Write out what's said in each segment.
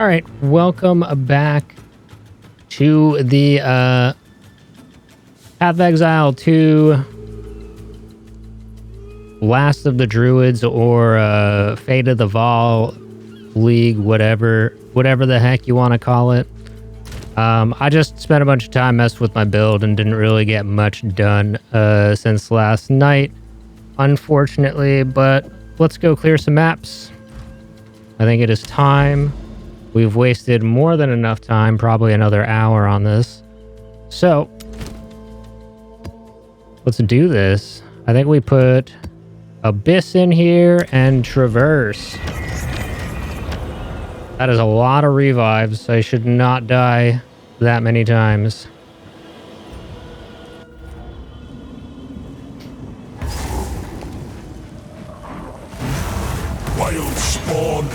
All right, welcome back to the Path of Exile 2 Last of the Druids, or Fate of the Vaal League, whatever the heck you want to call it. I just spent a bunch of time messing with my build and didn't really get much done since last night, unfortunately, but let's go clear some maps. I think it is time. We've wasted more than enough time, probably another hour on this. So, let's do this. I think we put Abyss in here and Traverse. That is a lot of revives. I should not die that many times. Wild spawn.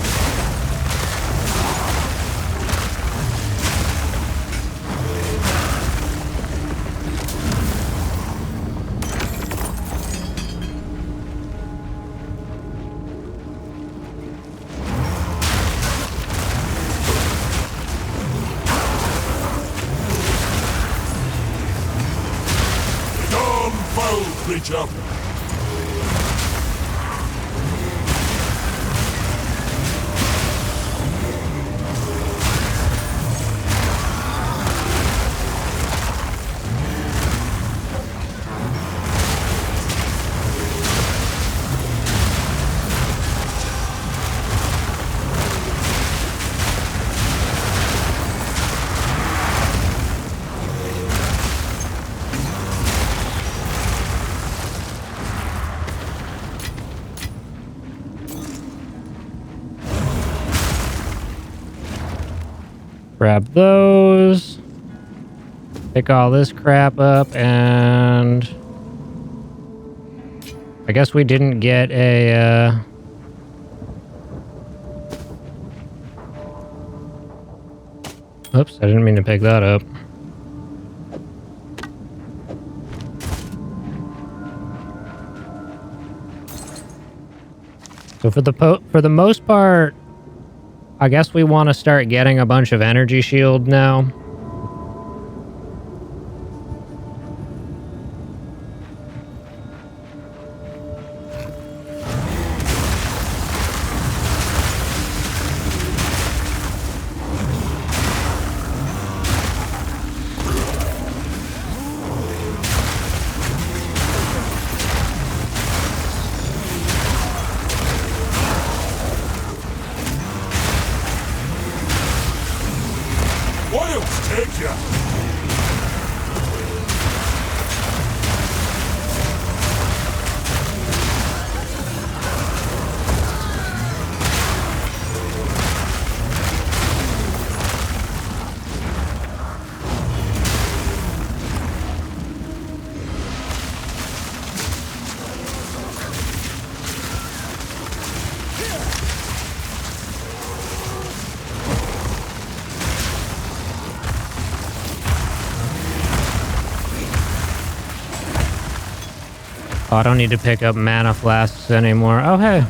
Creature. Grab those. Pick all this crap up, and I guess we didn't get a oops, I didn't mean to pick that up. So for the most part, I guess we want to start getting a bunch of energy shield now. Take ya. Oh, I don't need to pick up mana flasks anymore. Oh, hey.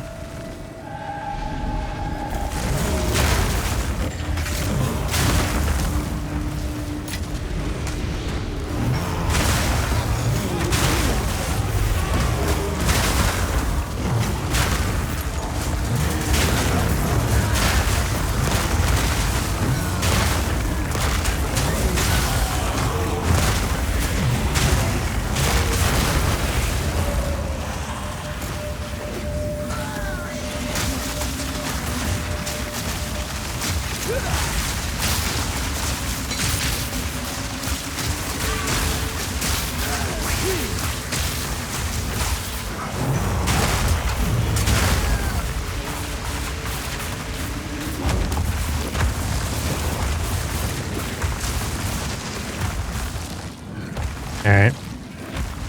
Alright.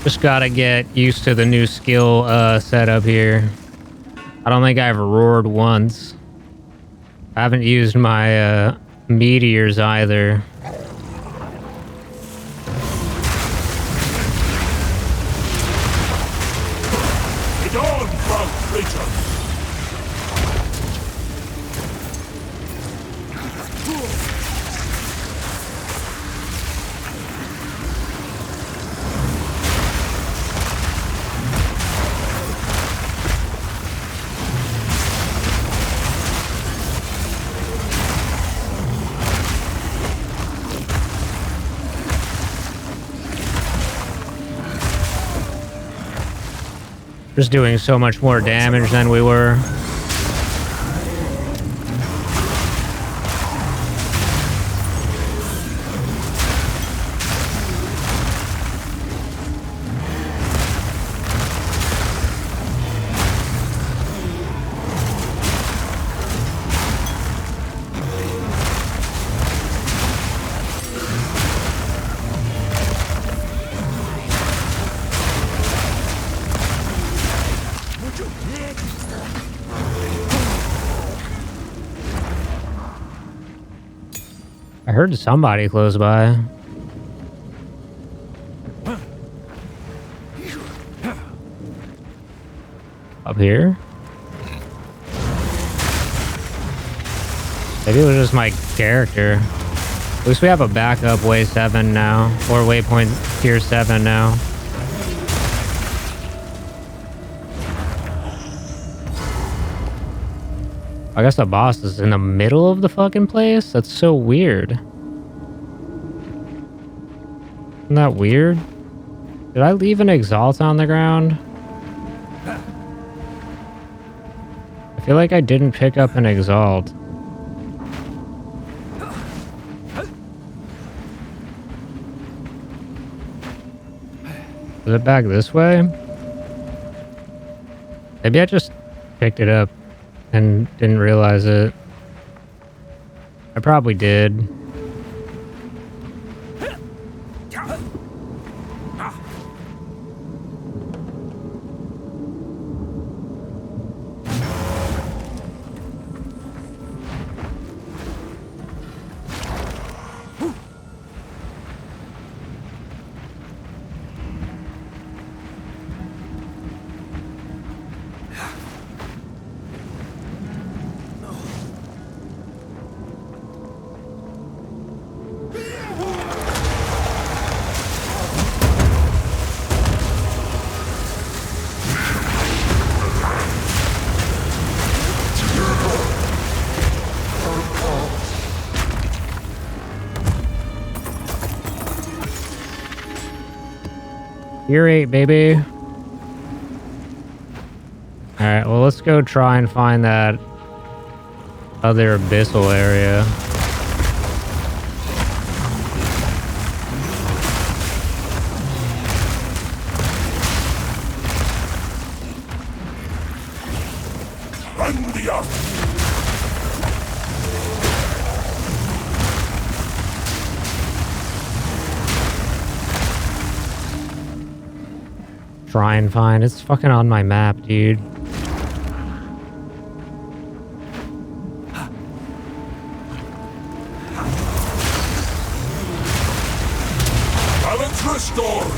Just gotta get used to the new skill setup here. I don't think I've roared once. I haven't used my meteors either. Get on, foul creature! Just doing so much more damage than we were. I heard somebody close by. Up here? Maybe it was just my character. At least we have a backup way 7 now. Or waypoint tier 7 now. I guess the boss is in the middle of the fucking place? That's so weird. Isn't that weird? Did I leave an exalt on the ground? I feel like I didn't pick up an exalt. Is it back this way? Maybe I just picked it up and didn't realize it. I probably did. You're 8, baby. Alright, well, let's go try and find that other abyssal area. Run the up. Try and find. It's fucking on my map, dude. Balance restored.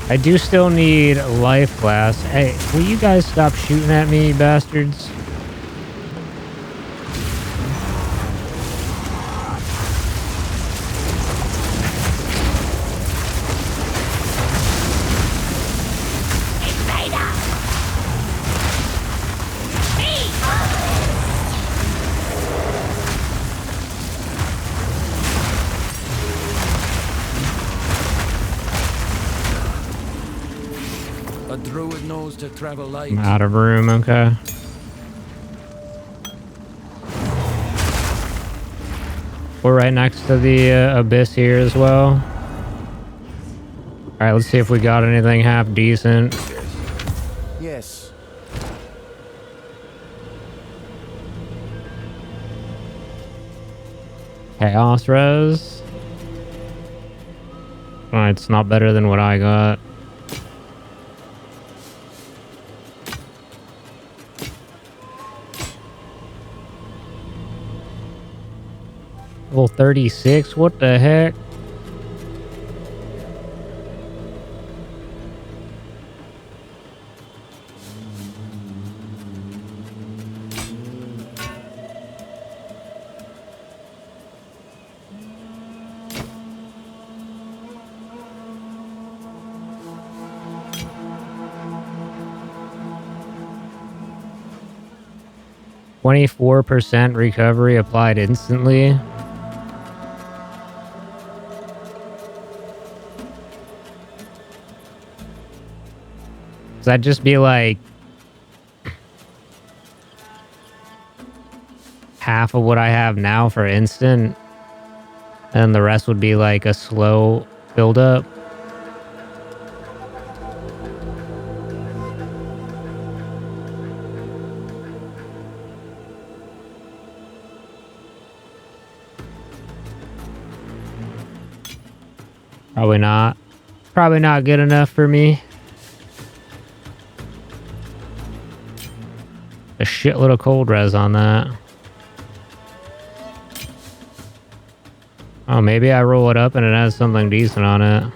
I do still need life glass. Hey, will you guys stop shooting at me, you bastards? A druid knows to travel light. I'm out of room, okay. We're right next to the abyss here as well. Alright, let's see if we got anything half decent. Yes. Chaos Res. Alright, it's not better than what I got. Level 36, what the heck? 24% recovery applied instantly. Does that just be like half of what I have now for instant? And the rest would be like a slow build-up? Probably not. Probably not good enough for me. A shitload of cold res on that. Oh, maybe I roll it up and it has something decent on it. A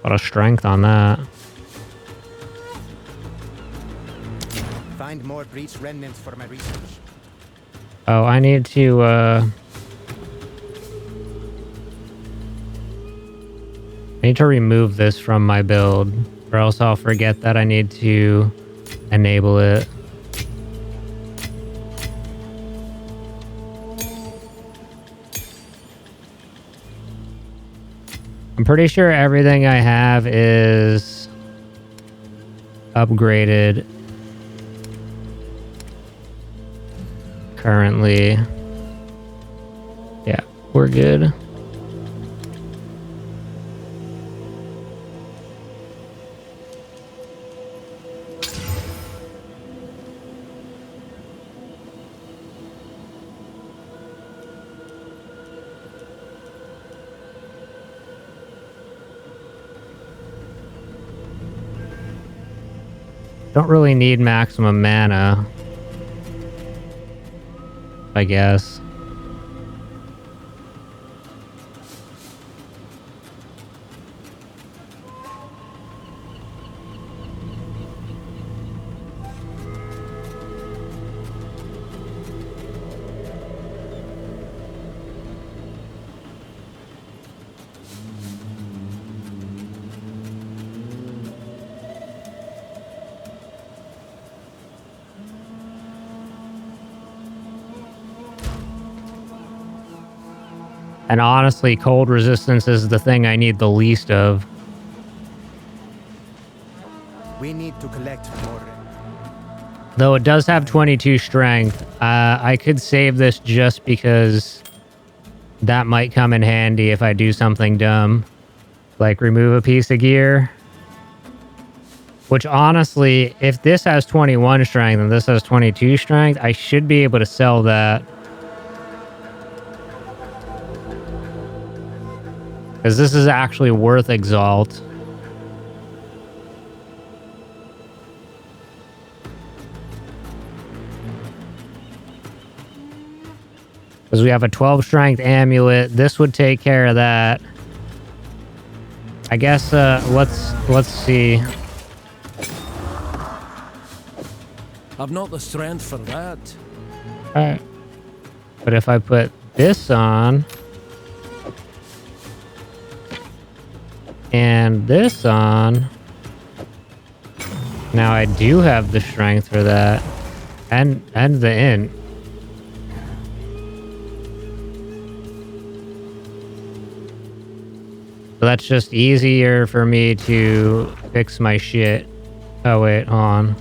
lot of strength on that. Find more breach remnants for my research. Oh, I need to, I need to remove this from my build, or else I'll forget that I need to enable it. I'm pretty sure everything I have is upgraded currently. Yeah, we're good. Don't really need maximum mana, I guess. And honestly, cold resistance is the thing I need the least of. We need to collect more. Though it does have 22 strength. I could save this just because that might come in handy if I do something dumb. Like remove a piece of gear. Which honestly, if this has 21 strength and this has 22 strength, I should be able to sell that. Because this is actually worth Exalt. Because we have a 12 strength amulet. This would take care of that. I guess let's see. I've not the strength for that. Alright. But if I put this on and this on, now I do have the strength for that. And the int. So that's just easier for me to fix my shit. Oh wait, hold on.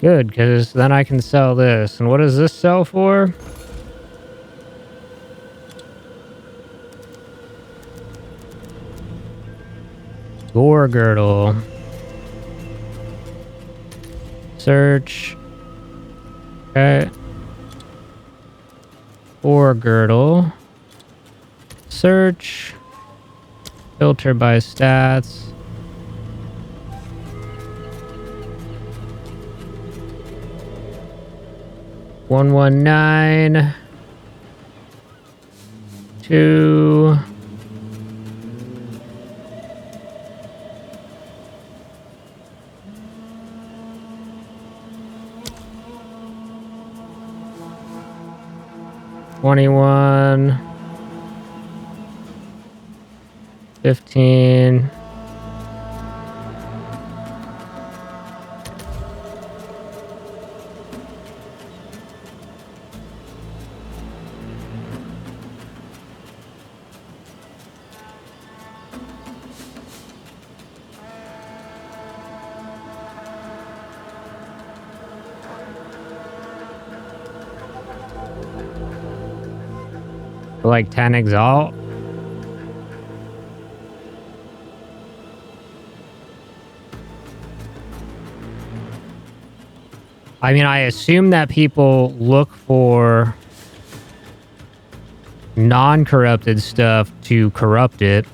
Good, because then I can sell this. And what does this sell for? Gore girdle. Search. Okay. Gore girdle. Search. Filter by stats. 119. 2. $21. 15. Like 10 exalt. I mean, I assume that people look for non-corrupted stuff to corrupt it.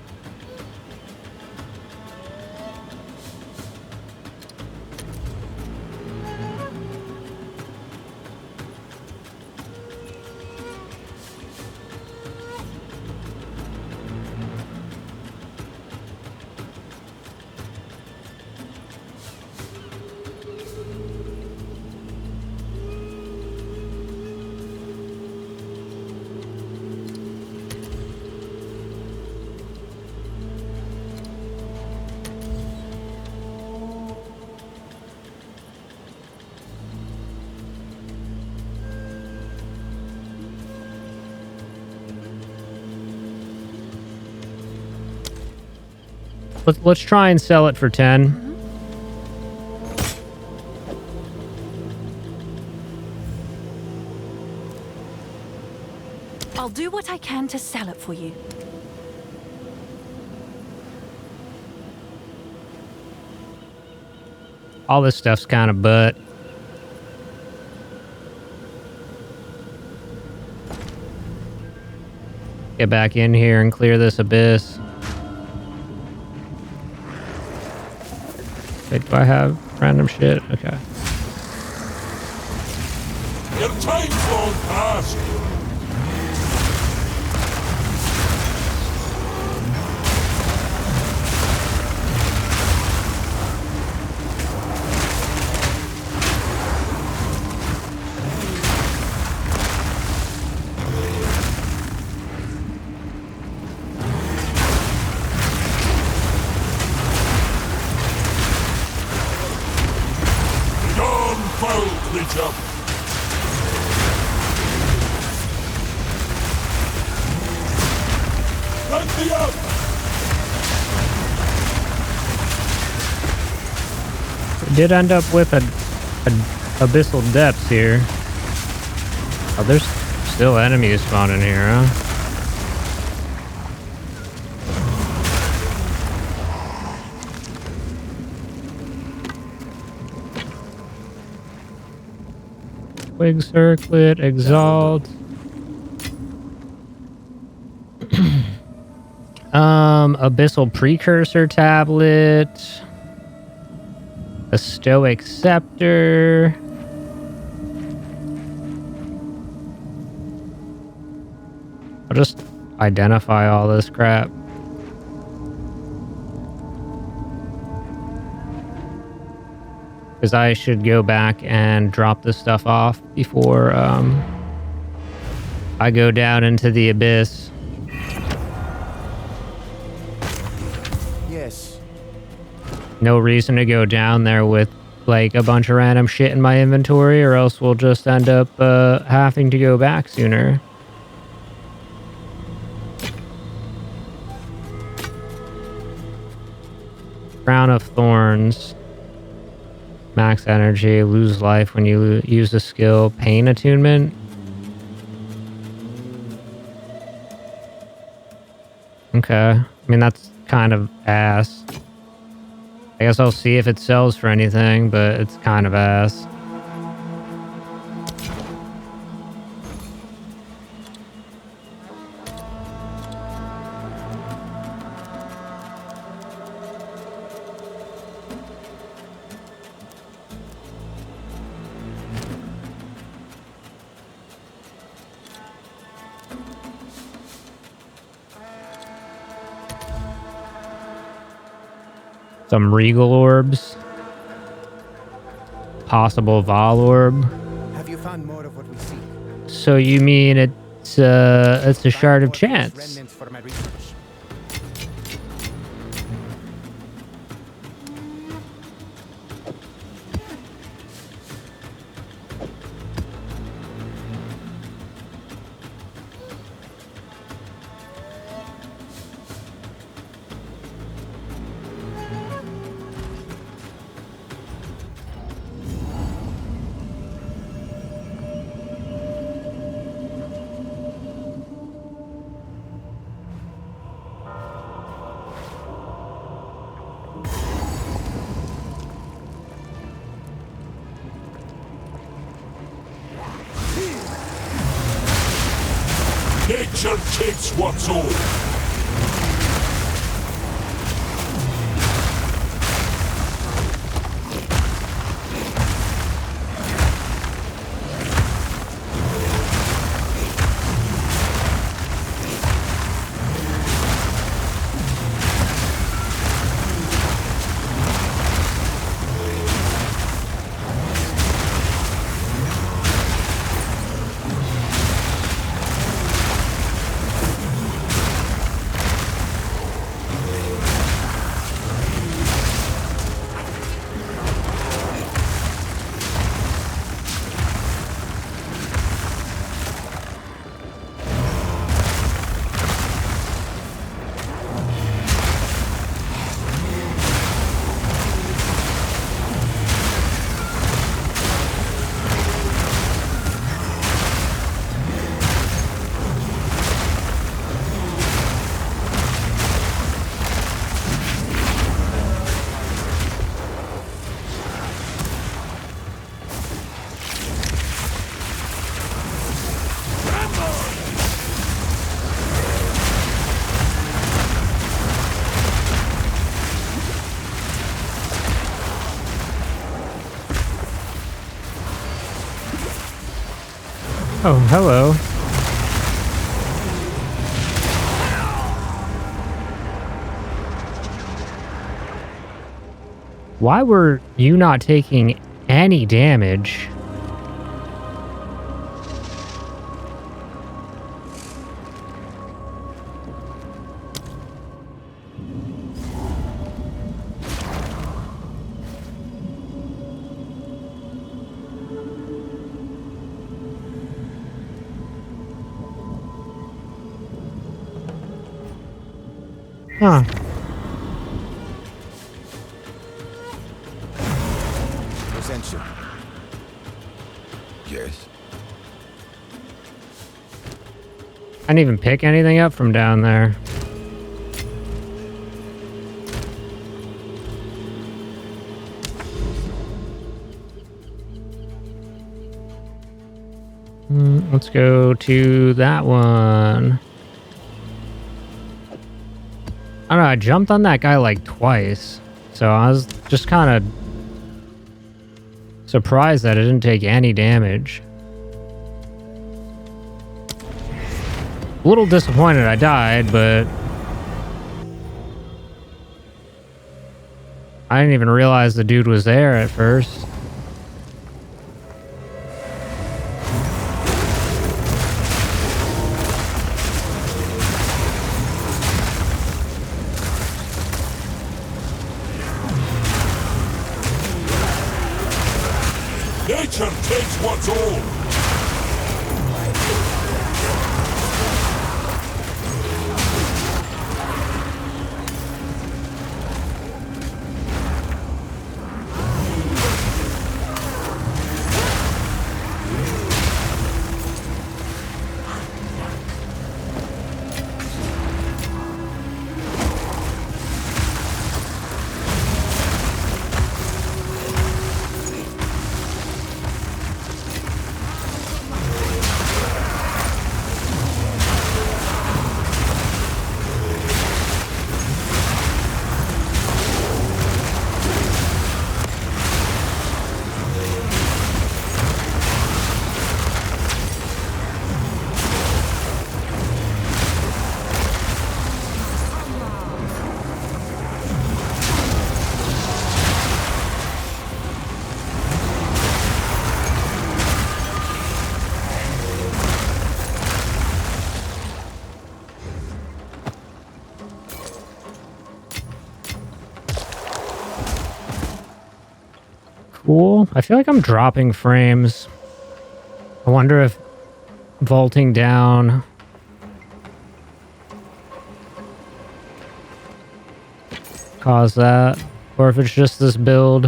Let's try and sell it for 10. I'll do what I can to sell it for you. All this stuff's kind of butt. Get back in here and clear this abyss. Wait, do I have random shit? Okay. Your time's long past. Jump. Let me up. We did end up with a abyssal depths here. Oh, there's still enemies spawning here, huh? Twig circlet, exalt. Abyssal precursor tablet. A stoic scepter. I'll just identify all this crap. Because I should go back and drop this stuff off before I go down into the abyss. Yes. No reason to go down there with like a bunch of random shit in my inventory, or else we'll just end up having to go back sooner. Crown of Thorns. Max energy, lose life when you use the skill. Pain attunement. Okay. I mean, that's kind of ass. I guess I'll see if it sells for anything, but it's kind of ass. Some regal orbs. Possible Vaal orb. Have you found more of what we seek? So you mean it's a shard of Find more chance? breach remnants for my research. Nature takes what's old. Oh, hello. Why were you not taking any damage? Huh. Ascension. Yes. I didn't even pick anything up from down there. Let's go to that one. I don't know, I jumped on that guy like twice. So I was just kind of surprised that it didn't take any damage. A little disappointed I died, but I didn't even realize the dude was there at first. Nature takes what's old. Cool. I feel like I'm dropping frames. I wonder if vaulting down caused that, or if it's just this build.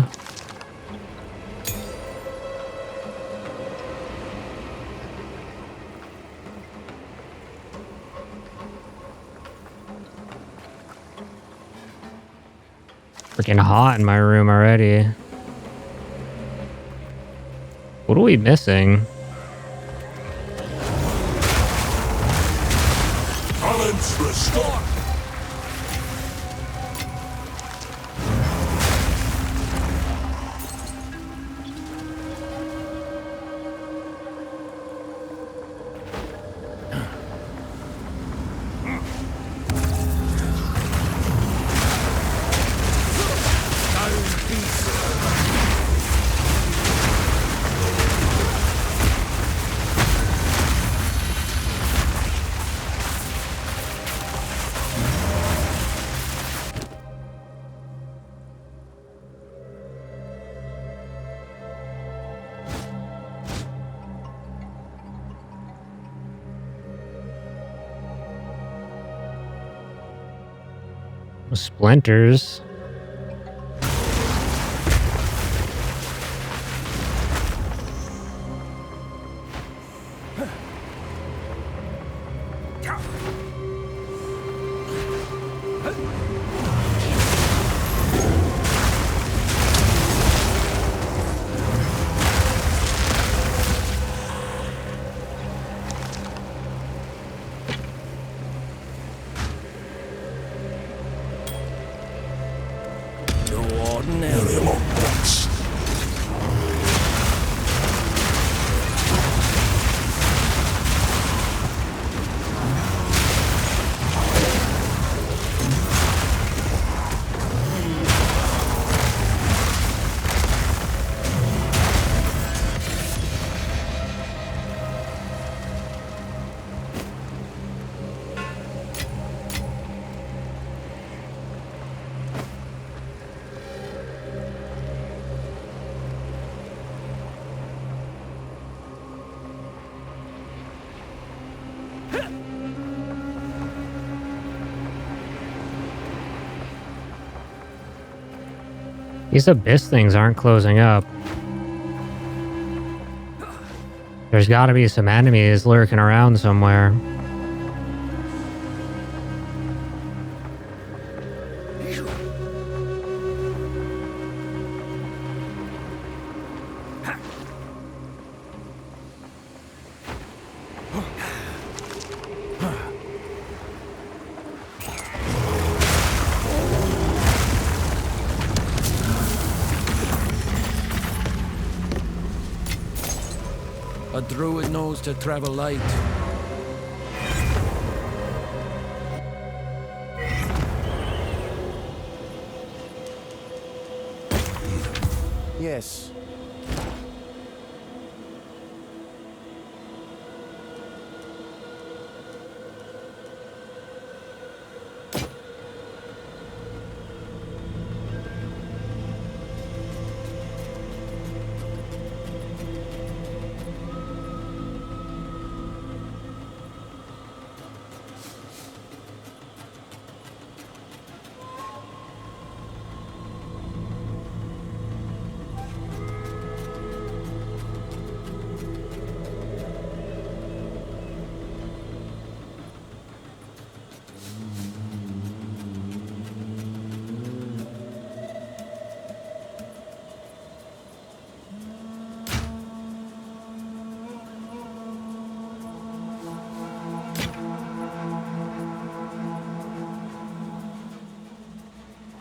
Freaking hot in my room already. What are we missing? Balance restored. Splinters. These abyss things aren't closing up. There's got to be some enemies lurking around somewhere. A druid knows to travel light. Yes.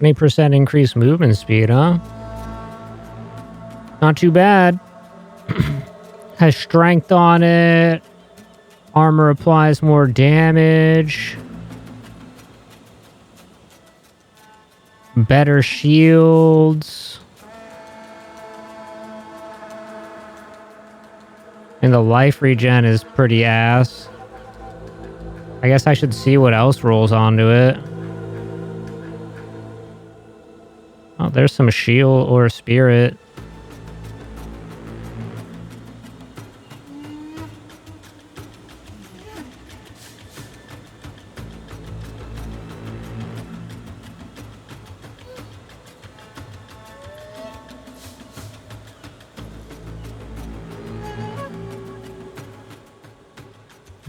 %, increased movement speed, huh? Not too bad. Has strength on it. Armor applies more damage. Better shields. And the life regen is pretty ass. I guess I should see what else rolls onto it. Oh, there's some shield or spirit.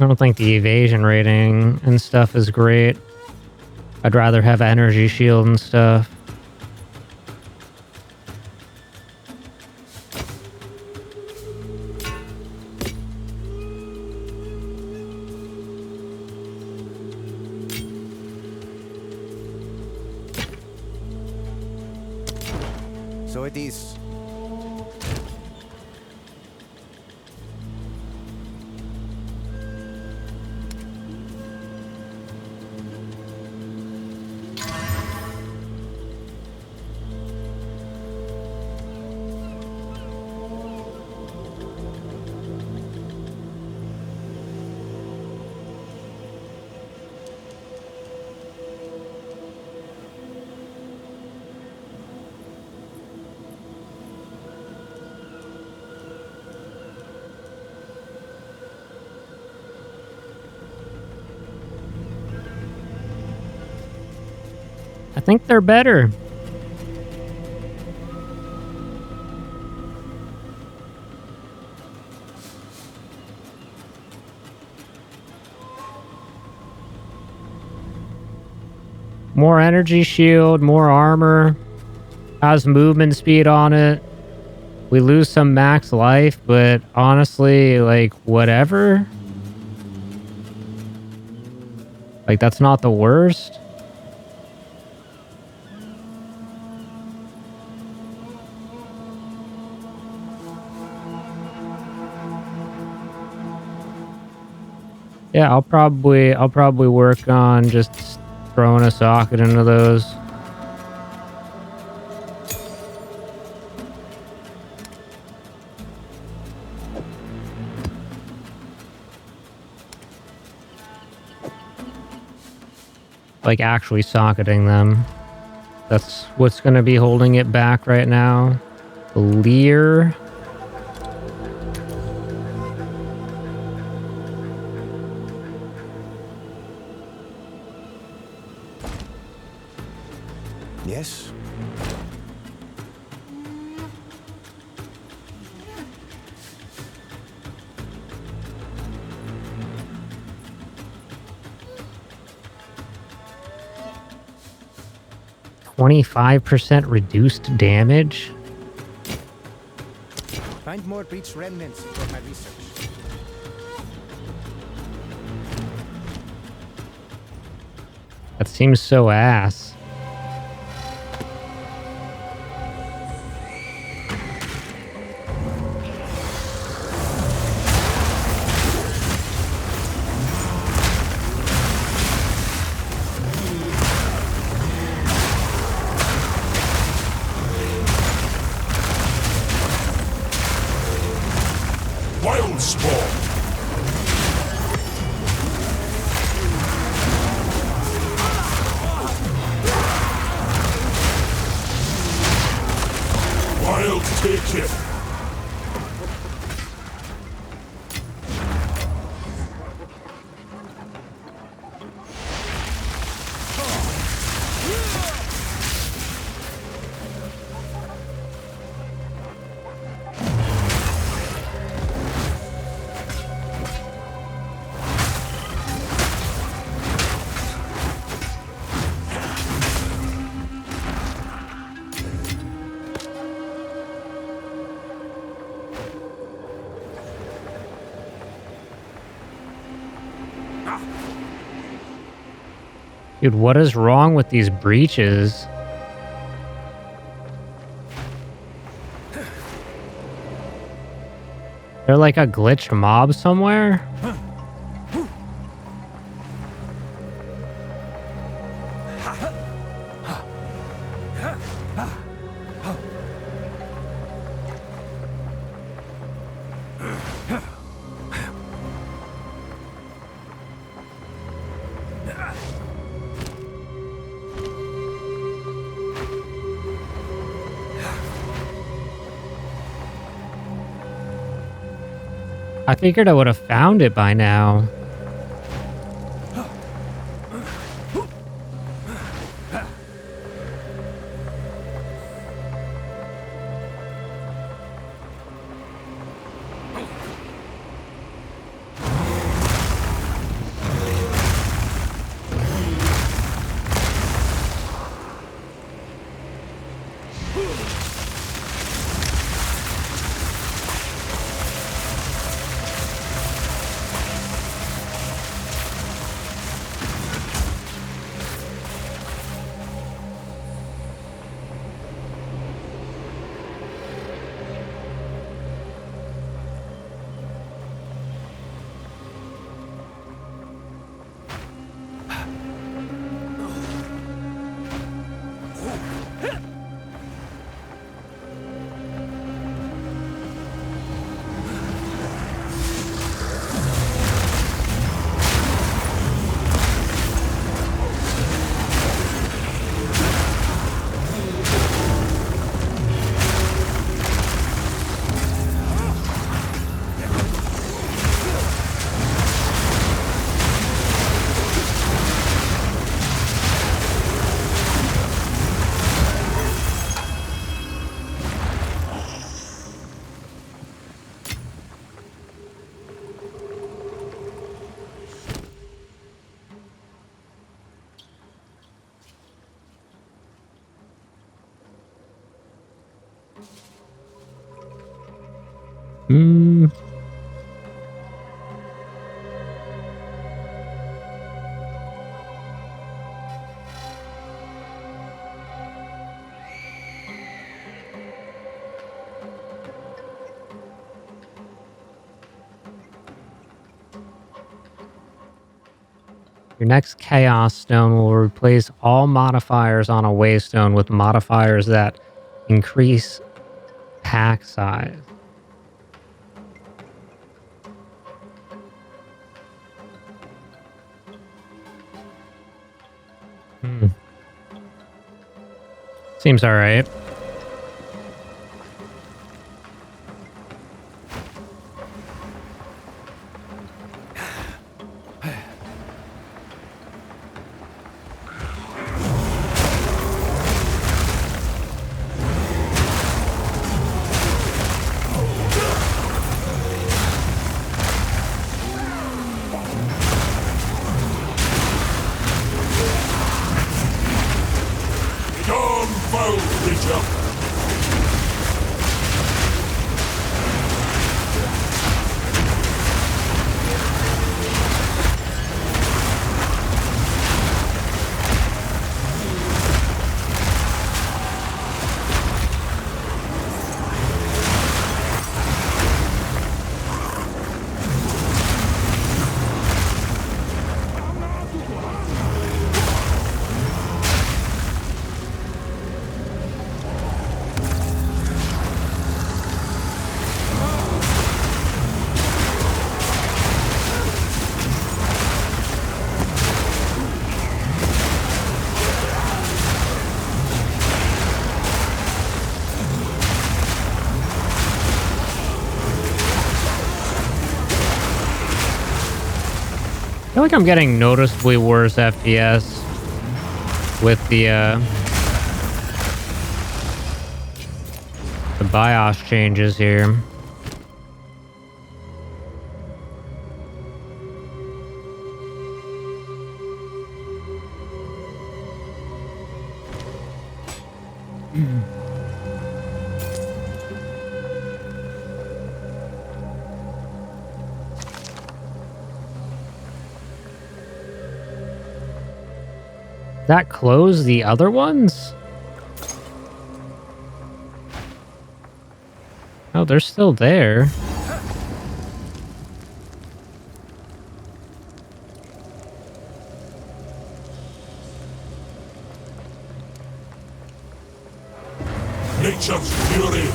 I don't think the evasion rating and stuff is great. I'd rather have energy shield and stuff. So it is. I think they're better. More energy shield, more armor, has movement speed on it. We lose some max life, but honestly, like, whatever. Like, that's not the worst. Yeah, I'll probably work on just throwing a socket into those. Like actually socketing them. That's what's going to be holding it back right now. The Leer. Yes? 25% reduced damage? Find more breach remnants for my research. That seems so ass. Wild spawn. Wild take it. Dude, what is wrong with these breaches? They're like a glitched mob somewhere? I figured I would have found it by now. Hmm. Your next Chaos Stone will replace all modifiers on a Waystone with modifiers that increase pack size. Hmm. Seems alright. Dawn foul creature! I feel like I'm getting noticeably worse FPS with the BIOS changes here. That close the other ones? Oh, they're still there. Nature's fury!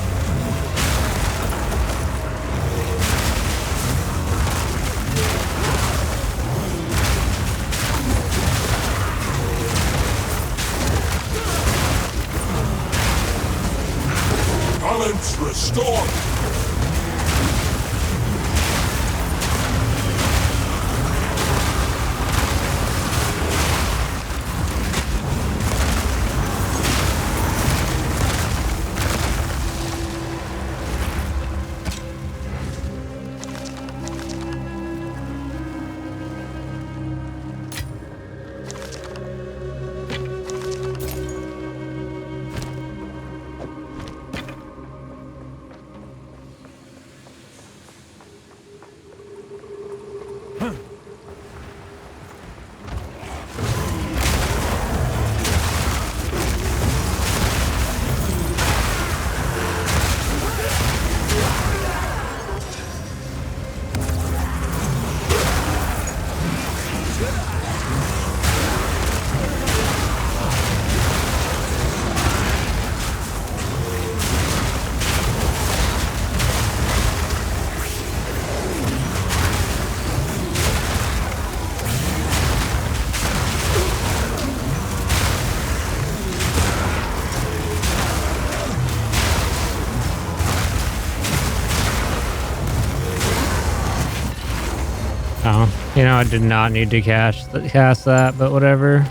Balance restored! Oh, you know, I did not need to cast that, but whatever.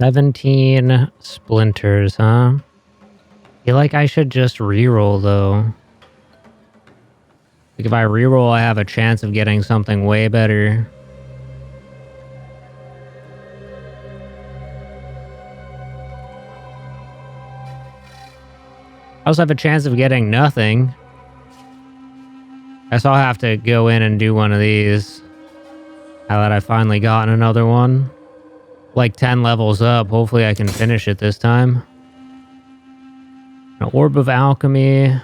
17 splinters, huh? Feel like I should just reroll though. Like if I reroll, I have a chance of getting something way better. I also have a chance of getting nothing. Guess I'll have to go in and do one of these. Now that I've finally gotten another one. Like 10 levels up. Hopefully I can finish it this time. An Orb of Alchemy.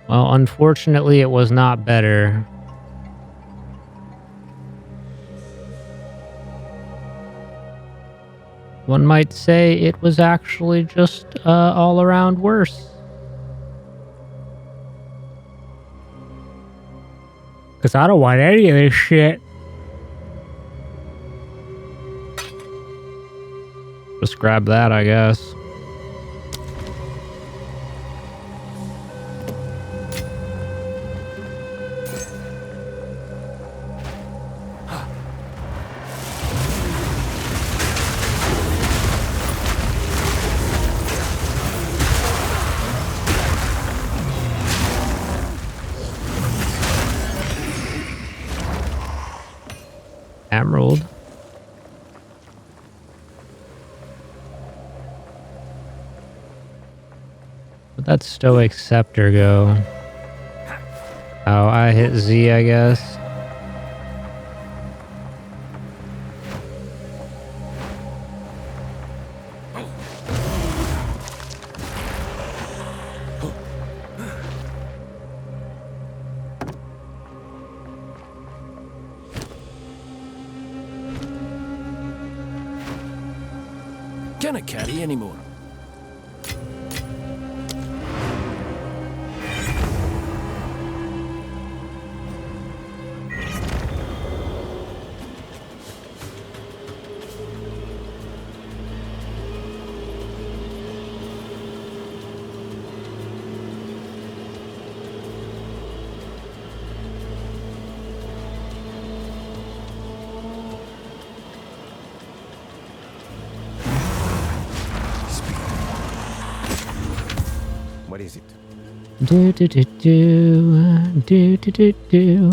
Well, unfortunately, it was not better. One might say it was actually just all around worse. Because I don't want any of this shit. Just grab that, I guess. Emerald. Where'd that Stoic Scepter go? Oh, I hit Z, I guess. Can't carry anymore. What is it? Do do do do do do do do.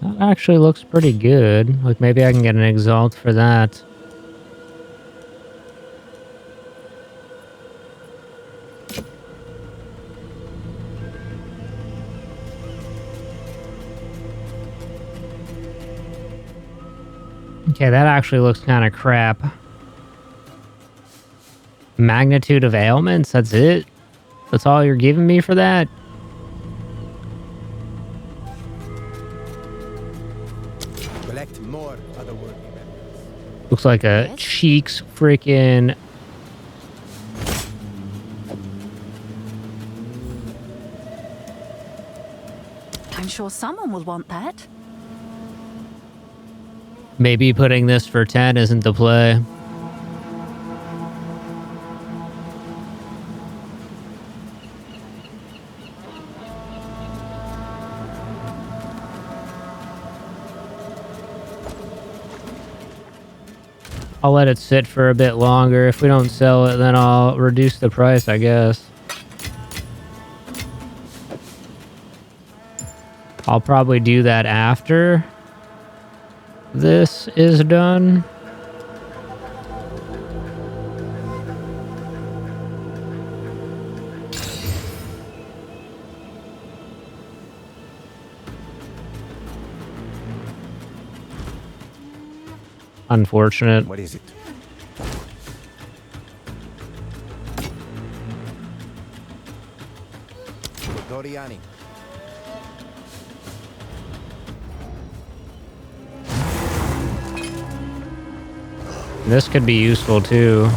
That actually looks pretty good. Like maybe I can get an exalt for that. Okay, that actually looks kind of crap. Magnitude of ailments, that's it? That's all you're giving me for that? Collect more otherworldly remnants. Looks like a Yes? Cheeks freaking... I'm sure someone will want that. Maybe putting this for 10 isn't the play. I'll let it sit for a bit longer. If we don't sell it, then I'll reduce the price, I guess. I'll probably do that after this is done. Unfortunate. What is it? Doriani. This could be useful too.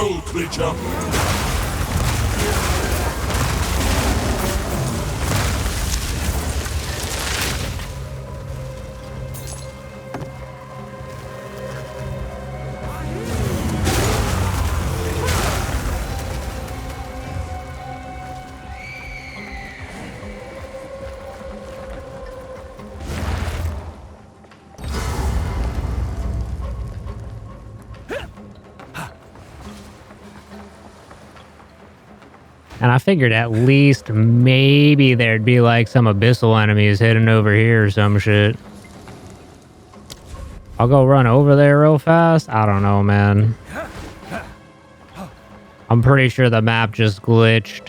foul creature! And I figured at least maybe there'd be like some abyssal enemies hidden over here or some shit. I'll go run over there real fast. I don't know, man. I'm pretty sure the map just glitched.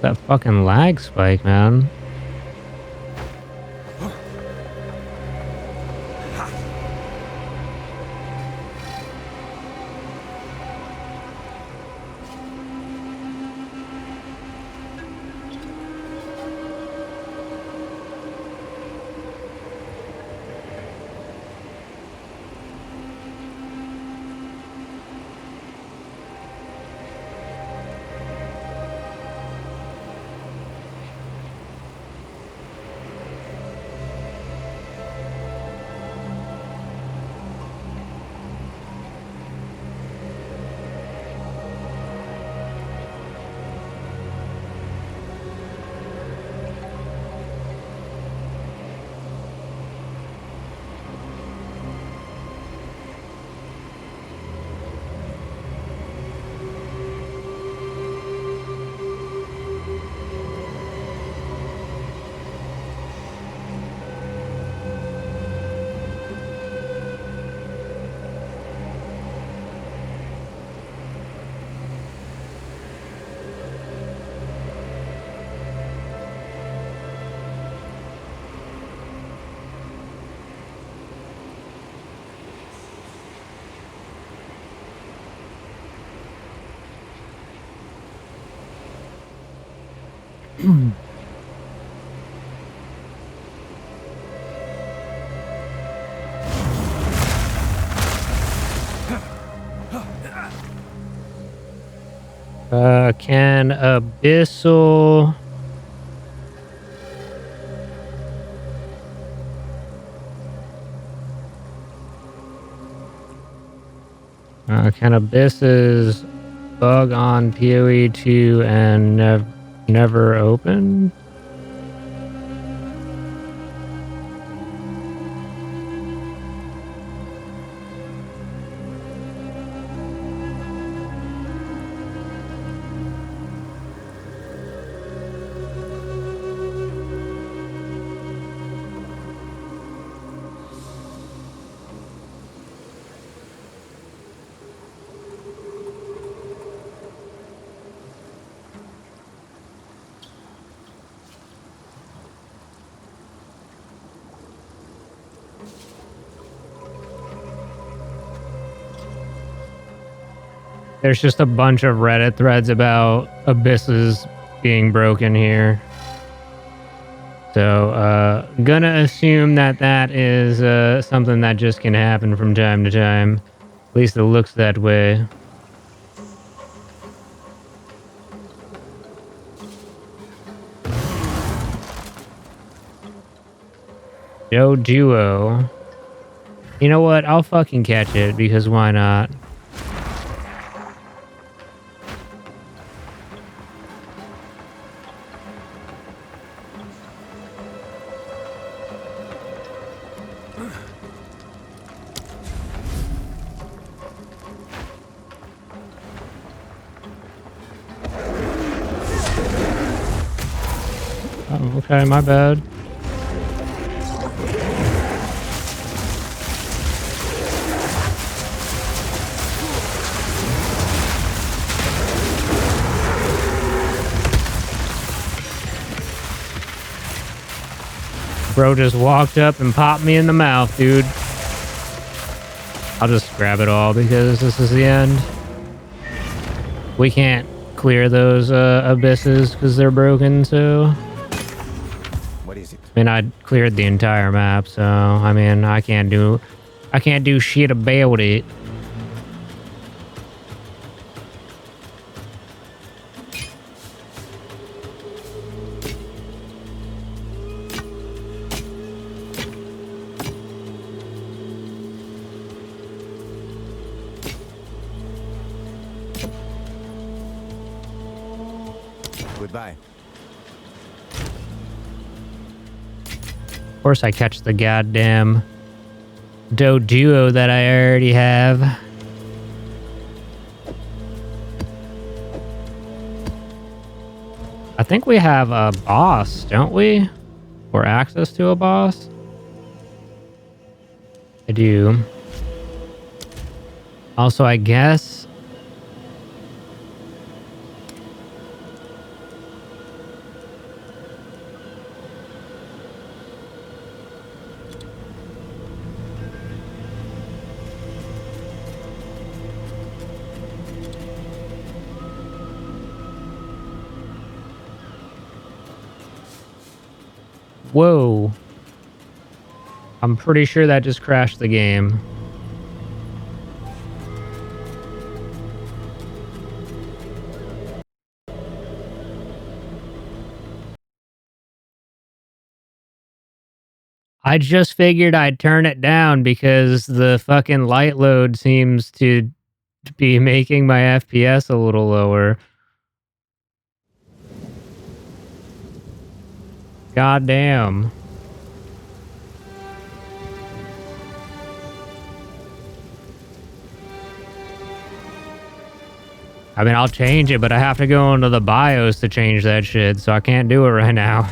That fucking lag spike, man. Can abyssal... can abysses bug on PoE 2 and never open? There's just a bunch of Reddit threads about abysses being broken here. So, gonna assume that that is something that just can happen from time to time. At least it looks that way. Joe Duo. You know what? I'll fucking catch it because why not? Oh, okay, my bad. Bro just walked up and popped me in the mouth, dude. I'll just grab it all because this is the end. We can't clear those abysses because they're broken, so... What is it? I mean, I cleared the entire map, so I mean, I can't do shit about it. Goodbye. Of course, I catch the goddamn Doduo that I already have. I think we have a boss, don't we? Or access to a boss? I do. Also, I guess... Whoa. I'm pretty sure that just crashed the game. I just figured I'd turn it down because the fucking light load seems to be making my FPS a little lower. God damn. I mean, I'll change it, but I have to go into the BIOS to change that shit, so I can't do it right now.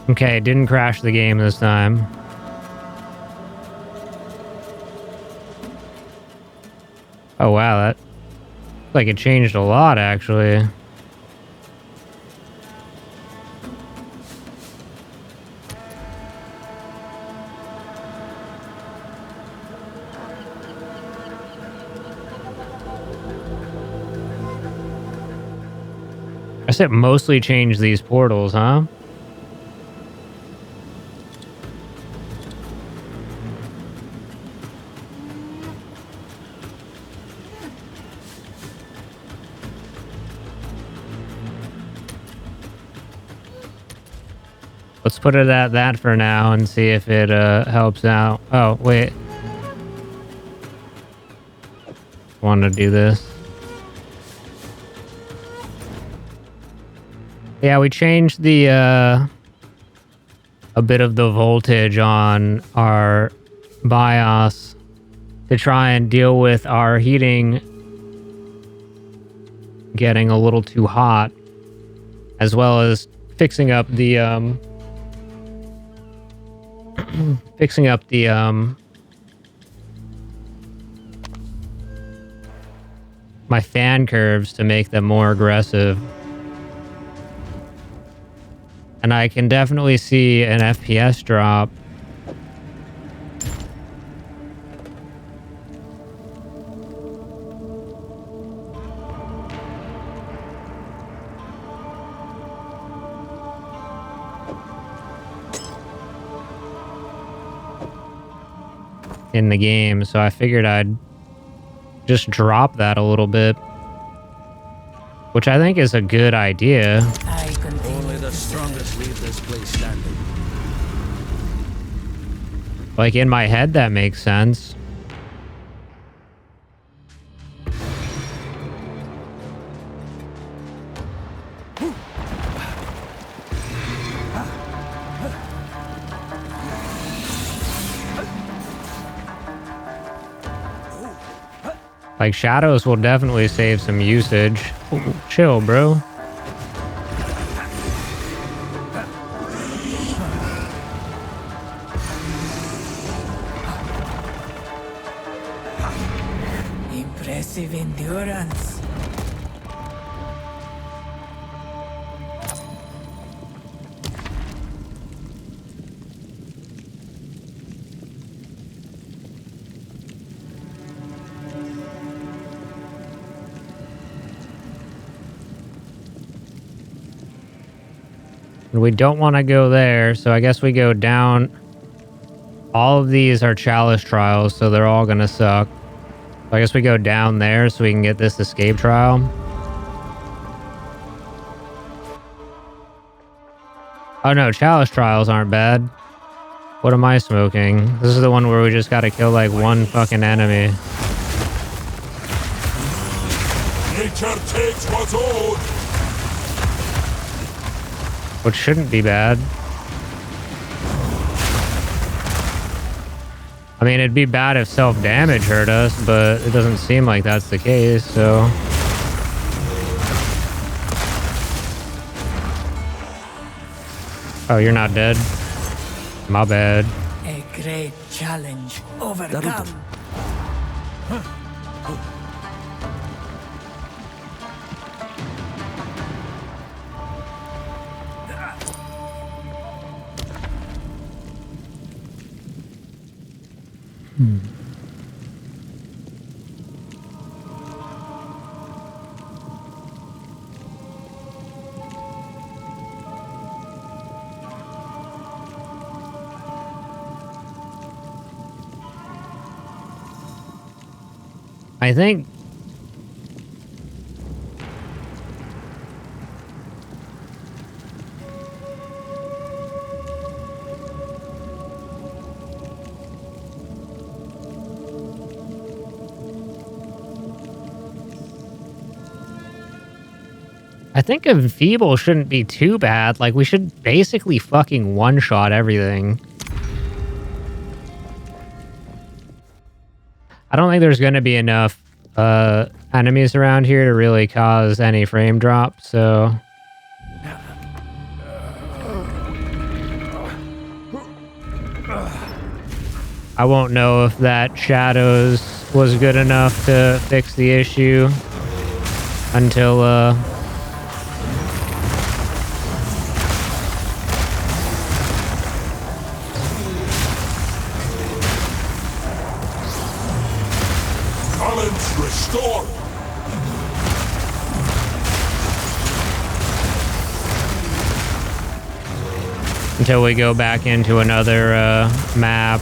Okay, didn't crash the game this time. Oh wow, that looks like it changed a lot actually. I guess it mostly changed these portals, huh? Let's put it at that for now and see if it helps out. Oh, wait. Want to do this. Yeah, we changed the a bit of the voltage on our BIOS to try and deal with our heating getting a little too hot, as well as fixing up the my fan curves to make them more aggressive. And I can definitely see an FPS drop. In the game, so I figured I'd just drop that a little bit. Which I think is a good idea. Only the strongest leave this place standing. Like, in my head, that makes sense. Like, shadows will definitely save some usage. Ooh, chill, bro. Impressive endurance. We don't want to go there, so I guess we go down. All of these are chalice trials, so they're all going to suck. So I guess we go down there so we can get this escape trial. Oh no, chalice trials aren't bad. What am I smoking? This is the one where we just got to kill like one fucking enemy. Nature takes what's owed. Which shouldn't be bad. I mean, it'd be bad if self-damage hurt us, but it doesn't seem like that's the case, so... Oh, you're not dead? My bad. A great challenge overcome. I think... I think Enfeeble shouldn't be too bad. Like, we should basically fucking one-shot everything. I don't think there's going to be enough enemies around here to really cause any frame drop, so... I won't know if that Shadows was good enough to fix the issue until... Balance restored. until we go back into another map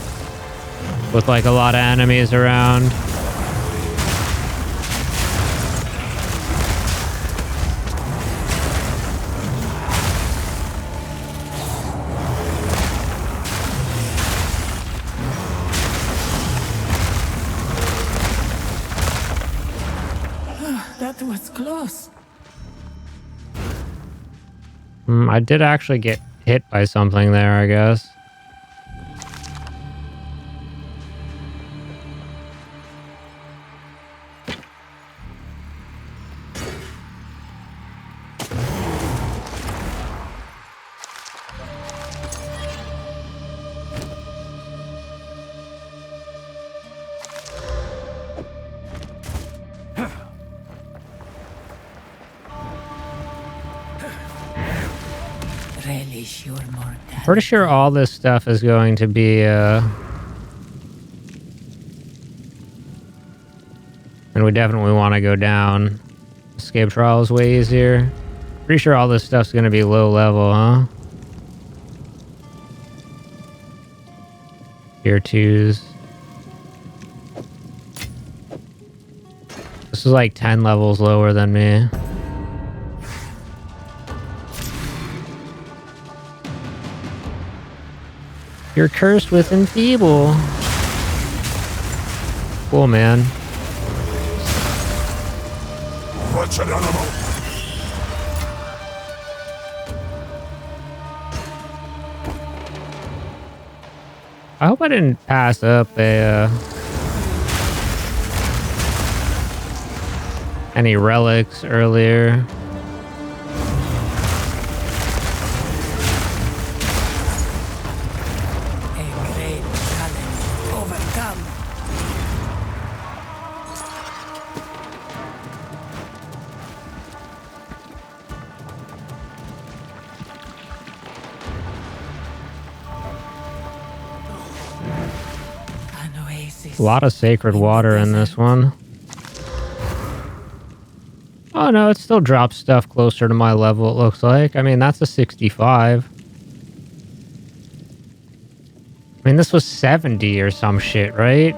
with like a lot of enemies around. That was close. I did actually get hit by something there, I guess. Relish your mortality. Pretty sure all this stuff is going to be and we definitely want to go down. Escape trial is way easier. Pretty sure all this stuff's going to be low level, huh? Tier 2s. This is like 10 levels lower than me. You're cursed with enfeeble. Cool, man. Wretched animal! I hope I didn't pass up any relics earlier. A great challenge overcome. An oasis. A lot of sacred water in this one. Oh no, it still drops stuff closer to my level, it looks like. I mean, that's a 65. I mean, this was 70 or some shit, right?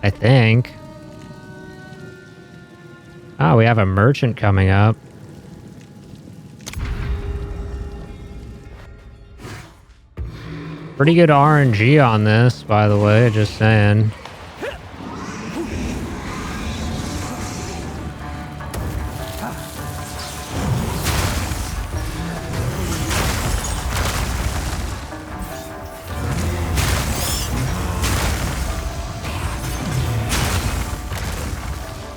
I think. Oh, we have a merchant coming up. Pretty good RNG on this, by the way, just saying.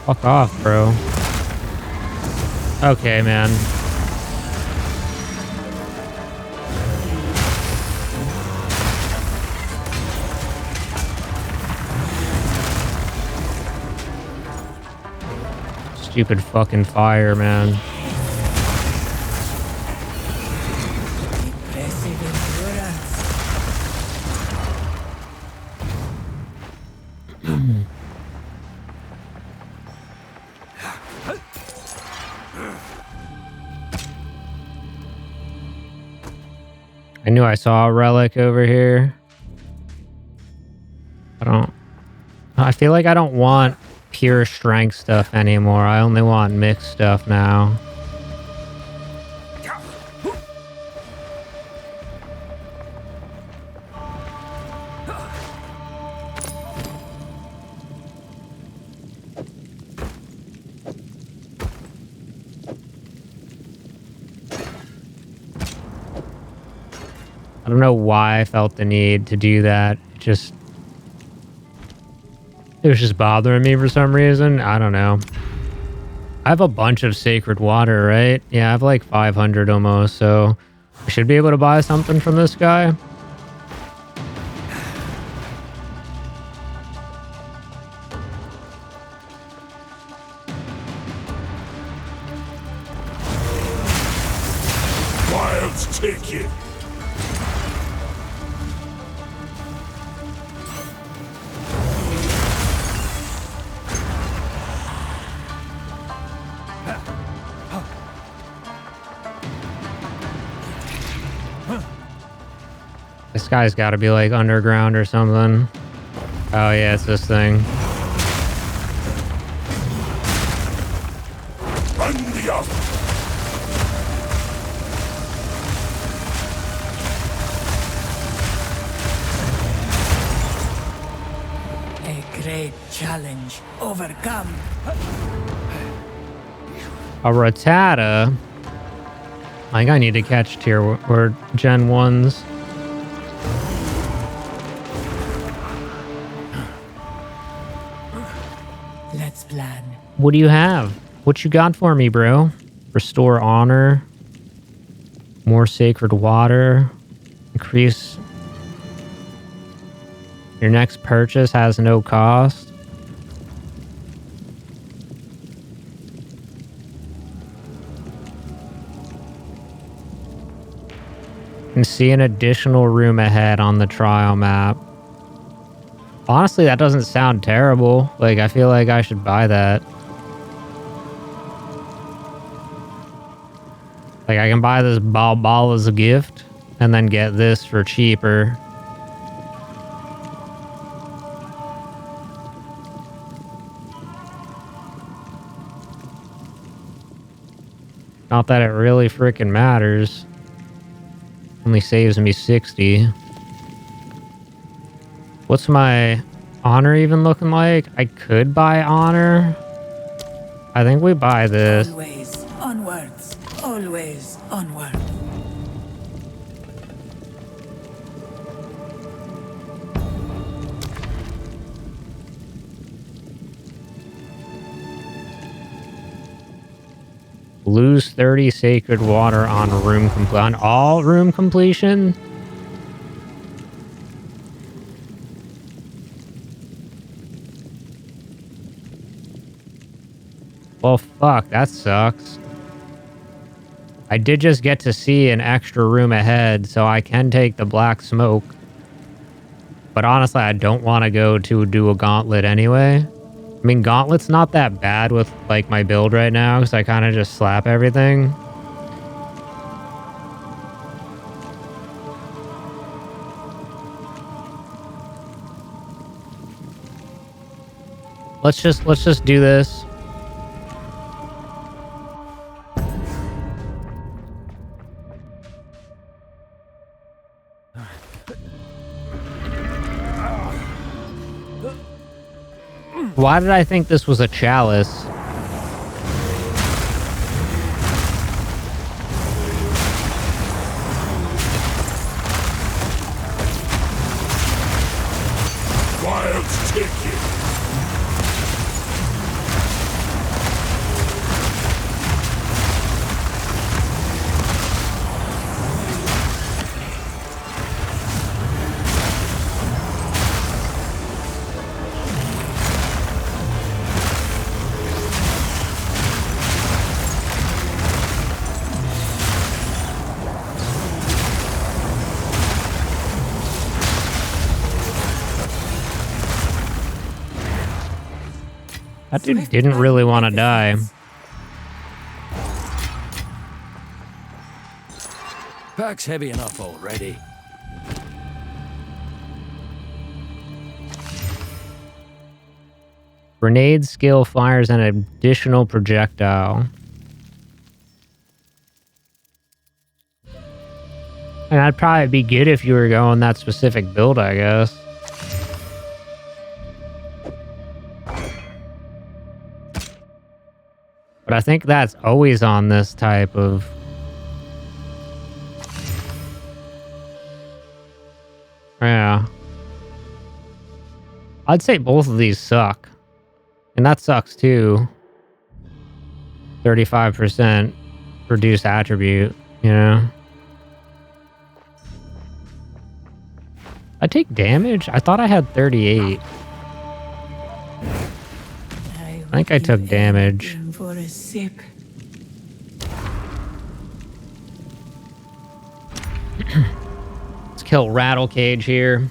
Fuck off, bro. Okay, man. Stupid fucking fire, man. Impressive endurance. I knew I saw a relic over here. I feel like I don't want pure strength stuff anymore. I only want mixed stuff now. I don't know why I felt the need to do that. It was just bothering me for some reason. I don't know. I have a bunch of sacred water, right? Yeah, I have like 500 almost, so I should be able to buy something from this guy. Wilds take it! This guy's got to be like underground or something. Oh yeah, it's this thing. Bandia! A great challenge overcome. A Rattata. I think I need to catch tier or Gen 1s. Let's plan. What do you have? What you got for me, bro? Restore honor. More sacred water. Increase. Your next purchase has no cost. And see an additional room ahead on the trial map. Honestly, that doesn't sound terrible. Like, I feel like I should buy that. Like, I can buy this ball as a gift and then get this for cheaper. Not that it really freaking matters. Only saves me 60. What's my honor even looking like? I could buy honor. I think we buy this. Always onwards. Always onward. Lose 30 sacred water on on all room completion. Well, fuck, that sucks. I did just get to see an extra room ahead, so I can take the black smoke. But honestly, I don't want to go to do a gauntlet anyway. I mean, gauntlet's not that bad with like my build right now, because I kind of just slap everything. Let's just do this. Why did I think this was a chalice? Wilds take you. That dude didn't really want to die. Pack's heavy enough already. Grenade skill fires an additional projectile. And that'd probably be good if you were going that specific build, I guess. But I think that's always on this type of... Yeah. I'd say both of these suck. And that sucks too. 35% reduced attribute, you know? I take damage? I thought I had 38. I think I took damage. For a sip. Let's kill Rattle Cage here.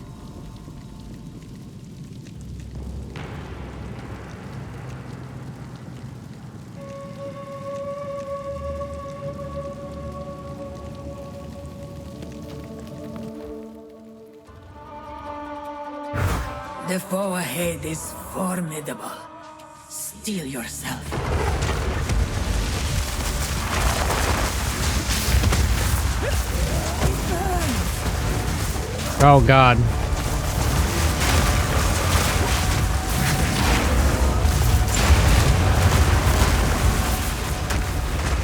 The foe ahead is formidable. Steel yourself. Oh god.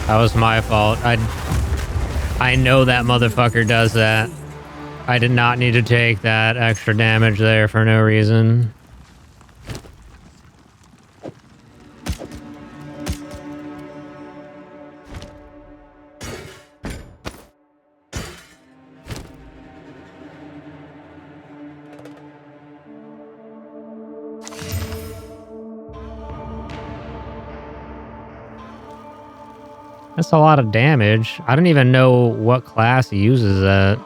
That was my fault. I know that motherfucker does that. I did not need to take that extra damage there for no reason. That's a lot of damage. I don't even know what class he uses that.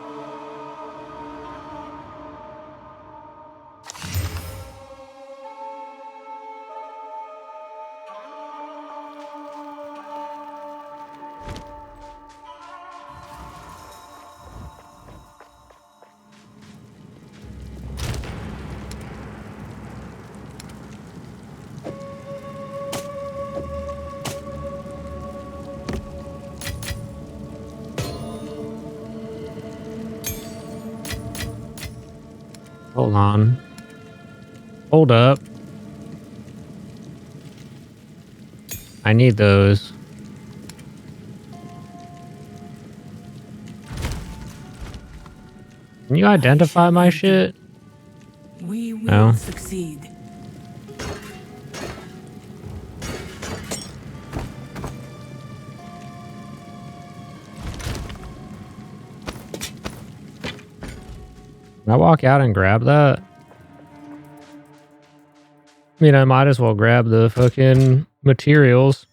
Hold on. Hold up. I need those. Can you identify my shit? We will No. succeed. Can I walk out and grab that? I mean, I might as well grab the fucking materials.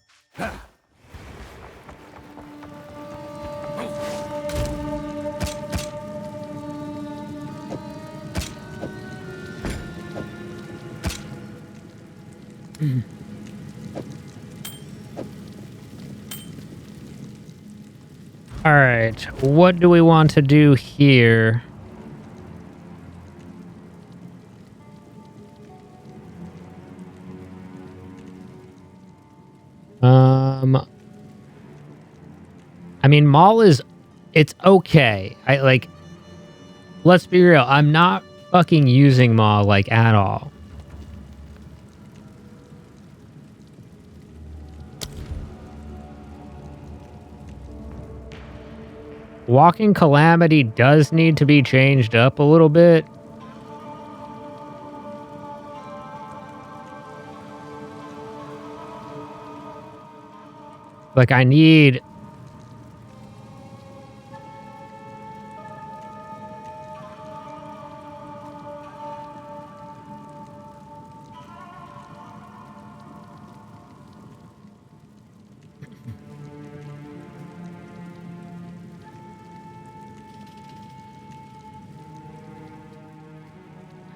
All right, what do we want to do here? I mean, Maul is, it's okay. Let's be real. I'm not fucking using Maul like at all. Walking Calamity does need to be changed up a little bit. Like, I need...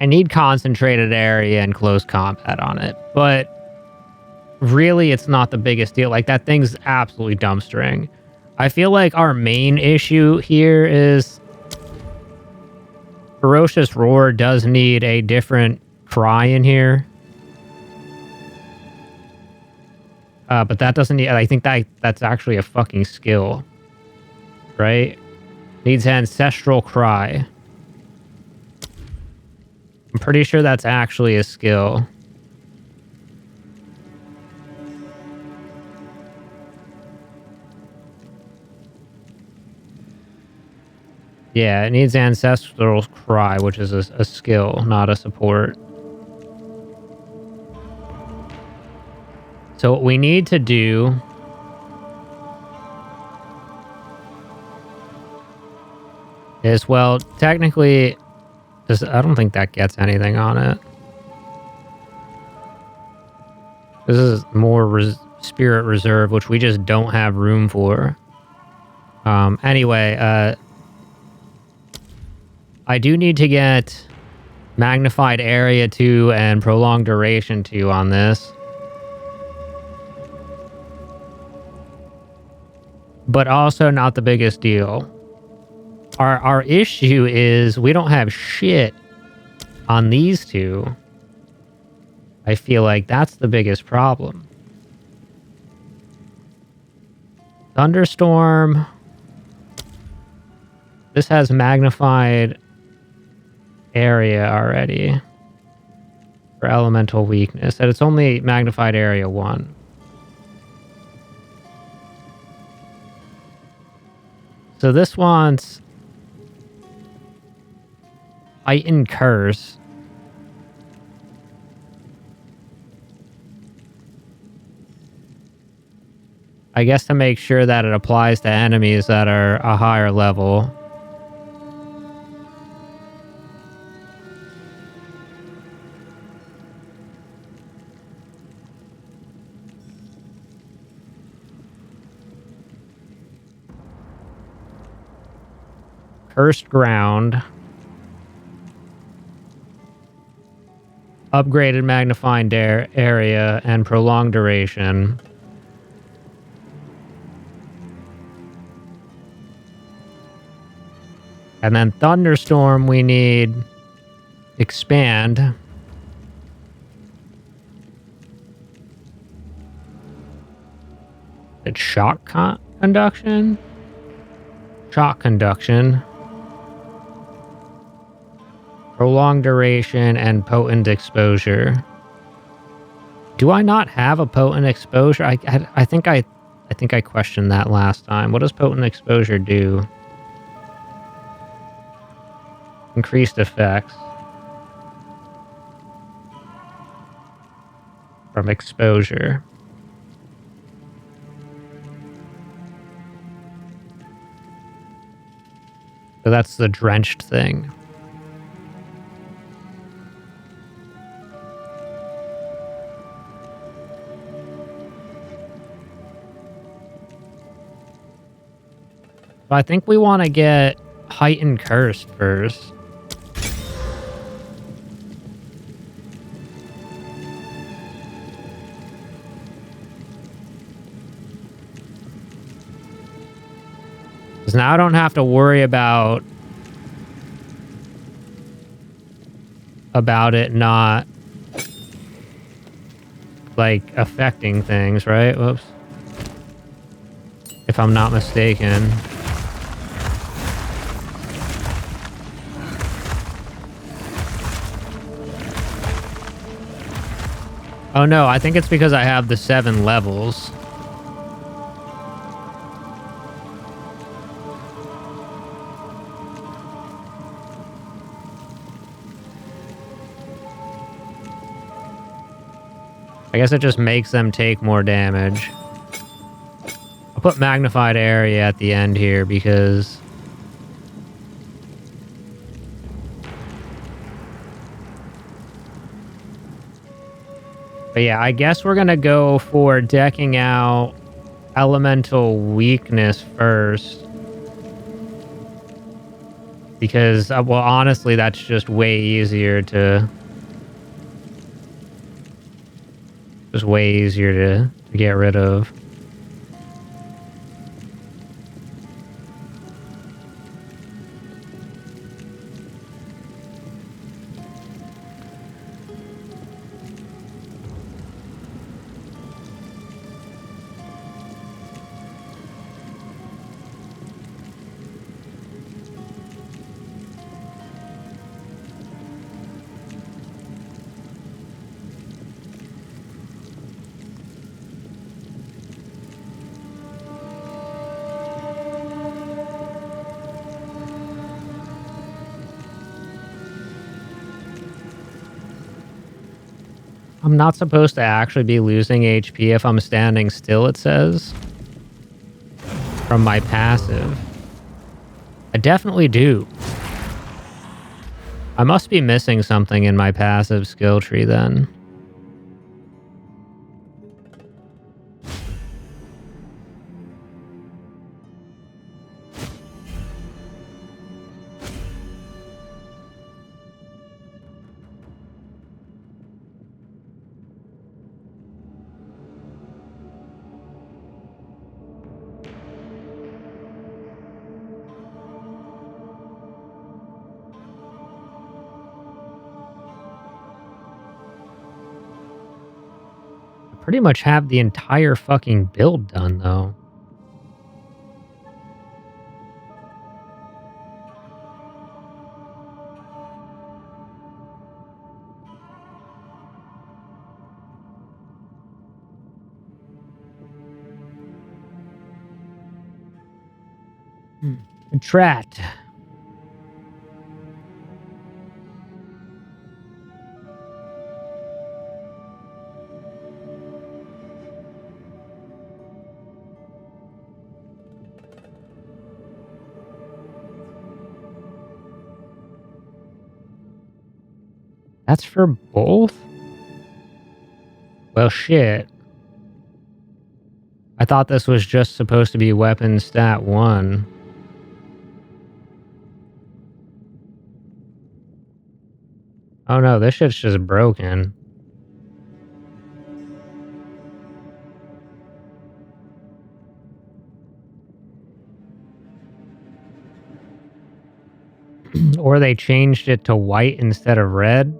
I need concentrated area and close combat on it, but really it's not the biggest deal. Like, that thing's absolutely dumpstering. I feel like our main issue here is Ferocious Roar does need a different cry in here. But that doesn't need, I think that's actually a fucking skill, right? Needs Ancestral Cry. I'm pretty sure that's actually a skill. Yeah, it needs Ancestral Cry, which is a skill, not a support. So what we need to do is, well, technically, I don't think that gets anything on it. This is more Spirit Reserve, which we just don't have room for. Anyway, I do need to get Magnified Area 2 and Prolonged Duration 2 on this. But also not the biggest deal. Our issue is we don't have shit on these two. I feel like that's the biggest problem. Thunderstorm. This has magnified area already for elemental weakness, and it's only magnified area 1. So this wants Heightened Curse. I guess to make sure that it applies to enemies that are a higher level. Cursed Ground. Upgraded Magnified Area and Prolonged Duration. And then Thunderstorm, we need Expand. It's Shock Conduction? Shock Conduction. Prolonged duration and potent exposure. Do I not have a potent exposure? I think I questioned that last time. What does potent exposure do? Increased effects from exposure. So that's the drenched thing. So I think we want to get heightened cursed first. Because now I don't have to worry about it not like affecting things, right? Whoops. If I'm not mistaken. Oh no, I think it's because I have the 7 levels. I guess it just makes them take more damage. I'll put magnified area at the end here because... But yeah, I guess we're gonna go for decking out elemental weakness first. Because, well, honestly, that's just way easier to... Just way easier to get rid of. I'm not supposed to actually be losing HP if I'm standing still, it says. From my passive. I definitely do. I must be missing something in my passive skill tree then. Pretty much have the entire fucking build done, though. Contract. That's for both? Well, shit. I thought this was just supposed to be weapon stat 1. Oh no, this shit's just broken. Or they changed it to white instead of red.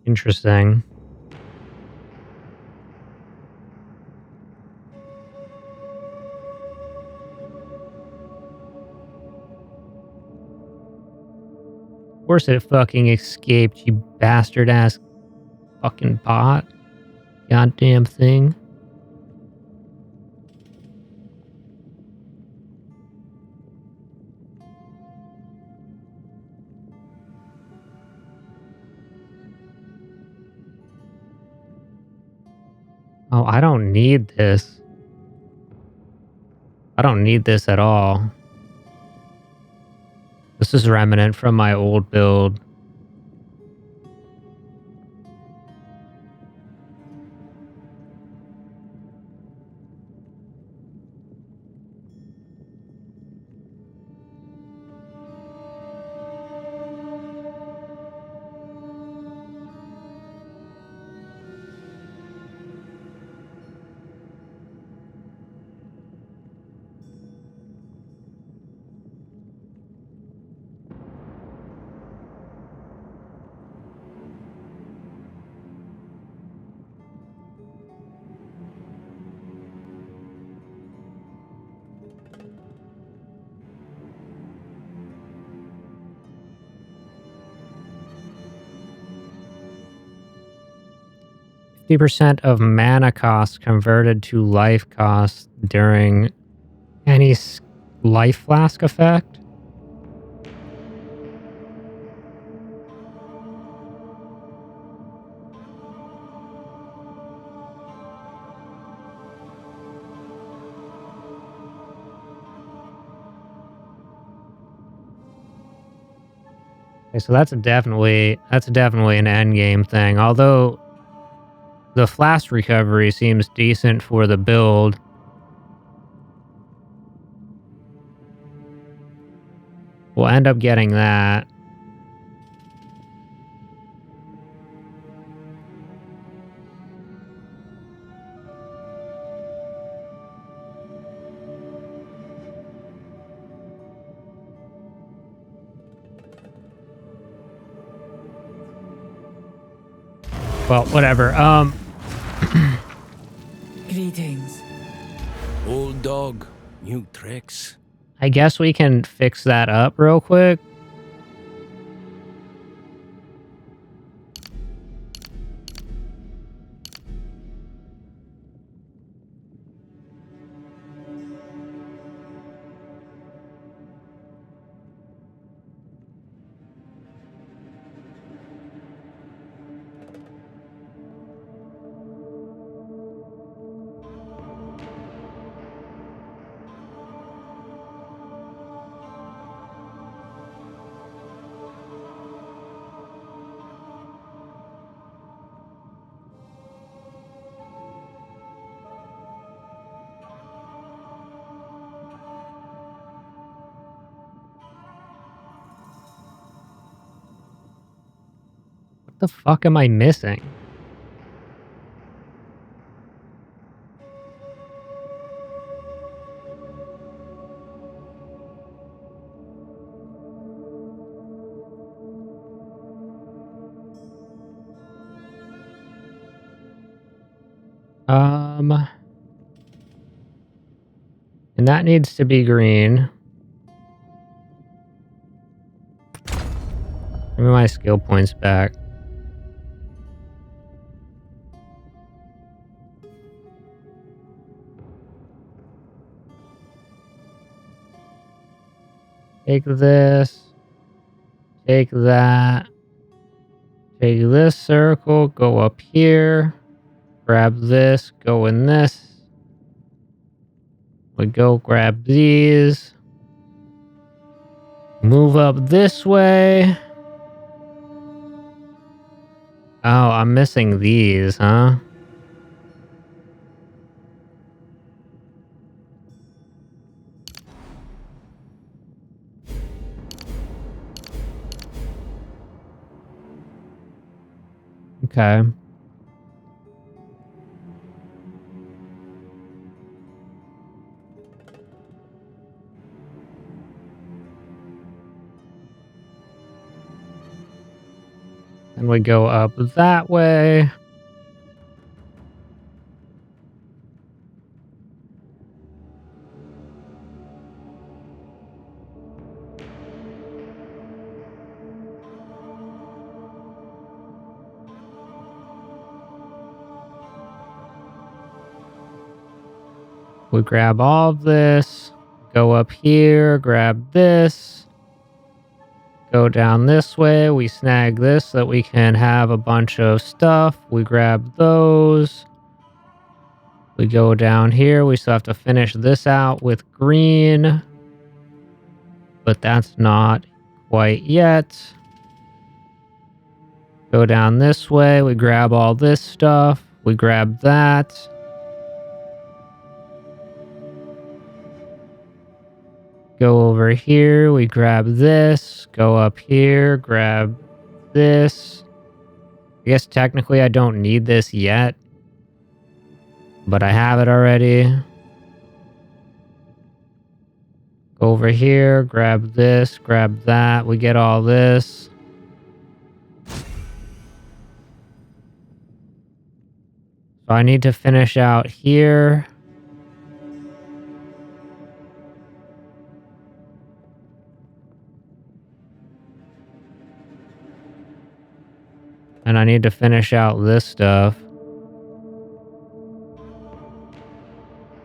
Interesting. Of course it fucking escaped, you bastard ass fucking bot. Goddamn thing. Oh, I don't need this. I don't need this at all. This is remnant from my old build. %, of mana cost converted to life cost during any life flask effect. Okay, so that's definitely an end game thing. Although the flask recovery seems decent for the build. We'll end up getting that. Well, whatever. Greetings. Old dog, new tricks. I guess we can fix that up real quick. What the fuck am I missing? And that needs to be green. Give me my skill points back. Take this. Take that. Take this circle. Go up here. Grab this. Go in this. We go grab these. Move up this way. Oh, I'm missing these, huh? Okay. And And we go up that way. We grab all of this, go up here, grab this, go down this way. We snag this so that we can have a bunch of stuff. We grab those. We go down here. We still have to finish this out with green, but that's not quite yet. Go down this way. We grab all this stuff. We grab that. Go over here, we grab this, go up here, grab this. I guess technically I don't need this yet, but I have it already. Go over here, grab this, grab that. We get all this. So I need to finish out here. And I need to finish out this stuff.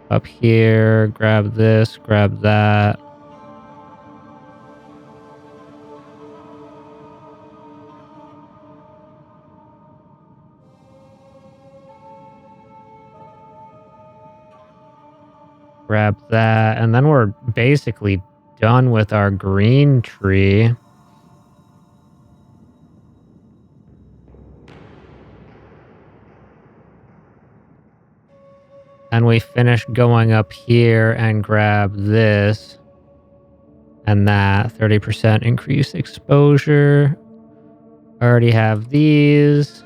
Up here, grab this, grab that. Grab that. And then we're basically done with our green tree. And we finish going up here and grab this and that. 30% increased exposure. I already have these.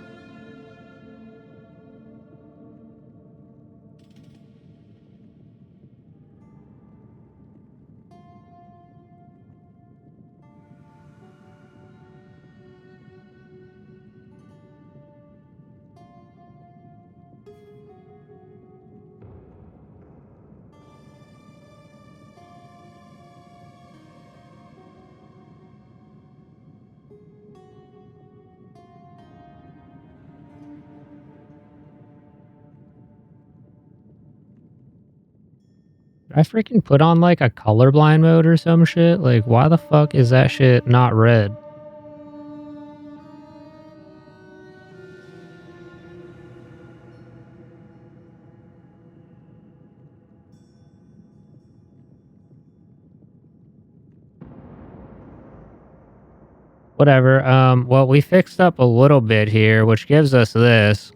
Did I freaking put on like a colorblind mode or some shit? Like, why the fuck is that shit not red? Whatever. Well, we fixed up a little bit here, which gives us this.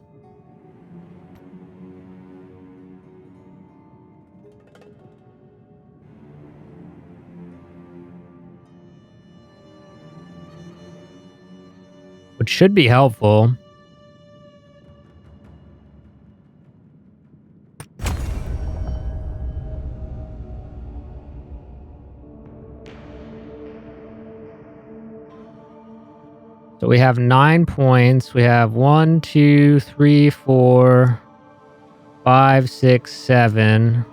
Which should be helpful. So we have 9 points. We have 1, 2, 3, 4, 5, 6, 7.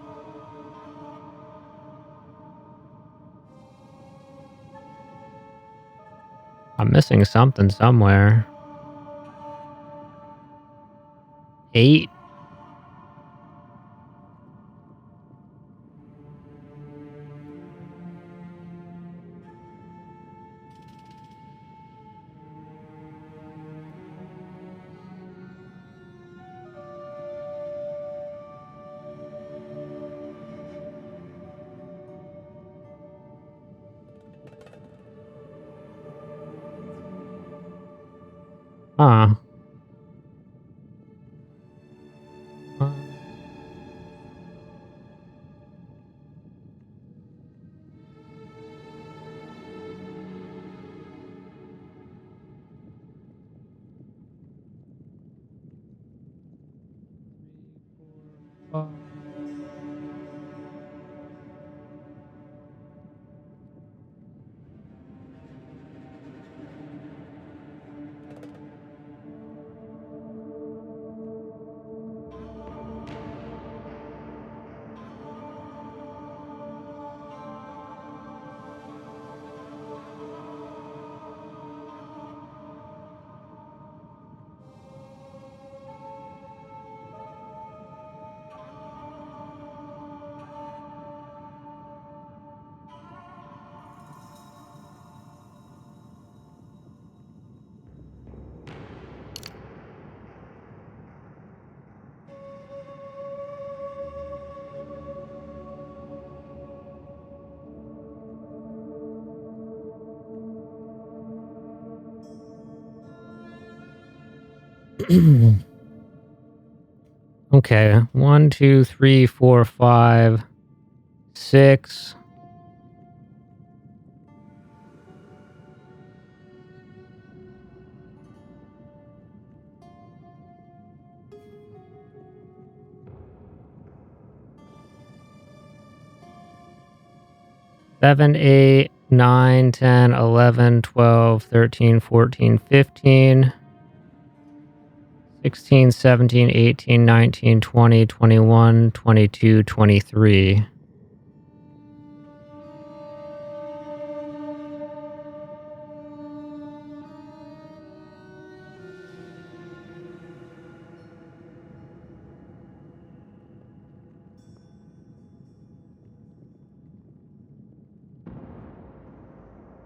I'm missing something somewhere. 8. Huh. Okay, 1, 2, 3, 4, 5, 6. Seven, 8, 9, 10, 11, 12, 13, 14, 15, 16, 17, 18, 19, 20, 21, 22, 23.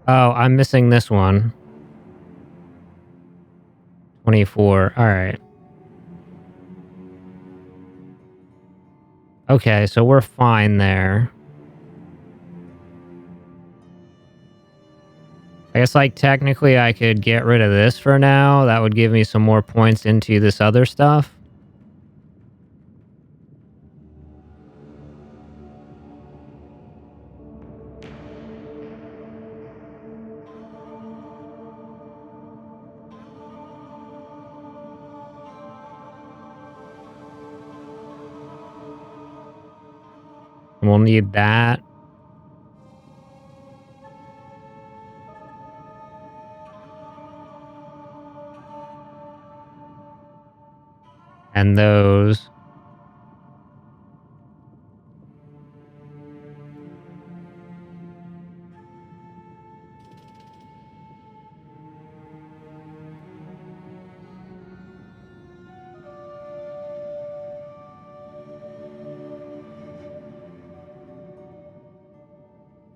Oh, I'm missing this one. 24. All right. Okay, so we're fine there. I guess, like, technically I could get rid of this for now. That would give me some more points into this other stuff. We'll need that. And those.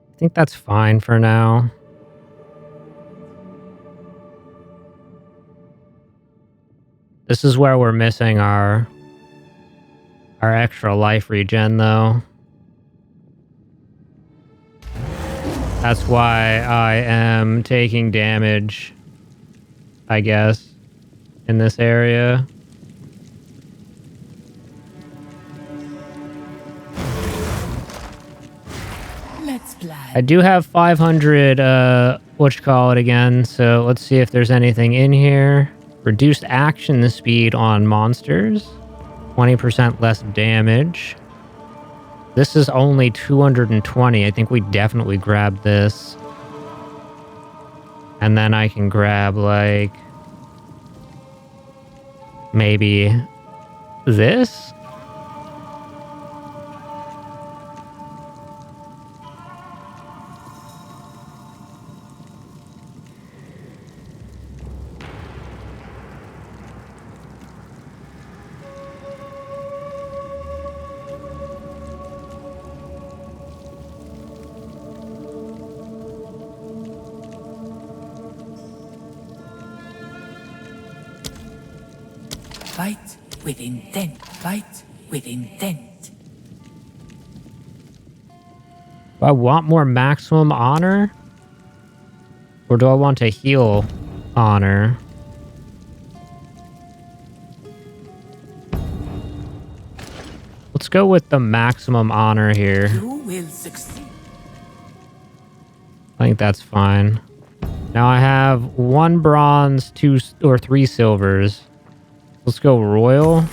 I think that's fine for now. This is where we're missing our extra life regen, though. That's why I am taking damage, I guess, in this area. Let's play. I do have 500, whatchamacallit again, so let's see if there's anything in here. Reduced action speed on monsters. 20% less damage. This is only 220. I think we definitely grab this. And then I can grab, like, maybe this? Fight with intent. Fight with intent. Do I want more maximum honor? Or do I want to heal honor? Let's go with the maximum honor here. You will succeed. I think that's fine. Now I have 1 bronze, 2 or 3 silvers. Let's go royal.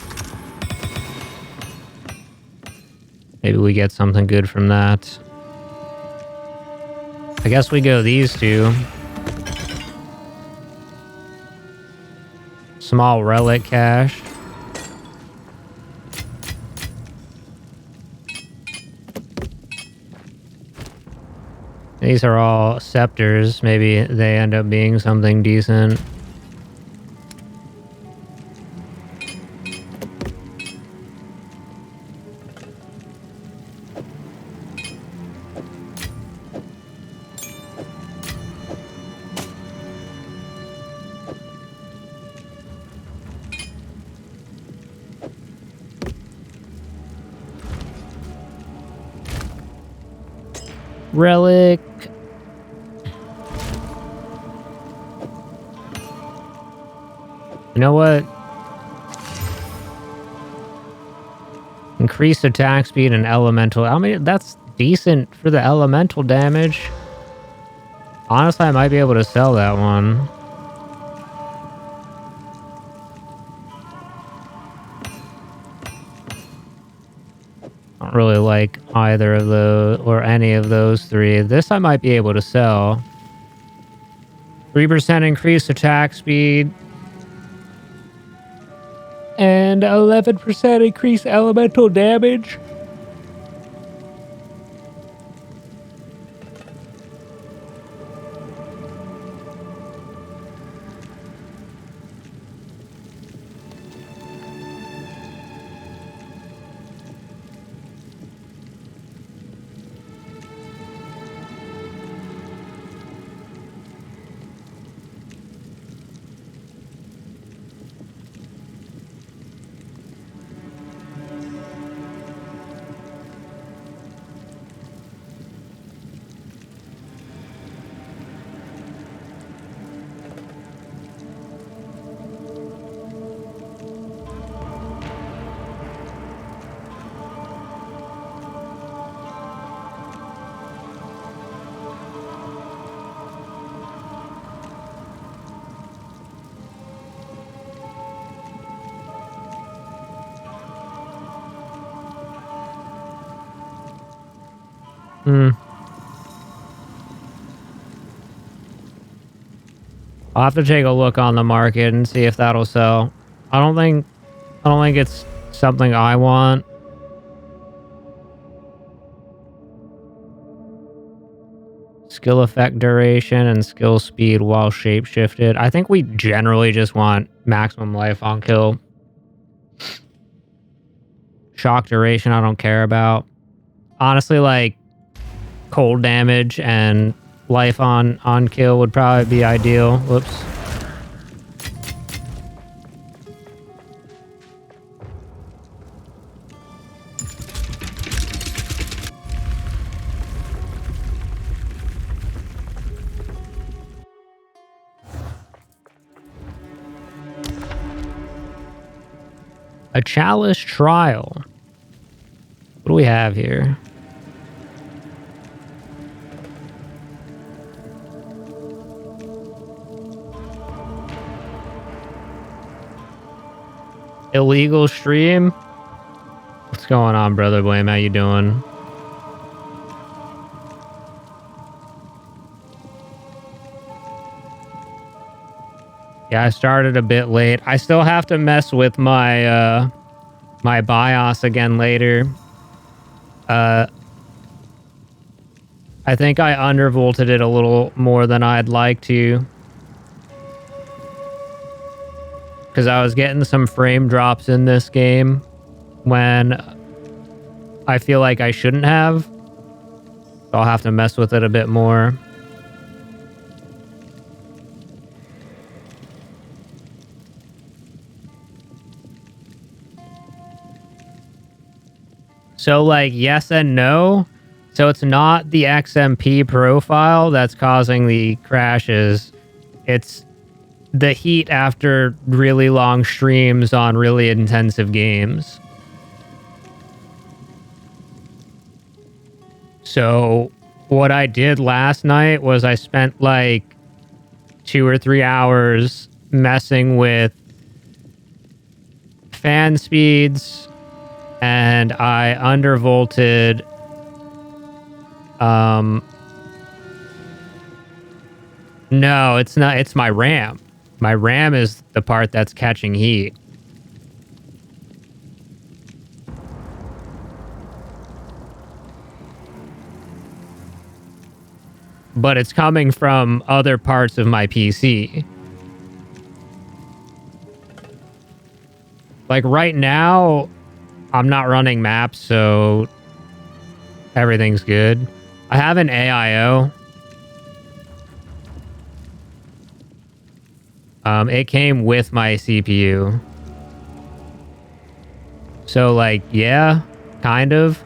Maybe we get something good from that. I guess we go these two. Small relic cache. These are all scepters. Maybe they end up being something decent. Relic. You know what? Increased attack speed and elemental. I mean, that's decent for the elemental damage. Honestly, I might be able to sell that one. I don't really like either of those or any of those three. This I might be able to sell. 3% increased attack speed. And 11% increased elemental damage. I'll have to take a look on the market and see if that'll sell. I don't think it's something I want. Skill effect duration and skill speed while shapeshifted. I think we generally just want maximum life on kill. Shock duration I don't care about. Honestly, like cold damage and life on kill would probably be ideal. Whoops. A chalice trial. What do we have here? Illegal stream? What's going on, brother Blame? How you doing? Yeah, I started a bit late. I still have to mess with my my BIOS again later. I think I undervolted it a little more than I'd like to. Because I was getting some frame drops in this game when I feel like I shouldn't have. So I'll have to mess with it a bit more. So like yes and no. So it's not the XMP profile that's causing the crashes. It's the heat after really long streams on really intensive games. So what I did last night was I spent like 2 or 3 hours messing with fan speeds, and I undervolted no, it's not. It's my RAM. My RAM is the part that's catching heat. But it's coming from other parts of my PC. Like right now, I'm not running maps, so everything's good. I have an AIO. It came with my CPU. So like, yeah, kind of.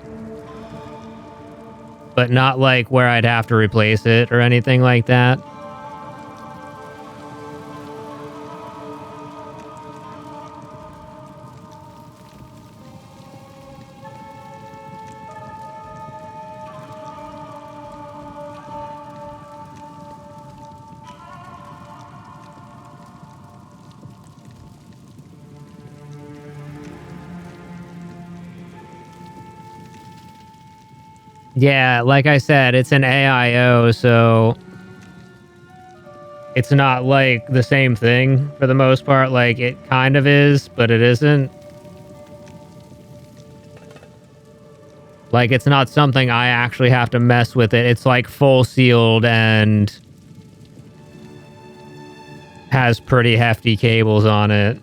But not like where I'd have to replace it or anything like that. Yeah, like I said, it's an AIO, so it's not like the same thing for the most part. Like it kind of is, but it isn't. Like it's not something I actually have to mess with it. It's like full sealed and has pretty hefty cables on it.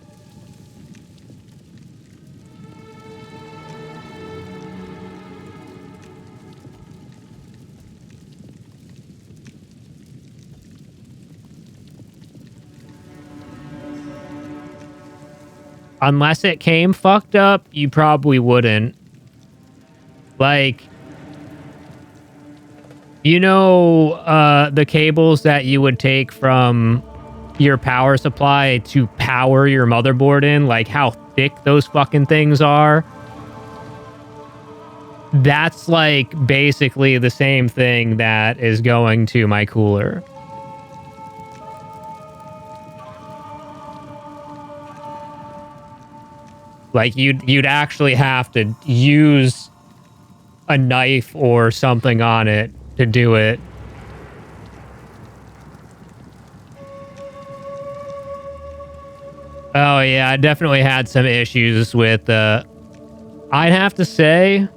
Unless it came fucked up, you probably wouldn't. Like, you know, the cables that you would take from your power supply to power your motherboard in, like how thick those fucking things are. That's like basically the same thing that is going to my cooler. Like you'd actually have to use a knife or something on it to do it. Oh yeah, I definitely had some issues with I'd have to say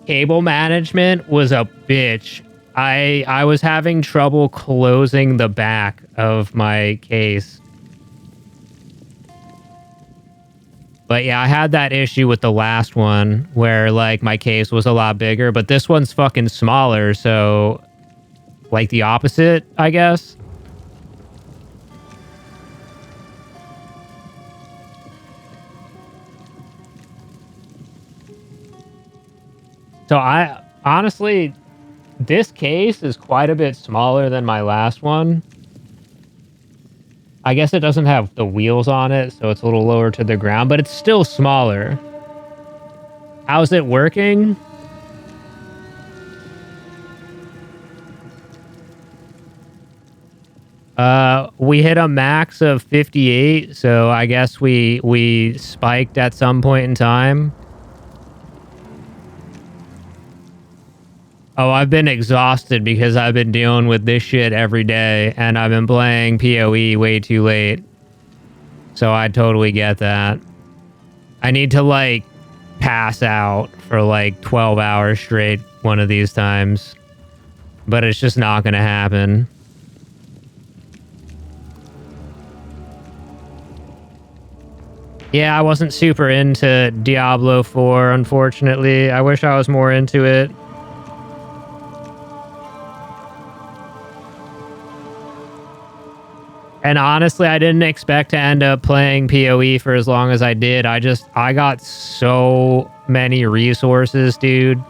cable management was a bitch. I was having trouble closing the back of my case. But yeah, I had that issue with the last one where like my case was a lot bigger, but this one's fucking smaller, so like the opposite, I guess. So I honestly, this case is quite a bit smaller than my last one. I guess it doesn't have the wheels on it, so it's a little lower to the ground, but it's still smaller. How's it working? We hit a max of 58, so I guess we spiked at some point in time. Oh, I've been exhausted because I've been dealing with this shit every day, and I've been playing PoE way too late. So I totally get that. I need to, like, pass out for, like, 12 hours straight one of these times. But it's just not gonna happen. Yeah, I wasn't super into Diablo 4, unfortunately. I wish I was more into it. And honestly, I didn't expect to end up playing PoE for as long as I did. I got so many resources, dude.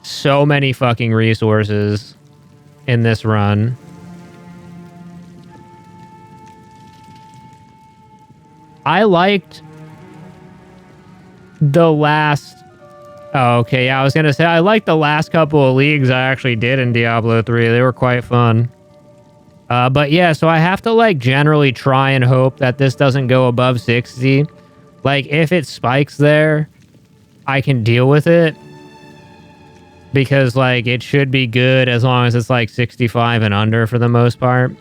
So many fucking resources in this run. I liked the last... Oh, okay. Yeah, I was going to say, I liked the last couple of leagues I actually did in Diablo 3. They were quite fun. But yeah, so I have to, like, generally try and hope that this doesn't go above 60. Like, if it spikes there, I can deal with it. Because, like, it should be good as long as it's, like, 65 and under for the most part.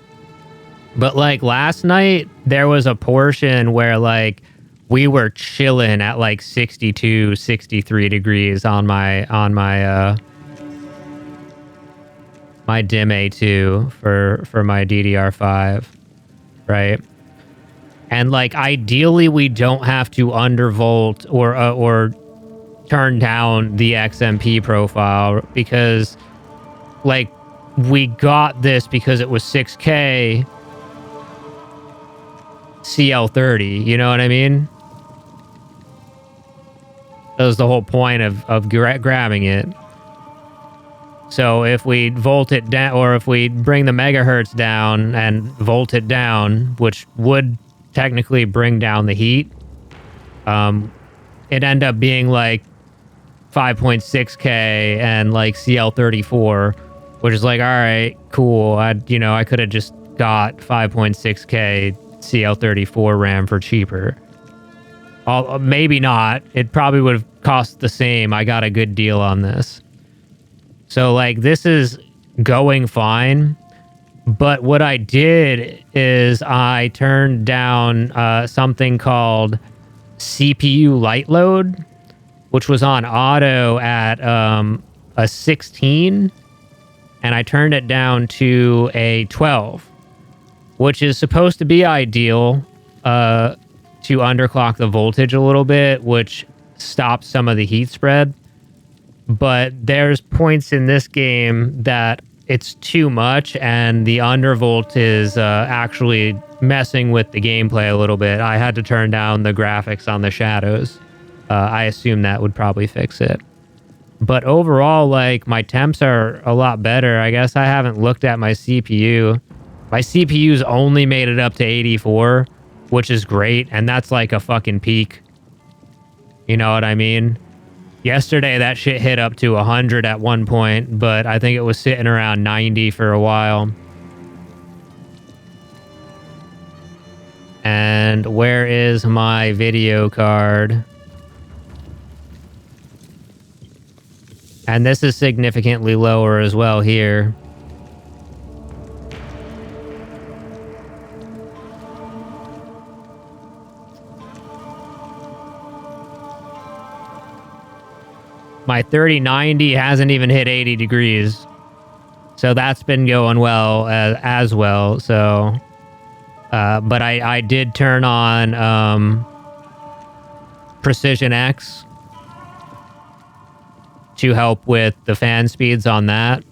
But, like, last night, there was a portion where, like, we were chilling at like 62, 63 degrees on my my DIM A2 for my DDR5, right? And like ideally we don't have to undervolt or turn down the XMP profile because like we got this because it was 6K CL30, you know what I mean? That was the whole point of grabbing it. So if we volt it down, or if we bring the megahertz down and volt it down, which would technically bring down the heat, it'd end up being like 5.6K and like CL34, which is like, all right, cool. I could have just got 5.6K CL34 RAM for cheaper. Maybe not. It probably would have cost the same. I got a good deal on this. So, like, this is going fine. But what I did is I turned down something called CPU light load, which was on auto at a 16. And I turned it down to a 12, which is supposed to be ideal to underclock the voltage a little bit, which stops some of the heat spread. But there's points in this game that it's too much, and the undervolt is actually messing with the gameplay a little bit. I had to turn down the graphics on the shadows. I assume that would probably fix it. But overall, like, my temps are a lot better. I guess I haven't looked at my CPU. My CPU's only made it up to 84, which is great, and that's like a fucking peak. You know what I mean? Yesterday, that shit hit up to 100 at one point, but I think it was sitting around 90 for a while. And where is my video card? And this is significantly lower as well here. My 3090 hasn't even hit 80 degrees. So that's been going well as well. So, but I did turn on Precision X to help with the fan speeds on that.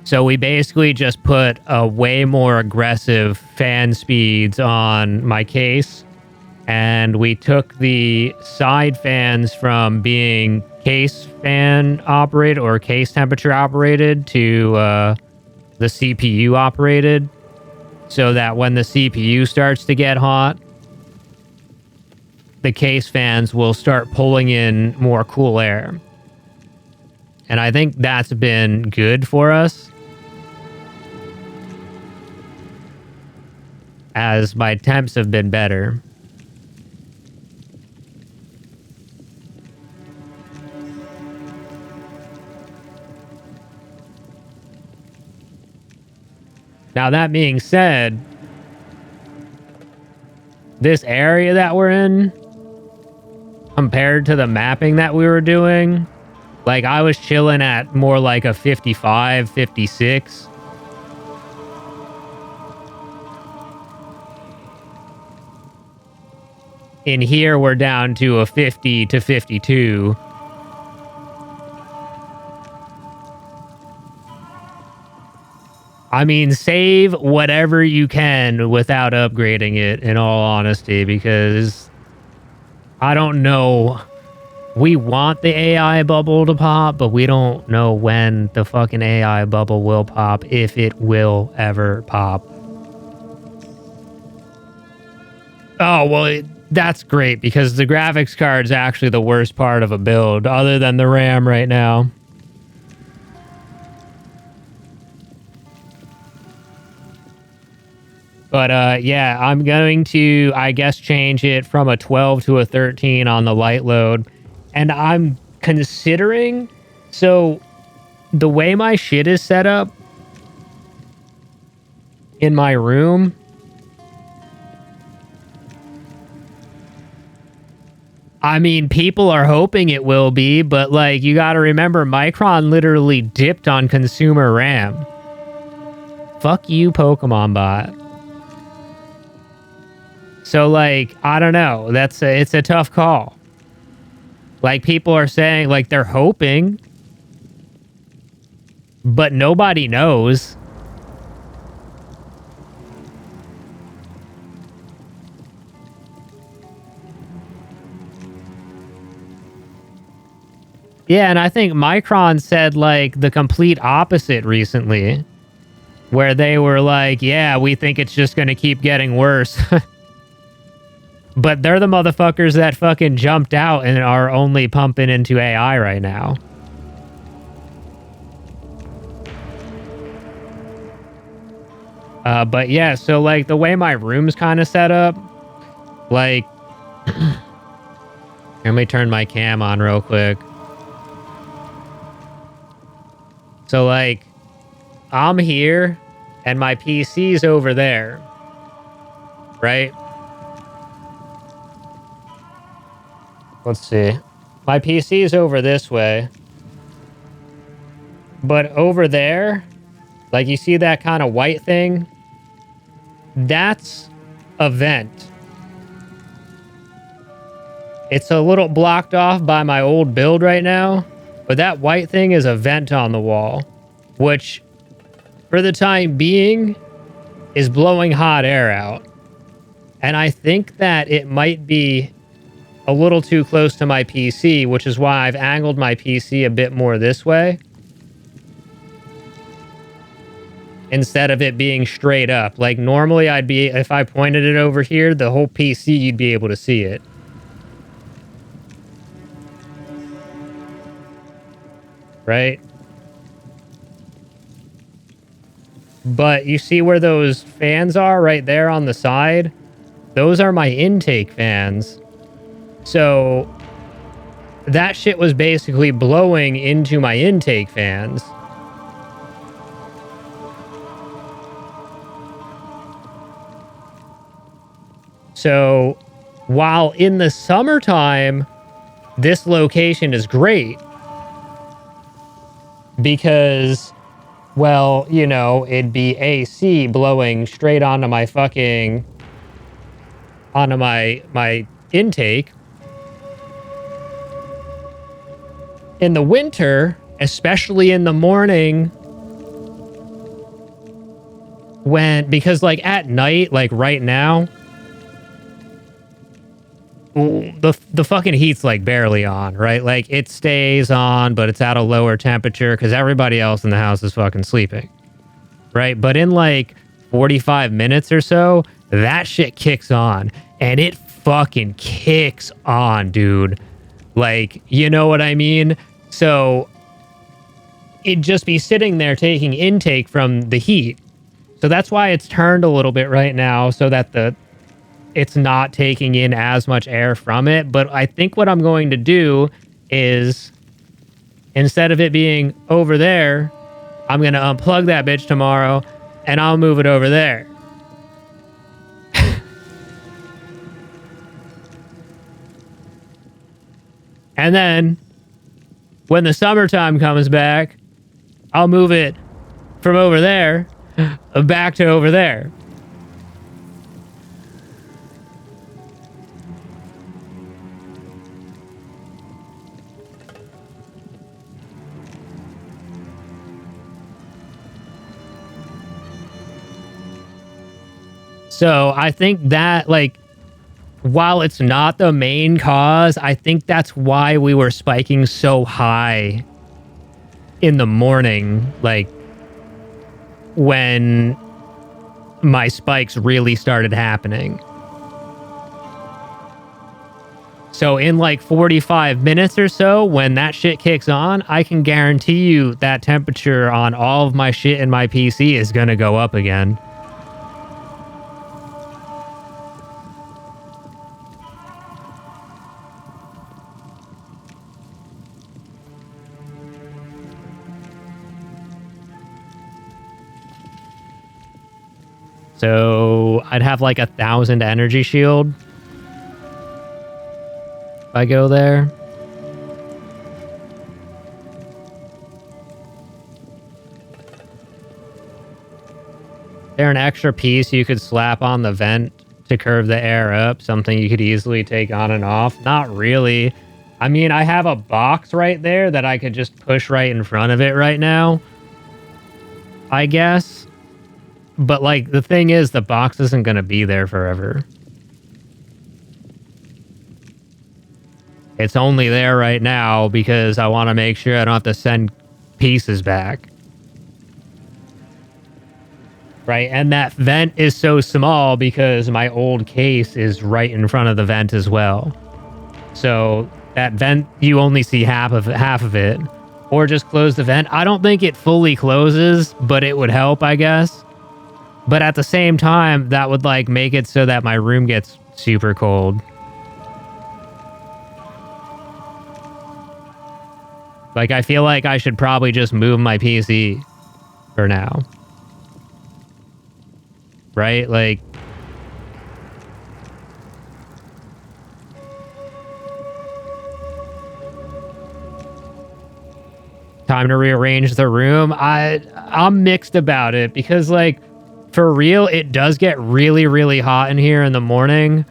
So we basically just put a way more aggressive fan speeds on my case. And we took the side fans from being case fan operated or case temperature operated to the CPU operated, so that when the CPU starts to get hot, the case fans will start pulling in more cool air. And I think that's been good for us, as my temps have been better. Now, that being said, this area that we're in, compared to the mapping that we were doing, like, I was chilling at more like a 55, 56. In here, we're down to a 50 to 52. I mean, save whatever you can without upgrading it, in all honesty, because I don't know. We want the AI bubble to pop, but we don't know when the fucking AI bubble will pop, if it will ever pop. Oh, well, that's great, because the graphics card's actually the worst part of a build, other than the RAM right now. But yeah, I'm going to, I guess, change it from a 12 to a 13 on the light load. And I'm considering, so the way my shit is set up in my room, I mean, people are hoping it will be, but, like, you got to remember, Micron literally dipped on consumer RAM. Fuck you, Pokemon bot. So, like, I don't know. It's a tough call. Like, people are saying, like, they're hoping, but nobody knows. Yeah, and I think Micron said, like, the complete opposite recently, where they were like, yeah, we think it's just going to keep getting worse. But they're the motherfuckers that fucking jumped out and are only pumping into AI right now. But yeah, so, like, the way my room's kind of set up, Like, let me turn my cam on real quick. So, like, I'm here and my PC's over there, right? Let's see. My PC's over this way. But over there, like, you see that kind of white thing? That's a vent. It's a little blocked off by my old build right now, but that white thing is a vent on the wall, which, for the time being, is blowing hot air out. And I think that it might be a little too close to my PC, which is why I've angled my PC a bit more this way, instead of it being straight up. Like, normally I'd be, if I pointed it over here, the whole PC, you'd be able to see it. Right? But you see where those fans are right there on the side? Those are my intake fans. So that shit was basically blowing into my intake fans. So while in the summertime, this location is great because, well, you know, it'd be AC blowing straight onto my fucking, onto my intake. In the winter, especially in the morning, because like at night, like right now, the fucking heat's like barely on, right? Like it stays on, but it's at a lower temperature because everybody else in the house is fucking sleeping, right? But in like 45 minutes or so, that shit kicks on, and it fucking kicks on, dude. Like, you know what I mean? So it'd just be sitting there taking intake from the heat. So that's why it's turned a little bit right now, so that it's not taking in as much air from it. But I think what I'm going to do is, instead of it being over there, I'm going to unplug that bitch tomorrow and I'll move it over there. And then when the summertime comes back, I'll move it from over there back to over there. So I think that, like, while it's not the main cause, I think that's why we were spiking so high in the morning, like, when my spikes really started happening. So in like 45 minutes or so, when that shit kicks on, I can guarantee you that temperature on all of my shit in my PC is gonna go up again. So I'd have like 1,000 energy shield if I go there. Is there an extra piece you could slap on the vent to curve the air up? Something you could easily take on and off? Not really. I mean, I have a box right there that I could just push right in front of it right now, I guess. But, like, the thing is, the box isn't going to be there forever. It's only there right now because I want to make sure I don't have to send pieces back. Right? And that vent is so small because my old case is right in front of the vent as well. So, that vent, you only see half of it. Or just close the vent. I don't think it fully closes, but it would help, I guess. But at the same time, that would, like, make it so that my room gets super cold. Like, I feel like I should probably just move my PC for now. Right? Like, time to rearrange the room. I'm mixed about it because, like, for real, it does get really, really hot in here in the morning.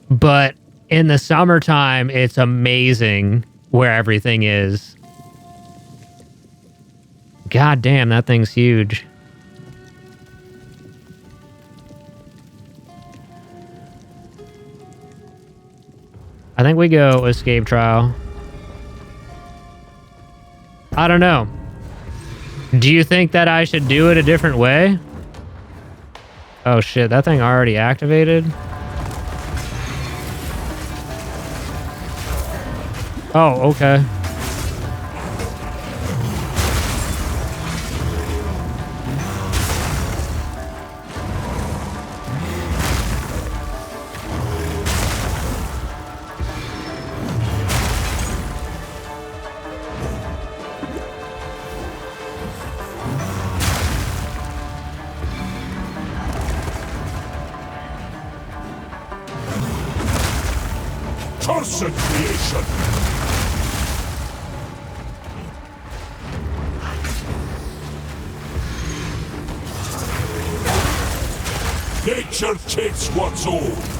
But in the summertime, it's amazing where everything is. God damn, that thing's huge. I think we go escape trial. I don't know. Do you think that I should do it a different way? Oh shit, that thing already activated? Oh, okay. Cursed creation! Nature takes what's old.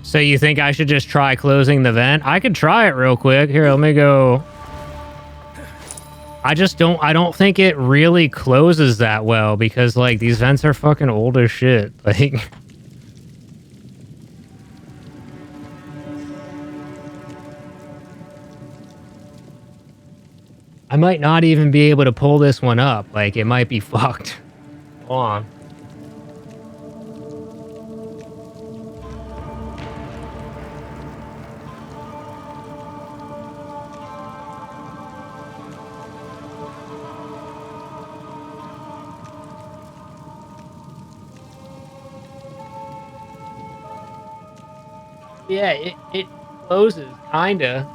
So you think I should just try closing the vent? I could try it real quick. Here, let me go. I don't think it really closes that well because, like, these vents are fucking old as shit. Like, I might not even be able to pull this one up. Like, it might be fucked. Hold on. Yeah, it closes, kinda.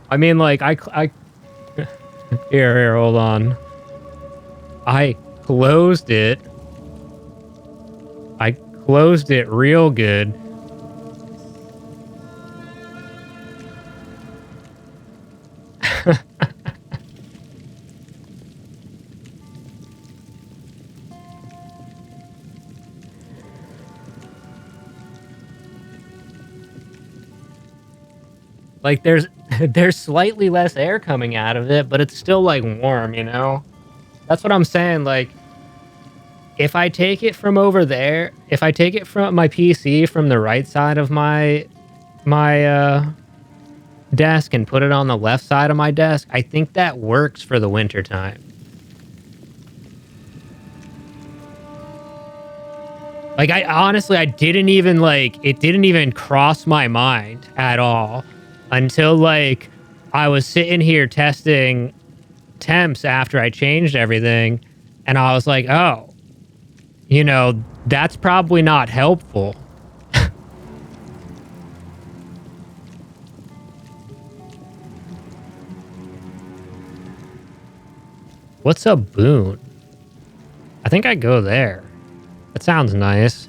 I mean, like, here, hold on. I closed it. I closed it real good. Like, there's slightly less air coming out of it, but it's still, like, warm, you know? That's what I'm saying. Like, if I take it from over there, if I take it from my PC from the right side of my desk and put it on the left side of my desk, I think that works for the winter time. Like, I honestly, I didn't even, like, it didn't even cross my mind at all until, like, I was sitting here testing temps after I changed everything, and I was like, oh, you know, that's probably not helpful. What's a boon? I think I go there. That sounds nice.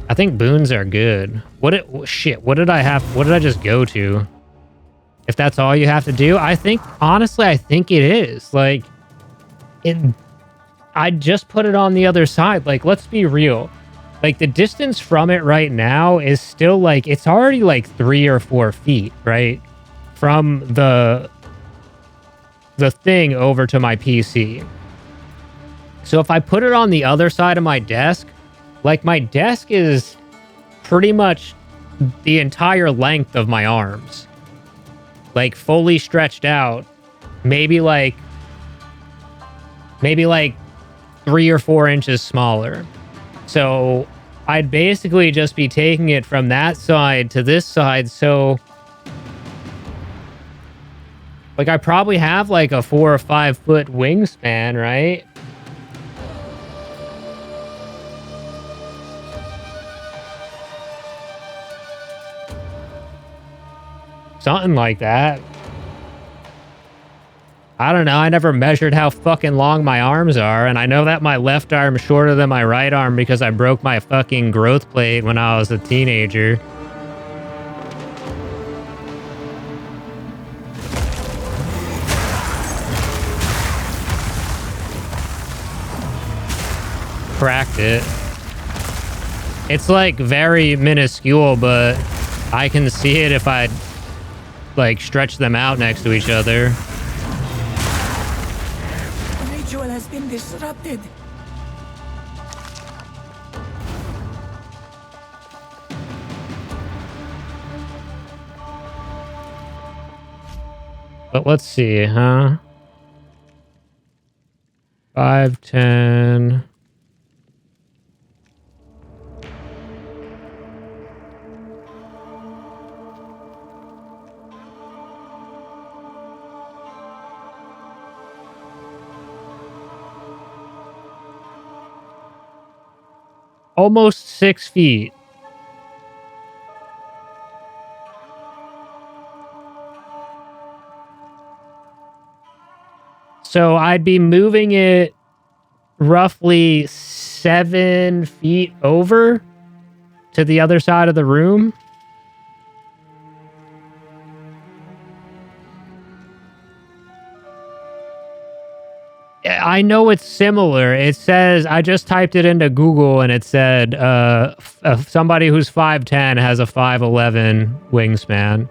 I think boons are good. Shit, what did I have? What did I just go to? If that's all you have to do, I think, honestly, I think it is. Like, I just put it on the other side. Like, let's be real. Like, the distance from it right now is still, like, it's already, like, 3 or 4 feet, right? From the thing over to my PC. So if I put it on the other side of my desk, like, my desk is pretty much the entire length of my arms. Like, fully stretched out. Maybe like 3 or 4 inches smaller. So I'd basically just be taking it from that side to this side. So like, I probably have like a 4 or 5 foot wingspan, right? Something like that. I don't know. I never measured how fucking long my arms are, and I know that my left arm's shorter than my right arm because I broke my fucking growth plate when I was a teenager. Cracked it. It's like very minuscule, but I can see it if I like stretch them out next to each other. The ritual has been disrupted. But let's see, huh? 5, 10. Almost 6 feet. So I'd be moving it roughly 7 feet over to the other side of the room. I know it's similar. It says, I just typed it into Google and it said somebody who's 5'10" has a 5'11" wingspan.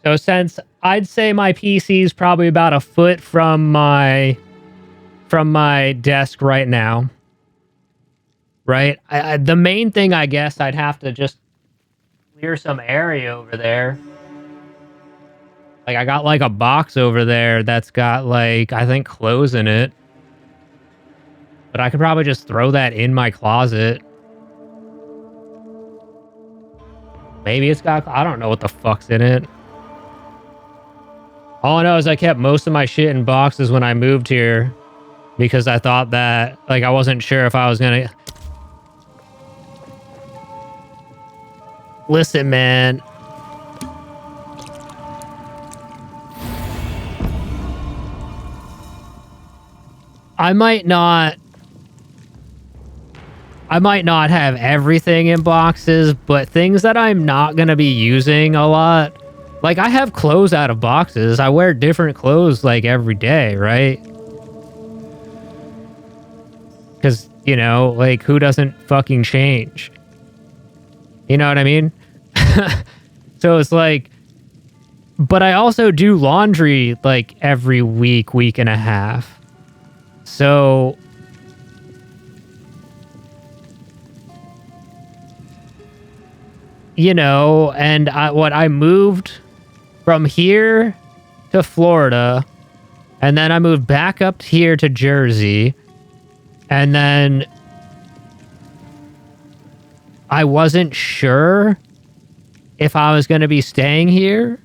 So since I'd say my PC is probably about a foot from my desk right now, right? The main thing, I guess, I'd have to just clear some area over there. Like, I got like a box over there that's got like, I think, clothes in it. But I could probably just throw that in my closet. Maybe it's got, I don't know what the fuck's in it. All I know is I kept most of my shit in boxes when I moved here because I thought that, like, I wasn't sure if I was gonna... Listen, man. I might not have everything in boxes, but things that I'm not going to be using a lot. Like, I have clothes out of boxes. I wear different clothes, like, every day, right? Because, you know, like, who doesn't fucking change? You know what I mean? So it's like, but I also do laundry like every week, week and a half. So you know, and I moved from here to Florida, and then I moved back up here to Jersey, and then I wasn't sure if I was going to be staying here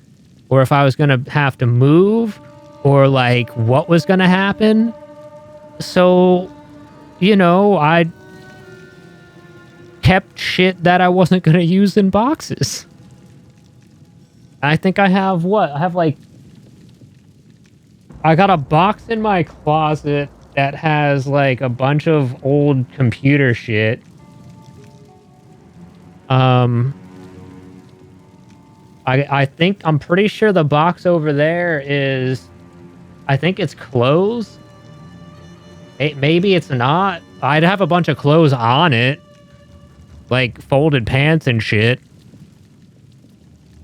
or if I was going to have to move or like what was going to happen. So, you know, I kept shit that I wasn't going to use in boxes. I think I have what? I have like I got a box in my closet that has like a bunch of old computer shit. I think I'm pretty sure the box over there is, I think it's clothes. Maybe it's not. I'd have a bunch of clothes on it, like folded pants and shit.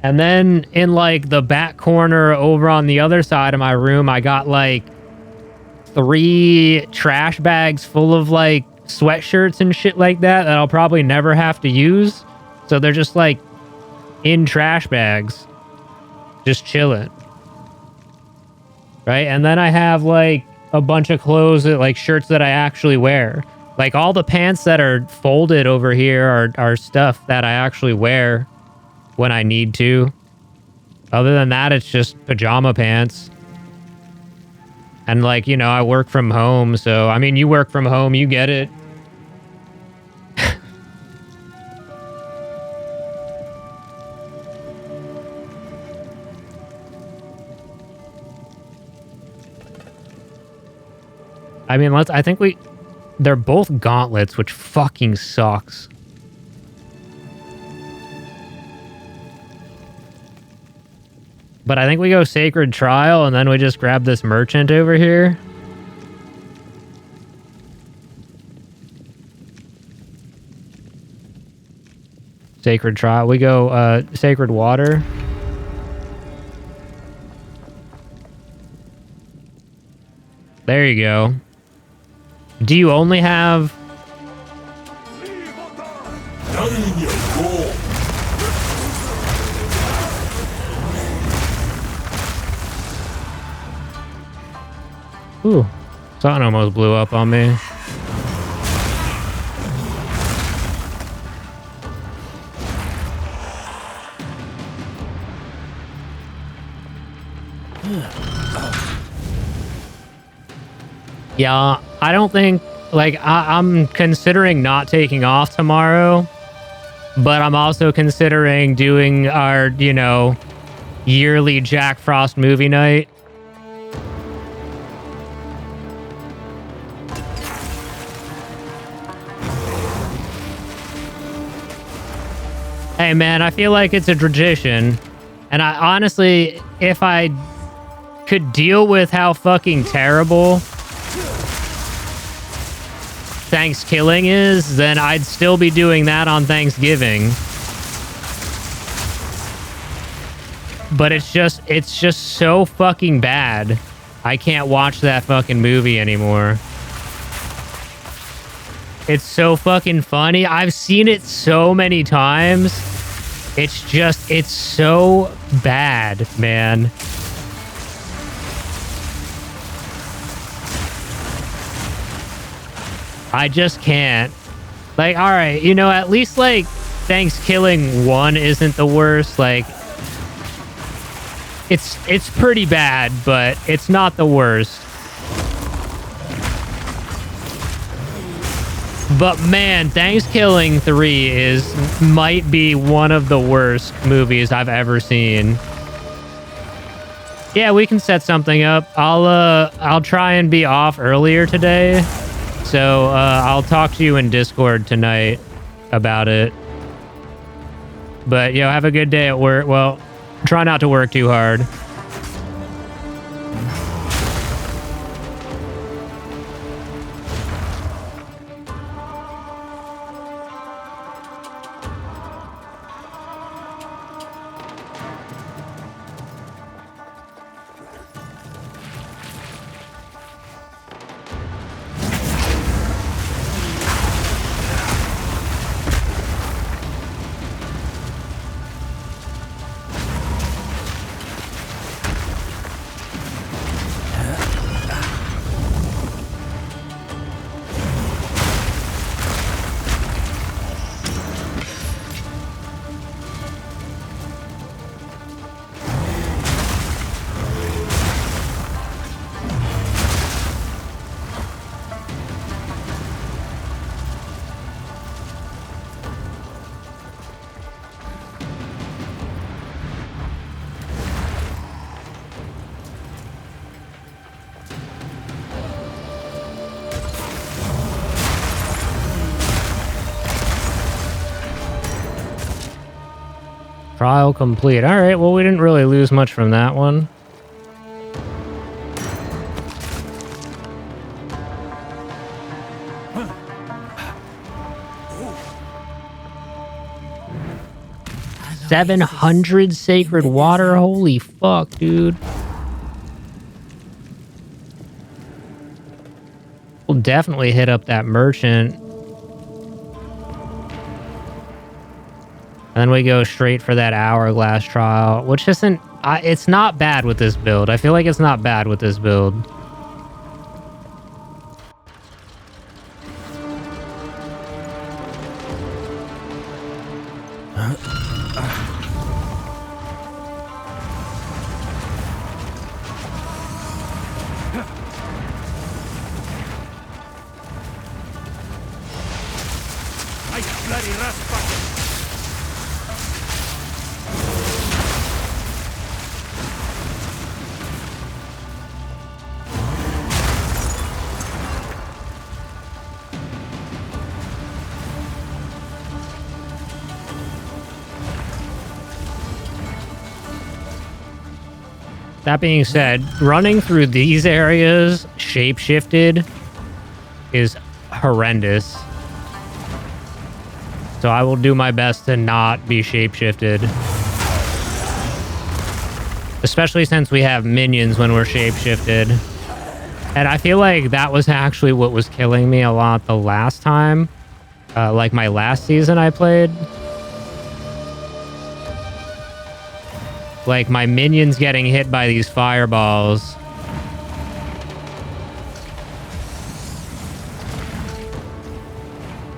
And then in like the back corner over on the other side of my room, I got like 3 trash bags full of like sweatshirts and shit like that I'll probably never have to use. So they're just like in trash bags, just chilling. Right? And then I have like a bunch of clothes, that, like shirts that I actually wear. Like all the pants that are folded over here are stuff that I actually wear when I need to. Other than that, it's just pajama pants. And like, you know, I work from home, so I mean, you work from home, you get it. I mean, I think they're both gauntlets, which fucking sucks. But I think we go Sacred Trial, and then we just grab this merchant over here. Sacred Trial. We go Sacred Water. There you go. Do you only have... Down you go. Ooh, something almost blew up on me. Yeah, I don't think, like, I'm considering not taking off tomorrow, but I'm also considering doing our, you know, yearly Jack Frost movie night. Hey man, I feel like it's a tradition, and I honestly, if I could deal with how fucking terrible Thanksgiving is, then I'd still be doing that on Thanksgiving. But it's just so fucking bad. I can't watch that fucking movie anymore. It's so fucking funny. I've seen it so many times. It's so bad, man. I just can't. Like, alright, you know, at least, like, Thanksgiving 1 isn't the worst. Like, it's pretty bad, but it's not the worst. But man, Thanksgiving 3 might be one of the worst movies I've ever seen. Yeah, we can set something up. I'll try and be off earlier today. So I'll talk to you in Discord tonight about it. But yo, have a good day at work. Well, try not to work too hard. Trial complete. All right, well, we didn't really lose much from that one. An 700 sacred water. Holy fuck, dude. We'll definitely hit up that merchant. And then we go straight for that hourglass trial, which isn't... it's not bad with this build. I feel like it's not bad with this build. That being said, running through these areas shapeshifted is horrendous. So I will do my best to not be shapeshifted. Especially since we have minions when we're shapeshifted. And I feel like that was actually what was killing me a lot the last time. Like my last season I played. Like, my minions getting hit by these fireballs.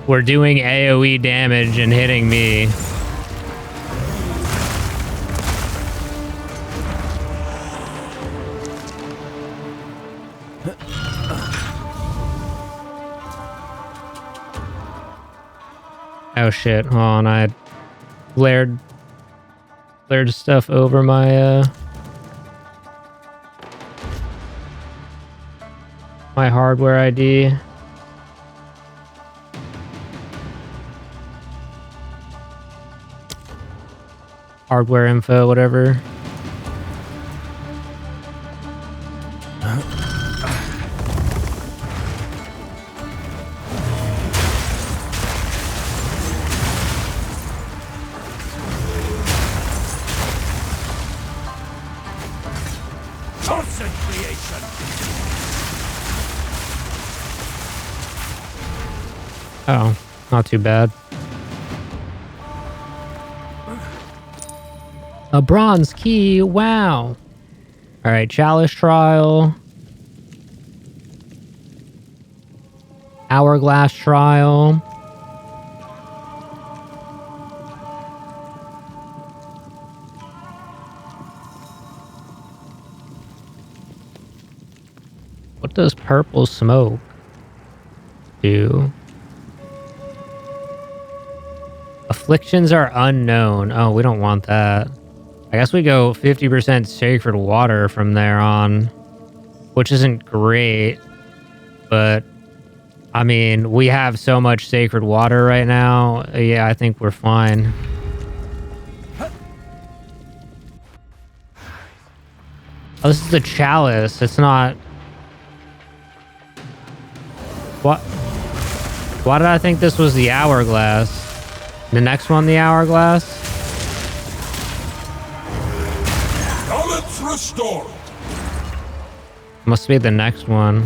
Were doing AoE damage and hitting me. Oh shit, hold on, I blared stuff over my my hardware ID. Hardware info, whatever. Oh, not too bad. A bronze key, wow. All right, chalice trial. Hourglass trial. What does purple smoke do? Afflictions are unknown. Oh, we don't want that. I guess we go 50% sacred water from there on, which isn't great, but I mean, we have so much sacred water right now. Yeah, I think we're fine. Oh, this is the chalice. It's not... What? Why did I think this was the hourglass? The next one, the hourglass? Balance restored. Must be the next one.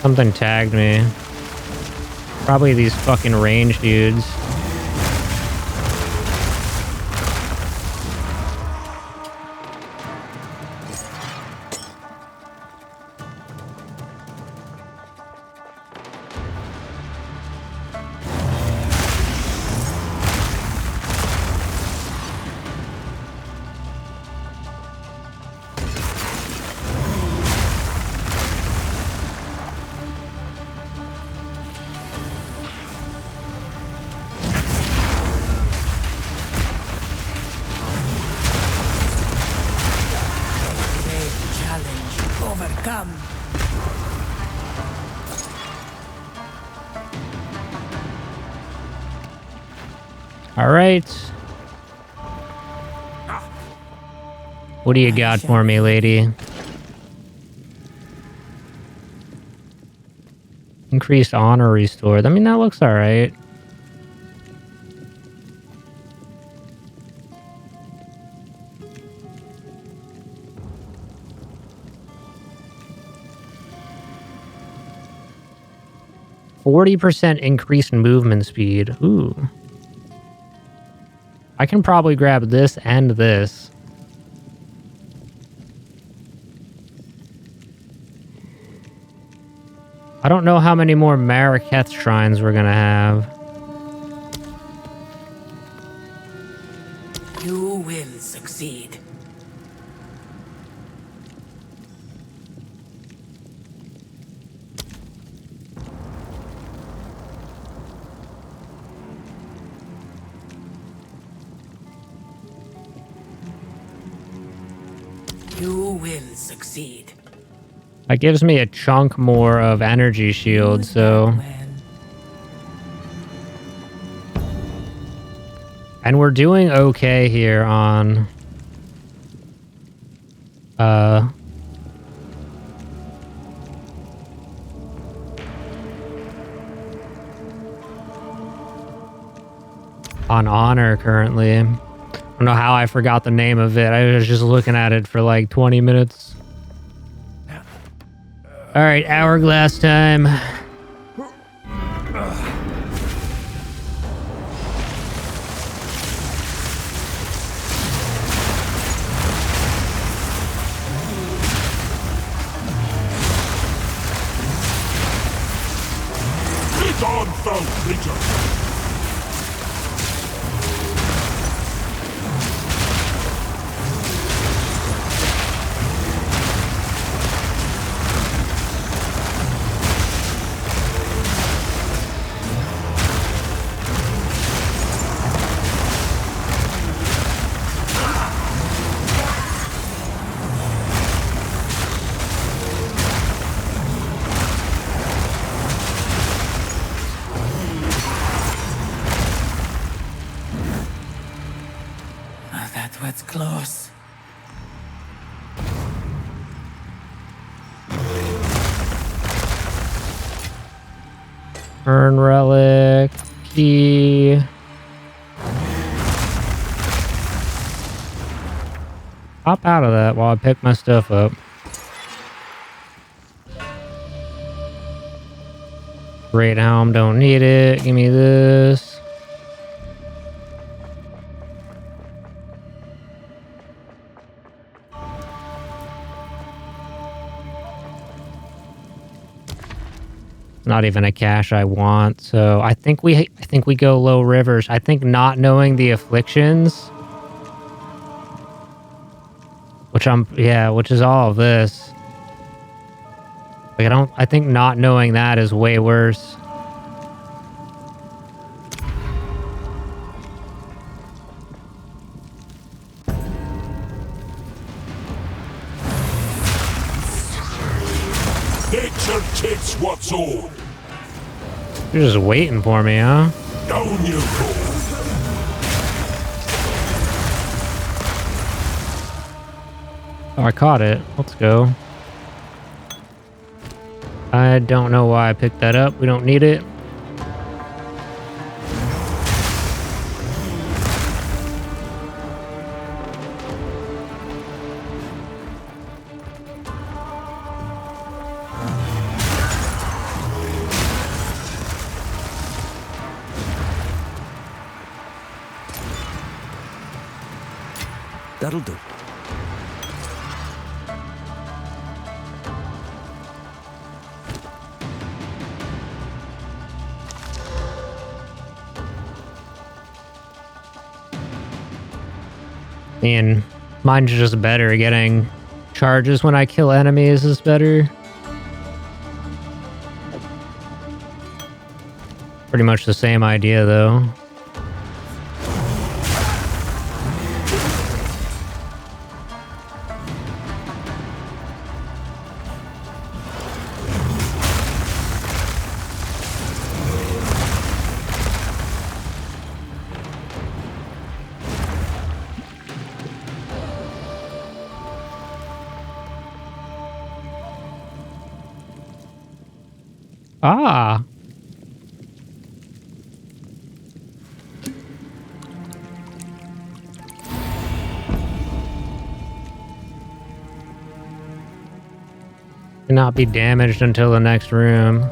Something tagged me. Probably these fucking range dudes. All right. What do you got for me, lady? Increased honor restored. I mean, that looks all right. %40 increased movement speed. Ooh. I can probably grab this and this. I don't know how many more Maraketh shrines we're gonna have. You will succeed. You will succeed. That gives me a chunk more of energy shield, Use so... that well. And we're doing okay here on... on honor currently. I don't know how I forgot the name of it. I was just looking at it for like 20 minutes. All right, hourglass time. Get on, foul creature! Oh, that was close. Burn relic. Key. Hop out of that while I pick my stuff up. Great helm, don't need it. Give me this. Not even a cache I want, so I think we go low rivers. I think not knowing the afflictions, which is all of this. Like I think not knowing that is way worse. Nature takes what's own. You're just waiting for me, huh? Down you go. Oh, I caught it. Let's go. I don't know why I picked that up. We don't need it. That'll do. And mine's just better. Getting charges when I kill enemies is better. Pretty much the same idea, though. Ah. Cannot be damaged until the next room.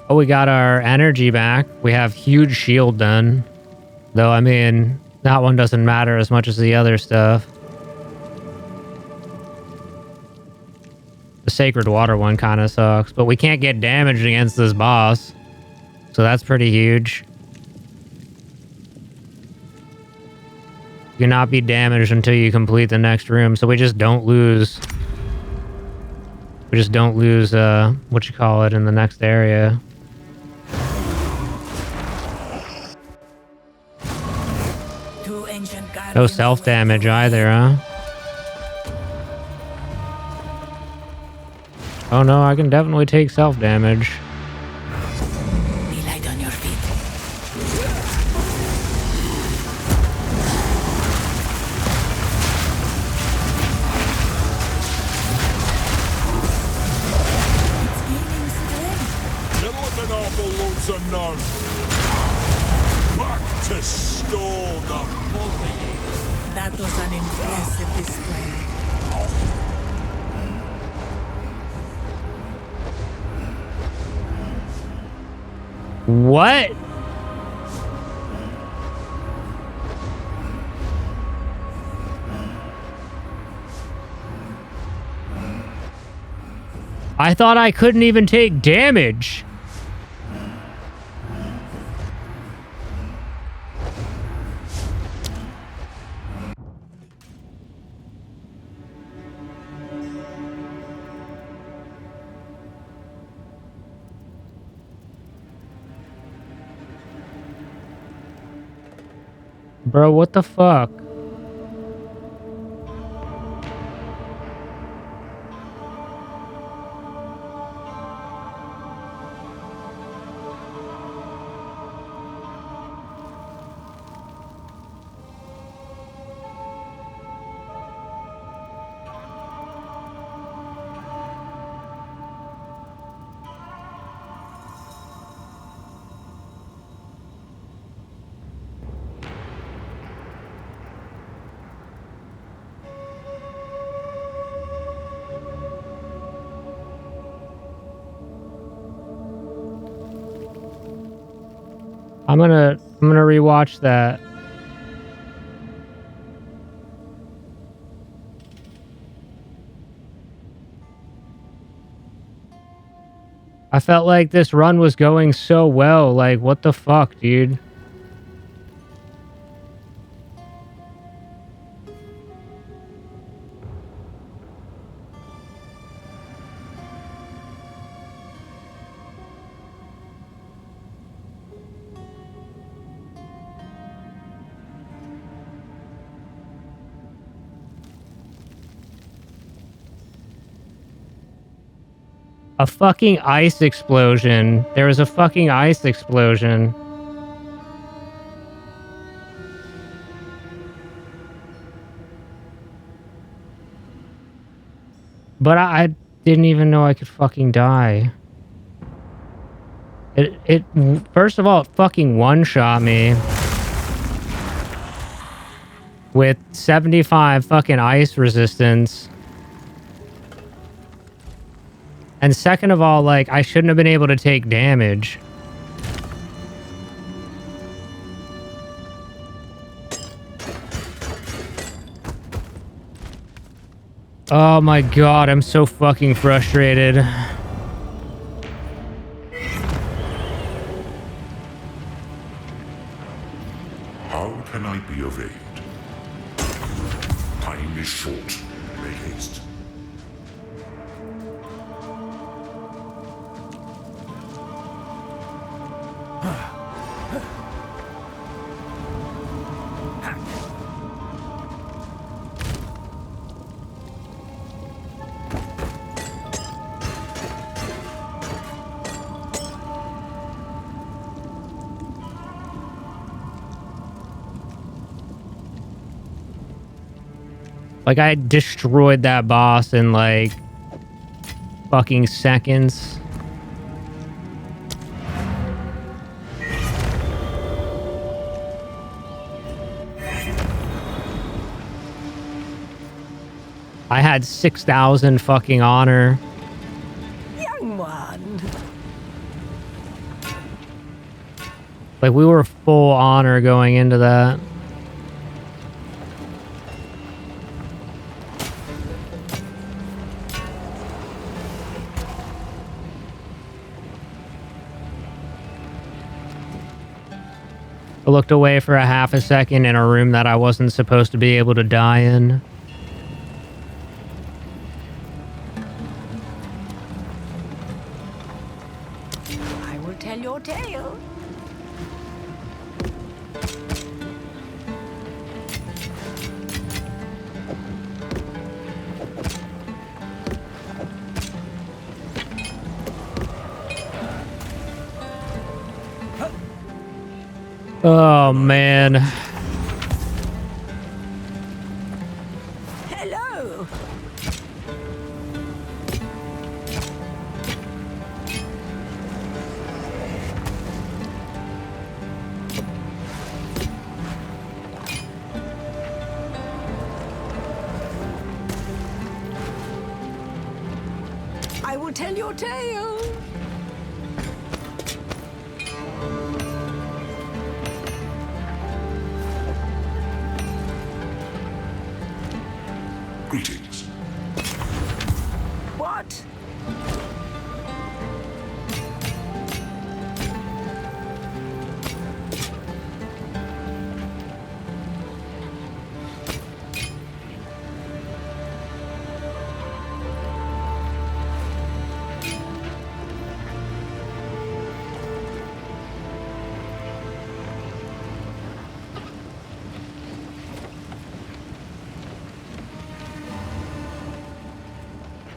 Oh, we got our energy back. We have huge shield then. Though, I mean, that one doesn't matter as much as the other stuff. The Sacred Water one kind of sucks. But we can't get damaged against this boss. So that's pretty huge. You cannot be damaged until you complete the next room. So we just don't lose... We just don't lose, what you call it, in the next area. No self-damage either, huh? Oh no, I can definitely take self-damage. Be light on your feet. It's gaining strength. You're looking awful lonesome now. Back to store the That was an impressive display. What? I thought I couldn't even take damage. Bro, what the fuck? I'm gonna rewatch that. I felt like this run was going so well. Like, what the fuck, dude? A fucking ice explosion. There was a fucking ice explosion. But I didn't even know I could fucking die. It first of all, it fucking one-shot me. With 75 fucking ice resistance. And second of all, like, I shouldn't have been able to take damage. Oh my god, I'm so fucking frustrated. How can I be of aid? Time is short. Make haste. Like, I destroyed that boss in, like, fucking seconds. I had 6,000 fucking honor. Young one. Like, we were full honor going into that. I looked away for a half a second in a room that I wasn't supposed to be able to die in. I will tell your tale. Oh, man. Hello. I will tell your tale. Greetings. What?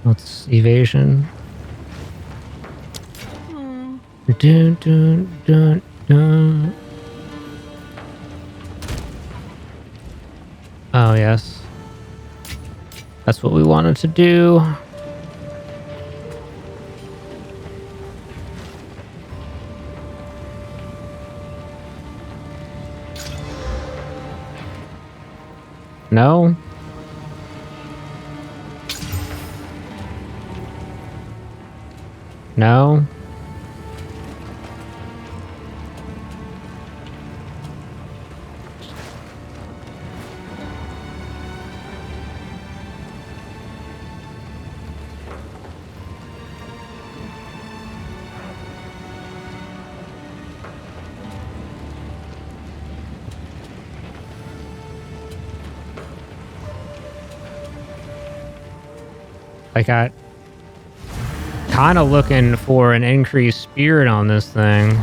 What's evasion? Dun, dun, dun, dun. Oh, yes. That's what we wanted to do. No? No? Like, I kind of looking for an increased spirit on this thing.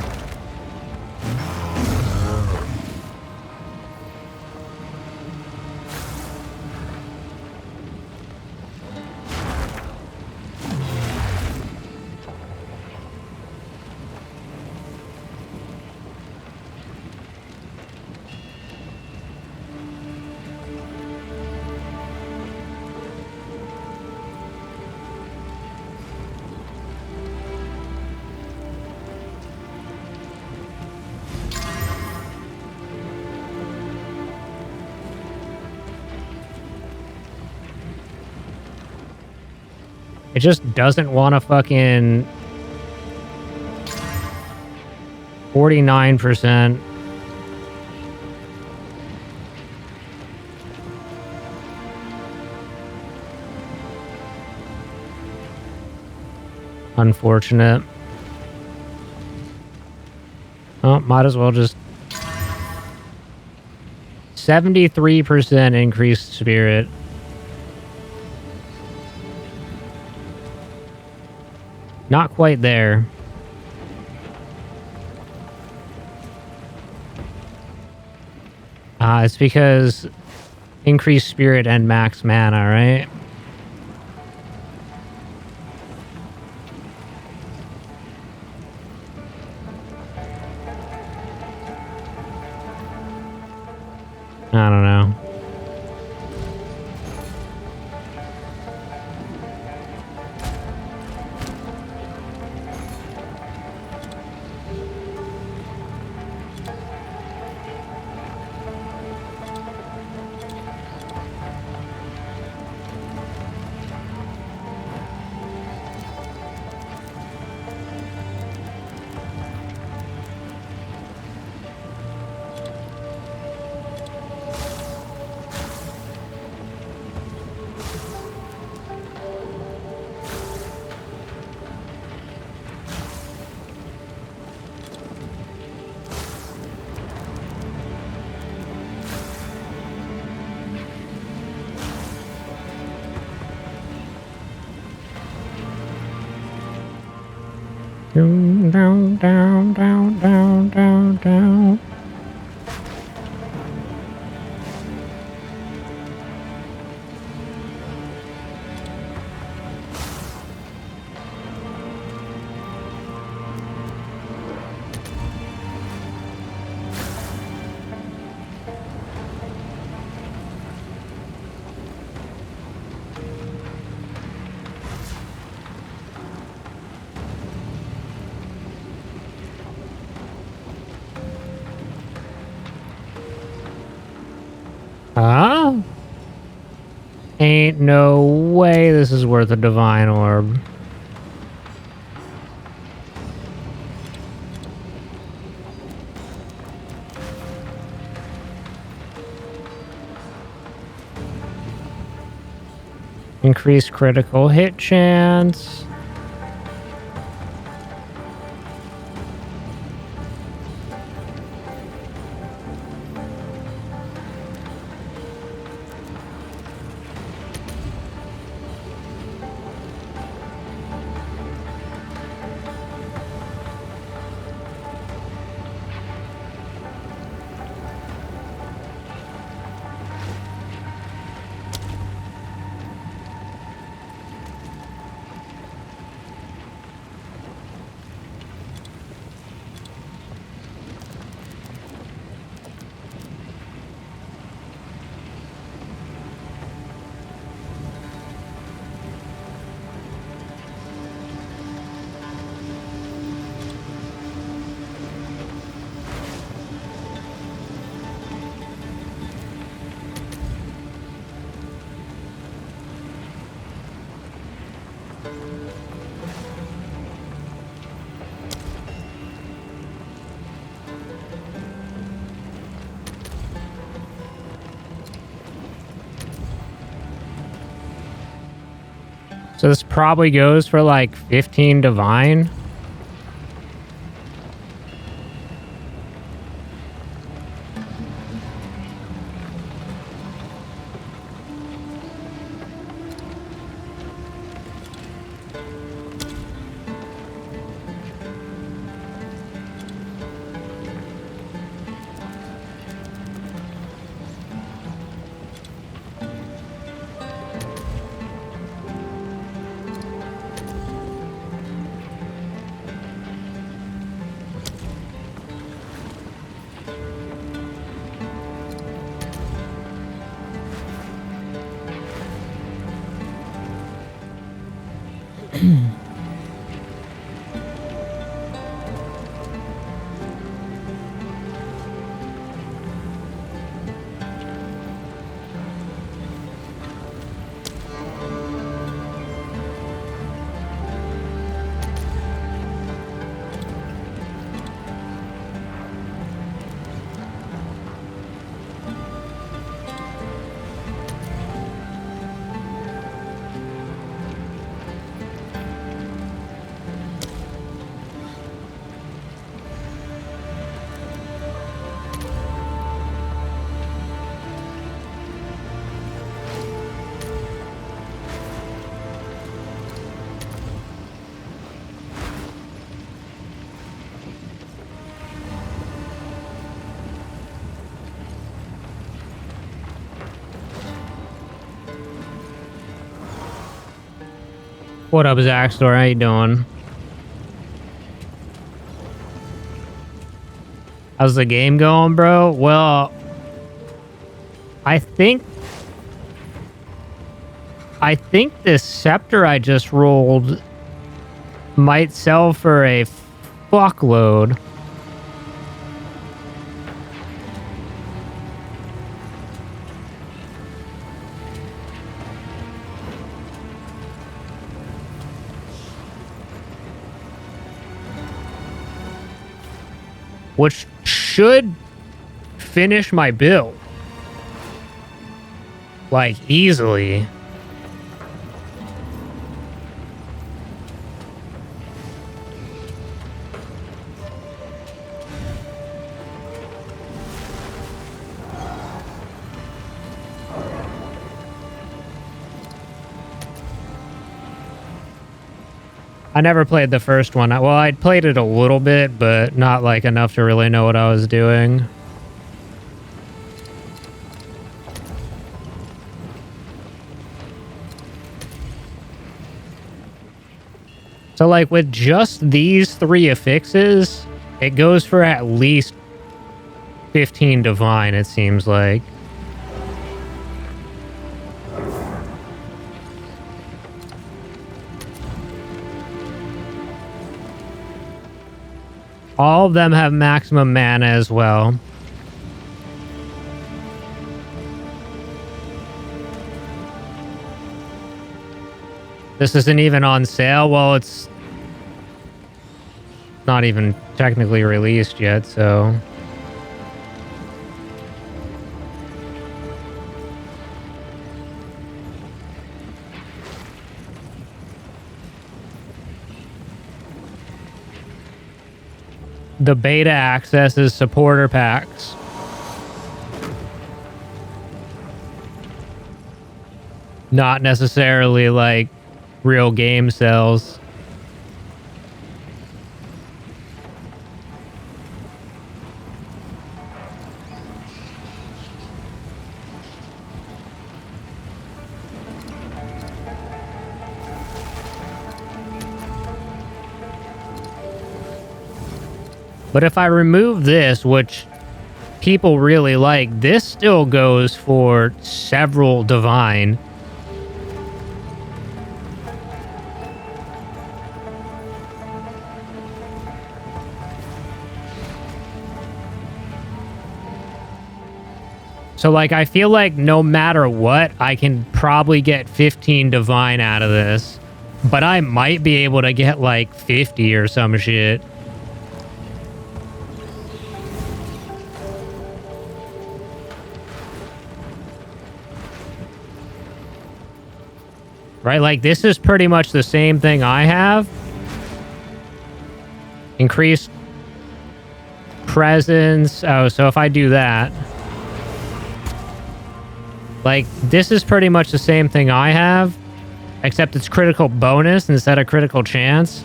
It just doesn't want to fucking 49%. Unfortunate. Oh, might as well just 73% increased spirit. Not quite there. It's because increased spirit and max mana, right? I don't know. Down, down, down, down, down, down, down. Huh? Ain't no way this is worth a divine orb. Increased critical hit chance. So this probably goes for like 15 divine. What up, Zaxtor? How you doing? How's the game going, bro? Well, I think this scepter I just rolled might sell for a fuckload. Which should finish my build. Like, easily. I I never played the first one. Well, I played it a little bit, but not like enough to really know what I was doing. So like with just these 3 affixes, it goes for at least 15 divine, it seems like. All of them have maximum mana as well. This isn't even on sale. Well, it's not even technically released yet, so... The beta access is supporter packs. Not necessarily like real game sales. But if I remove this, which people really like, this still goes for several divine. So, like, I feel like no matter what, I can probably get 15 divine out of this. But I might be able to get, like, 50 or some shit. Right, like this is pretty much the same thing I have. Increased presence. Oh, so if I do that. Like, this is pretty much the same thing I have. Except it's critical bonus instead of critical chance.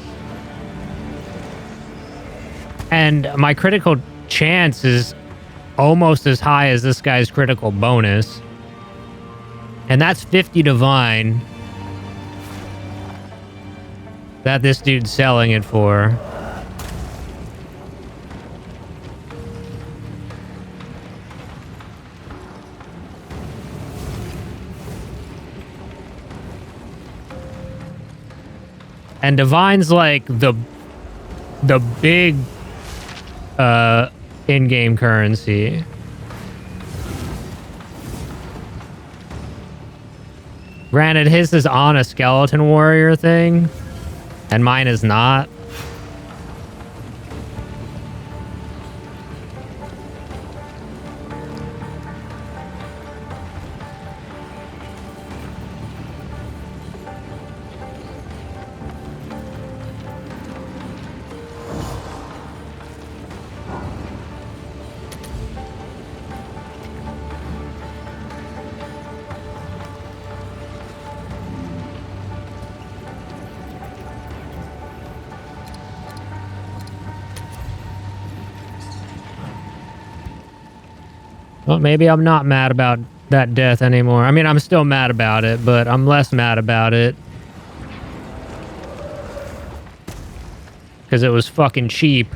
And my critical chance is almost as high as this guy's critical bonus. And that's 50 divine. That this dude's selling it for. And divine's like the big in-game currency. Granted, his is on a skeleton warrior thing. And mine is not. Well, maybe I'm not mad about that death anymore. I mean, I'm still mad about it, but I'm less mad about it. Because it was fucking cheap.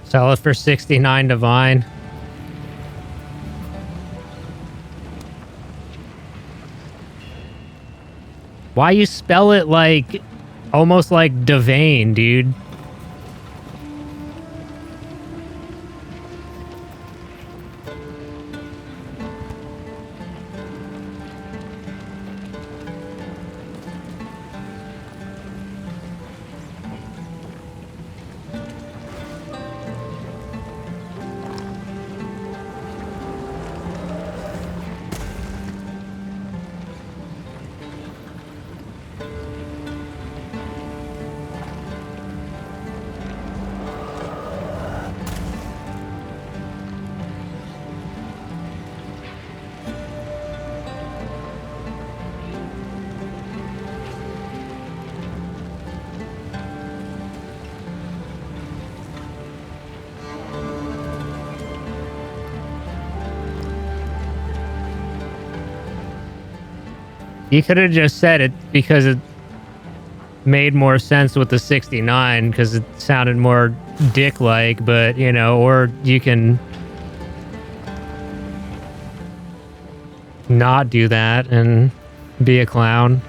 Sell it for 69 divine. Why you spell it like almost like Devane, dude? You could have just said it because it made more sense with the 69 because it sounded more dick-like, but, you know, or you can not do that and be a clown.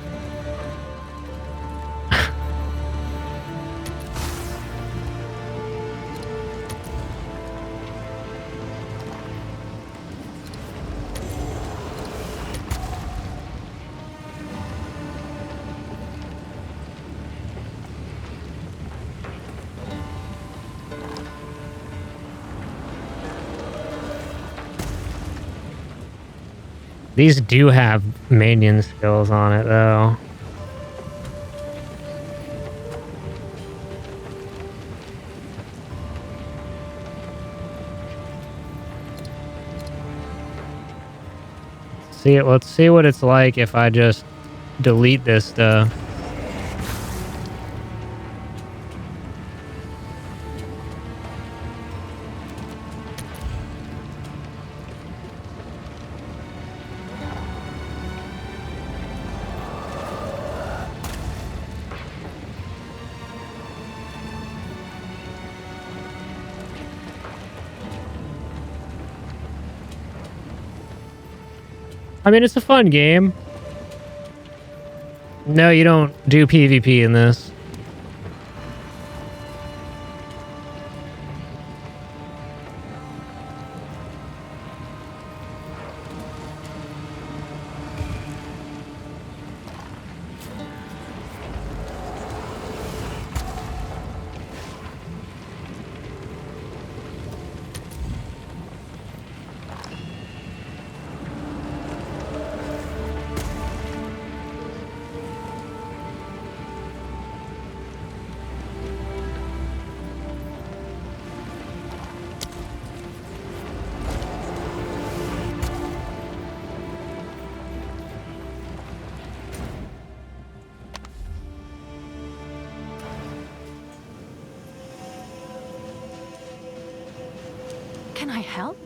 These do have minion skills on it, though. Let's see what it's like if I just delete this stuff. I mean, it's a fun game. No, you don't do PvP in this. Can I help?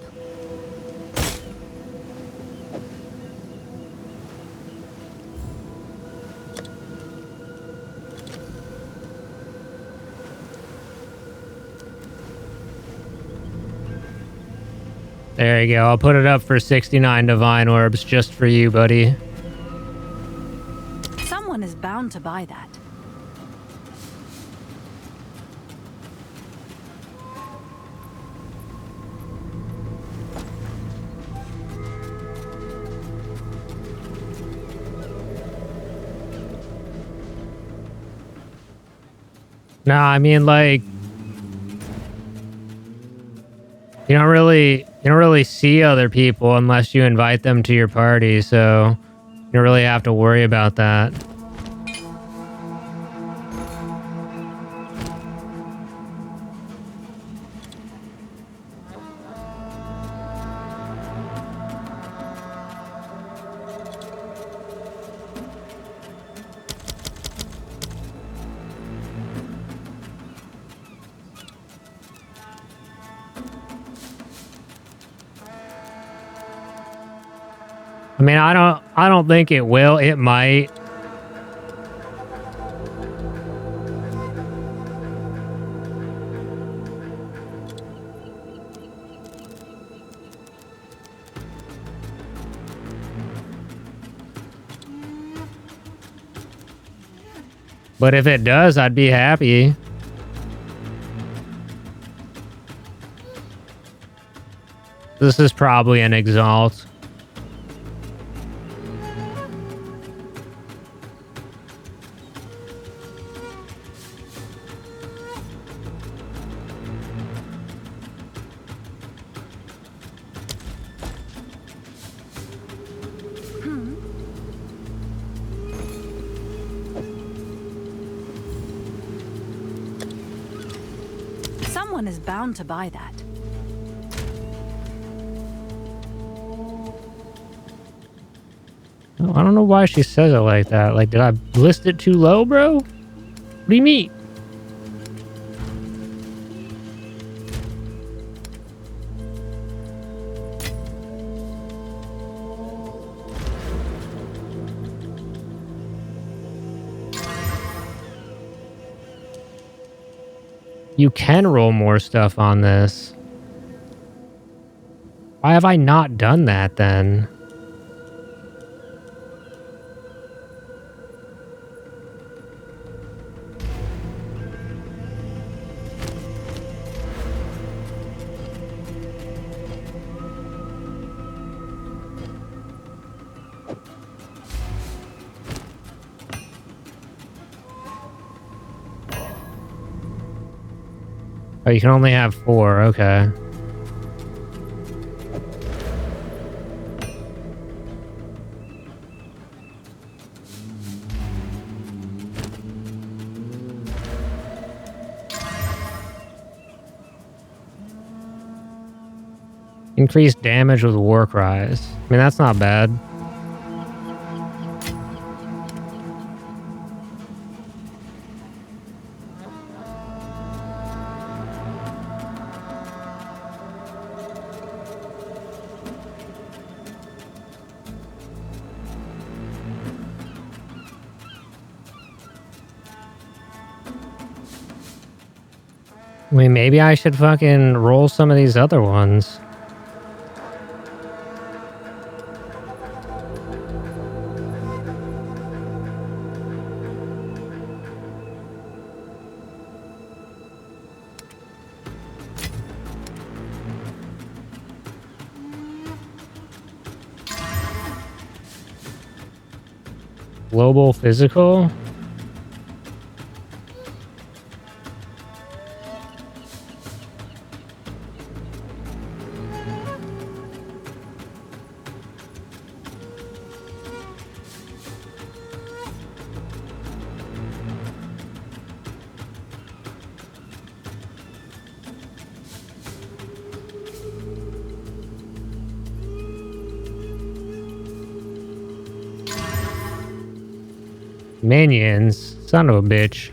There you go. I'll put it up for 69 divine orbs just for you, buddy. Someone is bound to buy that. No, I mean, like, you don't really see other people unless you invite them to your party, so you don't really have to worry about that. I mean, I don't think it will. It might. But if it does, I'd be happy. This is probably an exalt. Someone is bound to buy that. Oh, I don't know why she says it like that. Like, did I list it too low, bro? What do you mean? You can roll more stuff on this. Why have I not done that then? Oh, you can only have 4. Okay. Increased damage with war cries. I mean, that's not bad. I mean, maybe I should fucking roll some of these other ones. Global physical? Minions, son of a bitch.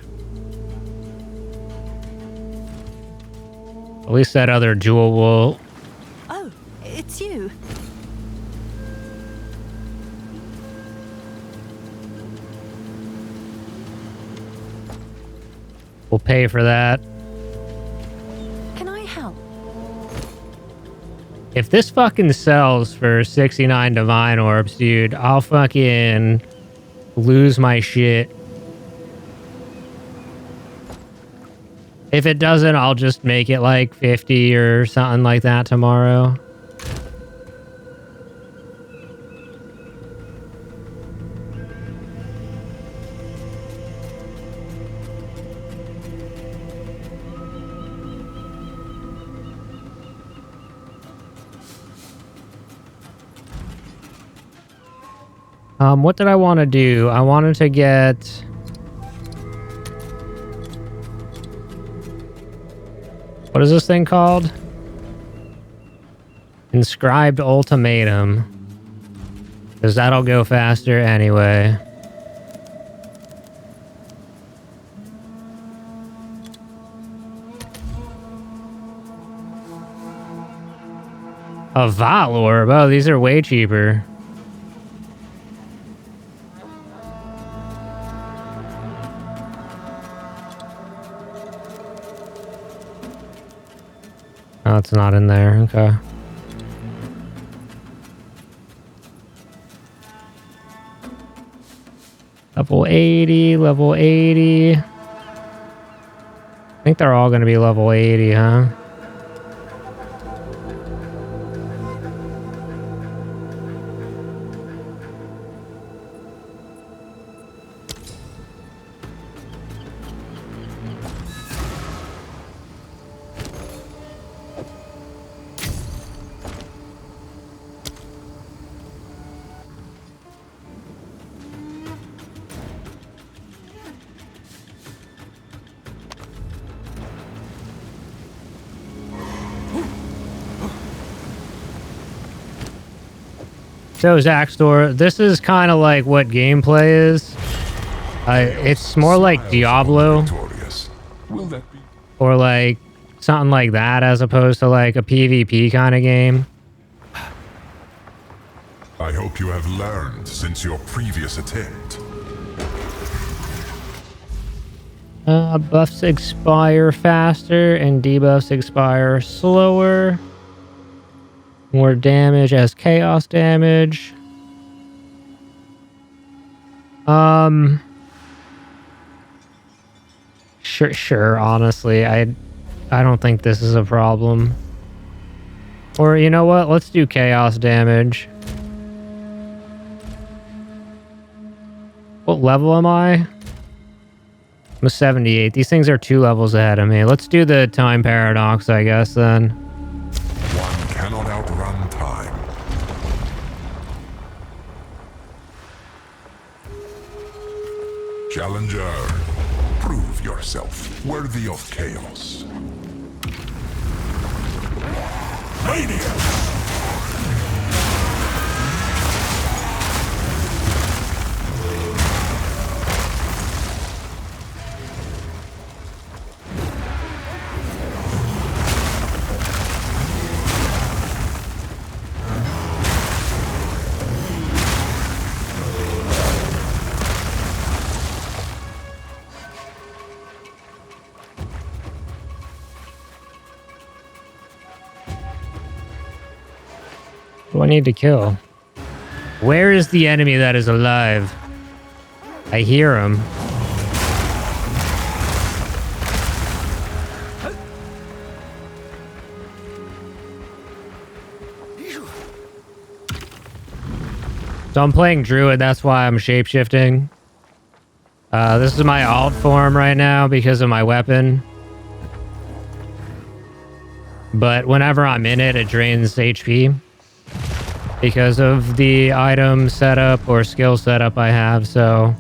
At least that other jewel will. Oh, it's you. Will pay for that. Can I help? If this fucking sells for 69 divine orbs, dude, I'll fucking lose my shit. If it doesn't, I'll just make it like 50 or something like that tomorrow. What did I want to do? I wanted to get... What is this thing called? Inscribed Ultimatum. Because that'll go faster anyway. A Vaal orb? Oh, these are way cheaper. Oh, it's not in there. Okay. Level 80, level 80. I think they're all going to be level 80, huh? So, Zaxtor, this is kind of like what gameplay is. It's more like Diablo. Will that be? Or like something like that as opposed to like a PvP kind of game. I hope you have learned since your previous attempt. Buffs expire faster and debuffs expire slower. More damage as chaos damage. Sure, honestly, I don't think this is a problem. Or you know what? Let's do chaos damage. What level am I? I'm a 78. These things are 2 levels ahead of me. Let's do the time paradox, I guess, then. One cannot outrun time. Challenger, prove yourself worthy of chaos. Mania! Who do I need to kill? Where is the enemy that is alive? I hear him. So I'm playing Druid, that's why I'm shapeshifting. This is my alt form right now because of my weapon. But whenever I'm in it, it drains HP. Because of the item setup or skill setup I have, so...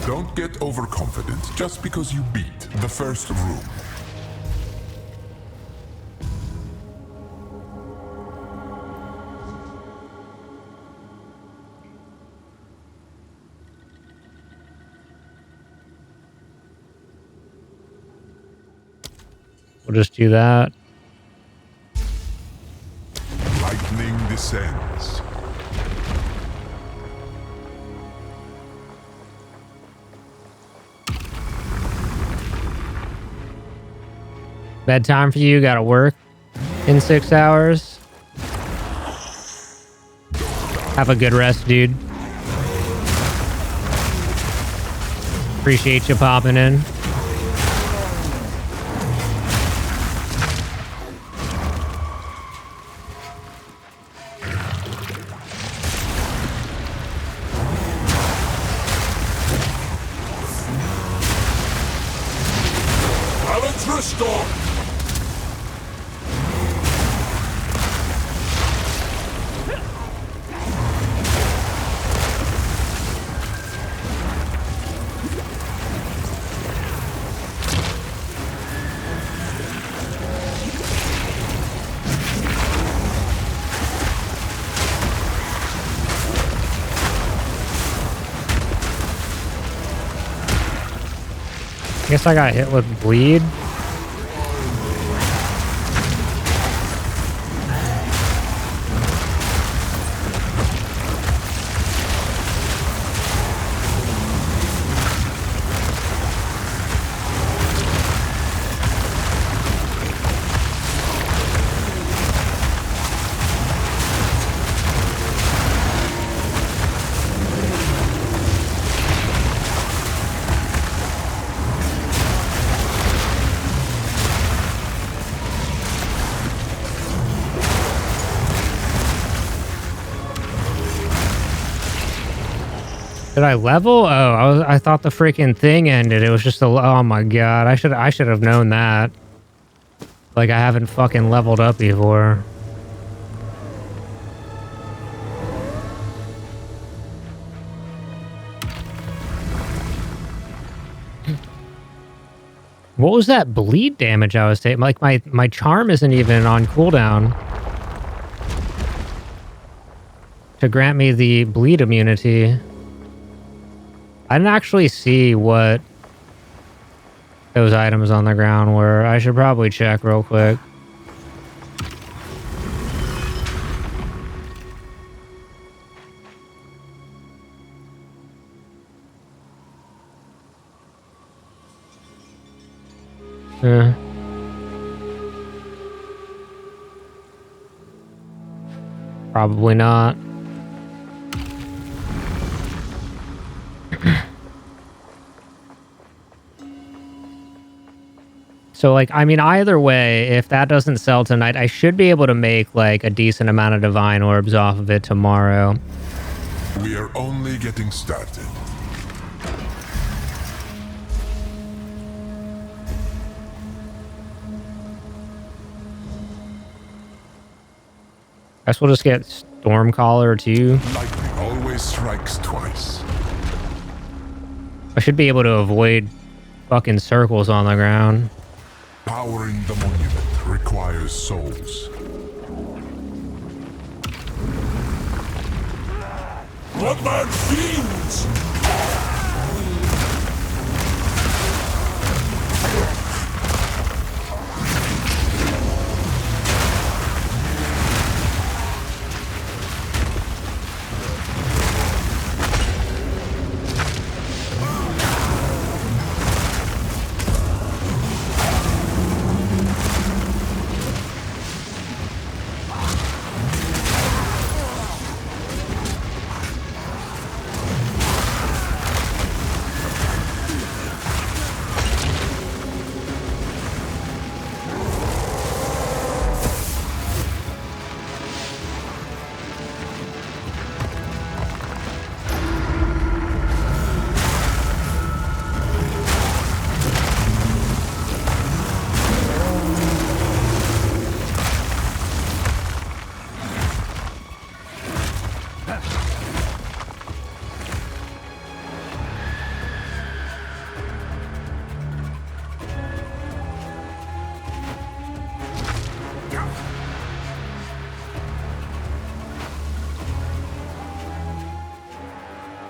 Don't get overconfident just because you beat the first room. We'll just do that. Lightning descends. Bedtime for you, gotta work in 6 hours. Have a good rest, dude. Appreciate you popping in. Balance restored. Guess I got hit with bleed. Did I level? Oh, I thought the freaking thing ended. It was just a... Oh my god. I should have known that. Like, I haven't fucking leveled up before. What was that bleed damage I was taking? Like, my charm isn't even on cooldown to grant me the bleed immunity. I didn't actually see what those items on the ground were. I should probably check real quick. Yeah. Probably not. So, like, I mean, either way, if that doesn't sell tonight, I should be able to make, like, a decent amount of divine orbs off of it tomorrow. We are only getting started. Guess we'll just get Stormcaller too. Lightning always strikes twice. I should be able to avoid fucking circles on the ground. Powering the monument requires souls. Bloodman fiends!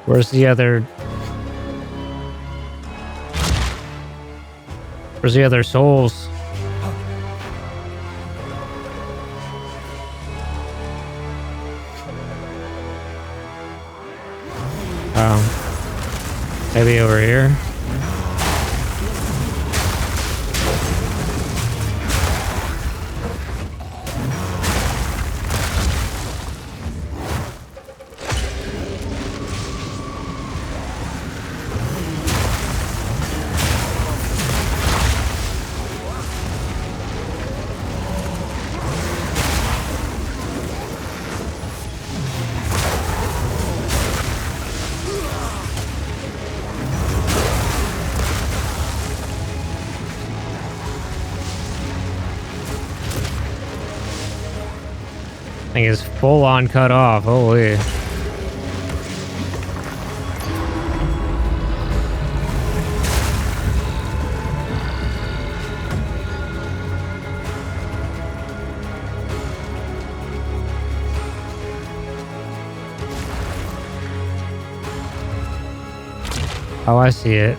Where's the other... Where's the other souls? Oh. Maybe over here? Thing is full on cut off. Holy. Oh, I see it.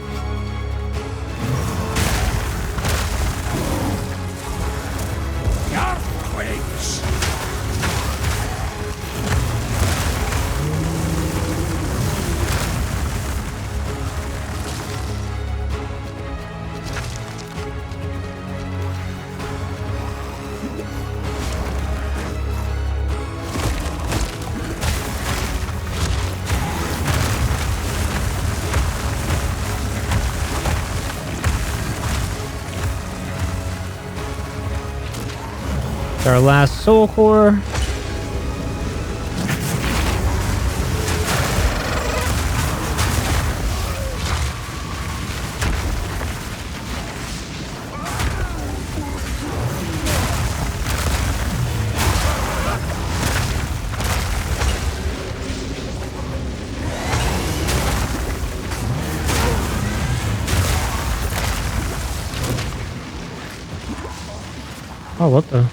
Our last soul core. Oh, what the?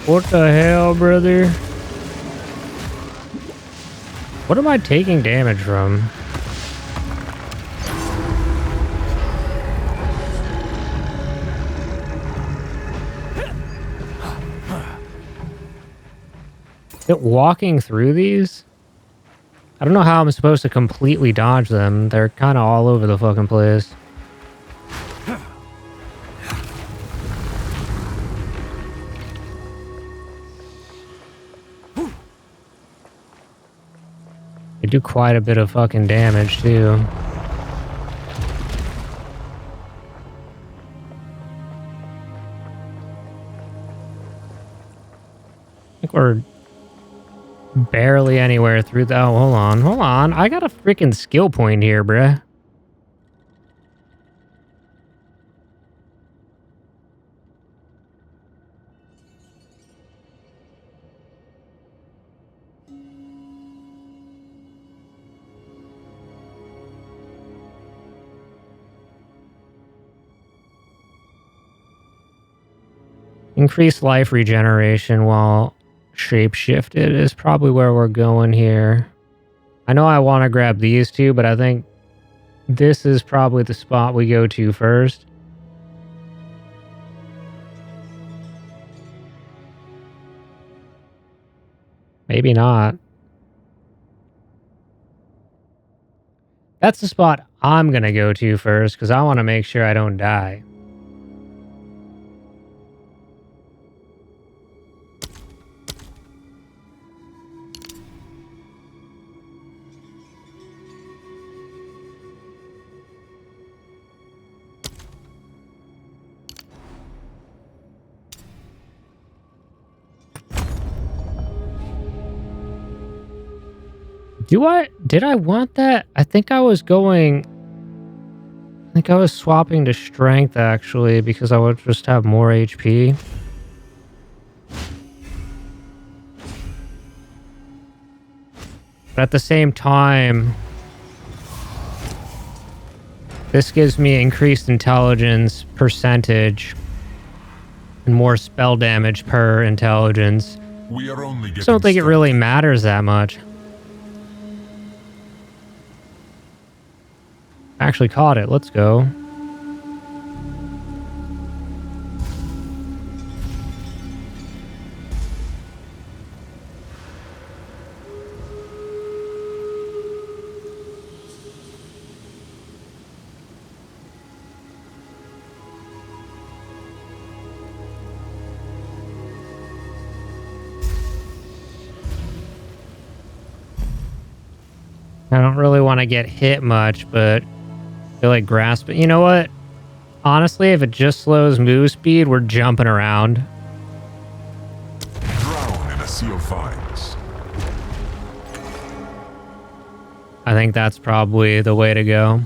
What the hell, brother? What am I taking damage from? Is it walking through these? I don't know how I'm supposed to completely dodge them. They're kind of all over the fucking place. They do quite a bit of fucking damage, too. I think we're barely anywhere through the... Oh, hold on. Hold on. I got a freaking skill point here, bruh. Increased life regeneration while shape-shifted is probably where we're going here. I know I want to grab these two, but I think this is probably the spot we go to first. Maybe not. That's the spot I'm going to go to first because I want to make sure I don't die. Did I want that? I think I was swapping to strength actually because I would just have more HP. But at the same time, this gives me increased intelligence percentage and more spell damage per intelligence. We are only getting I don't think it really matters that much. Actually caught it. Let's go. I don't really want to get hit much, but I feel like grasp it. You know what? Honestly, if it just slows move speed, we're jumping around. Drown in a sea of vines. I think that's probably the way to go.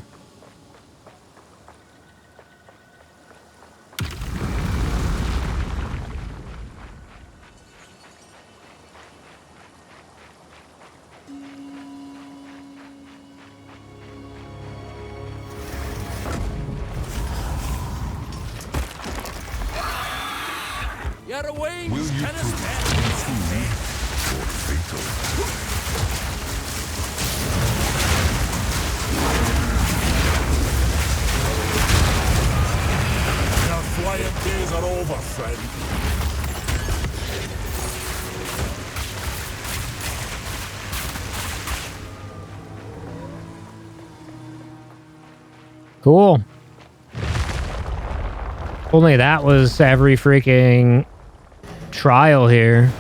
Your wings Will you can prove food or fatal? Your flying days are over, friend. Cool. Only that was every freaking trial here.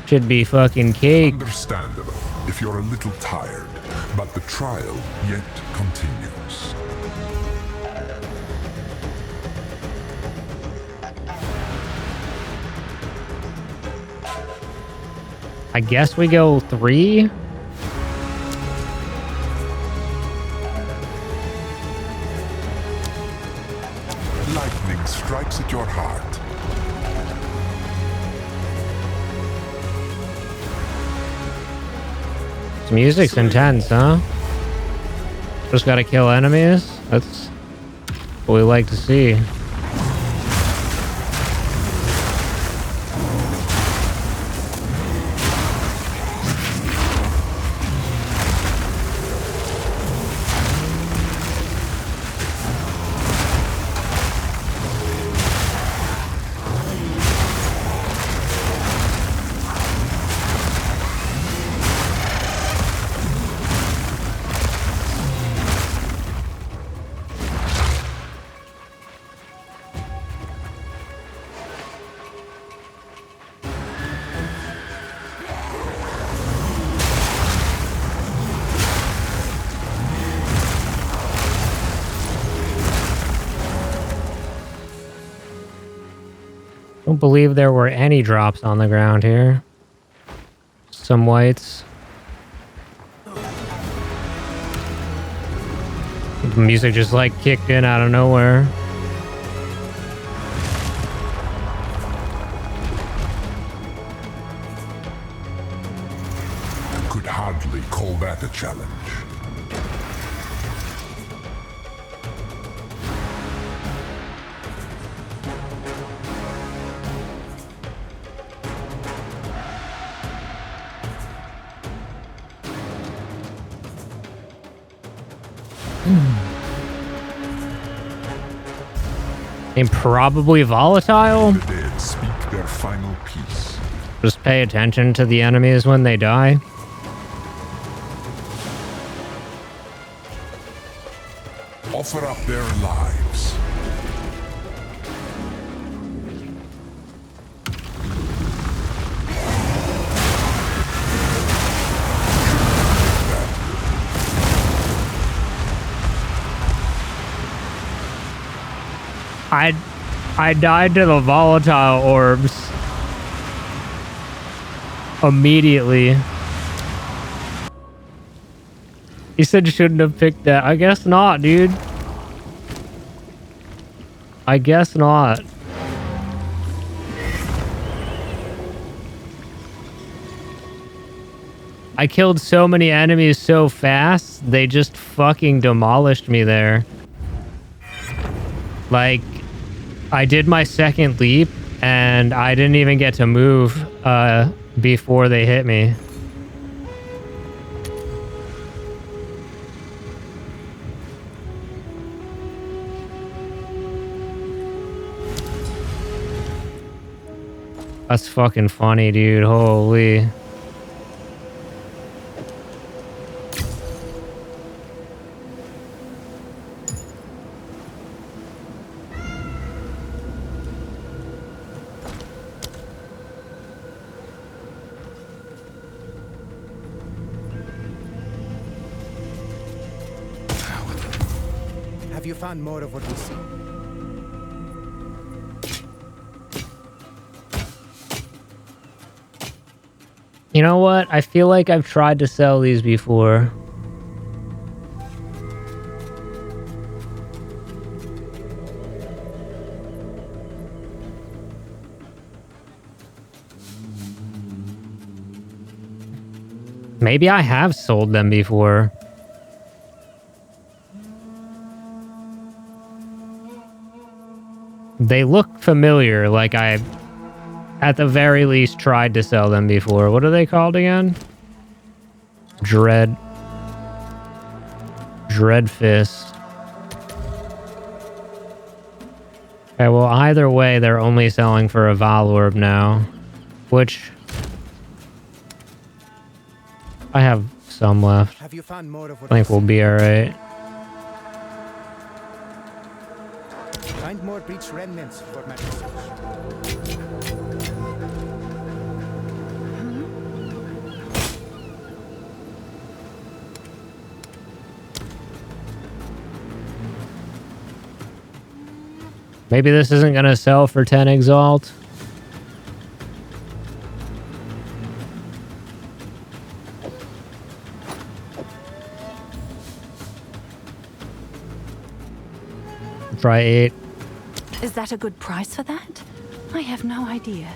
Should be fucking cake. Understandable if you're a little tired, but the trial yet continues. I guess we go 3. Lightning strikes at your heart. This music's intense, huh? Just gotta kill enemies? That's what we like to see. Don't believe there were any drops on the ground here. Some whites. The music just like kicked in out of nowhere. Could hardly call that a challenge. And probably volatile. The dead speak their final piece. Just pay attention to the enemies when they die. Offer up their lives. I died to the volatile orbs immediately. He said you shouldn't have picked that. I guess not, dude. I guess not. I killed so many enemies so fast, they just fucking demolished me there. Like, I did my second leap, and I didn't even get to move before they hit me. That's fucking funny, dude. Holy. Have you found more of what we see? You know what? I feel like I've tried to sell these before. Maybe I have sold them before. They look familiar, like I, at the very least, tried to sell them before. What are they called again? Dread Fist. Okay, well, either way, they're only selling for a Vaal Orb now, which I have some left. Have you found more of what I think we'll be alright. Find more breach remnants for magic search. Maybe this isn't gonna sell for 10 Exalt. Try 8. Is that a good price for that? I have no idea.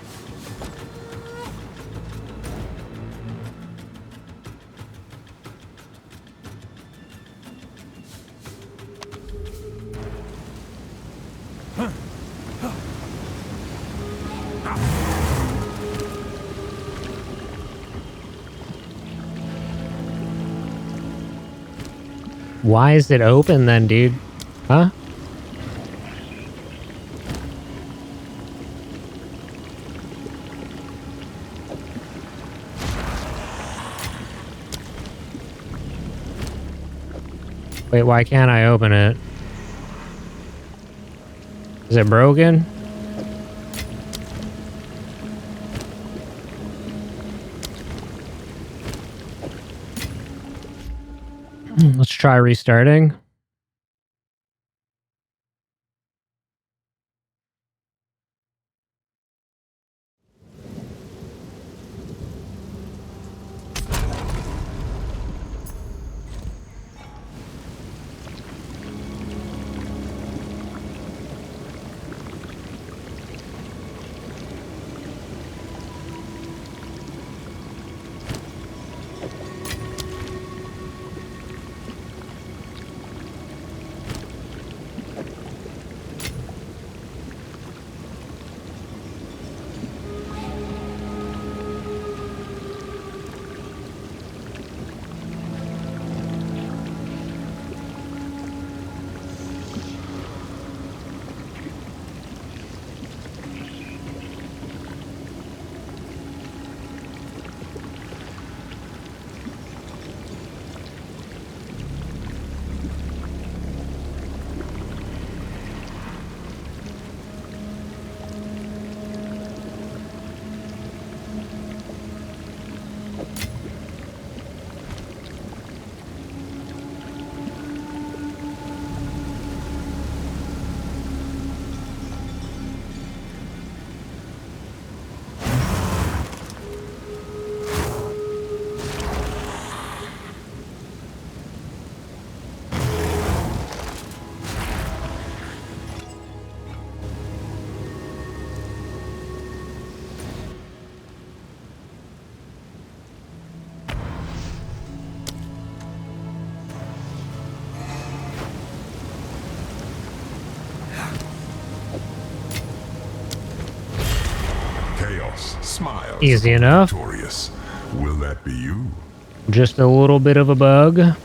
Why is it open then, dude? Huh? Wait, why can't I open it? Is it broken? Let's try restarting. face smiles. Easy upon enough. Victorious. Will that be you? Just a little bit of a bug.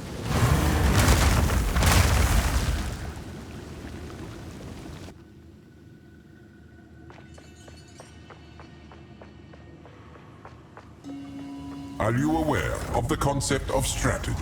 Are you aware of the concept of strategy?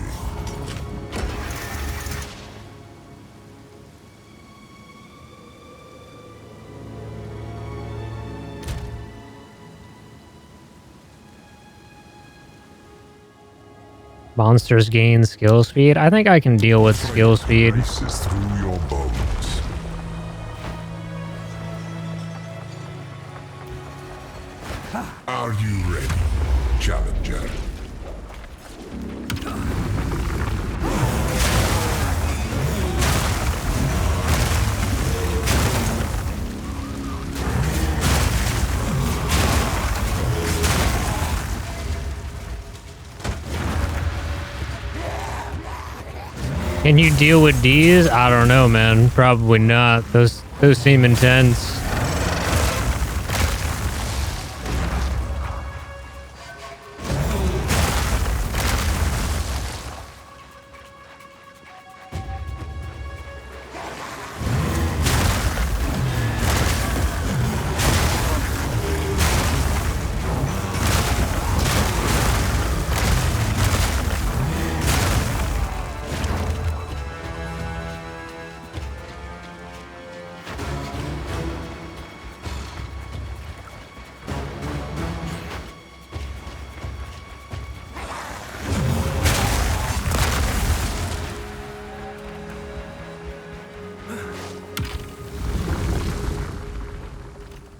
Monsters gain skill speed. I think I can deal with skill speed. Races through your bones. Are you ready, challenger? Can you deal with these? I don't know, man. Probably not. Those seem intense.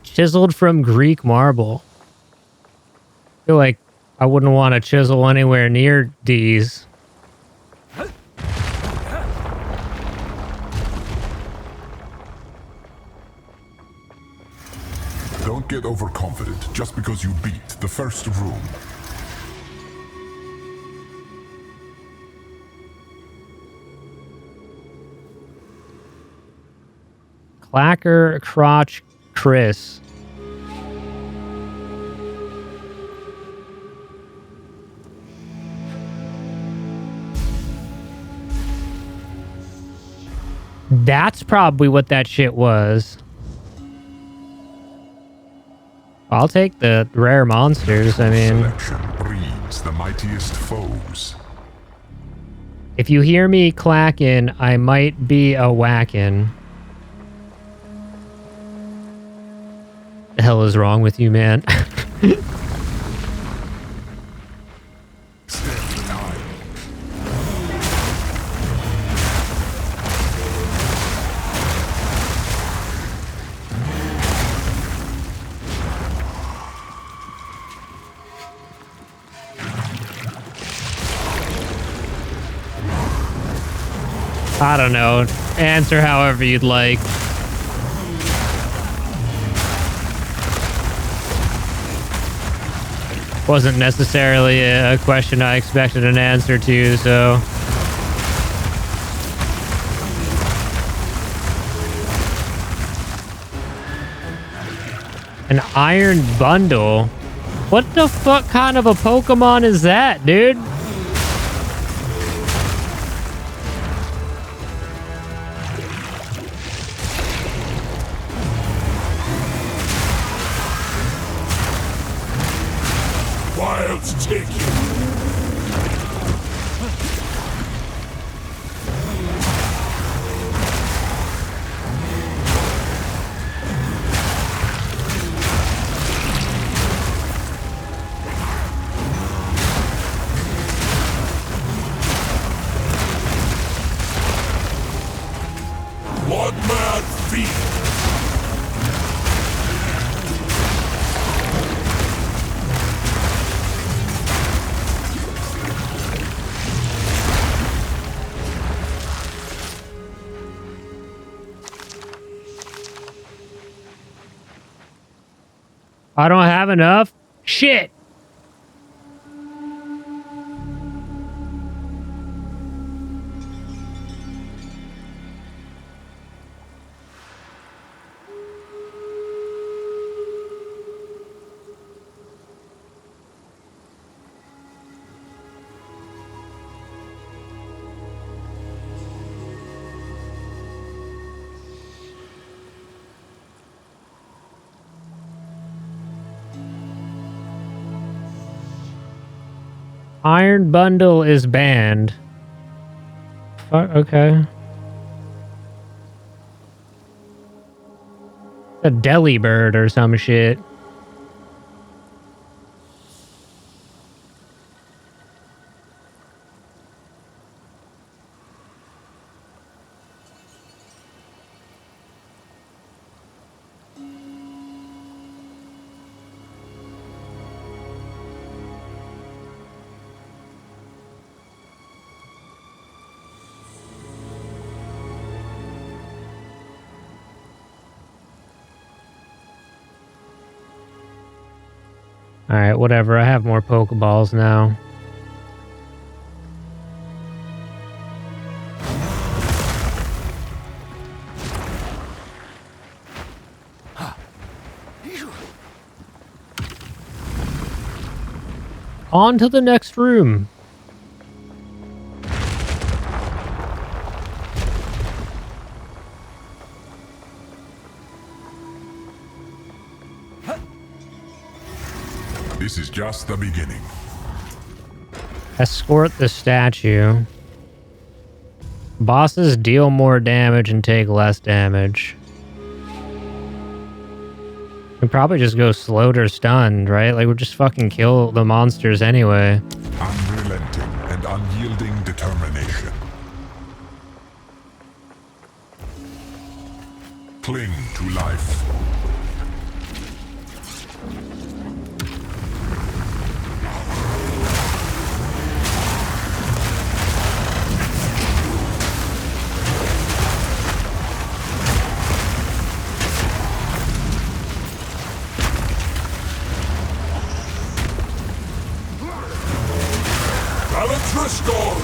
Chiseled from Greek marble. I feel like I wouldn't want to chisel anywhere near these. Don't get overconfident just because you beat the first room. Clacker Crotch Chris. That's probably what that shit was. I'll take the rare monsters. I mean, Selection breeds the mightiest foes. if you hear me clacking, I might be a whacking. The hell is wrong with you, man? I don't know. Answer however you'd like. Wasn't necessarily a question I expected an answer to, so... An iron bundle? What the fuck kind of a Pokemon is that, dude? Wild's take you. What mad feet? I don't have enough? Shit! Iron bundle is banned. Fuck, okay. A deli bird or some shit. Alright, whatever. I have more Pokeballs now. On to the next room. This is just the beginning. Escort the statue. Bosses deal more damage and take less damage. We probably just go slowed or stunned, right? Like, we'll just fucking kill the monsters anyway. Unrelenting and unyielding determination. Cling to life. Restored!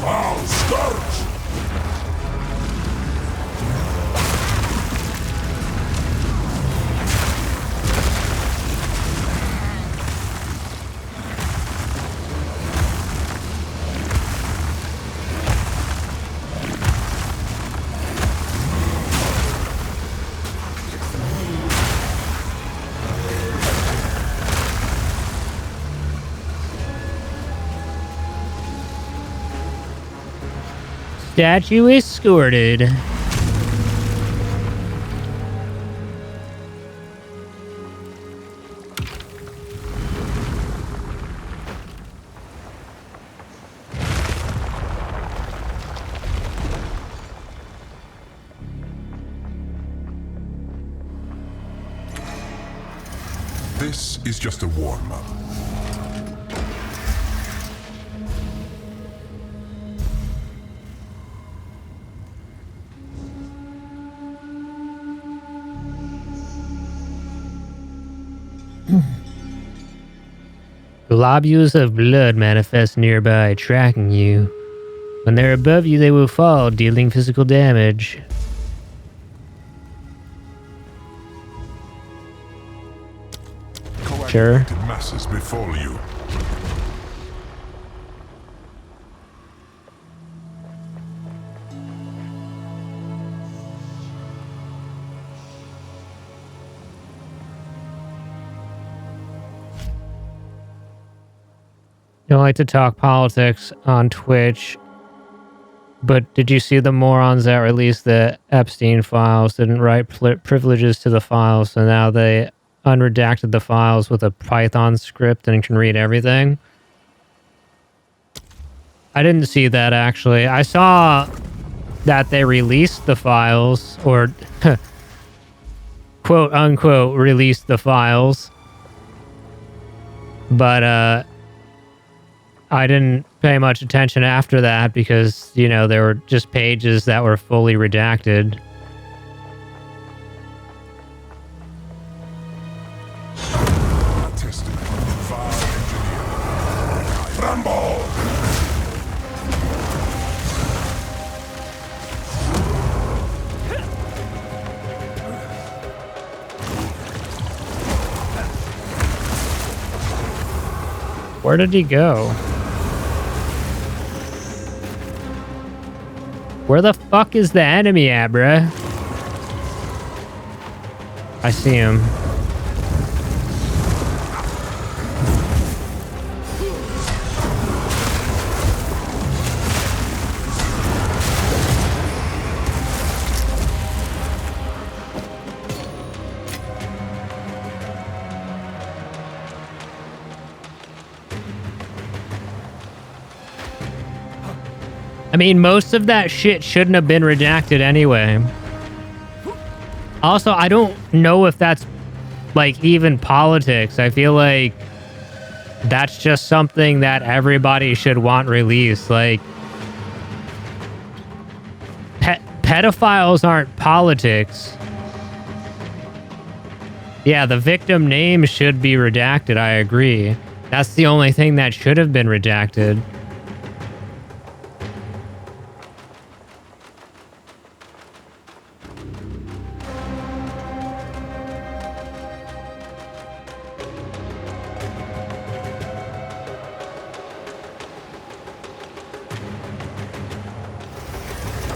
Vaal Scourge! Statue escorted. This is just a warm-up. Globules of blood manifest nearby, tracking you. When they're above you, they will fall, dealing physical damage. Sure. Coagulated masses befall you. You don't like to talk politics on Twitch, but did you see the morons that released the Epstein files didn't write privileges to the files, so now they unredacted the files with a Python script and can read everything? I didn't see that, actually. I saw that they released the files, or quote unquote released the files, but I didn't pay much attention after that because, you know, there were just pages that were fully redacted. Tested. Vaal engineer. Rumble! Where did he go? Where the fuck is the enemy at, bruh? I see him. I mean, most of that shit shouldn't have been redacted anyway. Also, I don't know if that's, like, even politics. I feel like that's just something that everybody should want released. Like, pedophiles aren't politics. Yeah, the victim name should be redacted. I agree. That's the only thing that should have been redacted.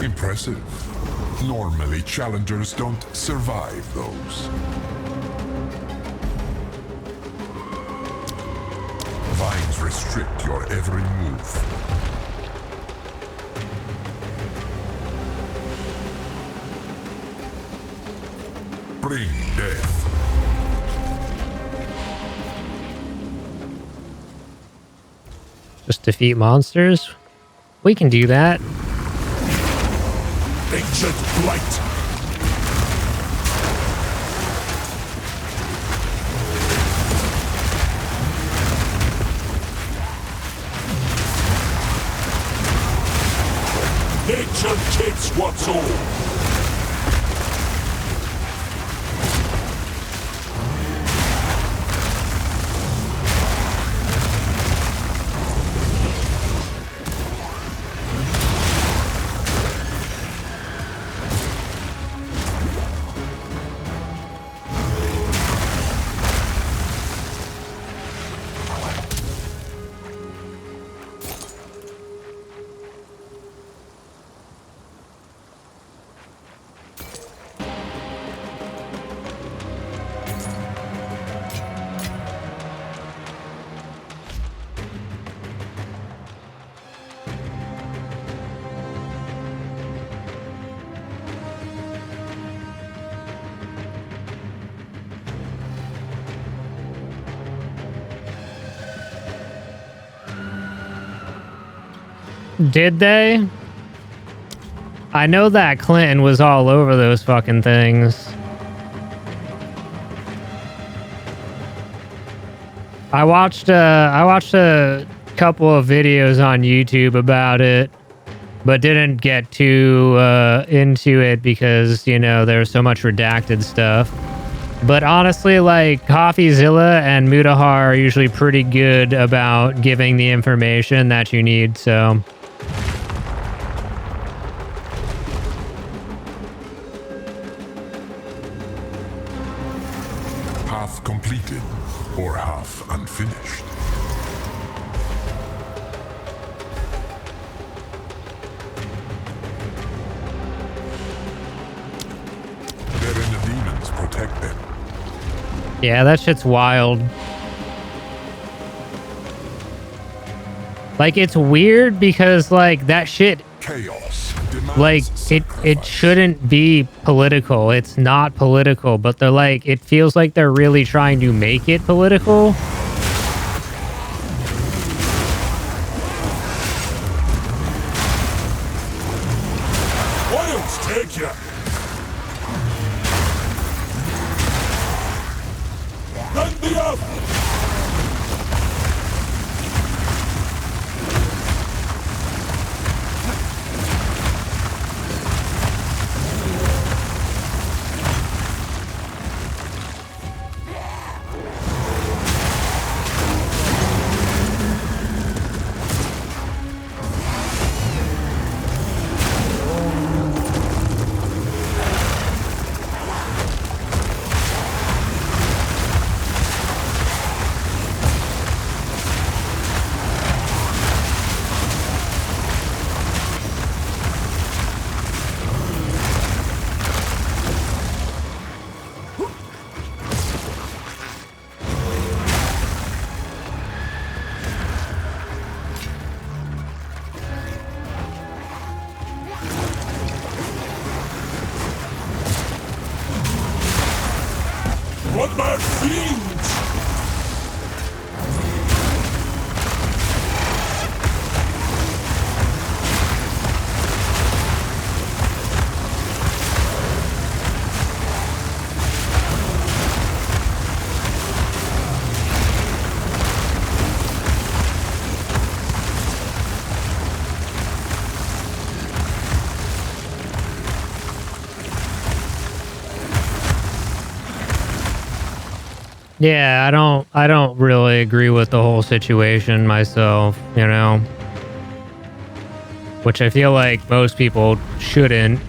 Impressive. Normally, challengers don't survive those. Vines restrict your every move. Bring death. Just defeat monsters? We can do that. Ancient blight. Nature takes what's all. Did they? I know that Clinton was all over those fucking things. I watched a couple of videos on YouTube about it, but didn't get too into it because, you know, there's so much redacted stuff. But honestly, like, CoffeeZilla and Mutahar are usually pretty good about giving the information that you need, so... Half completed or half unfinished. Their inner demons protect them. Yeah, that shit's wild. Like, it's weird because, like, that shit... Chaos demands Like, it sacrifice. shouldn't be political. It's not political, but they're like, it feels like they're really trying to make it political. Wilds take ya! Lend the up! Yeah, I don't really agree with the whole situation myself, you know. Which I feel like most people shouldn't.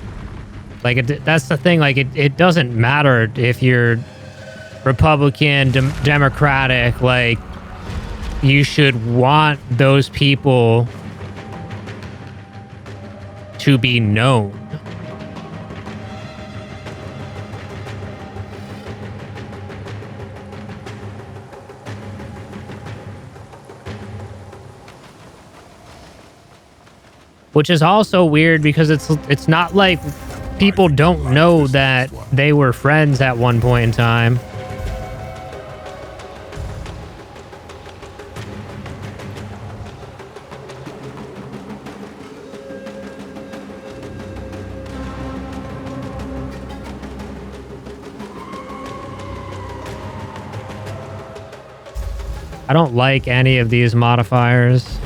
Like that's the thing, like it doesn't matter if you're Republican, Democratic, like you should want those people to be known. Which is also weird because it's not like people don't know that they were friends at one point in time. I don't like any of these modifiers.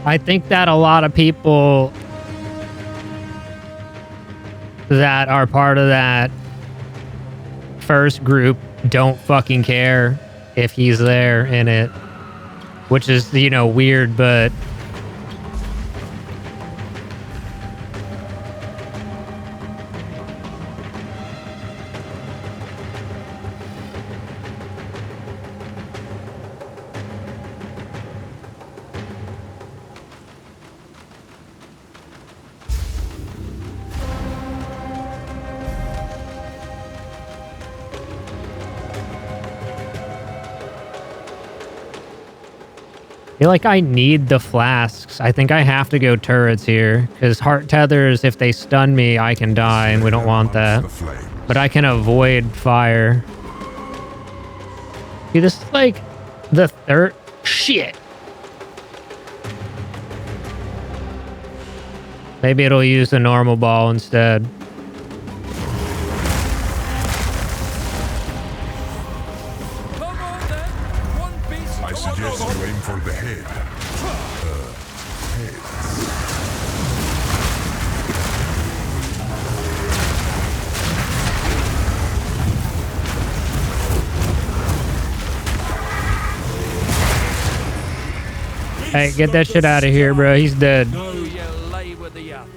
I think that a lot of people that are part of that first group don't fucking care if he's there in it, which is, you know, weird, but I feel like I need the flasks. I think I have to go turrets here because heart tethers, if they stun me, I can die, and we don't want that. But I can avoid fire. See, this is like the third shit. Maybe it'll use the normal ball instead. I suggest you aim for the head. Hey, get that shit out of here, bro. He's dead. Now you lay with the up.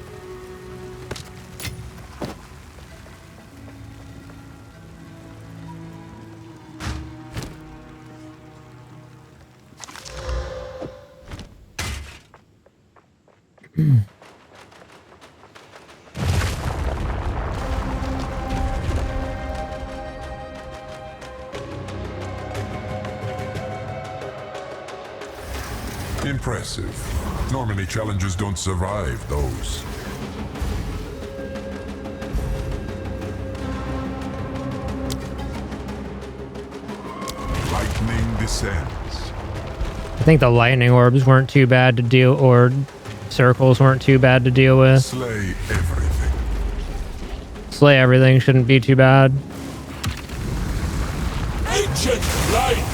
Impressive. Normally challengers don't survive those. Lightning descends. I think the lightning orbs weren't too bad to deal, or circles weren't too bad to deal with. Slay everything. Slay everything shouldn't be too bad. Ancient light!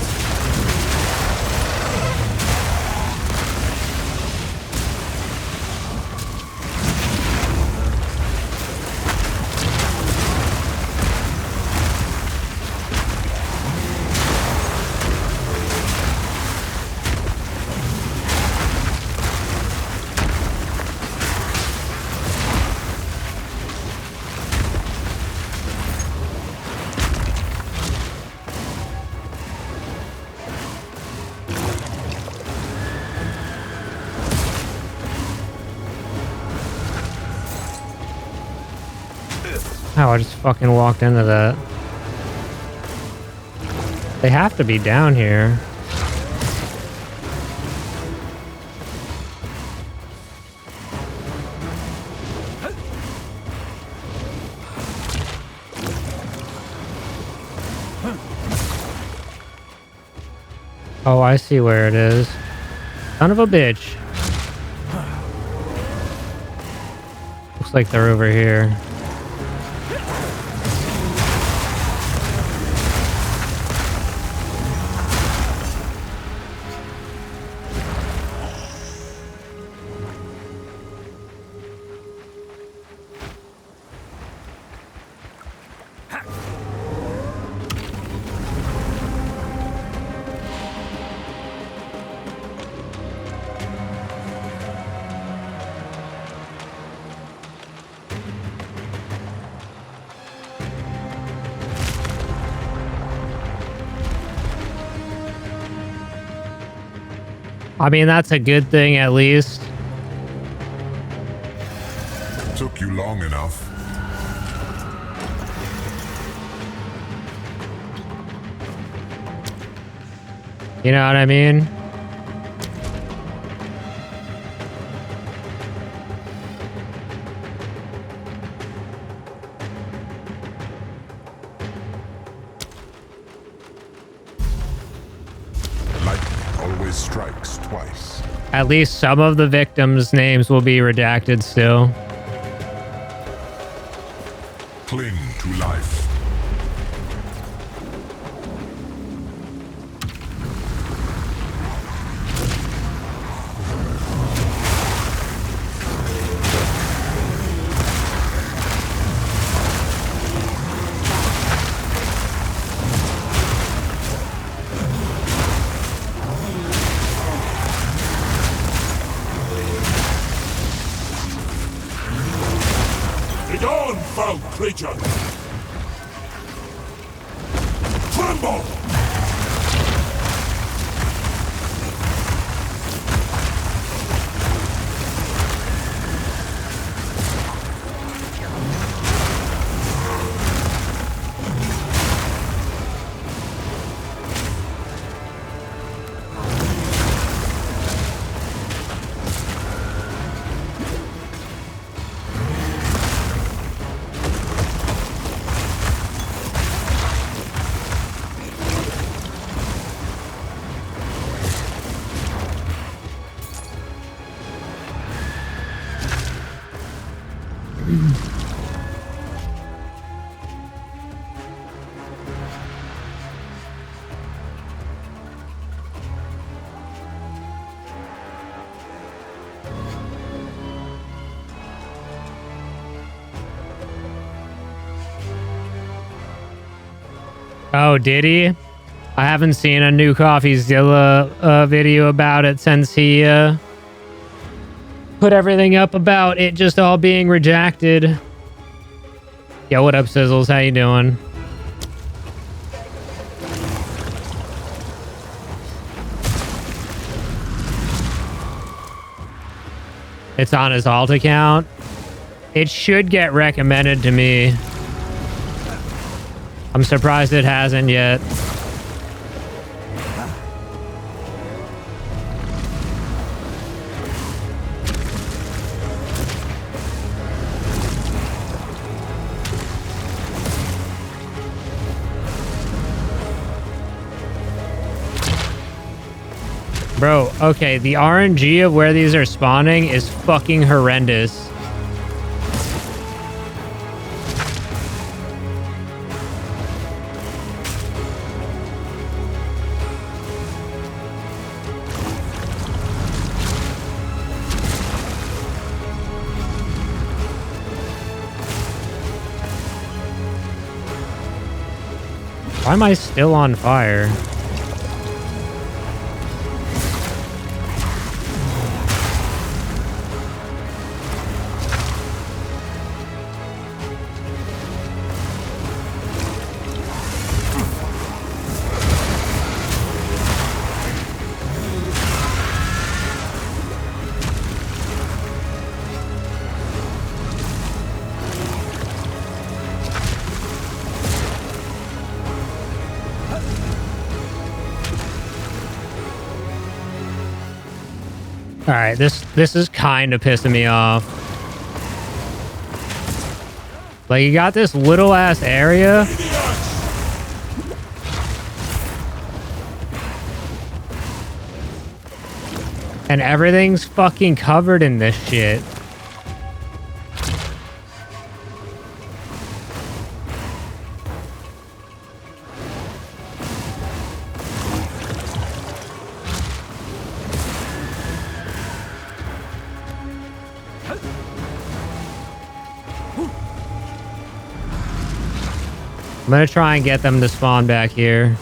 Wow, I just fucking walked into that. They have to be down here. Oh, I see where it is. Son of a bitch. Looks like they're over here. I mean, that's a good thing at least. Took you long enough. You know what I mean? Always strikes twice. At least some of the victims' names will be redacted still. Cling to life. Begone, foul creature! Tremble! Oh, did he? I haven't seen a new CoffeeZilla video about it since he put everything up about it just all being rejected. Yo, what up, Sizzles? How you doing? It's on his alt account. It should get recommended to me. I'm surprised it hasn't yet. Bro, okay, the RNG of where these are spawning is fucking horrendous. Why am I still on fire? All right, this is kind of pissing me off. Like, you got this little ass area. And everything's fucking covered in this shit. I'm gonna try and get them to spawn back here.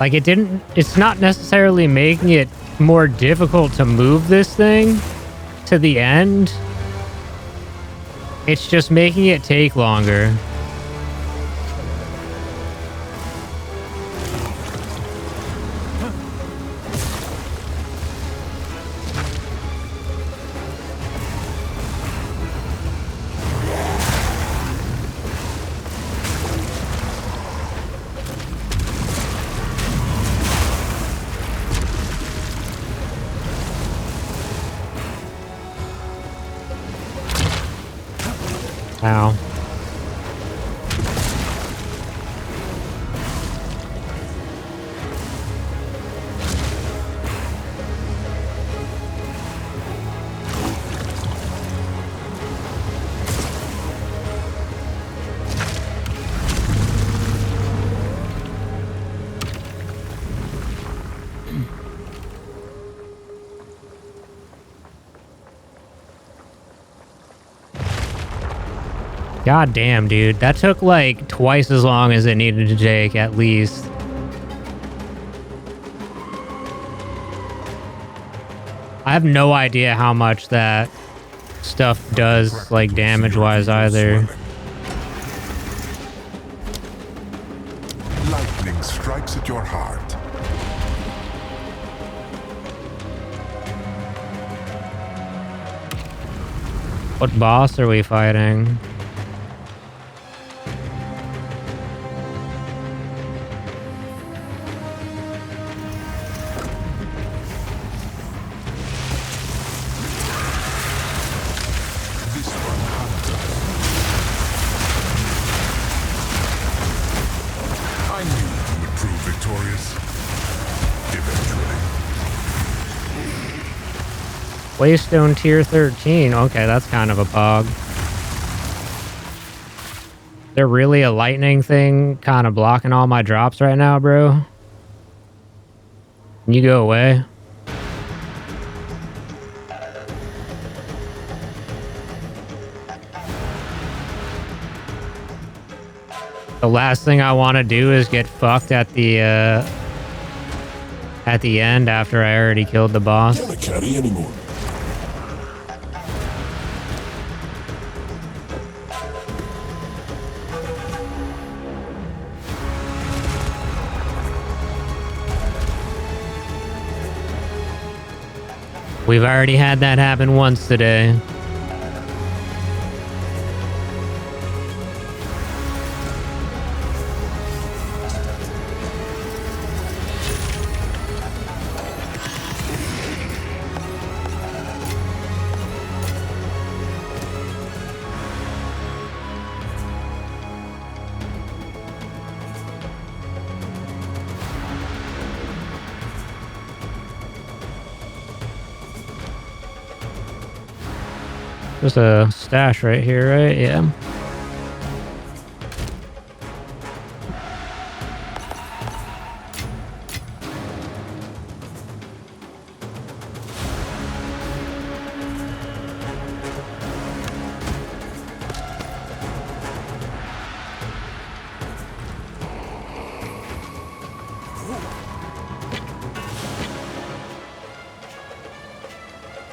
Like, it's not necessarily making it more difficult to move this thing to the end. It's just making it take longer. Ow. God damn, dude. That took like twice as long as it needed to take, at least. I have no idea how much that stuff does, like, damage-wise either. Lightning strikes at your heart. What boss are we fighting? Waystone tier 13. Okay, that's kind of a pog. They're really a lightning thing kind of blocking all my drops right now, bro. Can you go away? The last thing I want to do is get fucked at the end after I already killed the boss. Can't carry anymore. We've already had that happen once today. There's a stash right here, right? Yeah.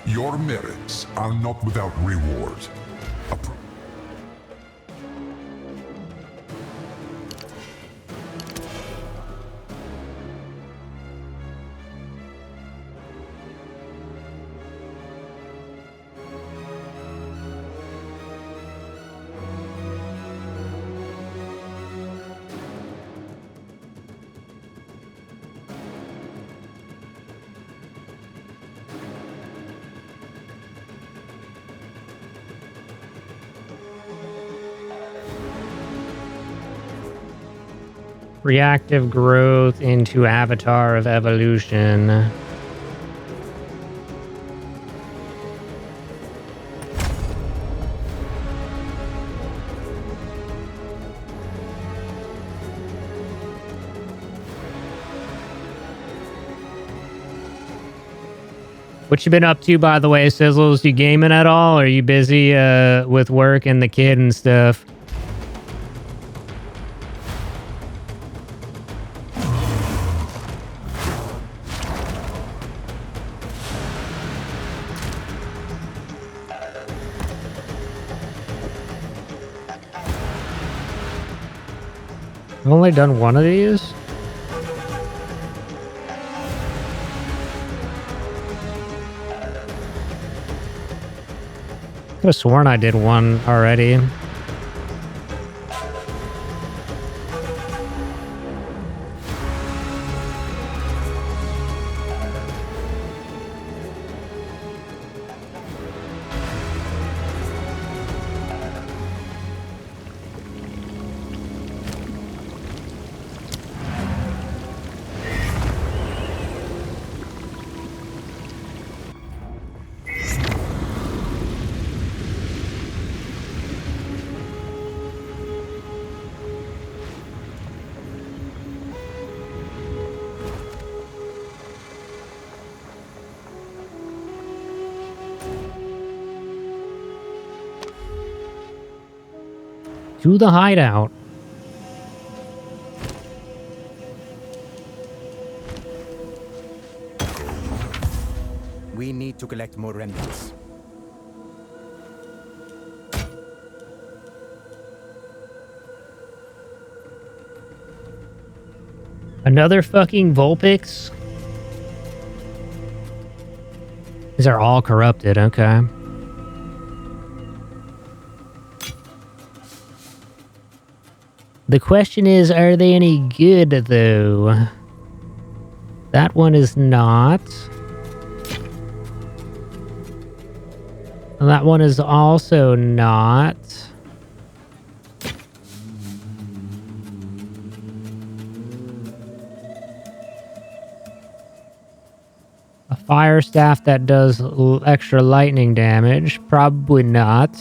Your merits are not without reward. Reactive growth into Avatar of Evolution. What you been up to, by the way, Sizzles? You gaming at all? Or are you busy with work and the kid and stuff? I've only done one of these. Could have sworn I did one already. To the hideout. We need to collect more remnants. Another fucking Vulpix? These are all corrupted, okay. The question is, are they any good, though? That one is not. And that one is also not. A fire staff that does extra lightning damage? Probably not.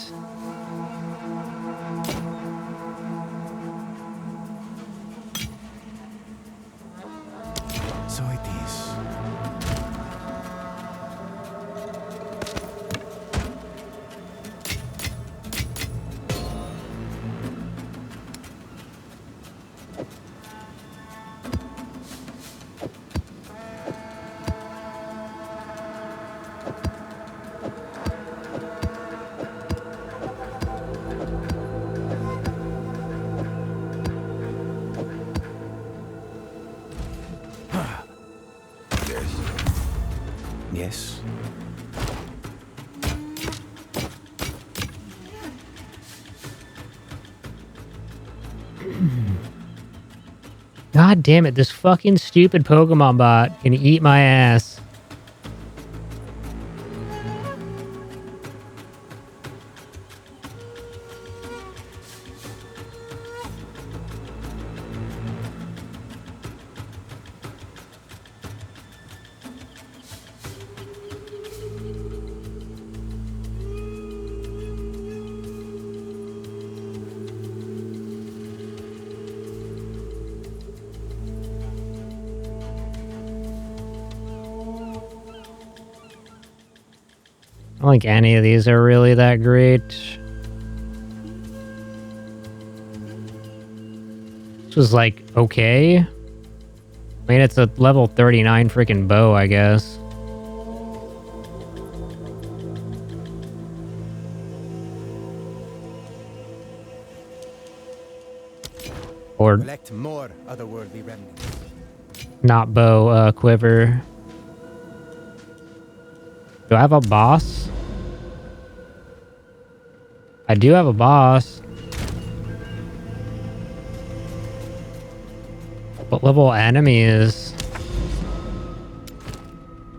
So it is. Yes. God damn it, this fucking stupid Pokemon bot can eat my ass. I don't think any of these are really that great. This was like, okay. I mean, it's a level 39 freaking bow, I guess. Or Collect more otherworldly remnants. not bow, quiver. Do I have a boss? I do have a boss. What level enemy is?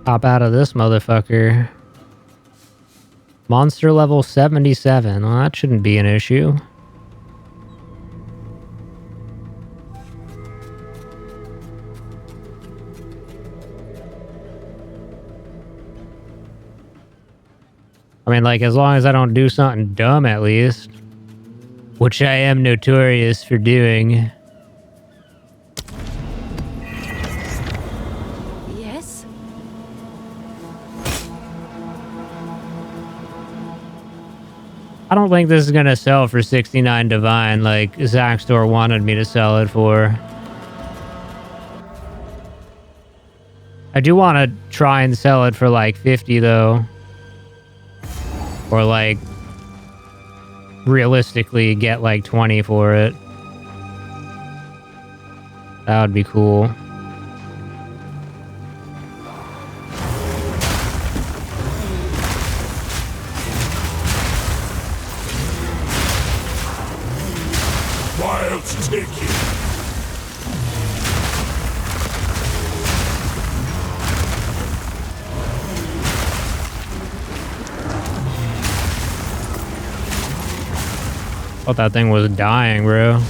Pop out of this motherfucker. Monster level 77. Well, that shouldn't be an issue. I mean, like, as long as I don't do something dumb, at least. Which I am notorious for doing. Yes? I don't think this is gonna sell for 69 Divine like Zach Store wanted me to sell it for. I do want to try and sell it for like 50 though. Or like realistically get like 20 for it. That would be cool. Wilds take it. Thought that thing was dying, bro.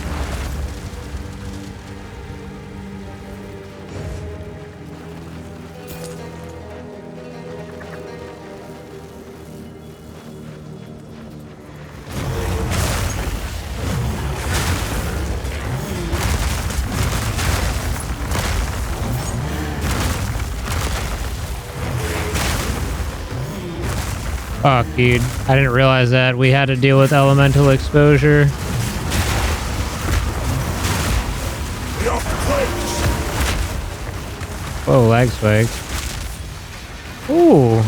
Fuck, dude. I didn't realize that we had to deal with elemental exposure. The off-place. Whoa, lag spike. Ooh.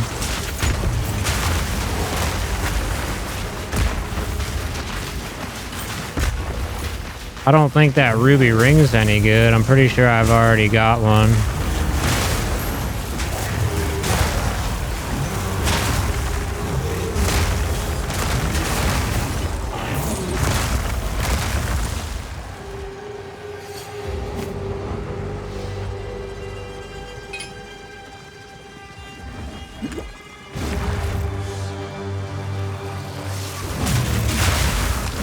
I don't think that ruby ring's any good. I'm pretty sure I've already got one.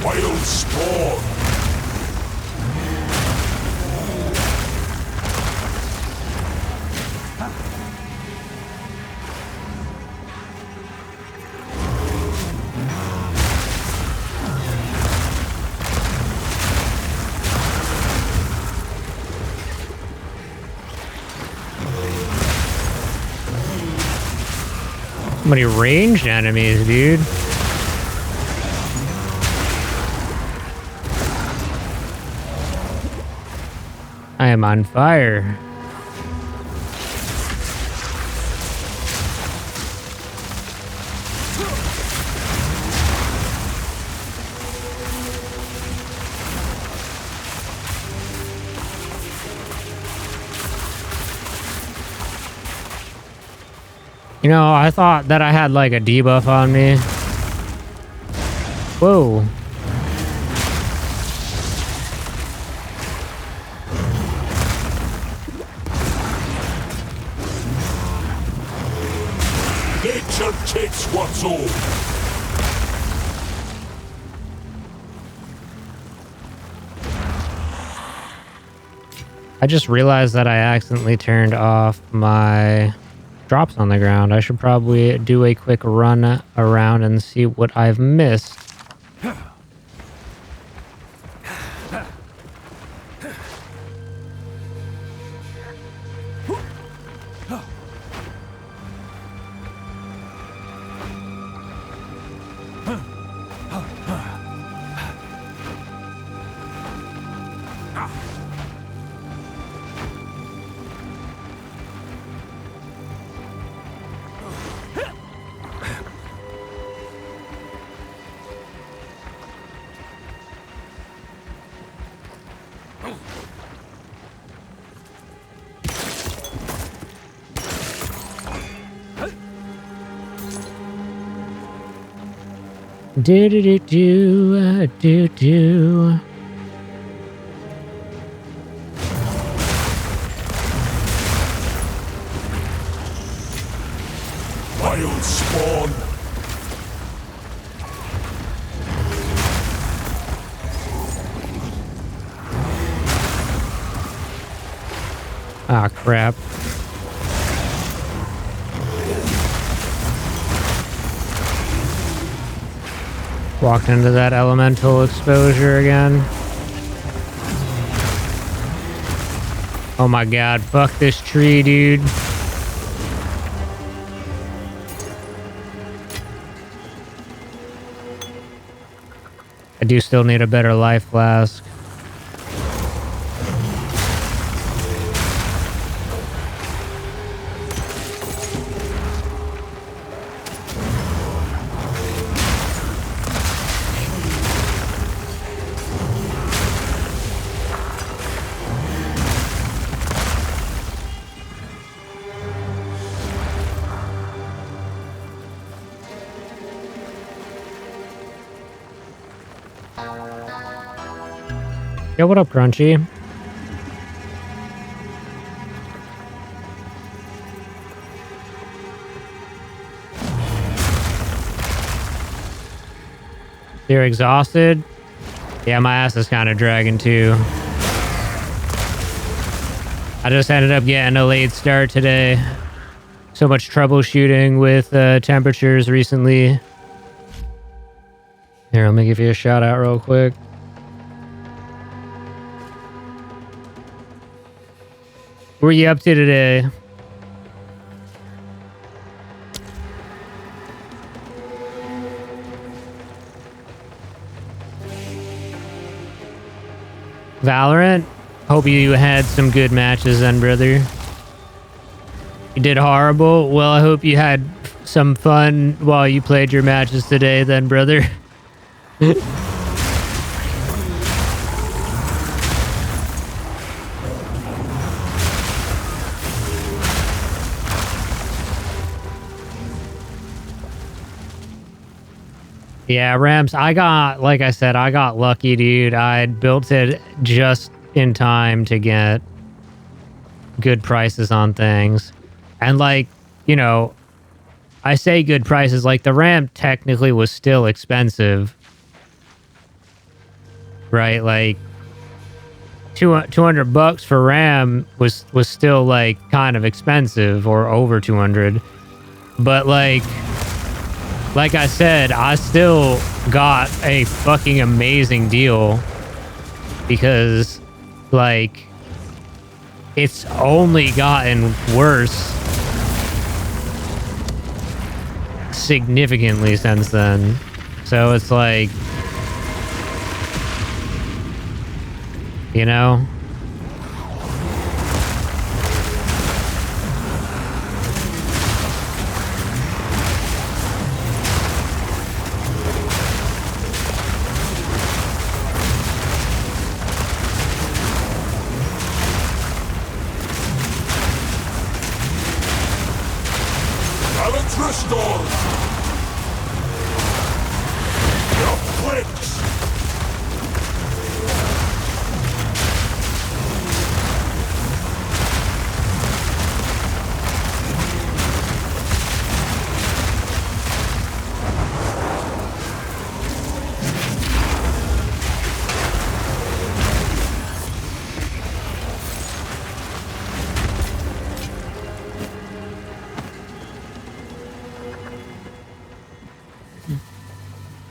Wild spawn. So many ranged enemies, dude. I am on fire. You know, I thought that I had like a debuff on me. Whoa. Nature takes what's old. I just realized that I accidentally turned off my drops on the ground. I should probably do a quick run around and see what I've missed. Do do do do do do. Wild spawn. Ah, crap. Walked into that elemental exposure again. Oh my god, fuck this tree, dude. I do still need a better life flask. Yo, what up, Crunchy? You're exhausted? Yeah, my ass is kind of dragging too. I just ended up getting a late start today. So much troubleshooting with temperatures recently. Here, let me give you a shout out real quick. What are you up to today? Valorant? Hope you had some good matches then, brother. You did horrible? Well, I hope you had some fun while you played your matches today then, brother. Yeah, Rams, like I said, I got lucky, dude. I built it just in time to get good prices on things. And like, you know, I say good prices, like the RAM technically was still expensive. Right? Like 200 bucks for RAM was still like kind of expensive, or over 200. But like I said, I still got a fucking amazing deal because, like, it's only gotten worse significantly since then. So it's like, you know? Balance restored. Your clicks.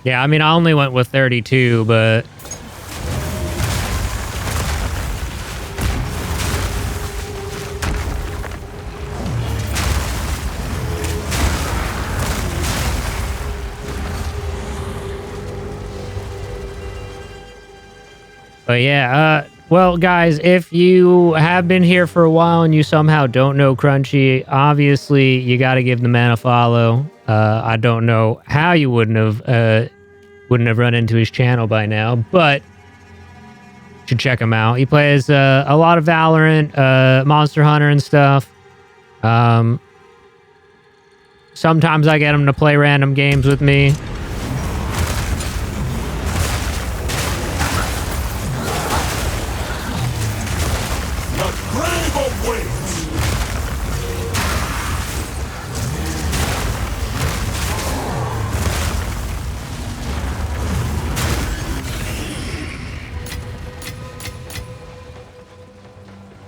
Yeah, I mean, I only went with 32, but yeah, well, guys, if you have been here for a while and you somehow don't know Crunchy, obviously you got to give the man a follow. I don't know how you wouldn't have run into his channel by now, but you should check him out. He plays a lot of Valorant, Monster Hunter and stuff. Sometimes I get him to play random games with me. The grave awaits.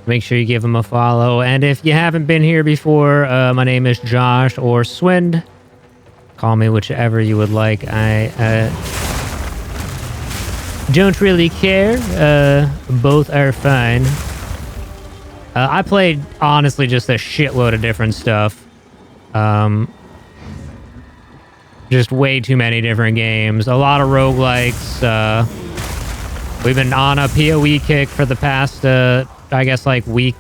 Make sure you give him a follow. And if you haven't been here before, my name is Josh, or SwInD. Call me whichever you would like. I don't really care. Both are fine. I played, honestly, just a shitload of different stuff. Just way too many different games. A lot of roguelikes. We've been on a PoE kick for the past, I guess, like week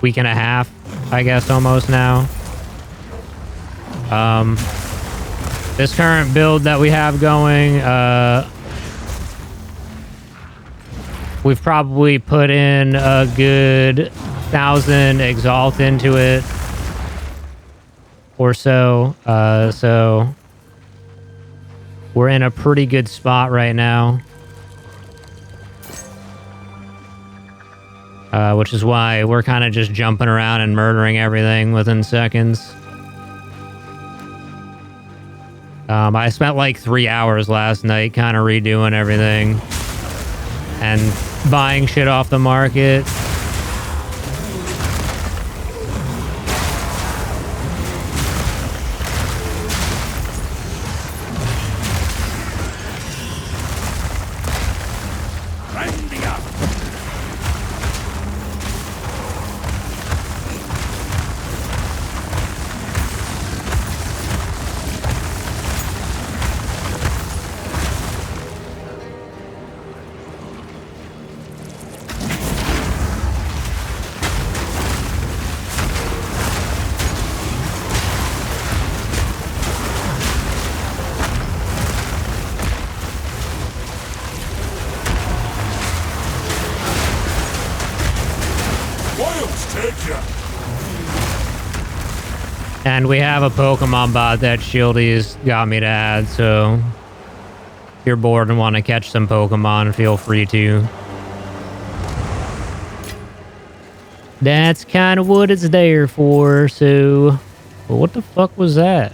and a half, I guess, almost now. This current build that we have going, we've probably put in a good 1,000 Exalt into it or so. So we're in a pretty good spot right now. which is why we're kind of just jumping around and murdering everything within seconds. I spent like 3 hours last night kind of redoing everything and buying shit off the market. And we have a Pokemon bot that Shieldy's got me to add, so if you're bored and want to catch some Pokemon, feel free to. That's kind of what it's there for, so... Well, what the fuck was that?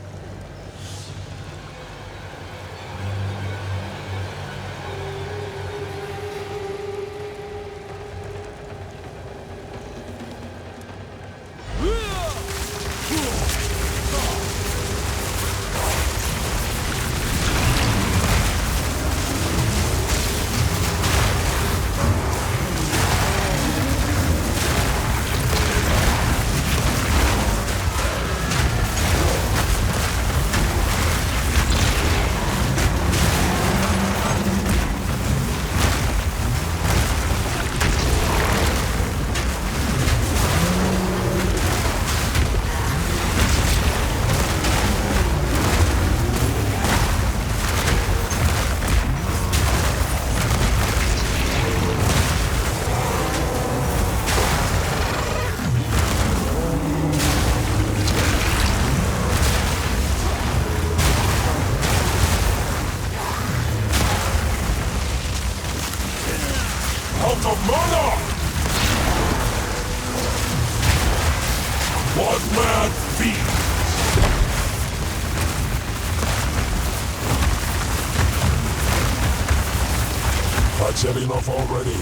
Enough already.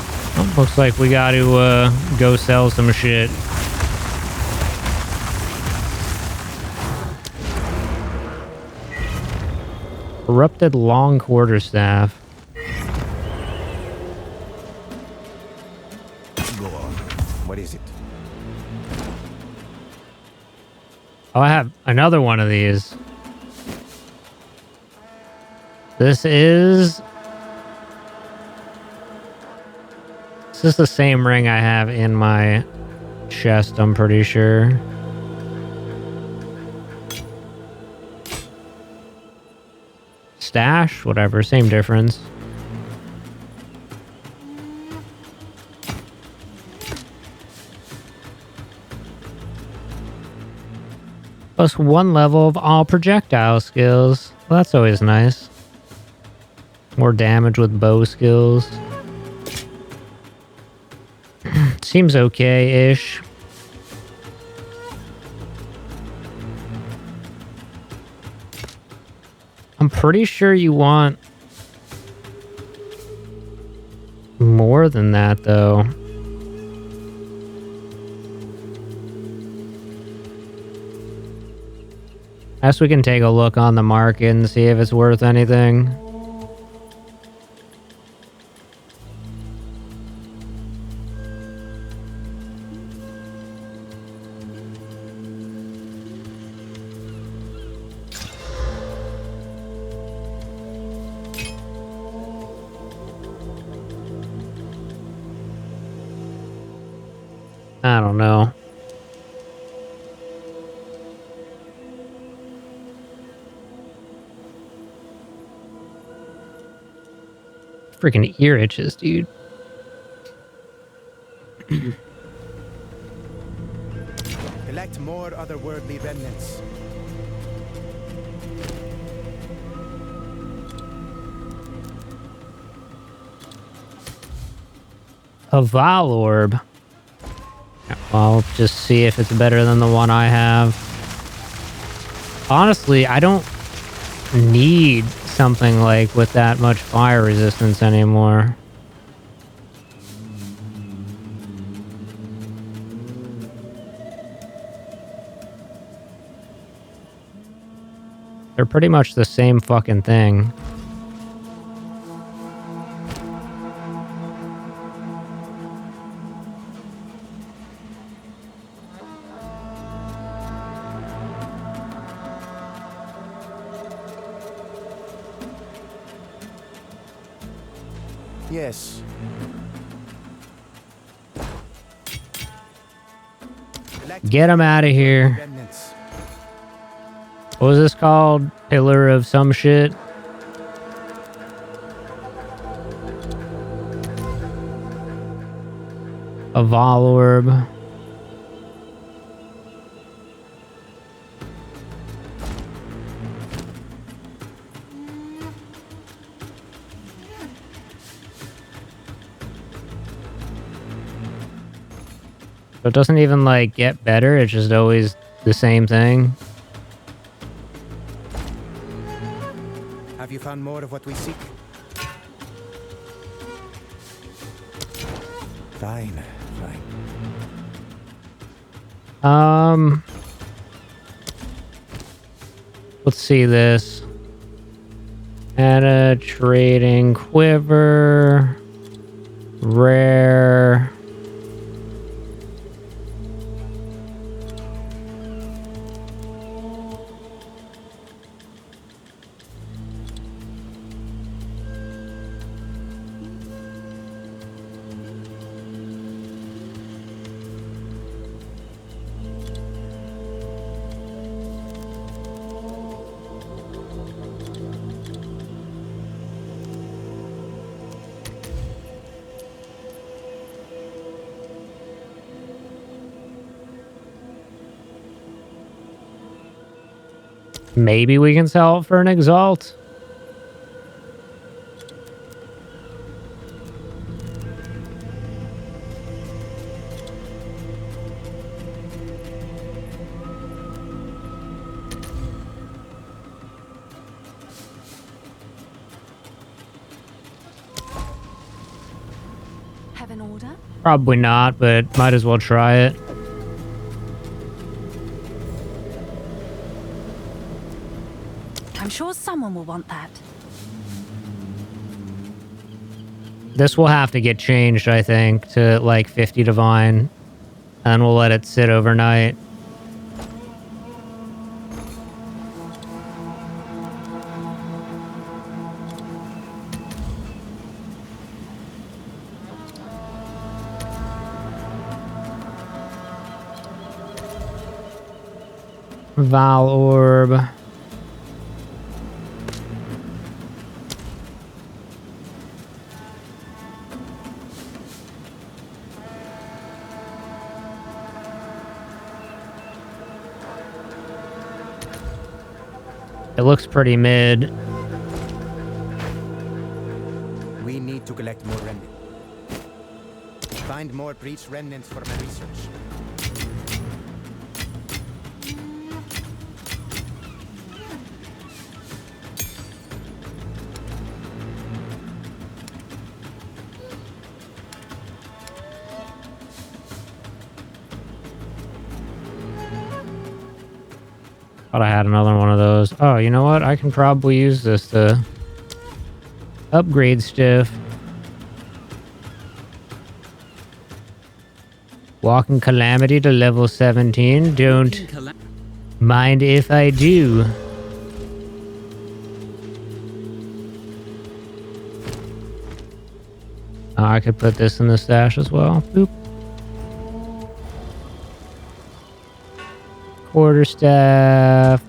Looks like we got to go sell some shit. Corrupted long quarterstaff. Go on. What is it? Oh, I have another one of these. This is the same ring I have in my chest, I'm pretty sure. Stash? Whatever, same difference. Plus 1 level of all projectile skills. Well, that's always nice. More damage with bow skills. Seems okay-ish. I'm pretty sure you want more than that, though. I guess we can take a look on the market and see if it's worth anything. I don't know. Freaking ear itches, dude. Collect more otherworldly remnants. A Vaal orb. I'll just see if it's better than the one I have. Honestly, I don't need something like with that much fire resistance anymore. They're pretty much the same fucking thing. Yes. Get them out of here. Remnants. What was this called? Pillar of some shit? A Vaal orb. So it doesn't even like get better, it's just always the same thing. Have you found more of what we seek? Fine, fine. Let's see this. Add a trading quiver. Rare. Maybe we can sell it for an exalt. Have an order? Probably not, but might as well try it. I'm sure someone will want that. This will have to get changed, I think, to like 50 divine. And we'll let it sit overnight. Vaal orb. It looks pretty mid. We need to collect more remnants. Find more breach remnants for my research. Thought I had another one of those. Oh, you know what? I can probably use this to upgrade stuff. Walking Calamity to level 17. Don't mind if I do. Oh, I could put this in the stash as well. Boop. Quarterstaff.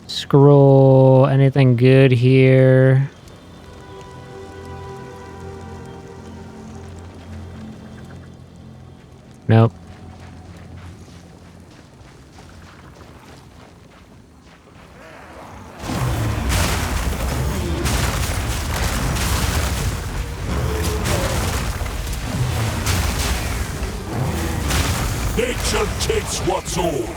Scroll. Anything good here? Nope. Nature takes what's old.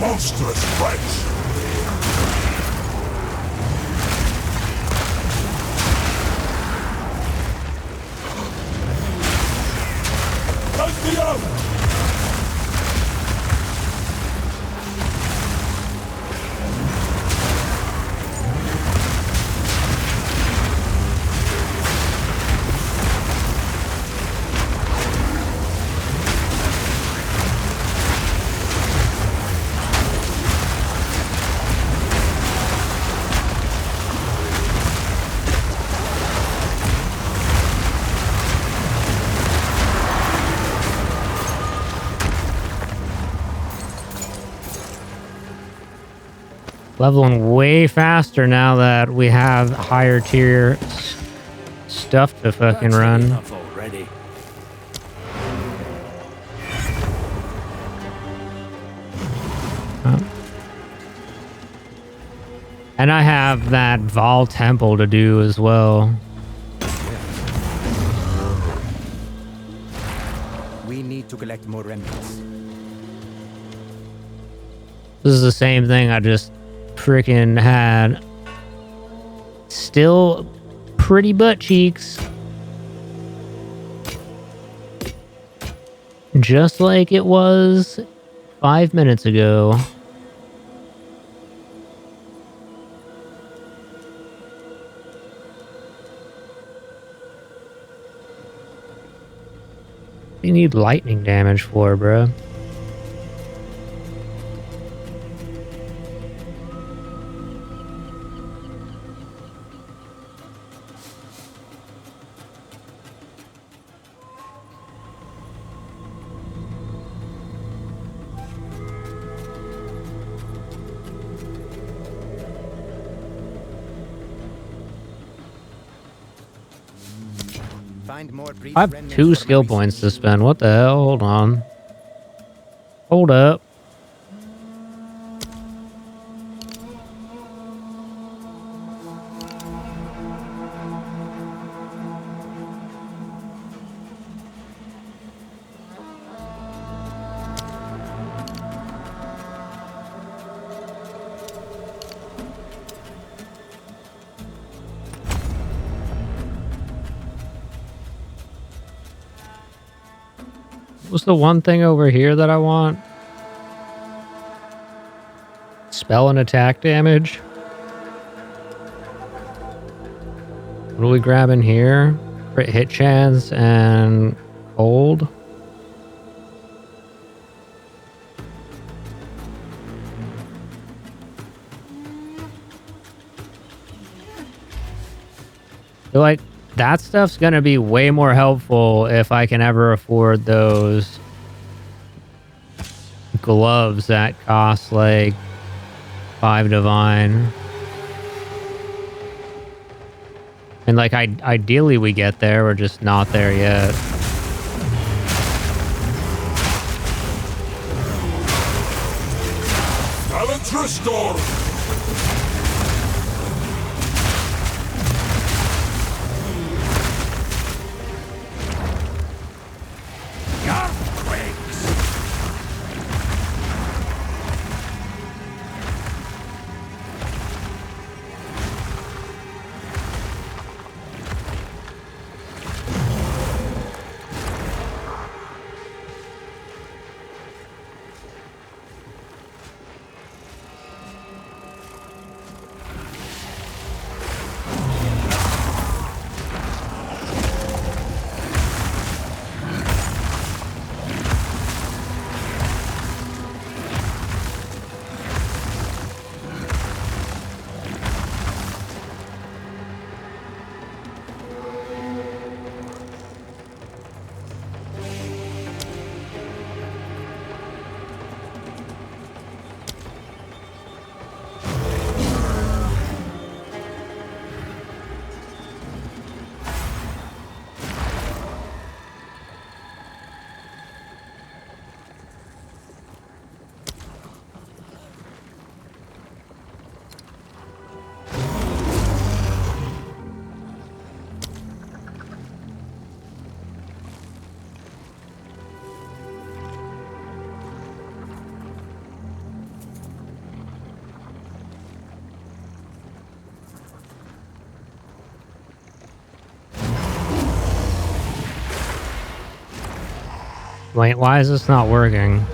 Monstrous French! Take me out! Leveling way faster now that we have higher tier stuff to fucking That's run. enough already. And I have that Vaal Temple to do as well. We need to collect more remnants. This is the same thing I just freaking had. Still pretty butt cheeks. Just like it was 5 minutes ago. What do you need lightning damage for, bro? Find more priest I have remnants 2 for skill my points to spend. What the hell? Hold on. Hold up. What's the one thing over here that I want? Spell and attack damage. What are we grabbing here? Crit hit chance and cold. I feel like that stuff's gonna be way more helpful if I can ever afford those gloves that cost like 5 divine. And like ideally we get there, we're just not there yet. Talent restored! Wait, why is this not working?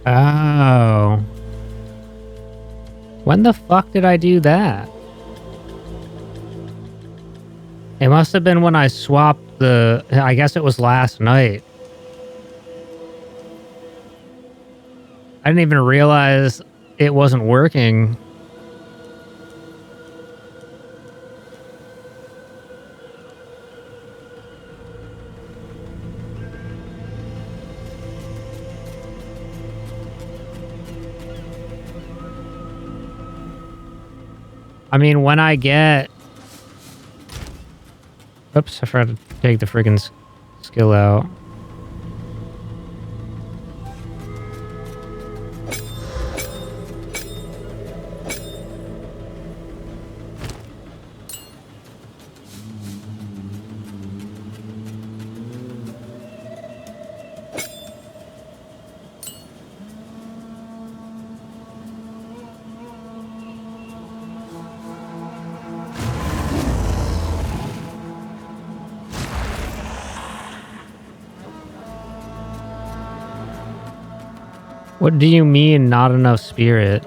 Oh. When the fuck did I do that? It must have been when I swapped the... I guess it was last night. I didn't even realize it wasn't working. I mean, when I get... Oops, I forgot to take the freaking skill out. What do you mean, not enough spirit?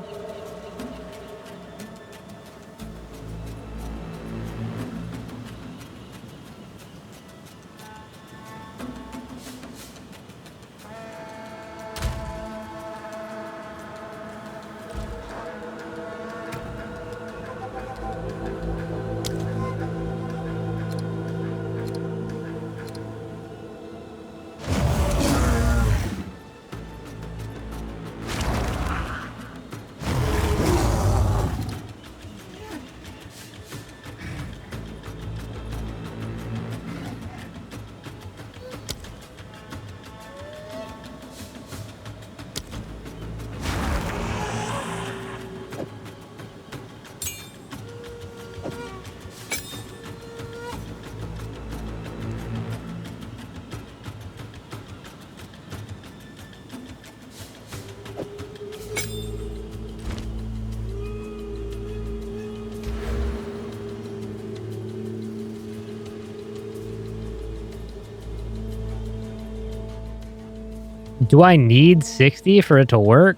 Do I need 60 for it to work?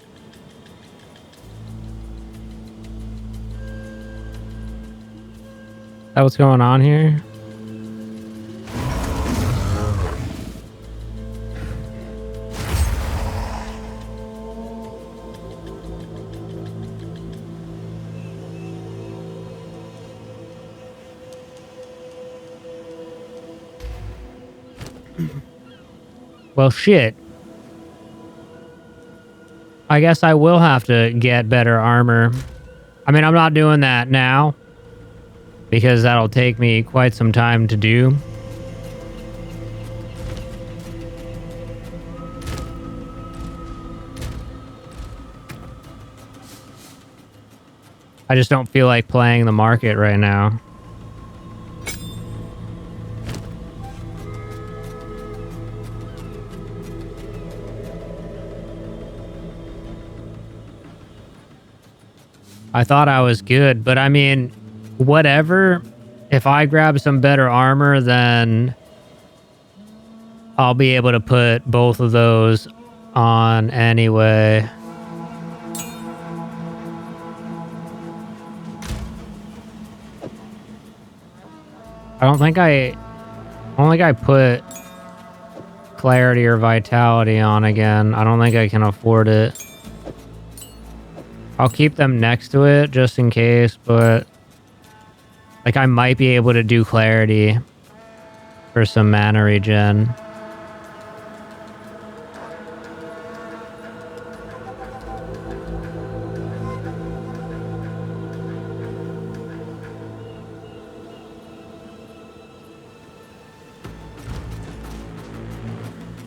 Is that what's going on here? Well, shit. I guess I will have to get better armor. I mean, I'm not doing that now because that'll take me quite some time to do. I just don't feel like playing the market right now. I thought I was good, but I mean, whatever. If I grab some better armor, then I'll be able to put both of those on anyway. I don't think I put clarity or vitality on again. I don't think I can afford it. I'll keep them next to it just in case, but like I might be able to do clarity for some mana regen.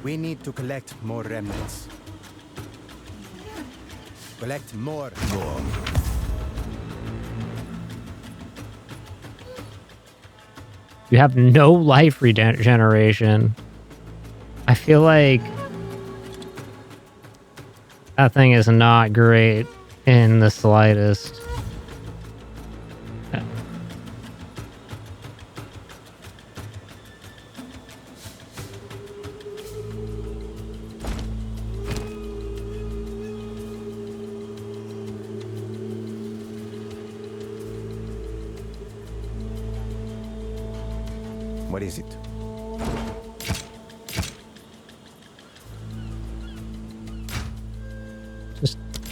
We need to collect more remnants. Collect more. You have no life regeneration. I feel like that thing is not great in the slightest. What is it?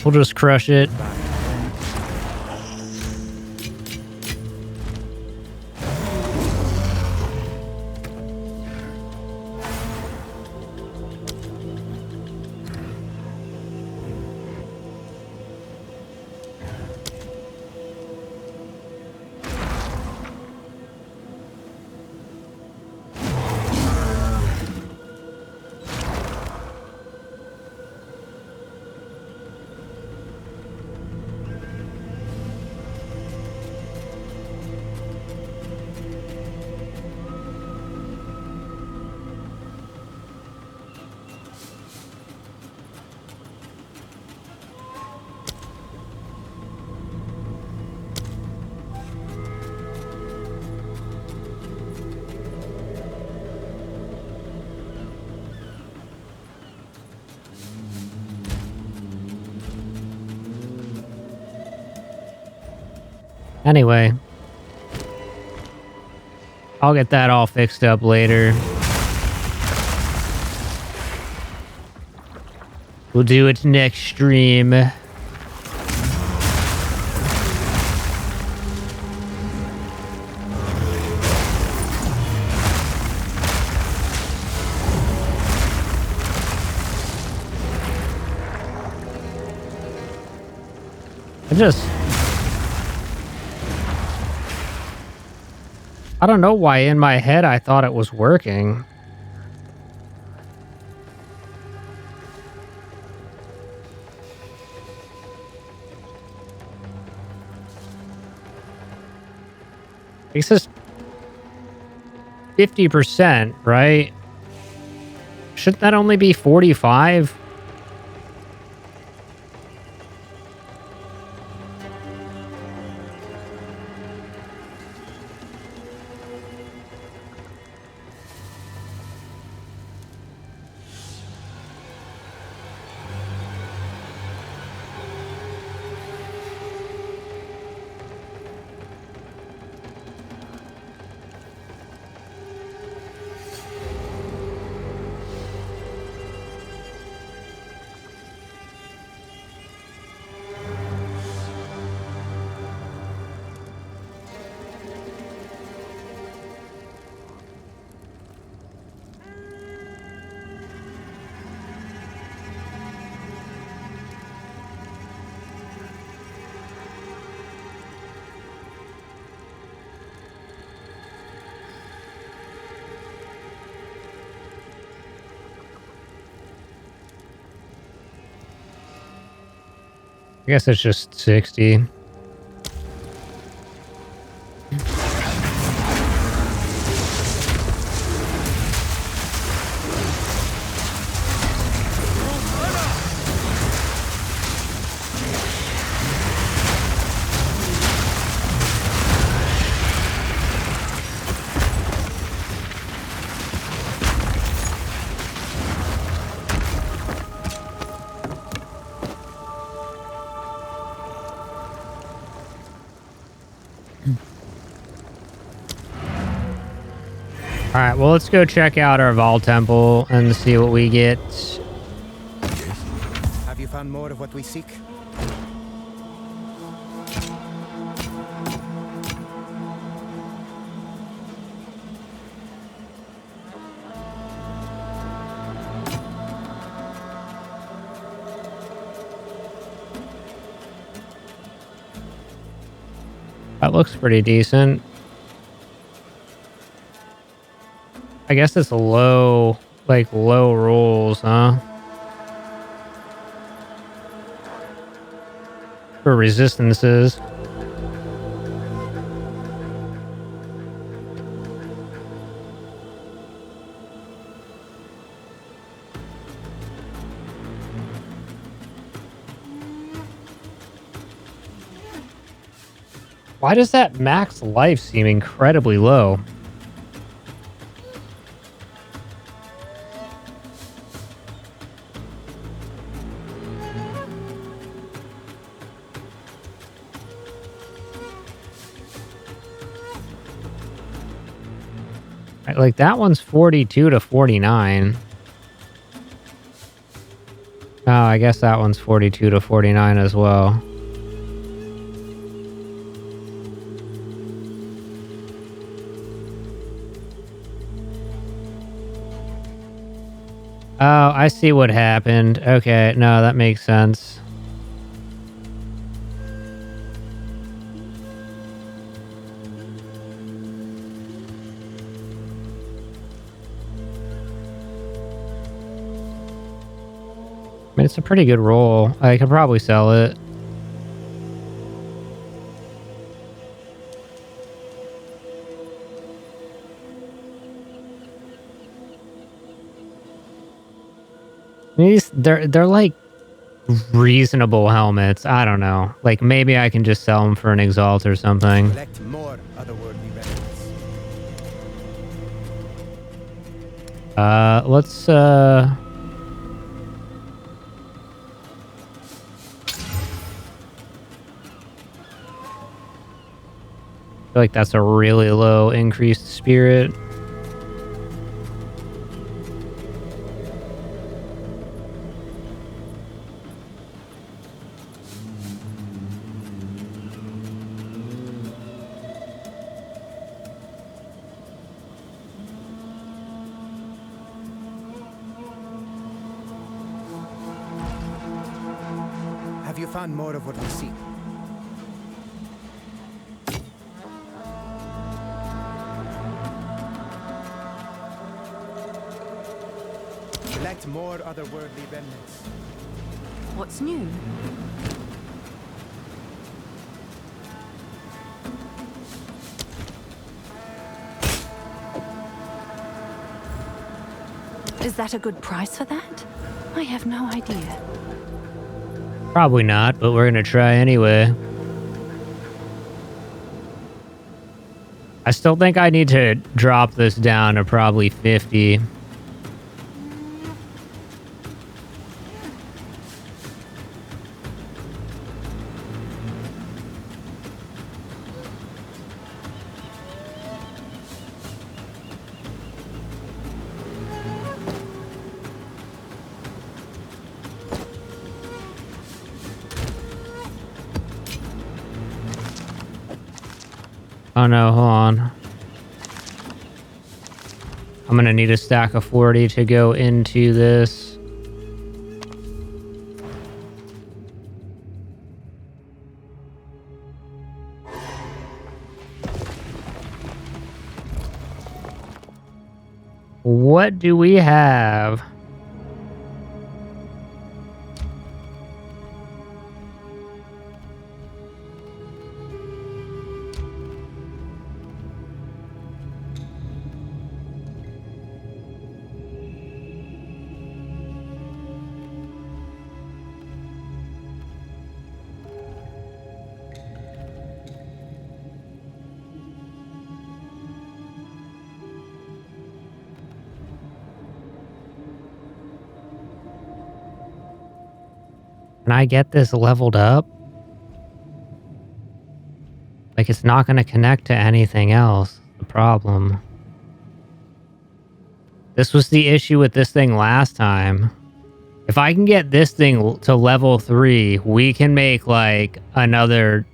We'll just crush it. Anyway, I'll get that all fixed up later. We'll do it next stream. I don't know why in my head I thought it was working. This is 50%, right? Shouldn't that only be 45? I guess it's just 60. Alright, well, let's go check out our Vaal Temple and see what we get. Have you found more of what we seek? That looks pretty decent. I guess it's low, like low rolls, huh? For resistances. Why does that max life seem incredibly low? Right, like that one's 42 to 49. Oh, I guess that one's 42 to 49 as well. Oh, I see what happened. Okay, no, that makes sense. I mean, it's a pretty good roll. I could probably sell it. They're like reasonable helmets. I don't know. Like maybe I can just sell them for an exalt or something. Collect more otherworldly remnants. Let's I feel like that's a really low increased spirit. Have you found more of what we seek? Collect more otherworldly remnants. What's new? Is that a good price for that? I have no idea. Probably not, but we're gonna try anyway. I still think I need to drop this down to probably 50. Oh no, hold on. I'm gonna need a stack of 40 to go into this. What do we have? Can I get this leveled up? Like, it's not going to connect to anything else. The problem. This was the issue with this thing last time. If I can get this thing to level 3, we can make like another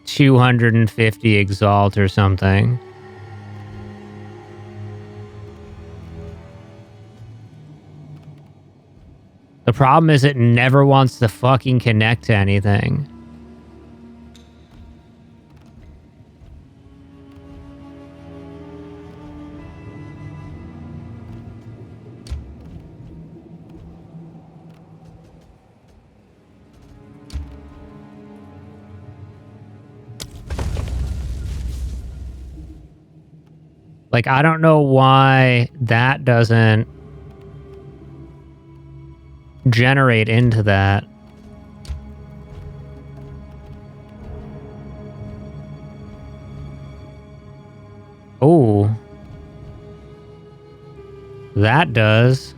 250 exalt or something. The problem is it never wants to fucking connect to anything. Like, I don't know why that doesn't generate into that. Oh. That does.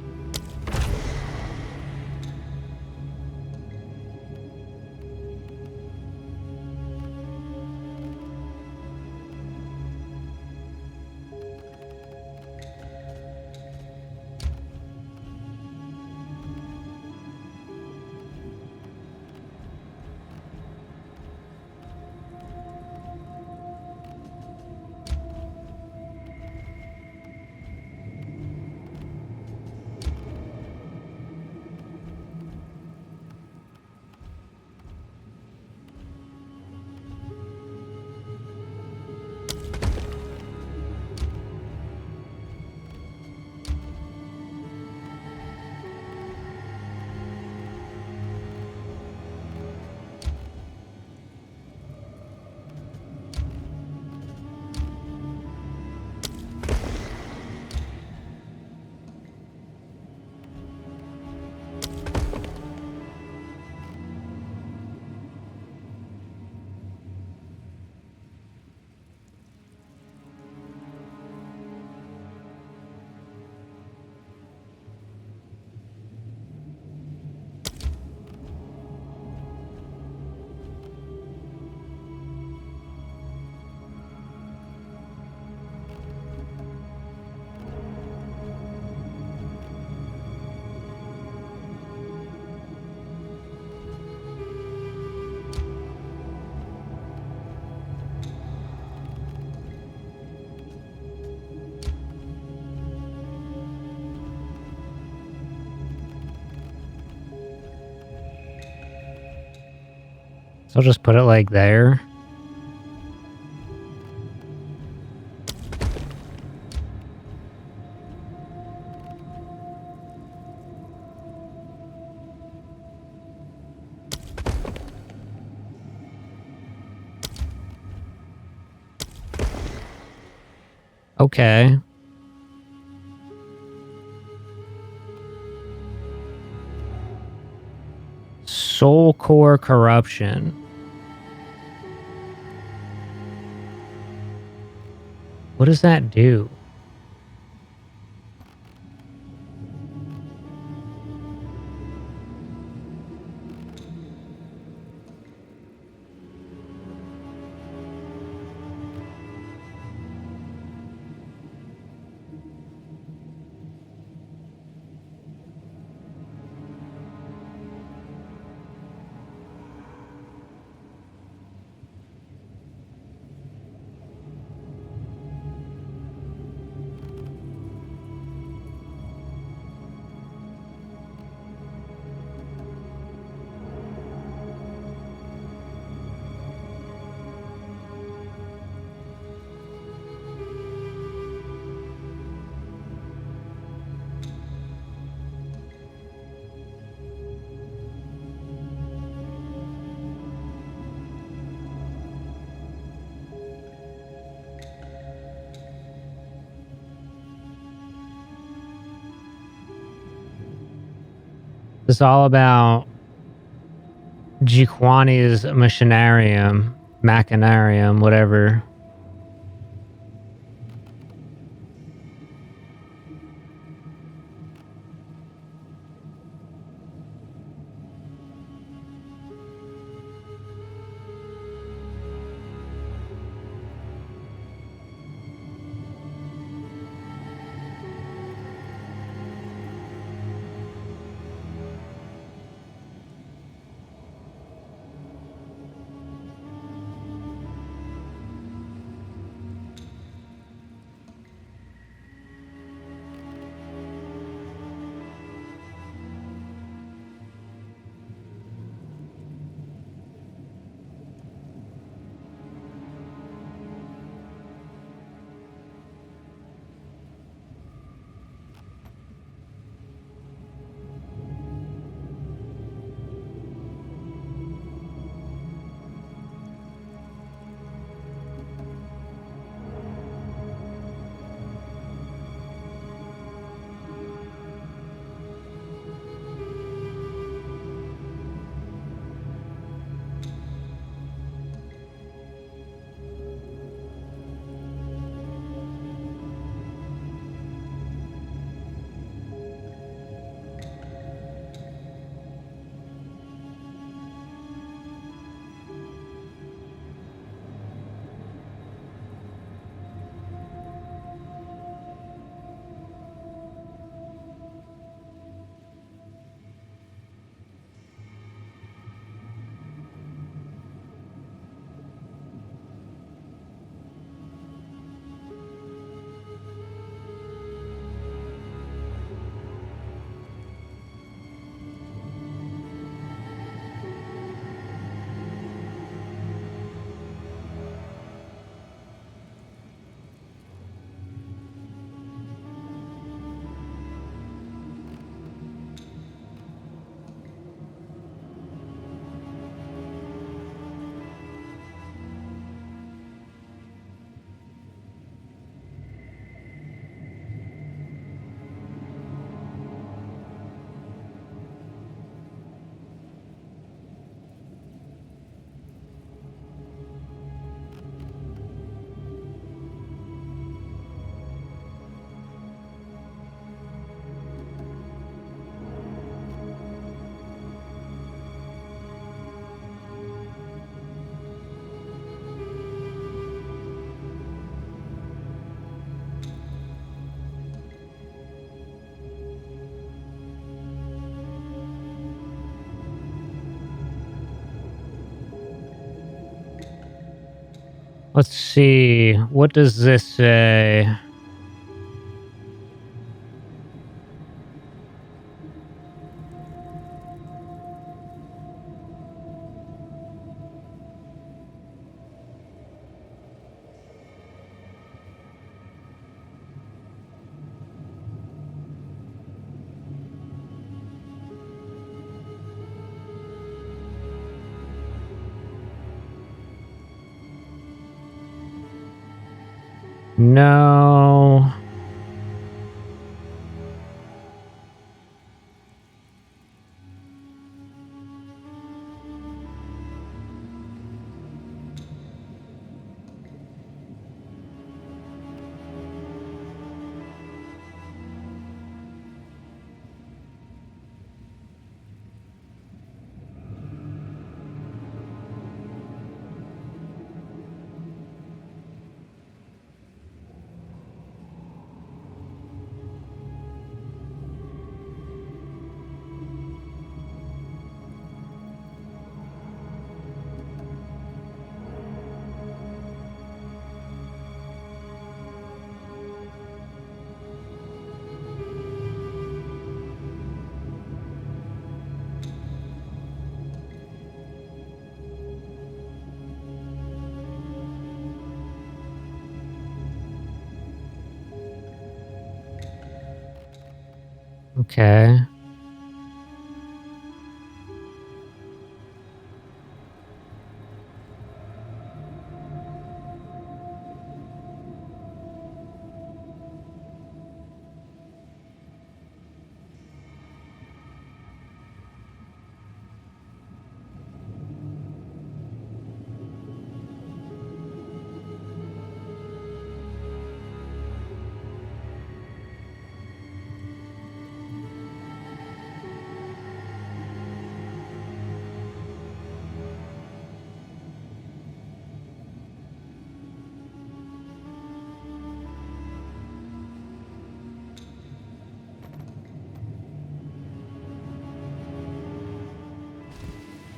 So I'll just put it like there. Okay. Soul core corruption. What does that do? It's all about Giquani's machinarium, whatever. Let's see. What does this say? No. Okay.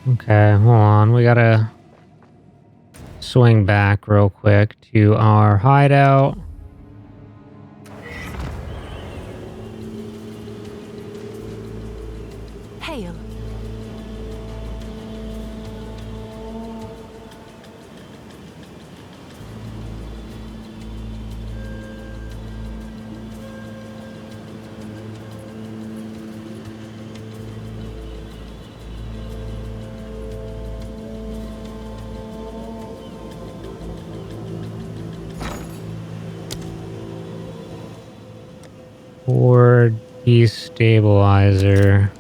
Okay, hold on. We gotta swing back real quick to our hideout. Hail. Or destabilizer.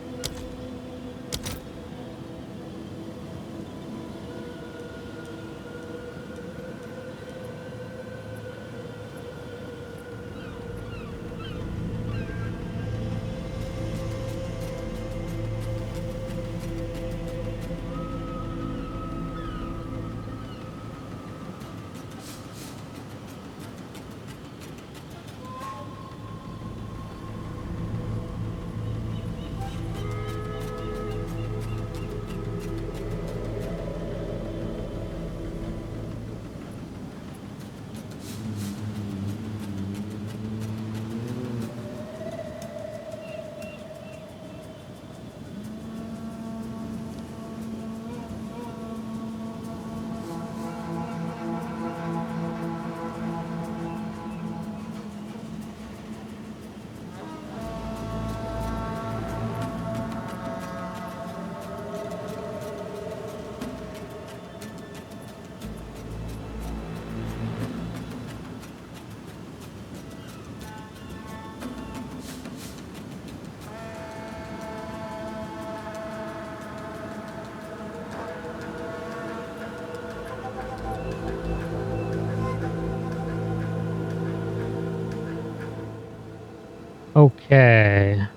Okay.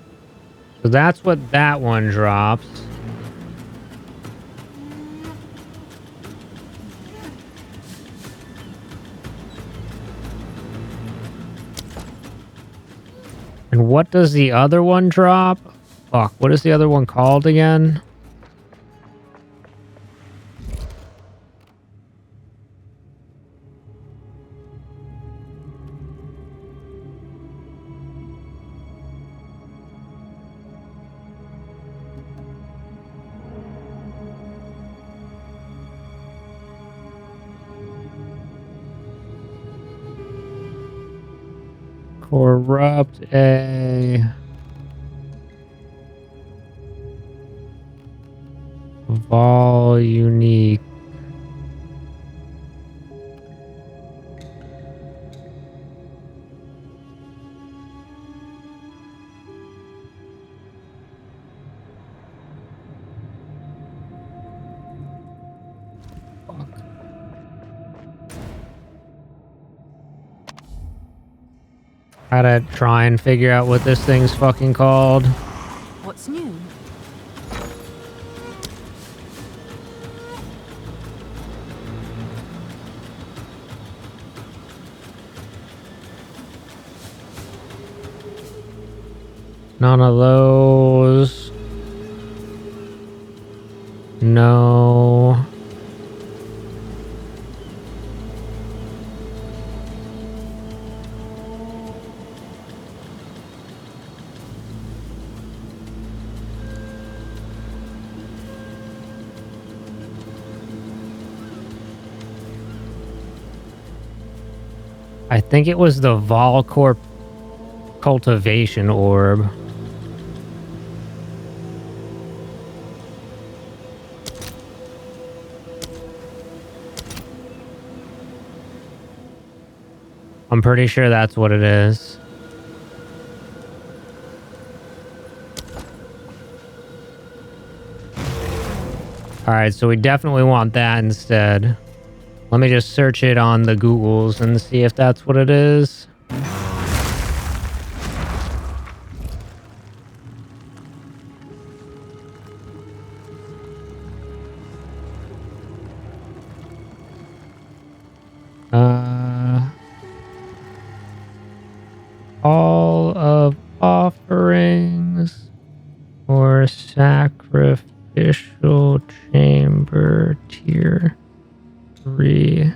So that's what that one drops. And what does the other one drop? Fuck, what is the other one called again? Corrupt a Vaal unique. Gotta try and figure out what this thing's fucking called. What's new? None of those. No. I think it was the Vaal Corp cultivation orb. I'm pretty sure that's what it is. Alright, so we definitely want that instead. Let me just search it on the Googles and see if that's what it is. All of offerings or sacrificial chamber tier 3.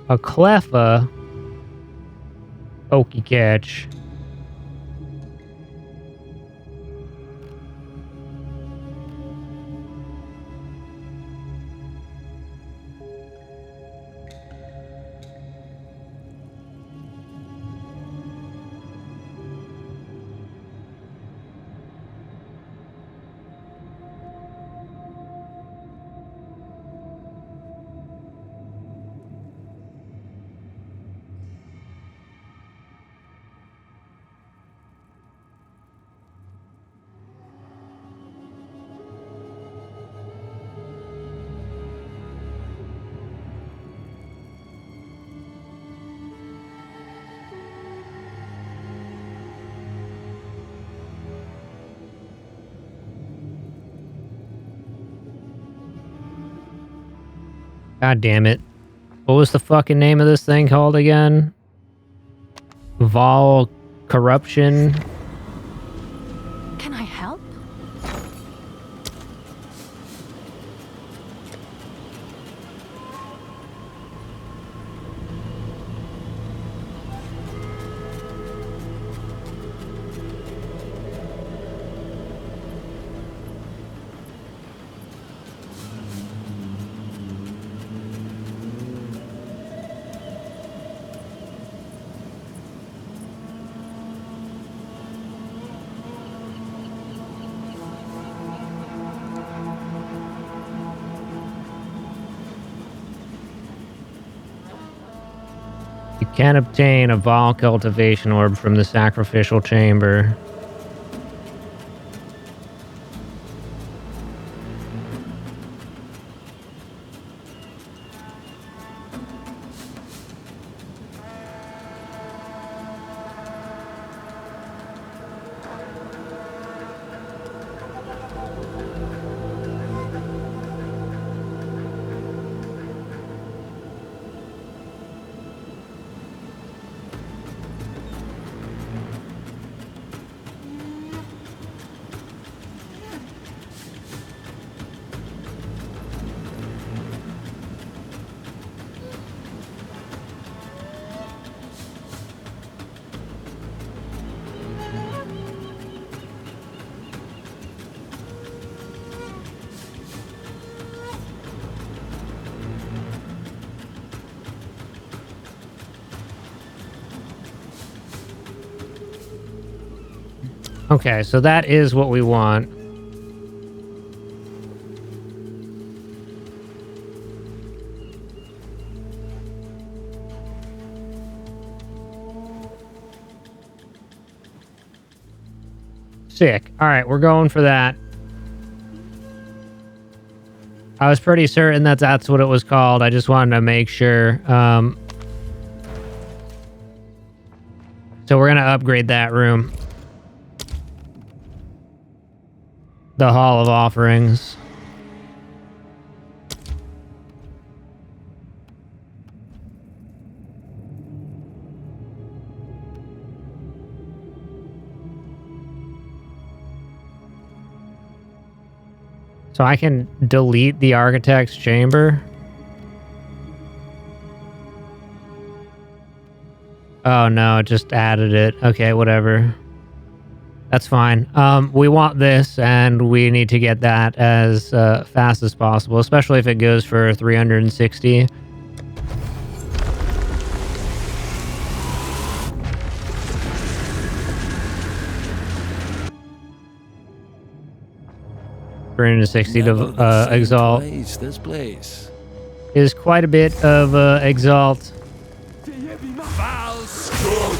A cleffa. Okie catch. God damn it. What was the fucking name of this thing called again? Vaal Corruption. Can I help? You can obtain a Vaal cultivation orb from the sacrificial chamber. Okay, so that is what we want. Sick. All right, we're going for that. I was pretty certain that that's what it was called. I just wanted to make sure. So we're going to upgrade that room. The Hall of Offerings. So I can delete the Architect's Chamber. Oh no, it just added it. Okay, whatever. That's fine. We want this, and we need to get that as fast as possible, especially if it goes for 360. To Exalt This place. is quite a bit of Exalt. Vaal Scourge.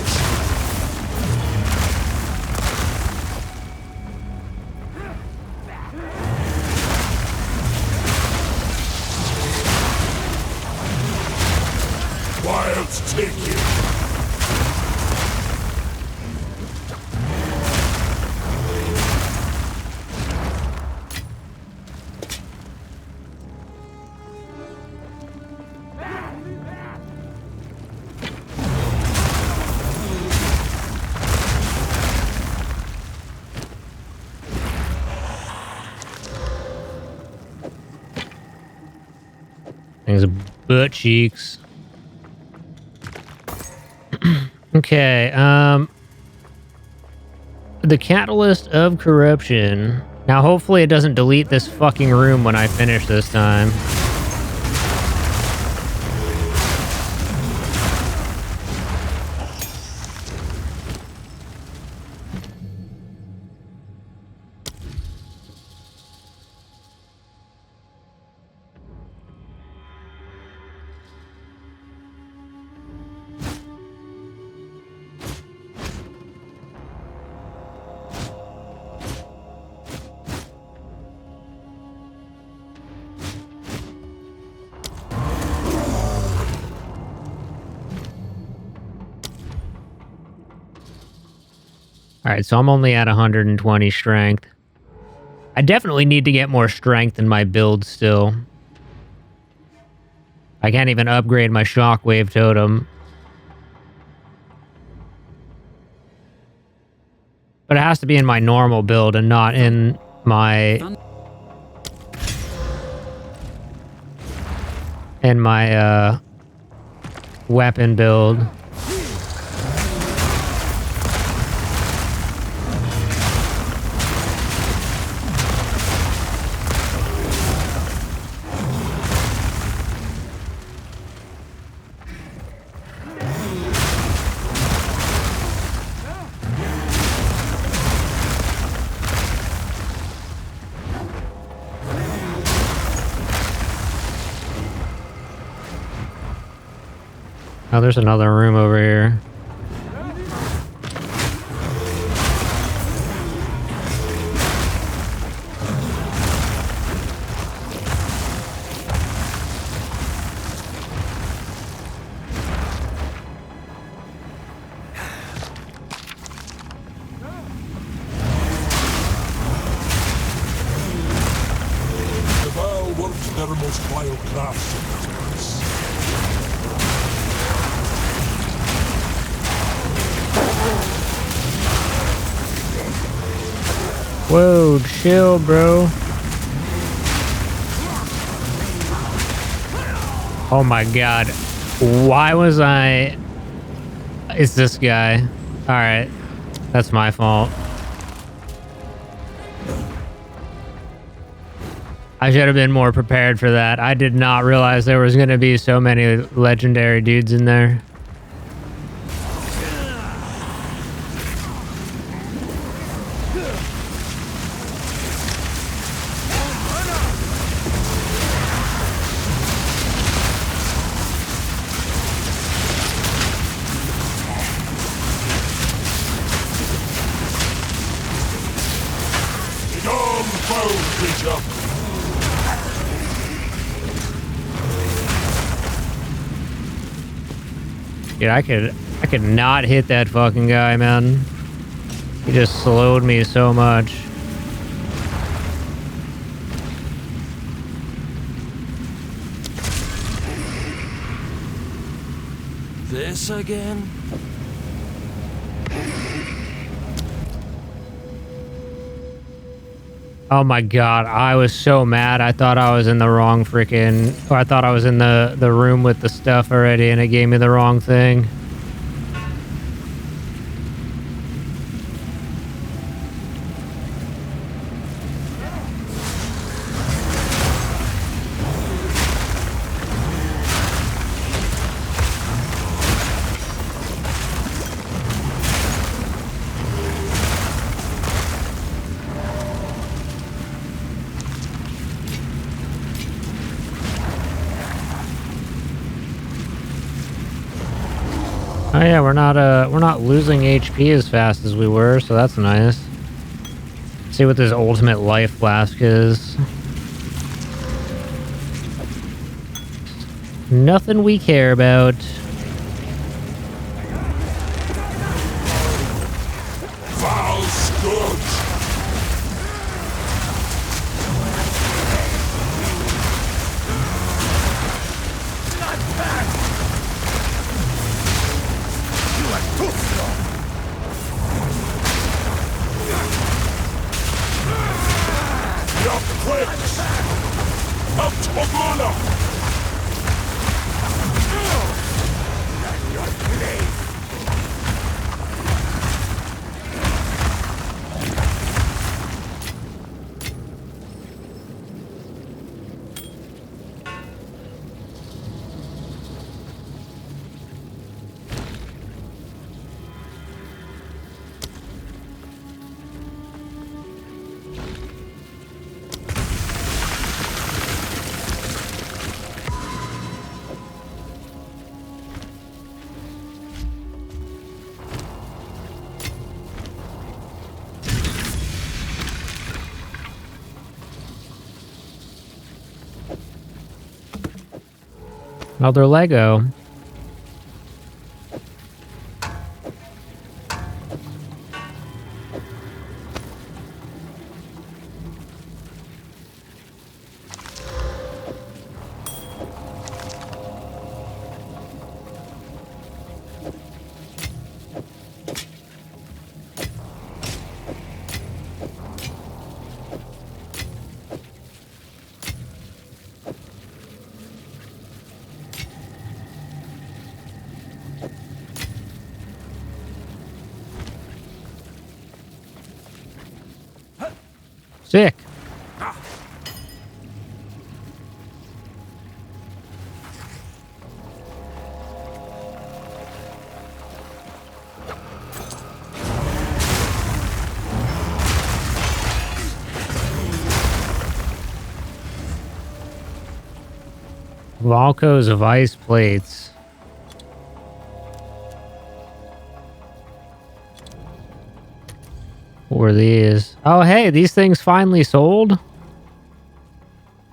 Wilds take you. Things butt cheeks. Okay, the Catalyst of Corruption. Now, hopefully it doesn't delete this fucking room when I finish this time. Alright, so I'm only at 120 strength. I definitely need to get more strength in my build still. I can't even upgrade my shockwave totem. But it has to be in my normal build and not in my... weapon build. Oh, there's another room over here. The Vaal works their most vile crafts in darkness. Whoa, chill, bro. Oh my god. Why was I... It's this guy. Alright. That's my fault. I should have been more prepared for that. I did not realize there was going to be so many legendary dudes in there. up. Dude, I could not hit that fucking guy, man. He just slowed me so much. This again? Oh my god, I was so mad. I thought I was in the wrong freaking... Or I thought I was in the room with the stuff already, and it gave me the wrong thing. Oh yeah, we're not losing HP as fast as we were, so that's nice. See what this ultimate life flask is. Nothing we care about. Vaal Scourge. Your quicks. Up to Ogona. Another Lego. Sick. Valkos of ice plates. What were these? Oh, hey, these things finally sold.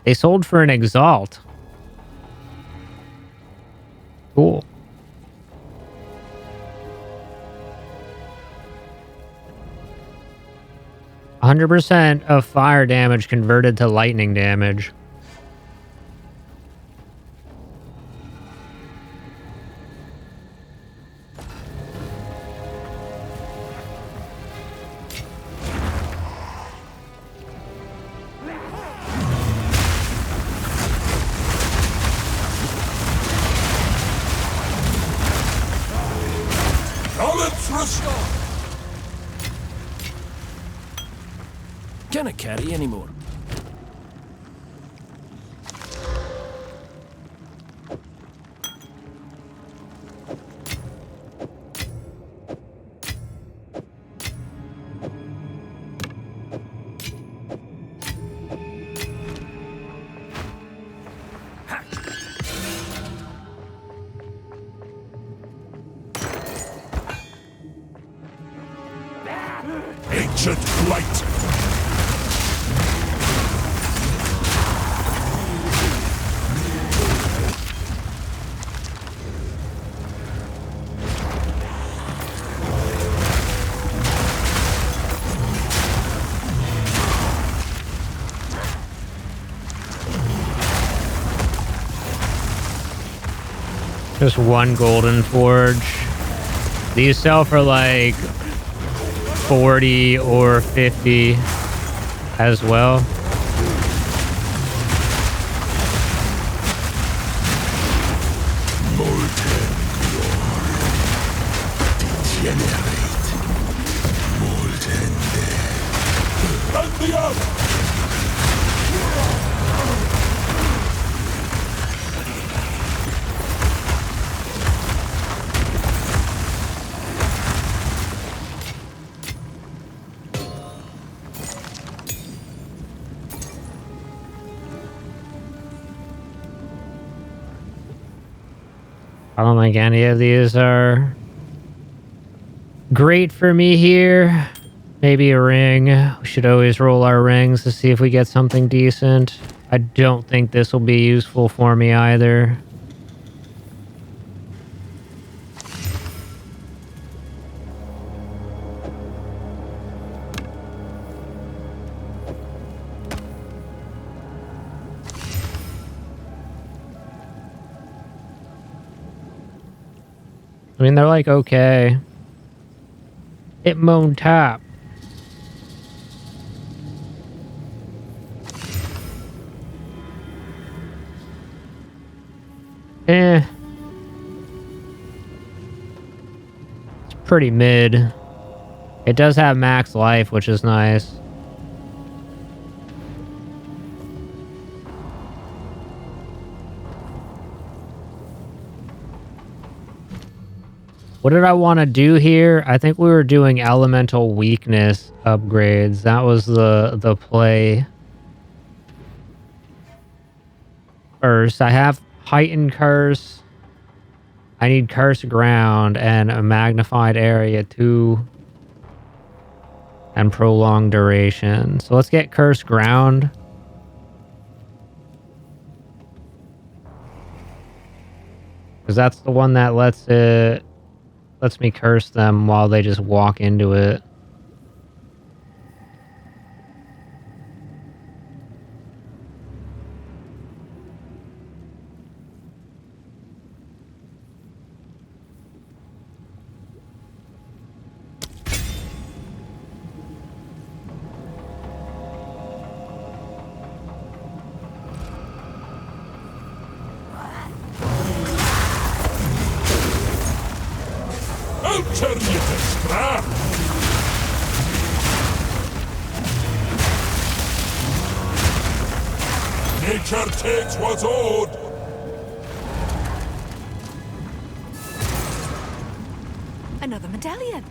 They sold for an Exalt. Cool. %, of fire damage converted to lightning damage. Can't carry anymore. Ancient Blight. Just one golden forge. These sell for like 40 or 50 as well. Molten glory. Degenerate. Molten death. And the other! I don't think any of these are great for me here. Maybe a ring. We should always roll our rings to see if we get something decent. I don't think this will be useful for me either. I mean, they're like, okay. Hit moan tap. It's pretty mid. It does have max life, which is nice. What did I want to do here? I think we were doing elemental weakness upgrades. That was the play. First, I have heightened curse. I need curse ground and a magnified area 2 and prolonged duration. So let's get curse ground. Because that's the one that lets me curse them while they just walk into it. Turn you to scrap! Nature takes what's owed! Another medallion.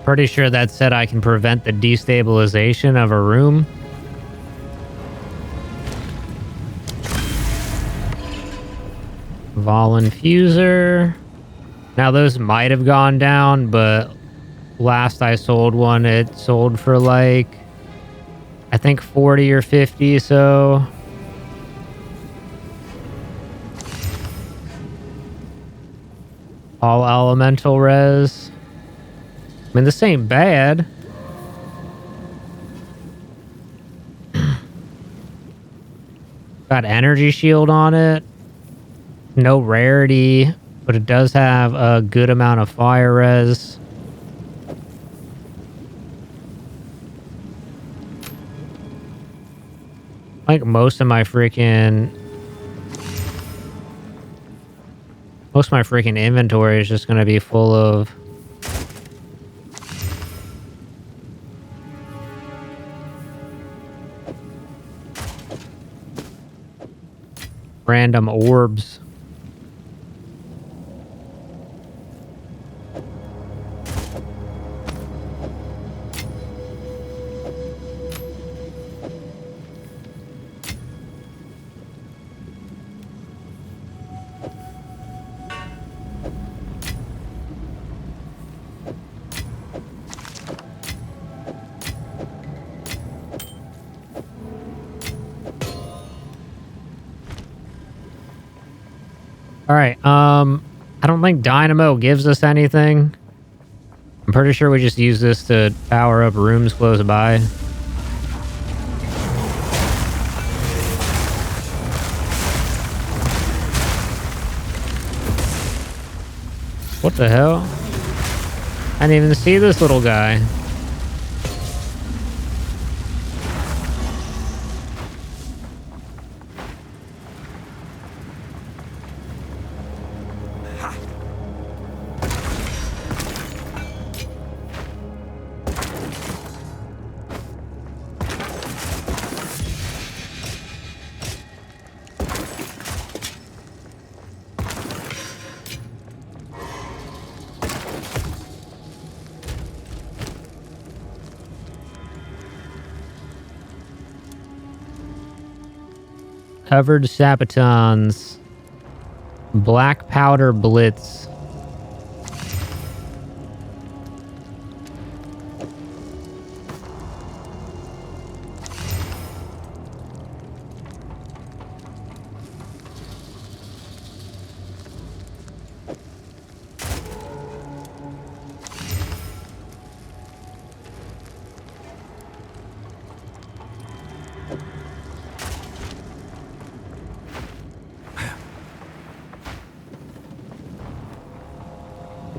Pretty sure that said I can prevent the destabilization of a room. Vaal infuser. Now those might have gone down, but last I sold one, it sold for like, I think 40 or 50, so. All elemental res. I mean, this ain't bad. Got energy shield on it. No rarity, but it does have a good amount of fire res. Like most of my freaking inventory is just going to be full of random orbs. All right. I don't think Dynamo gives us anything. I'm pretty sure we just use this to power up rooms close by. What the hell? I didn't even see this little guy. Covered Sapatons. Black Powder Blitz.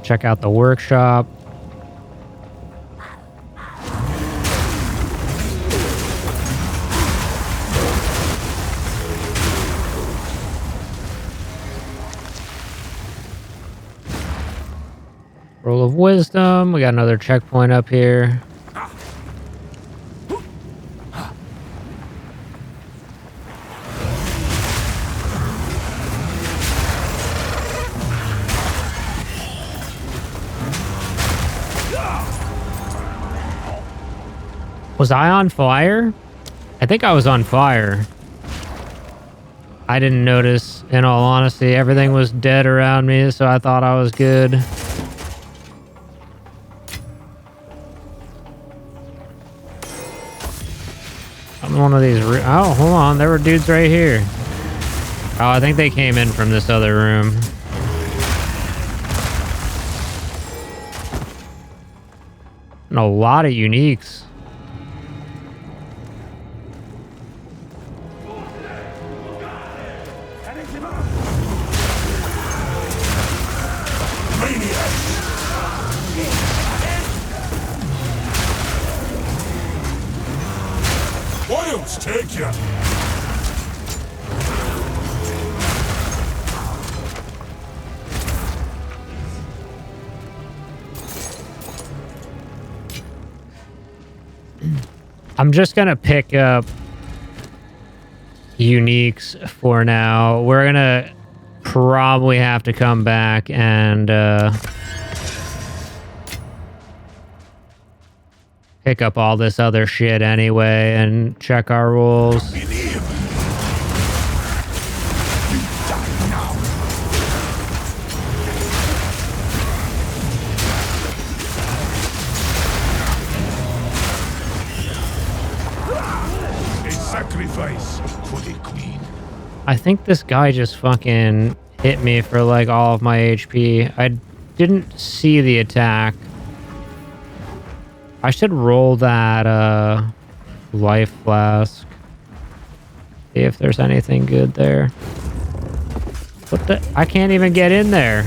Check out the workshop. Roll of Wisdom. We got another checkpoint up here. Was I on fire? I think I was on fire. I didn't notice, in all honesty. Everything was dead around me, so I thought I was good. I'm in one of these... Oh, hold on. There were dudes right here. Oh, I think they came in from this other room. And a lot of uniques. Take you. I'm just gonna pick up uniques for now. We're gonna probably have to come back and pick up all this other shit anyway and check our rules. Believe. You die now. A sacrifice for the queen. I think this guy just fucking hit me for like all of my HP. I didn't see the attack. I should roll that life flask. See if there's anything good there. What the? I can't even get in there.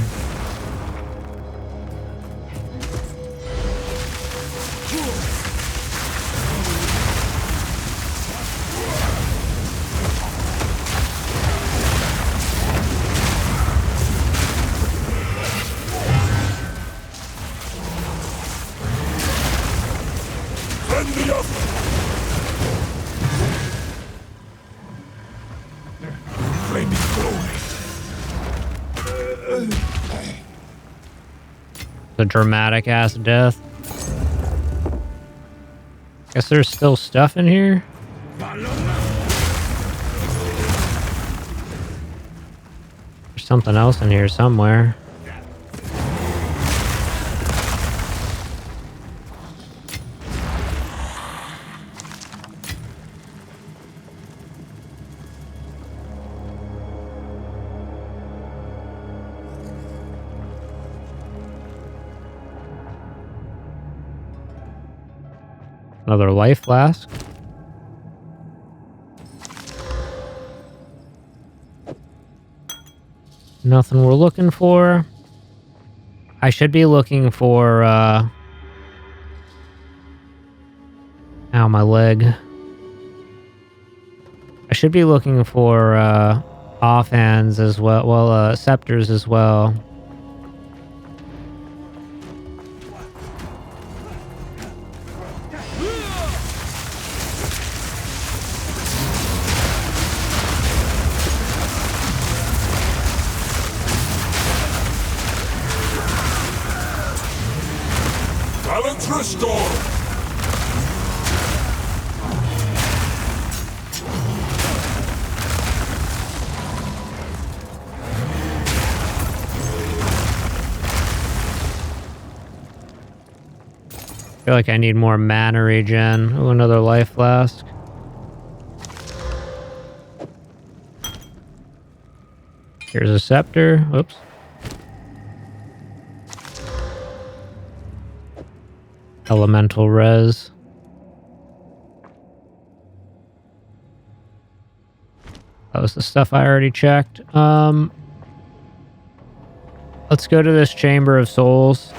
The dramatic ass death. Guess there's still stuff in here. There's something else in here somewhere. Another life flask. Nothing we're looking for. I should be looking for, ow, my leg. I should be looking for, offhands as well. Well, scepters as well. Balance restored! I feel like I need more mana regen. Ooh, another life flask. Here's a scepter. Whoops. Elemental res. That was the stuff I already checked. Let's go to this Chamber of Souls.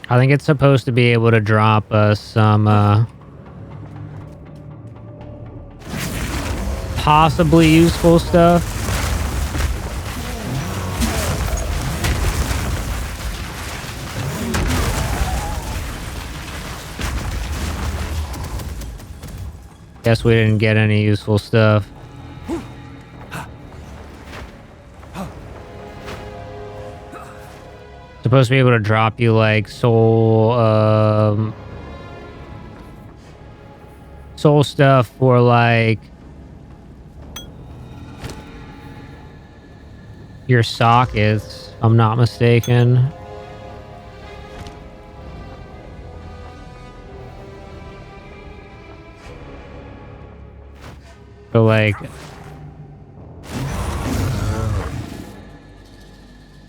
I think it's supposed to be able to drop us some, possibly useful stuff. Guess we didn't get any useful stuff. Supposed to be able to drop you like soul stuff for like your sockets, if I'm not mistaken. So like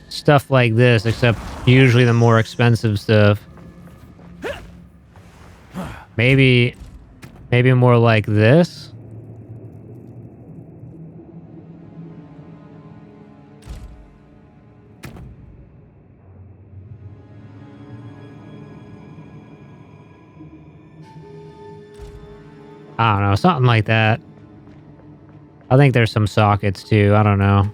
stuff like this, except usually the more expensive stuff. Maybe more like this. I don't know, something like that. I think there's some sockets too, I don't know.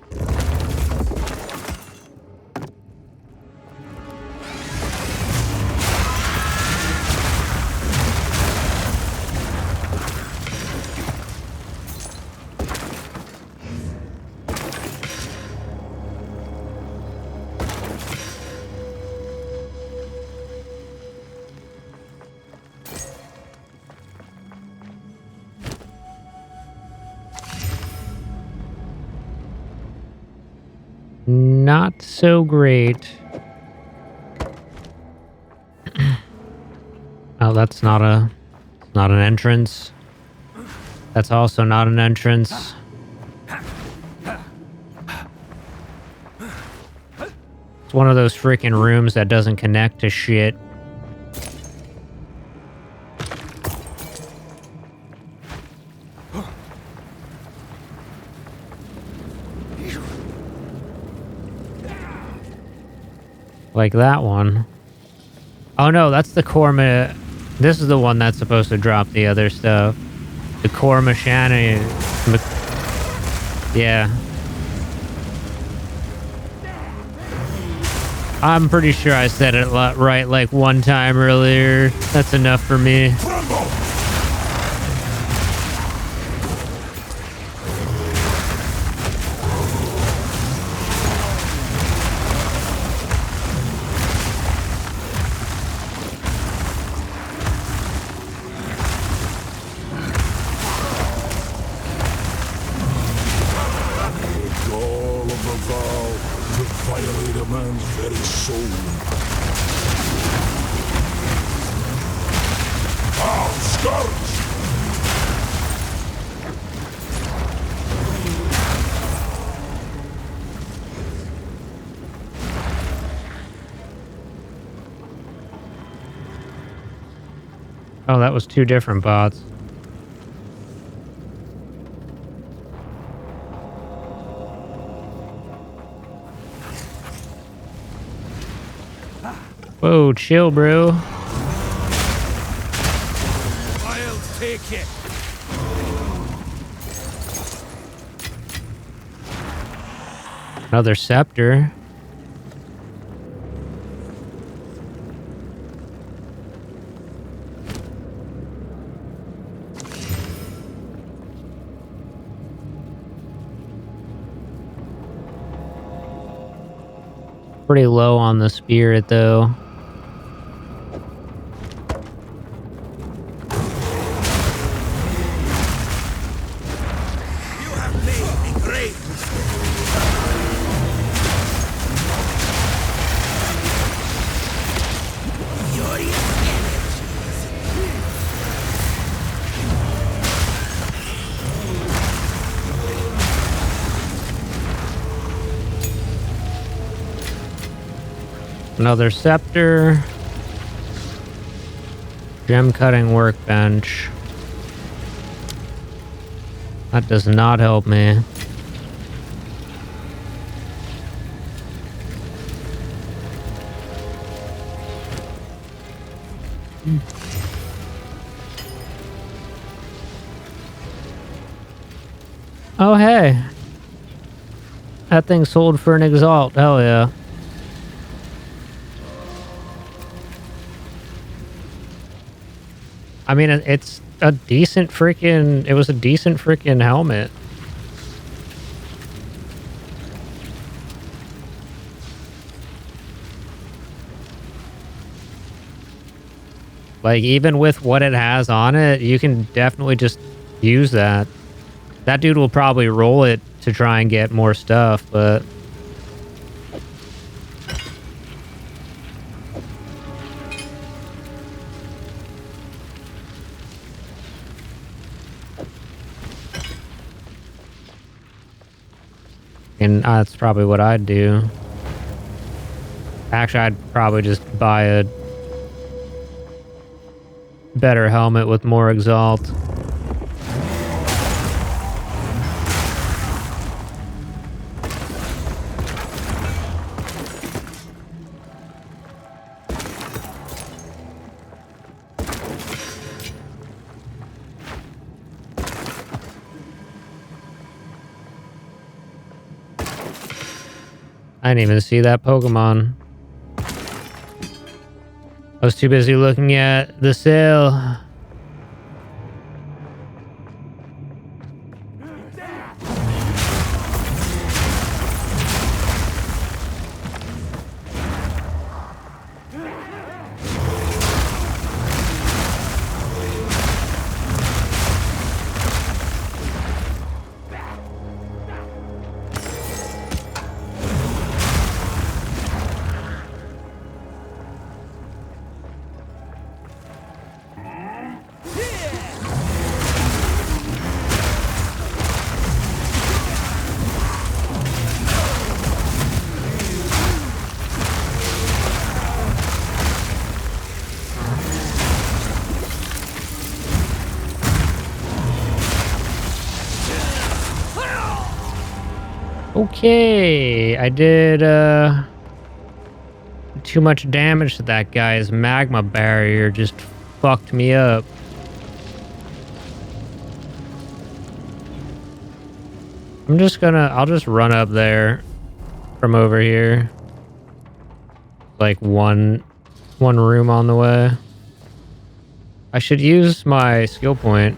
Not so great. Oh, that's not an entrance. That's also not an entrance. It's one of those freaking rooms that doesn't connect to shit. Like that one. Oh no, that's the Korma. This is the one that's supposed to drop the other stuff. The Korma Shani. Yeah. I'm pretty sure I said it right like one time earlier. That's enough for me. Call of the Vaal to violate a man's very soul. Vaal Scourge! Oh, that was two different bots. Whoa, chill, bro. I'll take it. Another scepter. Pretty low on the spirit, though. You have made me great. Another scepter. Gem cutting workbench. That does not help me. Oh, hey. That thing sold for an exalt. Hell yeah. I mean, it's a decent freaking... It was a decent freaking helmet. Like, even with what it has on it, you can definitely just use that. That dude will probably roll it to try and get more stuff, but... And that's probably what I'd do. Actually, I'd probably just buy a better helmet with more exalt. I didn't even see that Pokemon. I was too busy looking at the sale. Okay, I did too much damage to that guy's magma barrier, just fucked me up. I'll just run up there from over here. Like one room on the way. I should use my skill point.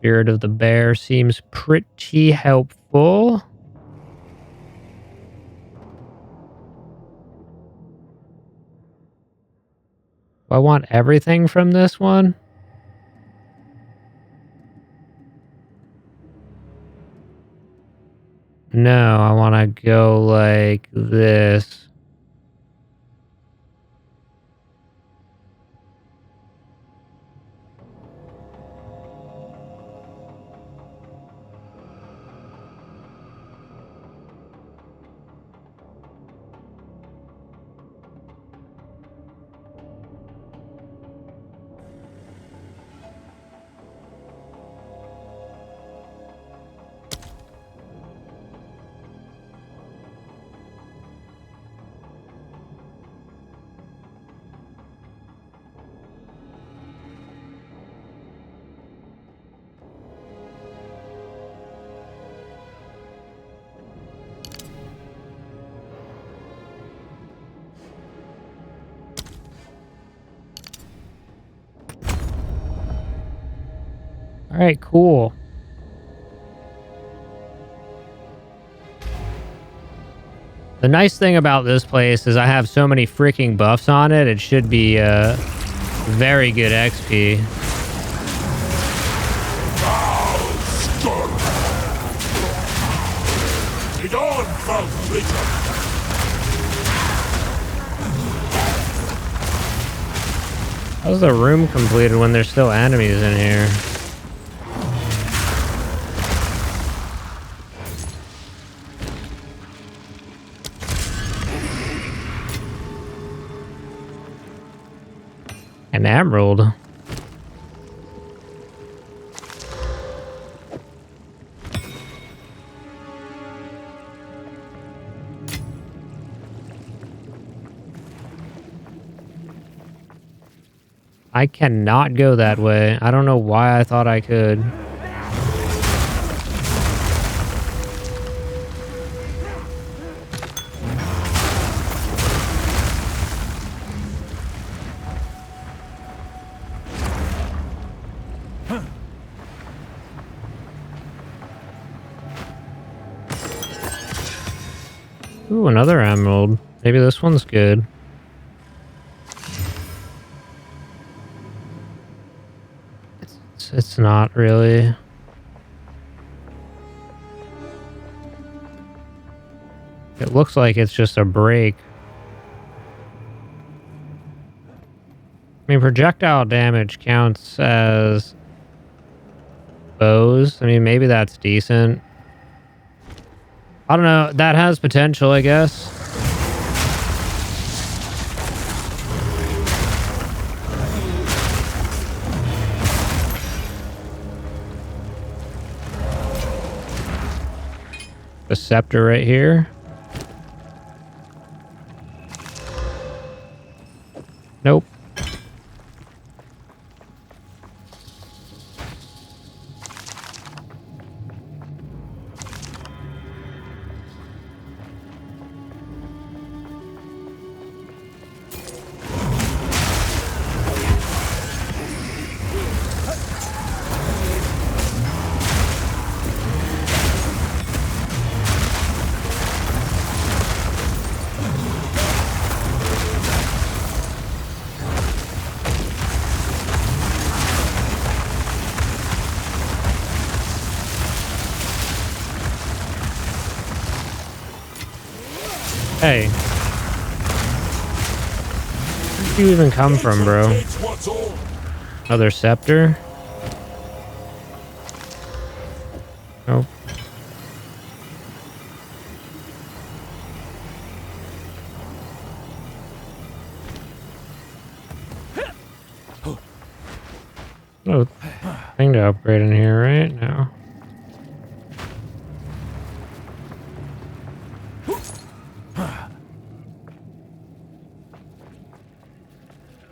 Spirit of the Bear seems pretty helpful. Do I want everything from this one? No, I want to go like this. All right, cool. The nice thing about this place is I have so many freaking buffs on it. It should be very good XP. Begone, foul creature! How's the room completed when there's still enemies in here? An emerald. I cannot go that way. I don't know why I thought I could. Ooh, another emerald. Maybe this one's good. It's not really. It looks like it's just a break. I mean, projectile damage counts as bows. I mean, maybe that's decent. I don't know. That has potential, I guess. The scepter right here. Nope. Hey. Where did you even come from, bro? Another scepter? Nope. No thing to upgrade in here right now.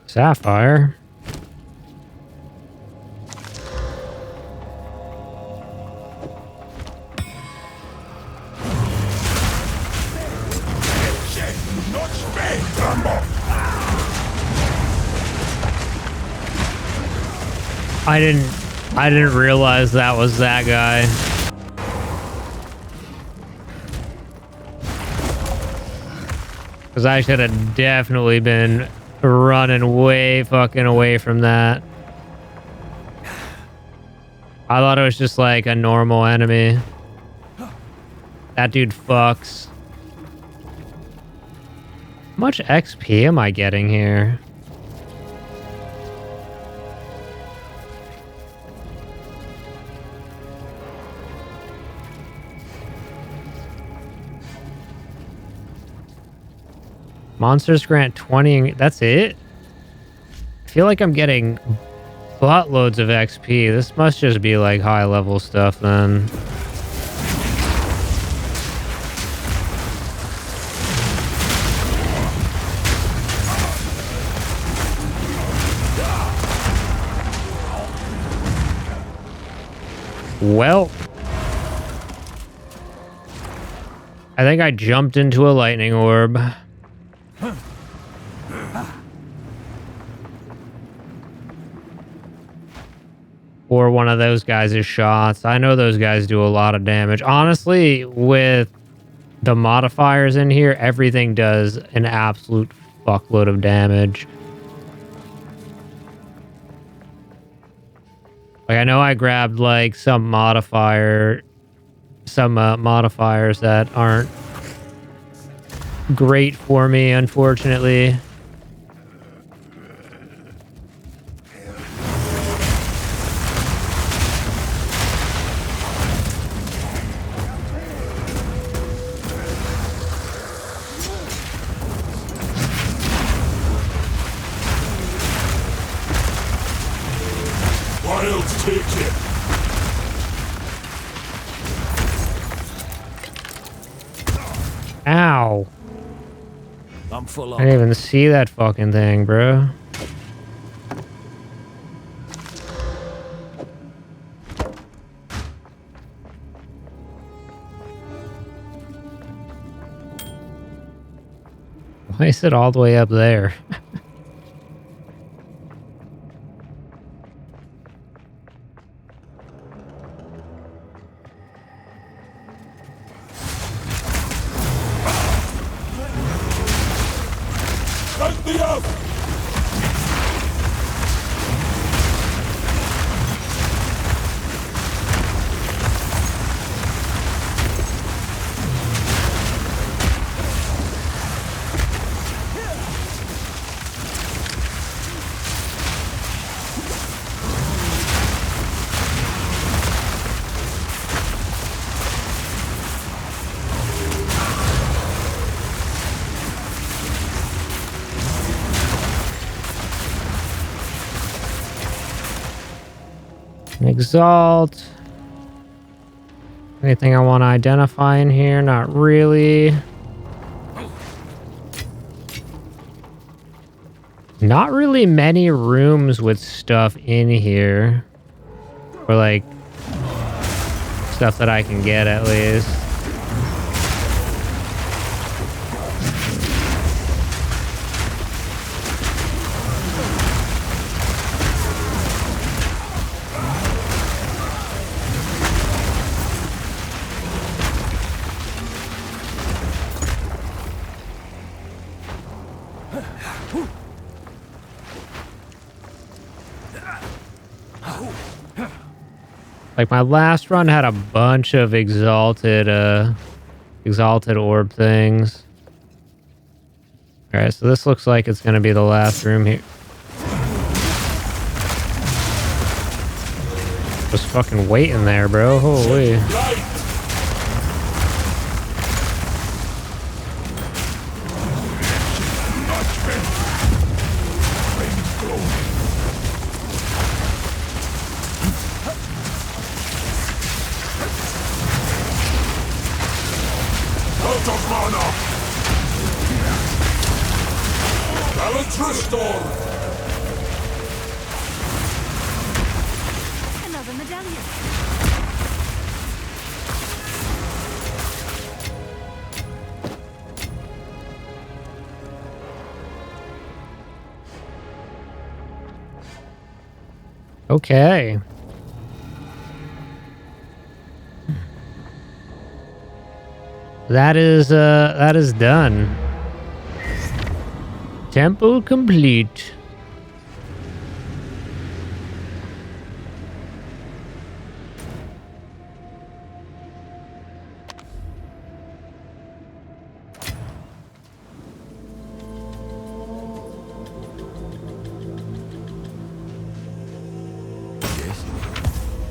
Sapphire. I didn't realize that was that guy. Because I should have definitely been running way fucking away from that. I thought it was just like a normal enemy. That dude fucks. How much XP am I getting here? Monsters grant 20. That's it? I feel like I'm getting buttloads of XP. This must just be like high level stuff then. Well, I think I jumped into a lightning orb. or one of those guys' shots. I know those guys do a lot of damage. Honestly, with the modifiers in here, everything does an absolute fuckload of damage. Like, I know I grabbed like some modifiers that aren't great for me, unfortunately. Wilds take it. Ow. I'm full I up. didn't even see that fucking thing, bro. Why is it all the way up there? Take the up. Exalt. Anything I want to identify in here? Not really. Not really many rooms with stuff in here. Or like stuff that I can get at least. Like my last run had a bunch of exalted orb things. All right, so this looks like it's gonna be the last room here. Just fucking waiting there, bro. Holy. Light. Out of mana. Balance restored. Another medallion. Okay. That is done. Temple complete.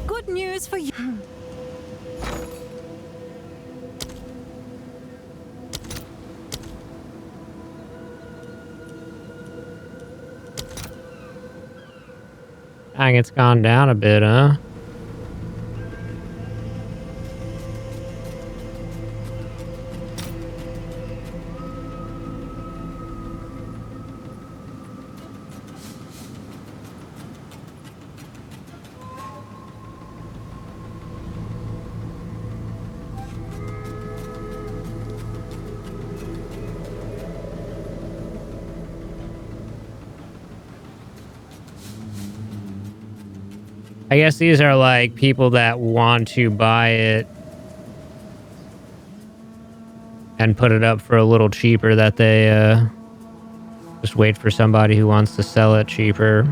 Good news for you. Dang, it's gone down a bit, huh? I guess these are like people that want to buy it and put it up for a little cheaper, that they just wait for somebody who wants to sell it cheaper.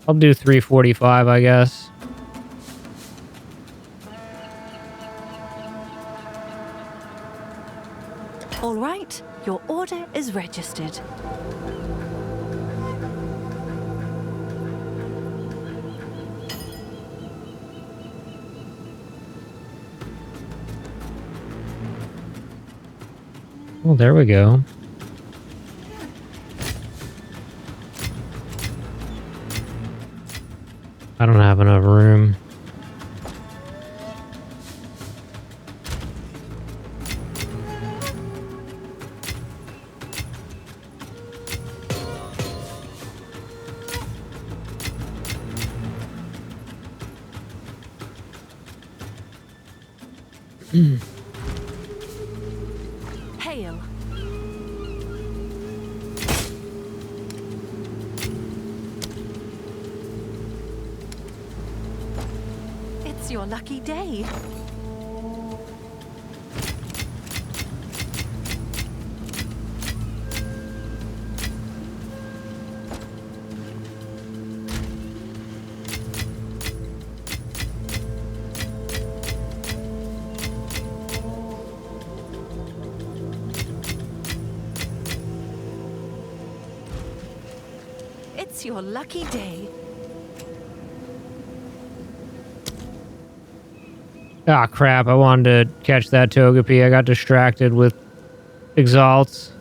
I'll do 345, I guess. All right, your order is registered. Well, there we go. I don't have enough room. Hail. It's your lucky day. It's your lucky day. Ah, crap. I wanted to catch that Togepi. I got distracted with Exalts.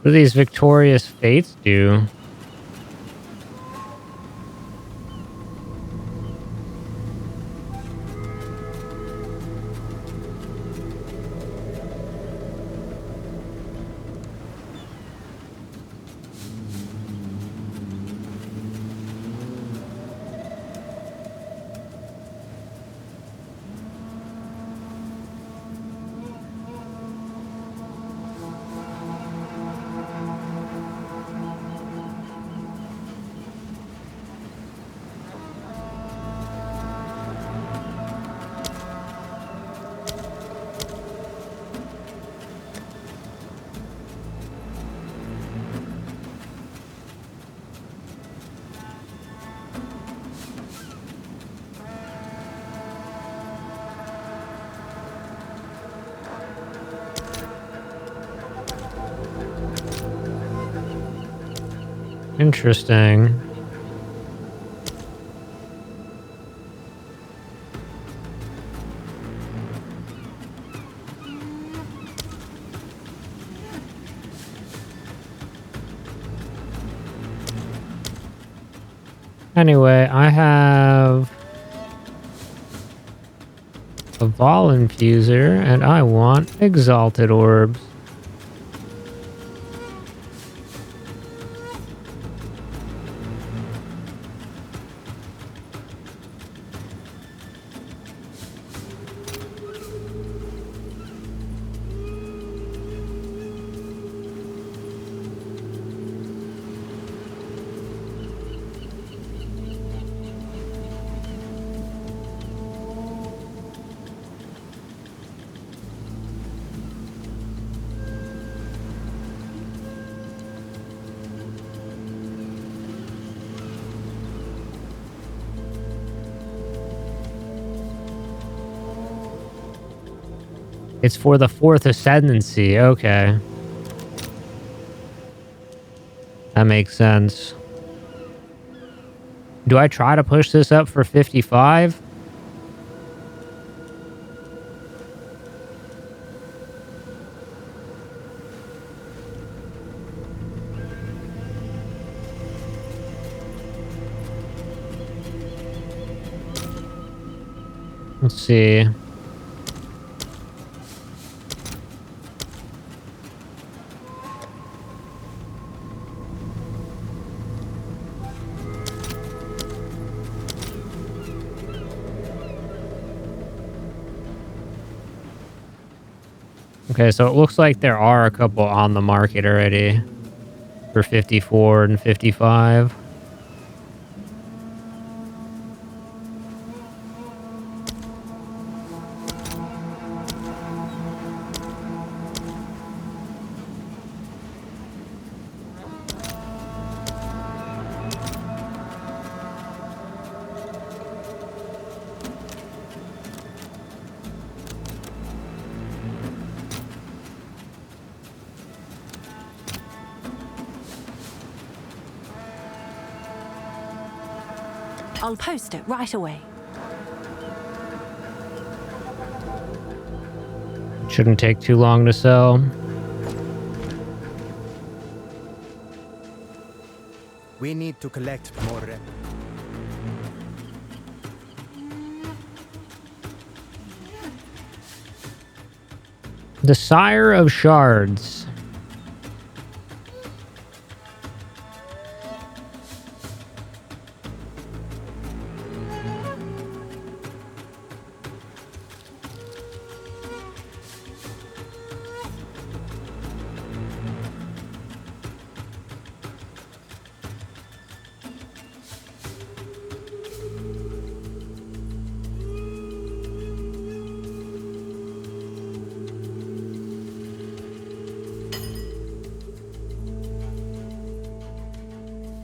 What do these Victorious Fates do? Interesting. Anyway, I have a Vaal Infuser, and I want Exalted Orbs. It's for the 4th Ascendancy. Okay. That makes sense. Do I try to push this up for 55? Let's see. Okay, so it looks like there are a couple on the market already for 54 and 55. I'll post it right away. Shouldn't take too long to sell. We need to collect more remnants. The Sire of Shards.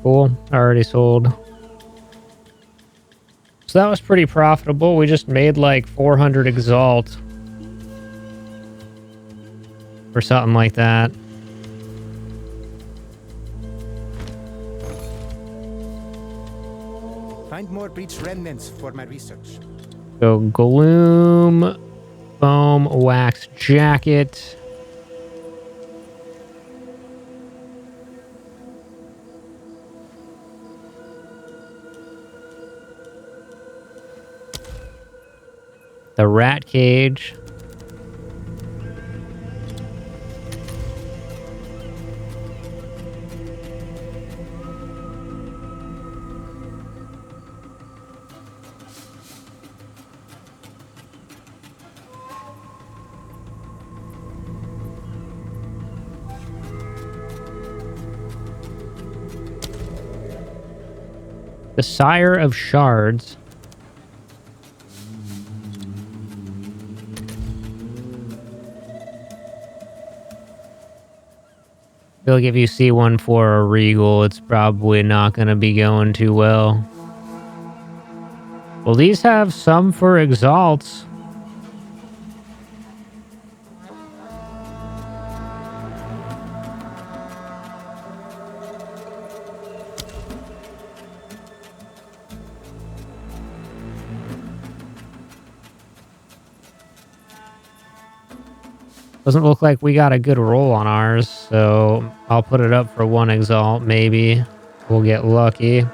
Cool. Already sold. So that was pretty profitable. We just made like 400 exalt. Or something like that. Find more breach remnants for my research. So Gloom, Foam, Wax Jacket. The Rat Cage. The Sire of Shards. I feel like if you see one for a Regal, it's probably not going to be going too well. Well, these have some for Exalts. Doesn't look like we got a good roll on ours, so I'll put it up for one Exalt, maybe. We'll get lucky.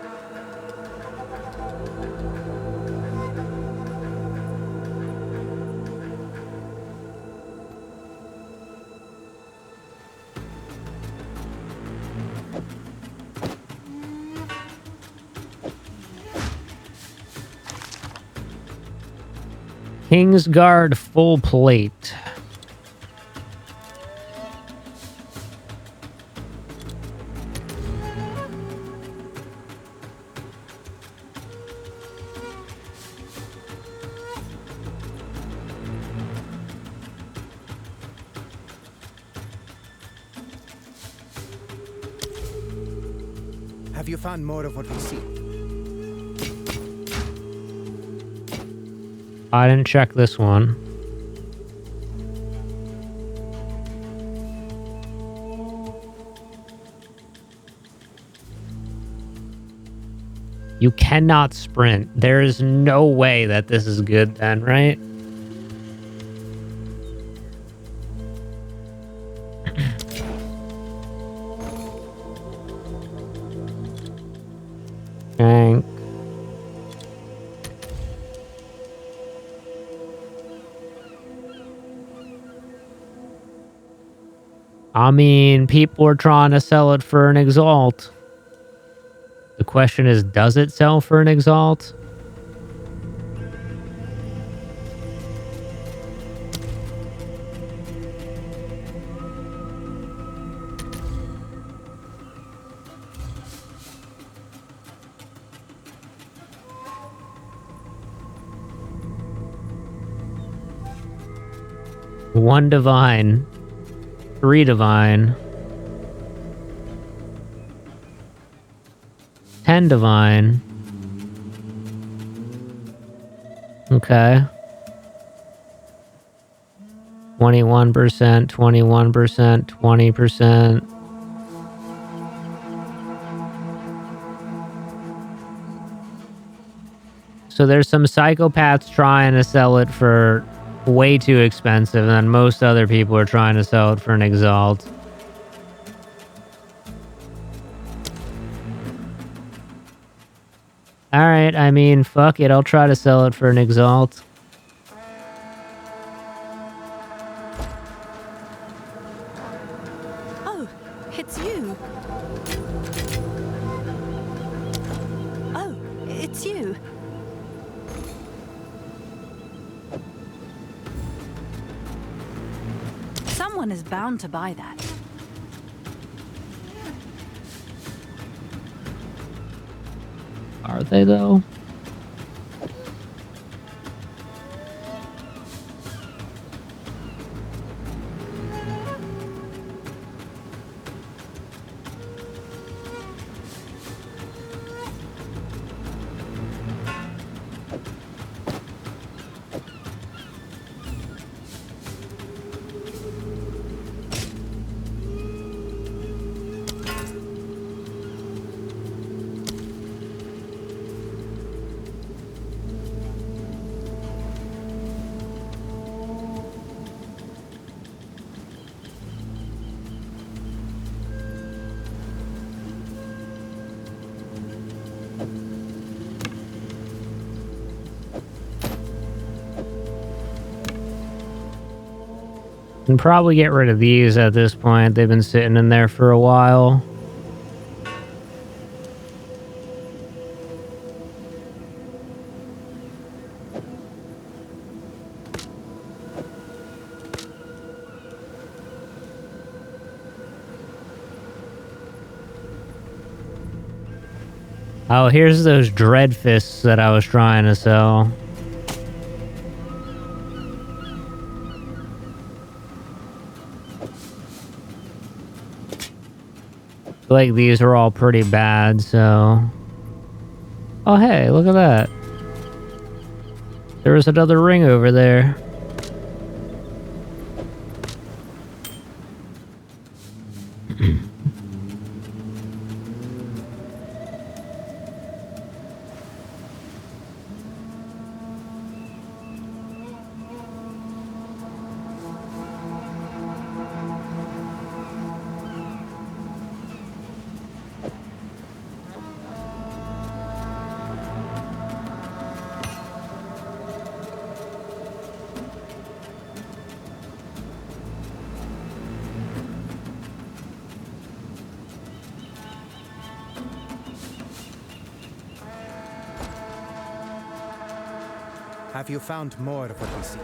Kingsguard full plate. Have you found more of what we see? I didn't check this one. You cannot sprint. There is no way that this is good then, right? Tank. I mean, people are trying to sell it for an exalt. The question is, does it sell for an exalt? One divine. 3 divine. 10 divine. Okay. 21%, 21%, 20%. So there's some psychopaths trying to sell it for way too expensive, and then most other people are trying to sell it for an exalt. Alright, I mean, fuck it, I'll try to sell it for an exalt. Oh, it's you. Oh, it's you. Someone is bound to buy that. Are they, though? Can probably get rid of these at this point. They've been sitting in there for a while. Oh, here's those dread fists that I was trying to sell. Like, these are all pretty bad, so... Oh, hey, look at that. There was another ring over there. Have you found more of what we seek?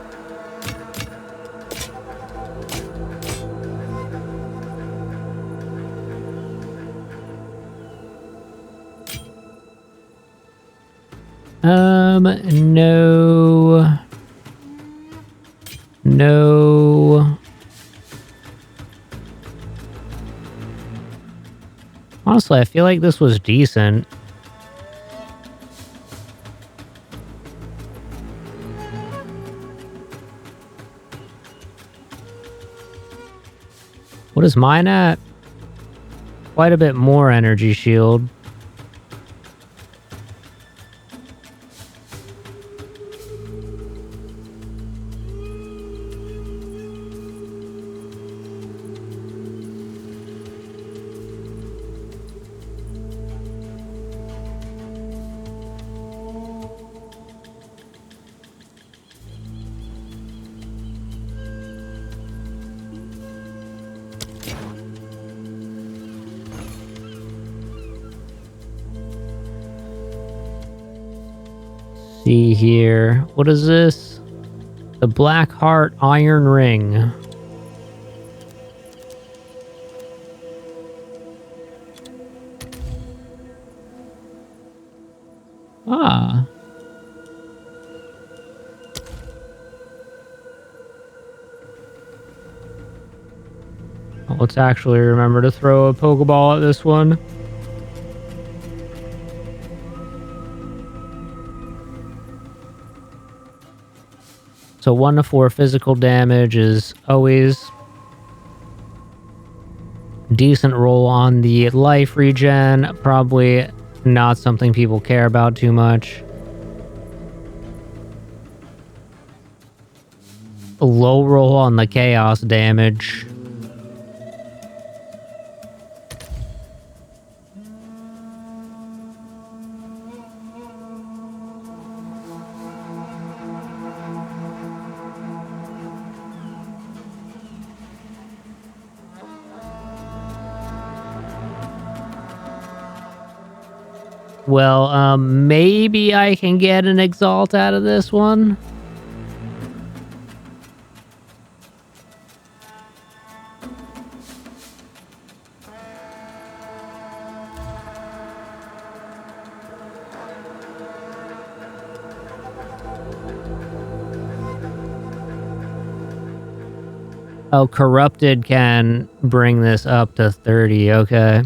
No. No. Honestly, I feel like this was decent. What is mine at? Quite a bit more energy shield. see here. What is this? The Black Heart Iron Ring. Ah. Let's actually remember to throw a Pokeball at this one. So 1 to 4 physical damage is always decent roll on the life regen. Probably not something people care about too much. A low roll on the chaos damage. Well, maybe I can get an Exalt out of this one. Oh, Corrupted can bring this up to 30, okay.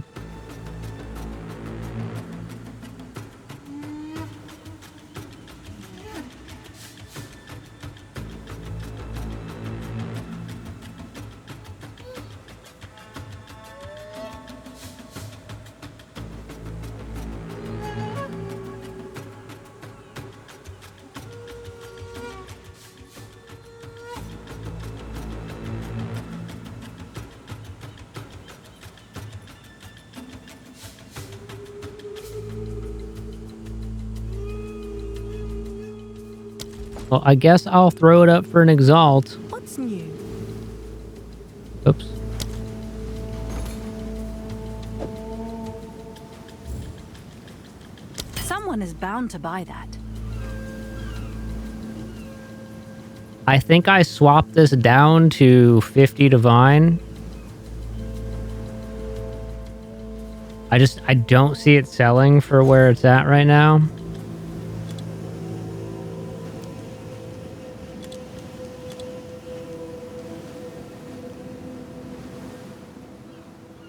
Well, I guess I'll throw it up for an Exalt. What's new? Oops. Someone is bound to buy that. I think I swapped this down to 50 Divine. I don't see it selling for where it's at right now.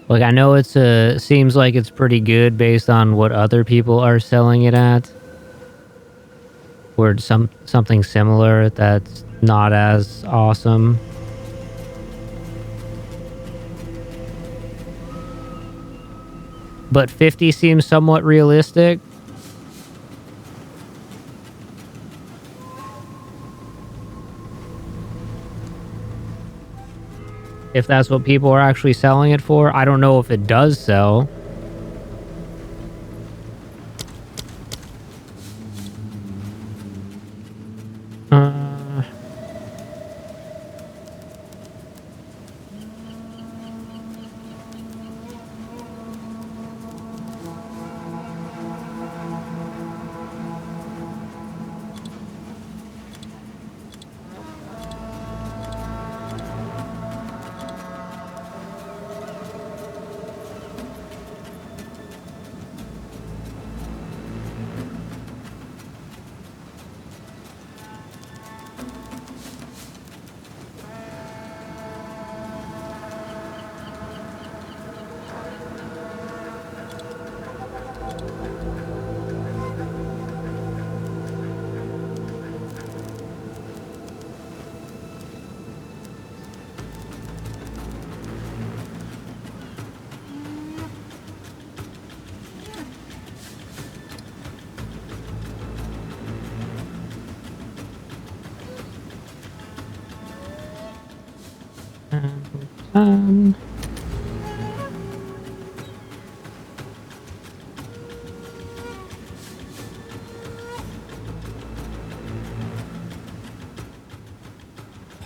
Like, I know it's seems like it's pretty good based on what other people are selling it at. Or something similar that's not as awesome. But 50 seems somewhat realistic. If that's what people are actually selling it for. I don't know if it does sell.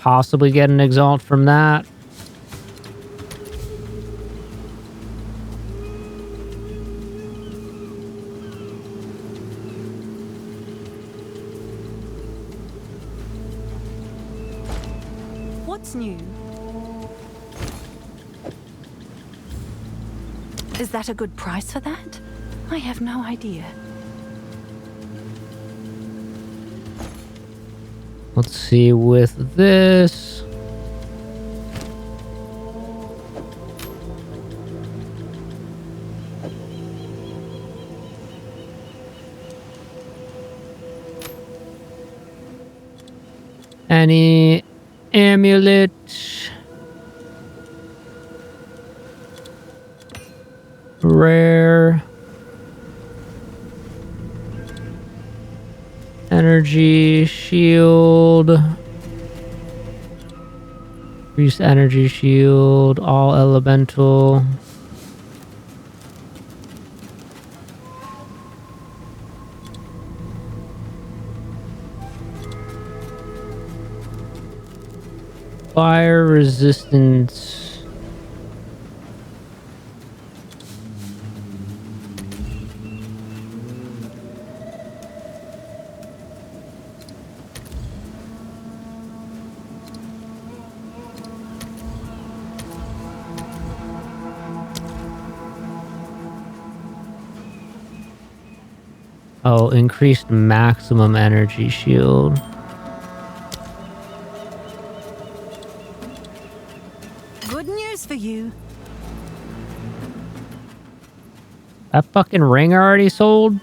Possibly get an Exalt from that. Is that a good price for that? I have no idea. Let's see with this. Any amulet? Rare. Energy shield. Increase energy shield. All elemental. Fire resistance. Oh, increased maximum energy shield. Good news for you. That fucking ring already sold?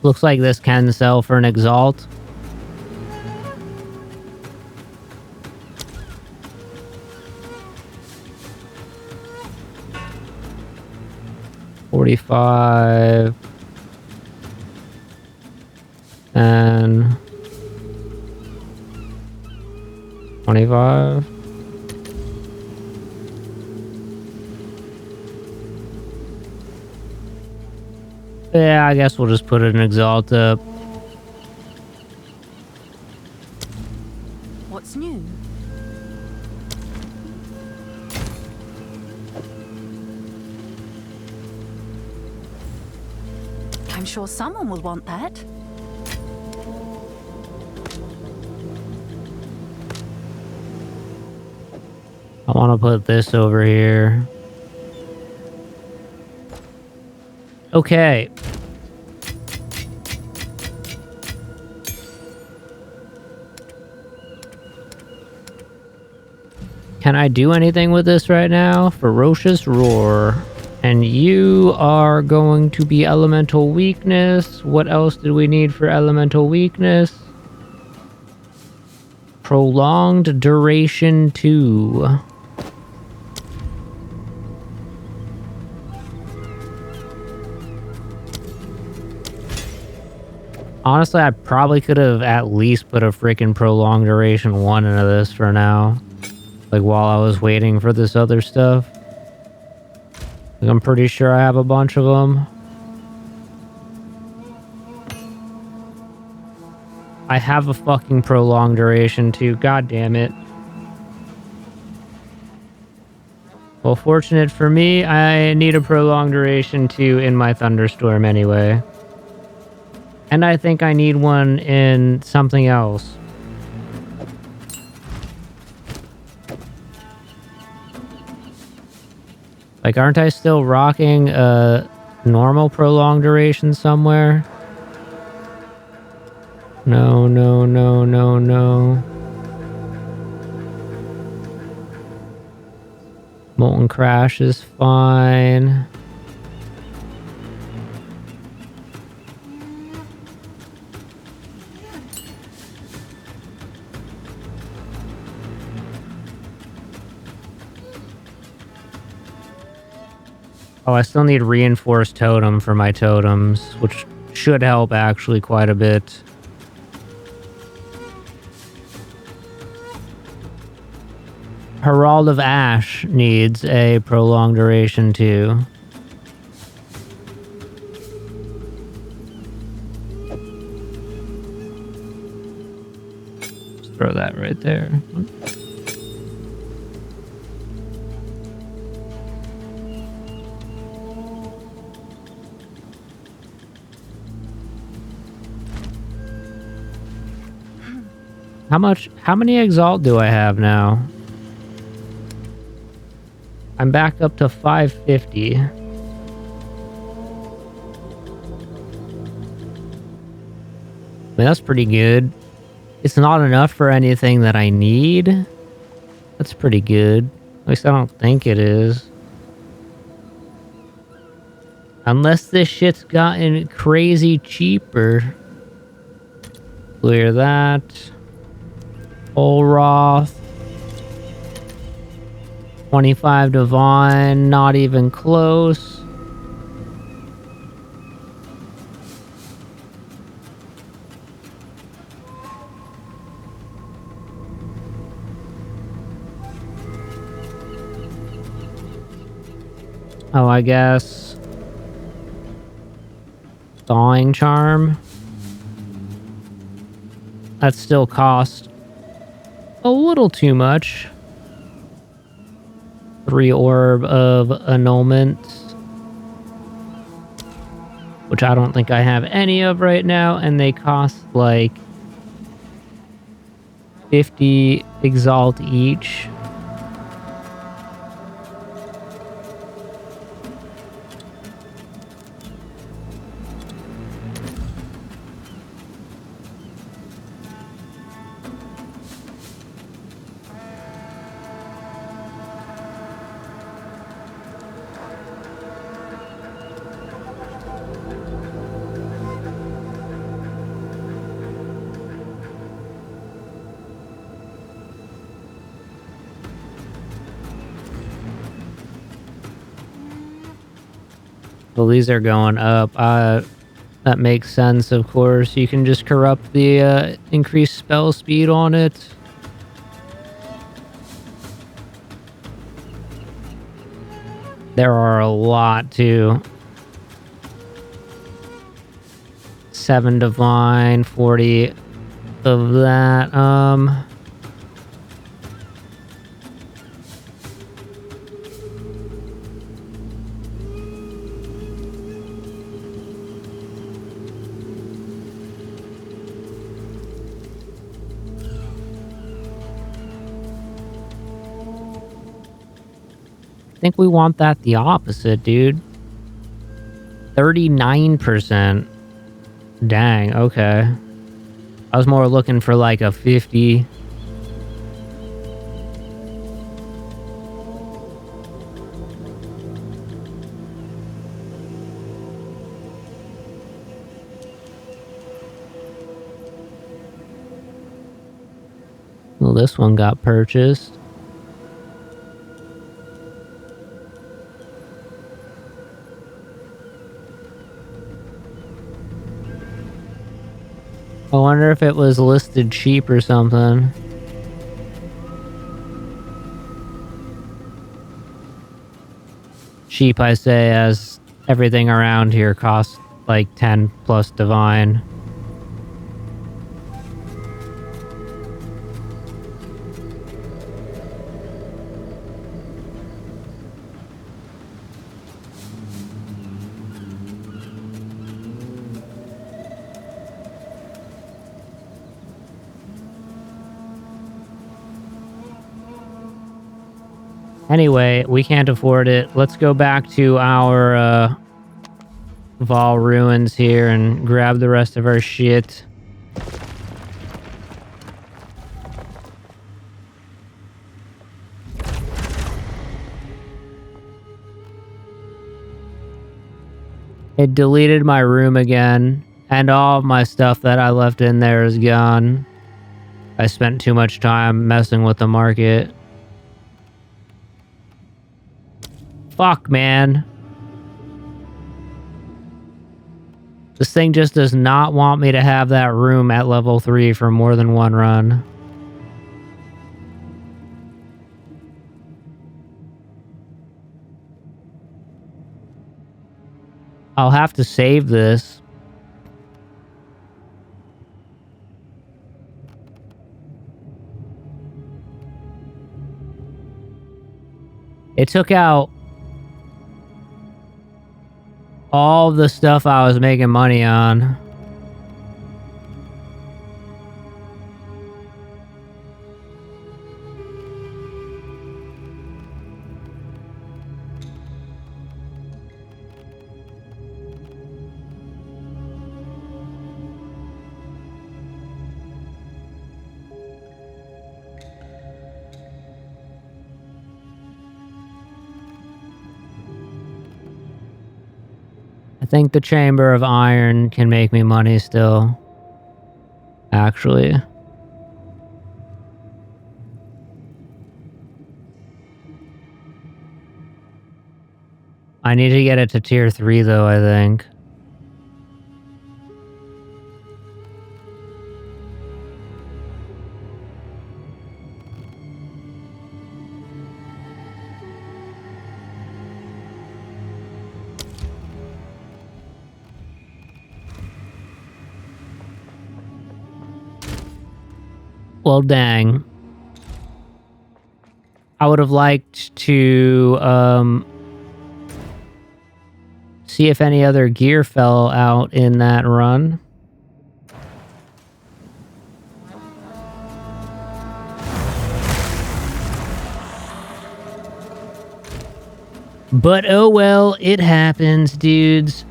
Looks like this can sell for an exalt. $45 and $25. Yeah, I guess we'll just put an exalt up. What's new? I'm sure someone will want that. I want to put this over here. Okay. Can I do anything with this right now? Ferocious Roar. And you are going to be elemental weakness. What else did we need for elemental weakness? Prolonged duration 2. Honestly, I probably could have at least put a freaking prolonged duration 1 into this for now. Like while I was waiting for this other stuff. Like, I'm pretty sure I have a bunch of them. I have a fucking prolonged duration too. God damn it. Well, fortunate for me, I need a prolonged duration 2 in my thunderstorm anyway. And I think I need one in something else. Like, aren't I still rocking a normal prolonged duration somewhere? No, no, no, no, no. Molten Crash is fine. Oh, I still need Reinforced Totem for my totems, which should help actually quite a bit. Herald of Ash needs a prolonged duration too. Just throw that right there. How many exalt do I have now? I'm back up to 550. I mean, that's pretty good. It's not enough for anything that I need. That's pretty good. At least I don't think it is. Unless this shit's gotten crazy cheaper. Clear that. Olroth. 25 Divine, not even close. Oh, I guess. Thawing Charm. That still costs a little too much. 3 Orb of Annulment. Which I don't think I have any of right now. And they cost like 50 Exalt each. Well, these are going up. That makes sense, of course. You can just corrupt the increased spell speed on it. There are a lot, too. 7 Divine, 40 of that. I think we want that the opposite, dude. 39%. Dang, okay. I was more looking for like a 50. Well, this one got purchased. I wonder if it was listed cheap or something. Cheap, I say, as everything around here costs like 10 plus Divine. Anyway, we can't afford it. Let's go back to our Vaal ruins here and grab the rest of our shit. It deleted my room again, and all of my stuff that I left in there is gone. I spent too much time messing with the market. Fuck, man. This thing just does not want me to have that room at level 3 for more than one run. I'll have to save this. It took out all the stuff I was making money on. I think the Chamber of Iron can make me money still. Actually. I need to get it to tier 3 though, I think. Well, dang. I would have liked to see if any other gear fell out in that run. But oh well, it happens, dudes.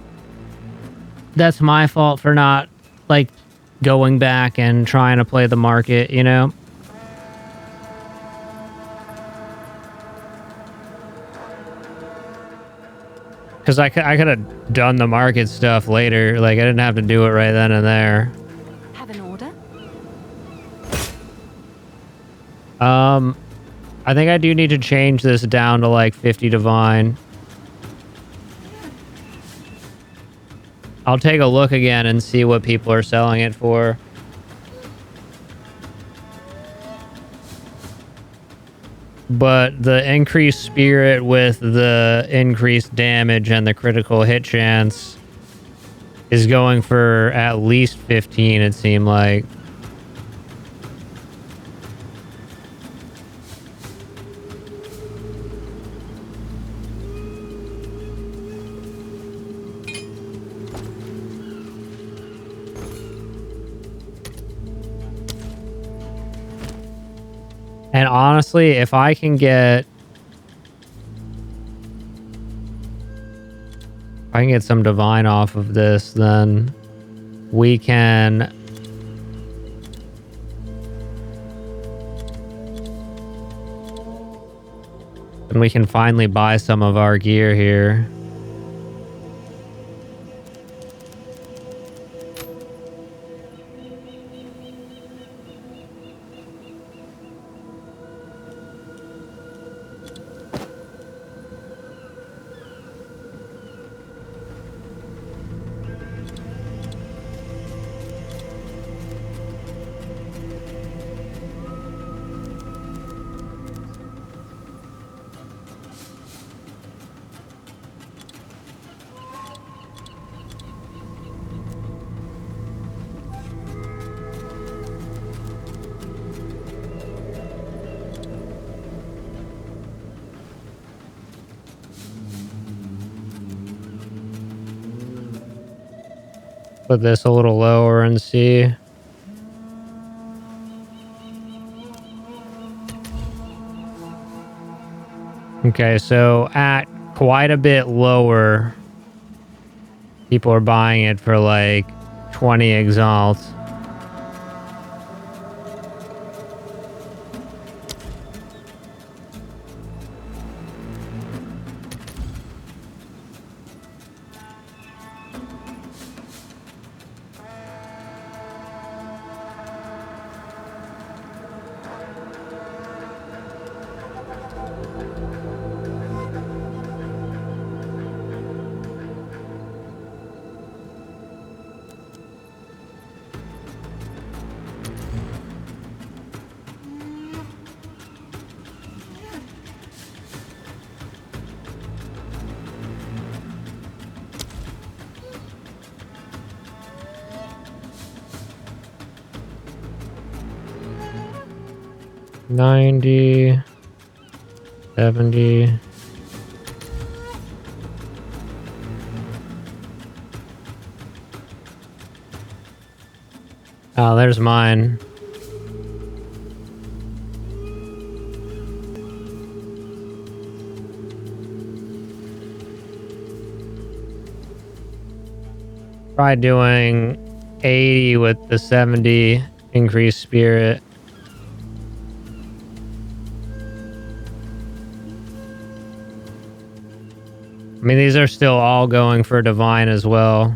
That's my fault for not, like, going back and trying to play the market, you know? Because I could have done the market stuff later. Like, I didn't have to do it right then and there. Have an order? I think I do need to change this down to, like, 50 divine. I'll take a look again and see what people are selling it for. But the increased spirit with the increased damage and the critical hit chance is going for at least 15, it seemed like. And honestly, if I can get some divine off of this, then we can finally buy some of our gear here. Put this a little lower and see. Okay, so at quite a bit lower, people are buying it for like 20 exalt. 90, 70. Oh, there's mine. Try doing 80 with the 70 increased spirit. I mean, these are still all going for divine as well.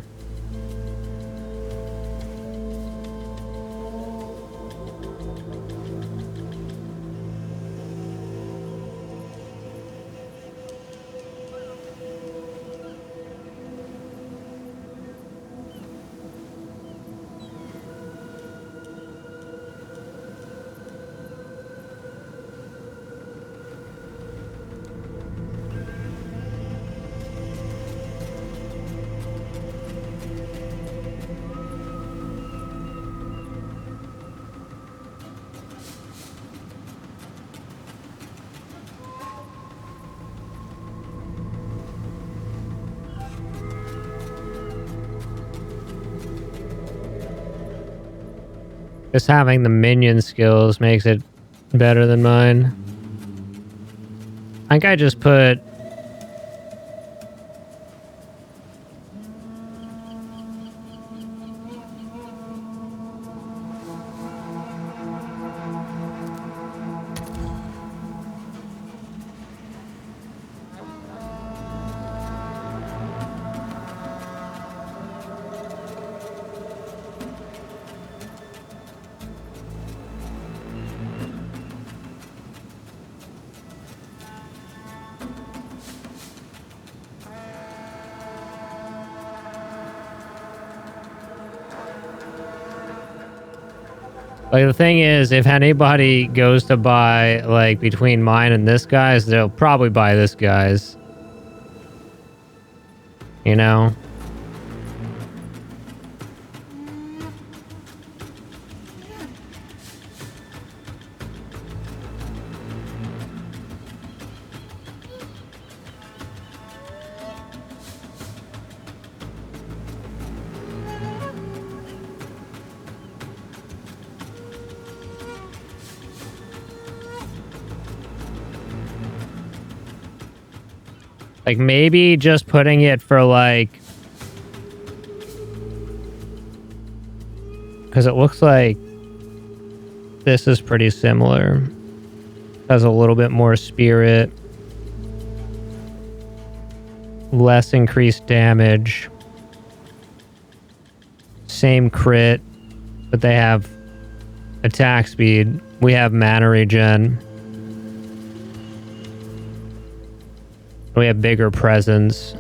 Just having the minion skills makes it better than mine. I think I just put... Like, the thing is, if anybody goes to buy, like, between mine and this guy's, they'll probably buy this guy's. You know? Like, maybe just putting it for, like... Because it looks like this is pretty similar. Has a little bit more spirit. Less increased damage. Same crit, but they have attack speed. We have mana regen. We have bigger presence.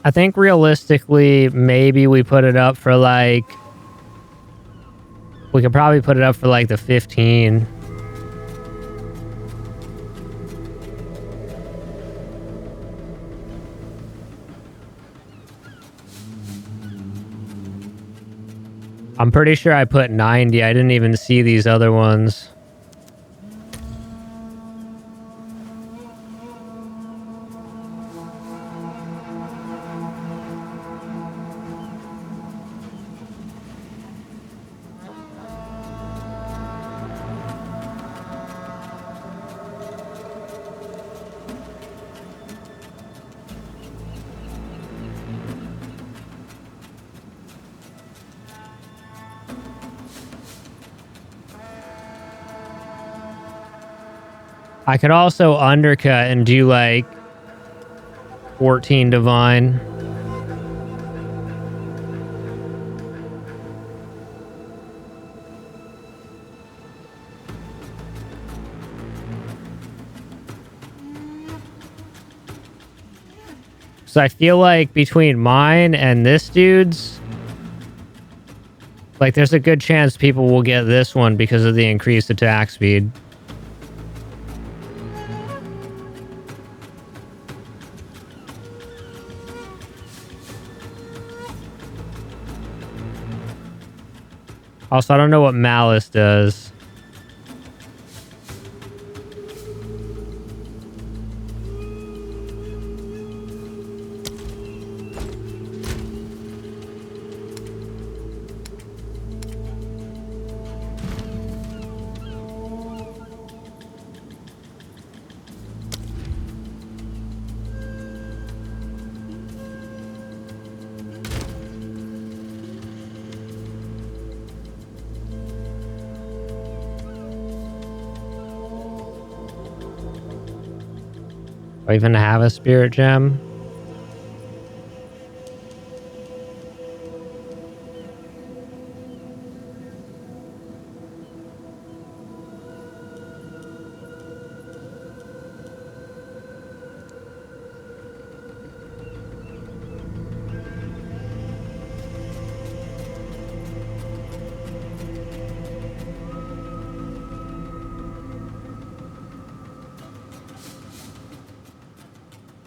I think realistically, maybe we put it up for like... We could probably put it up for like the 15. I'm pretty sure I put 90. I didn't even see these other ones. I could also undercut and do like 14 divine. So I feel like between mine and this dude's, like there's a good chance people will get this one because of the increased attack speed. Also, I don't know what Malice does. Do I even have a spirit gem?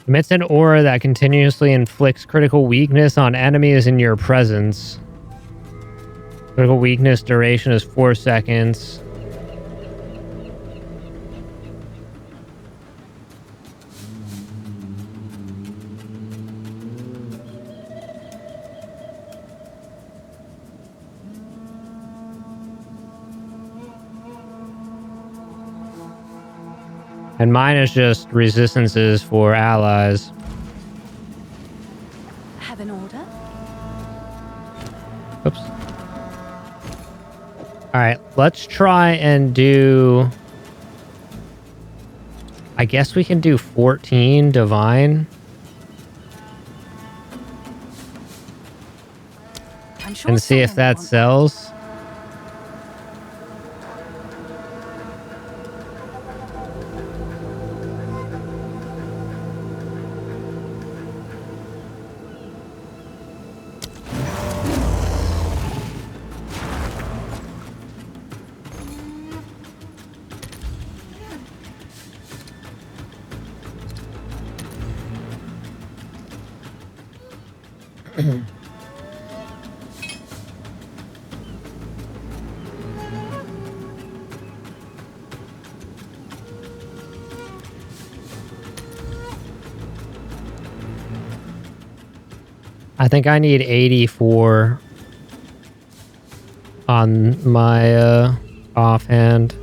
Emits an aura that continuously inflicts critical weakness on enemies in your presence. Critical weakness duration is 4 seconds. And mine is just resistances for allies. Have an order? Oops. Alright, let's try and do... I guess we can do 14 divine. I'm sure And see if someone that will want sells. I think I need 84 on my offhand.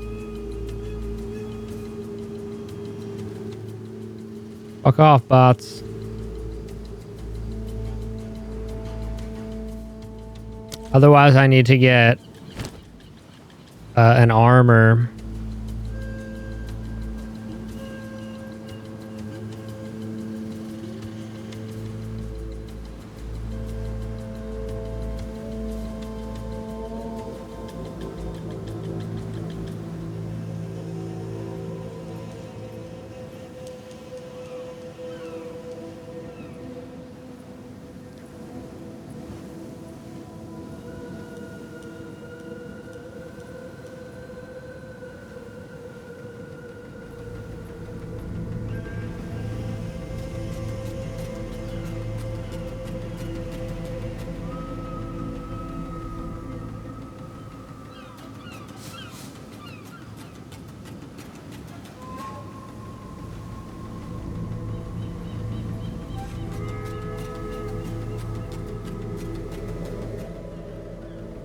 Fuck off, bots. Otherwise, I need to get an armor.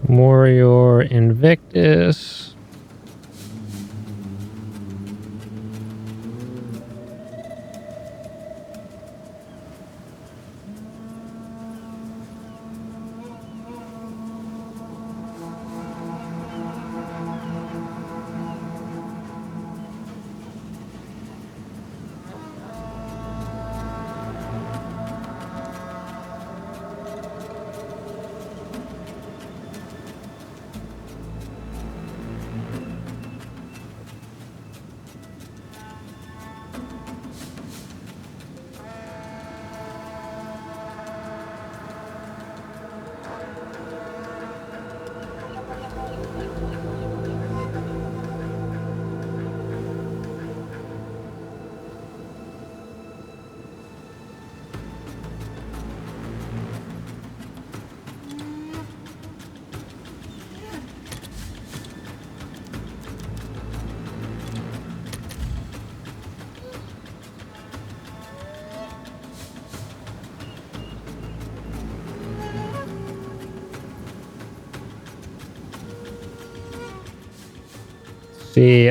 Warrior Invictus. See,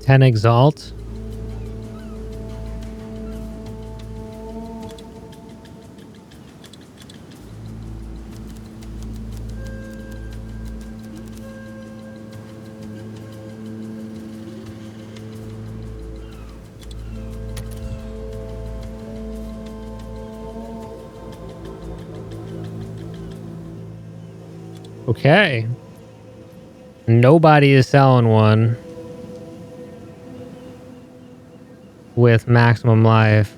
10 exalt. Okay. Nobody is selling one with maximum life.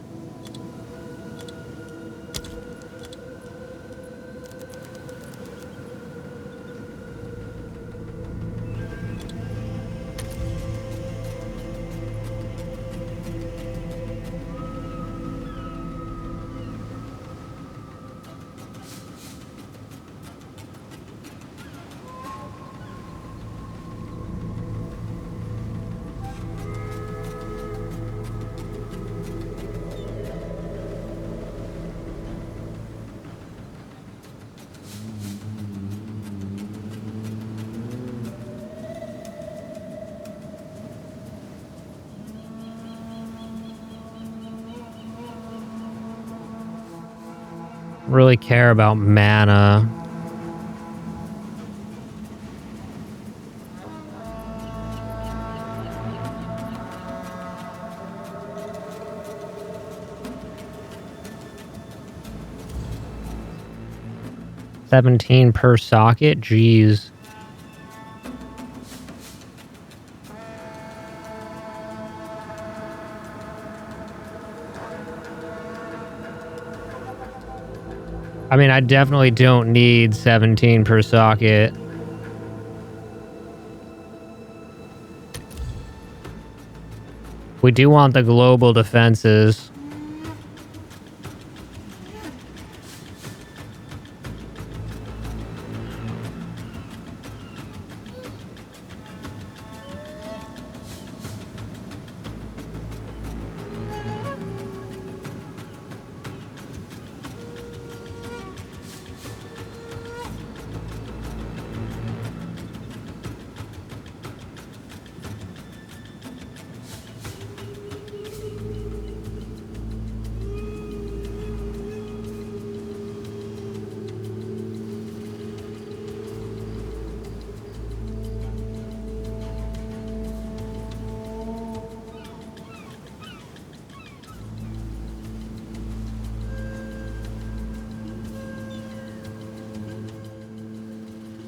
Really care about mana. $17 per socket? Jeez. I mean, I definitely don't need 17 per socket. We do want the global defenses.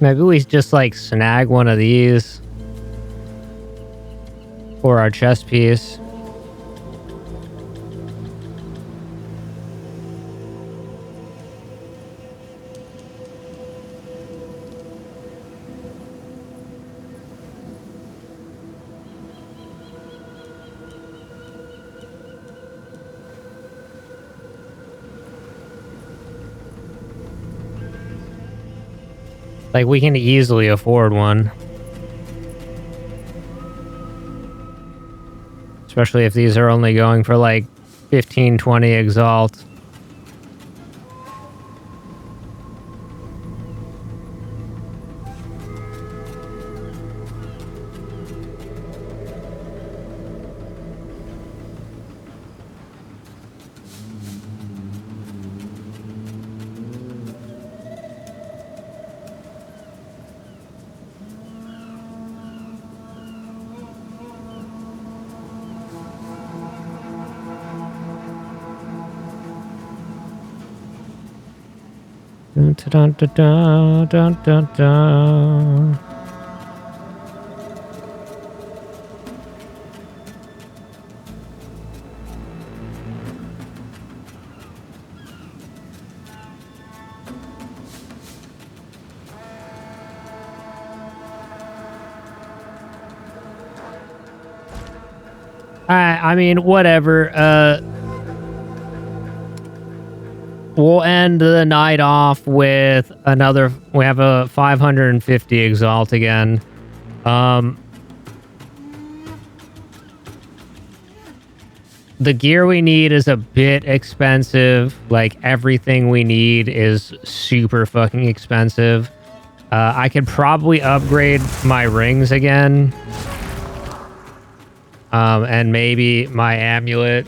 Maybe we just like snag one of these for our chest piece. Like, we can easily afford one. Especially if these are only going for like 15, 20 exalt. Dun, dun, dun, dun, dun, dun, dun. I mean, whatever. We'll end the night off with another. We have a 550 exalt again. the gear we need is a bit expensive. Like, everything we need is super fucking expensive. I could probably upgrade my rings again. And maybe my amulet.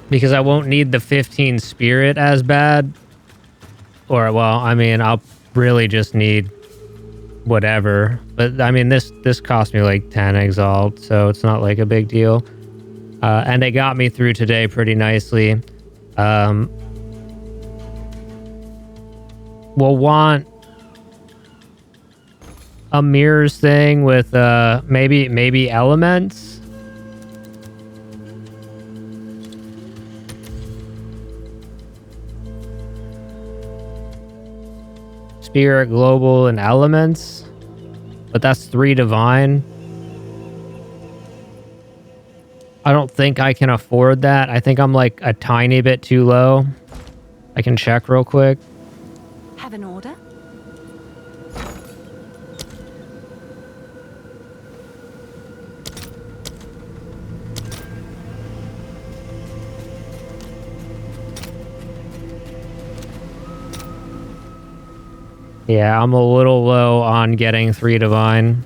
Because I won't need the 15 spirit as bad. Or, well, I mean, I'll really just need whatever. But, I mean, this cost me like 10 exalt, so it's not like a big deal. And they got me through today pretty nicely. We'll want a mirrors thing with maybe elements. Spirit, global, and elements. But that's 3 divine. I don't think I can afford that. I think I'm like a tiny bit too low. I can check real quick. Have an order? Yeah, I'm a little low on getting 3 divine.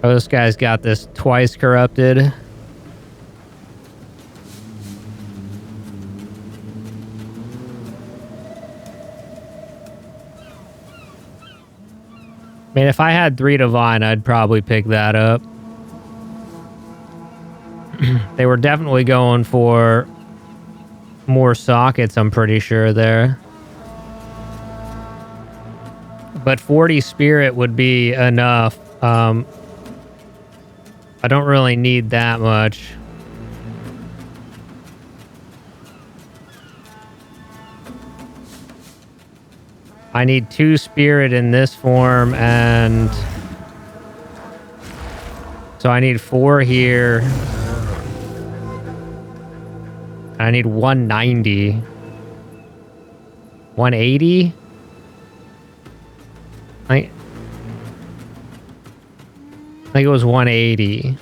Oh, this guy's got this twice corrupted. I mean, if I had 3 divine, I'd probably pick that up. They were definitely going for more sockets, I'm pretty sure, there. But 40 spirit would be enough. I don't really need that much. I need 2 spirit in this form, and so I need 4 here. I need 190. 180? I think it was 180.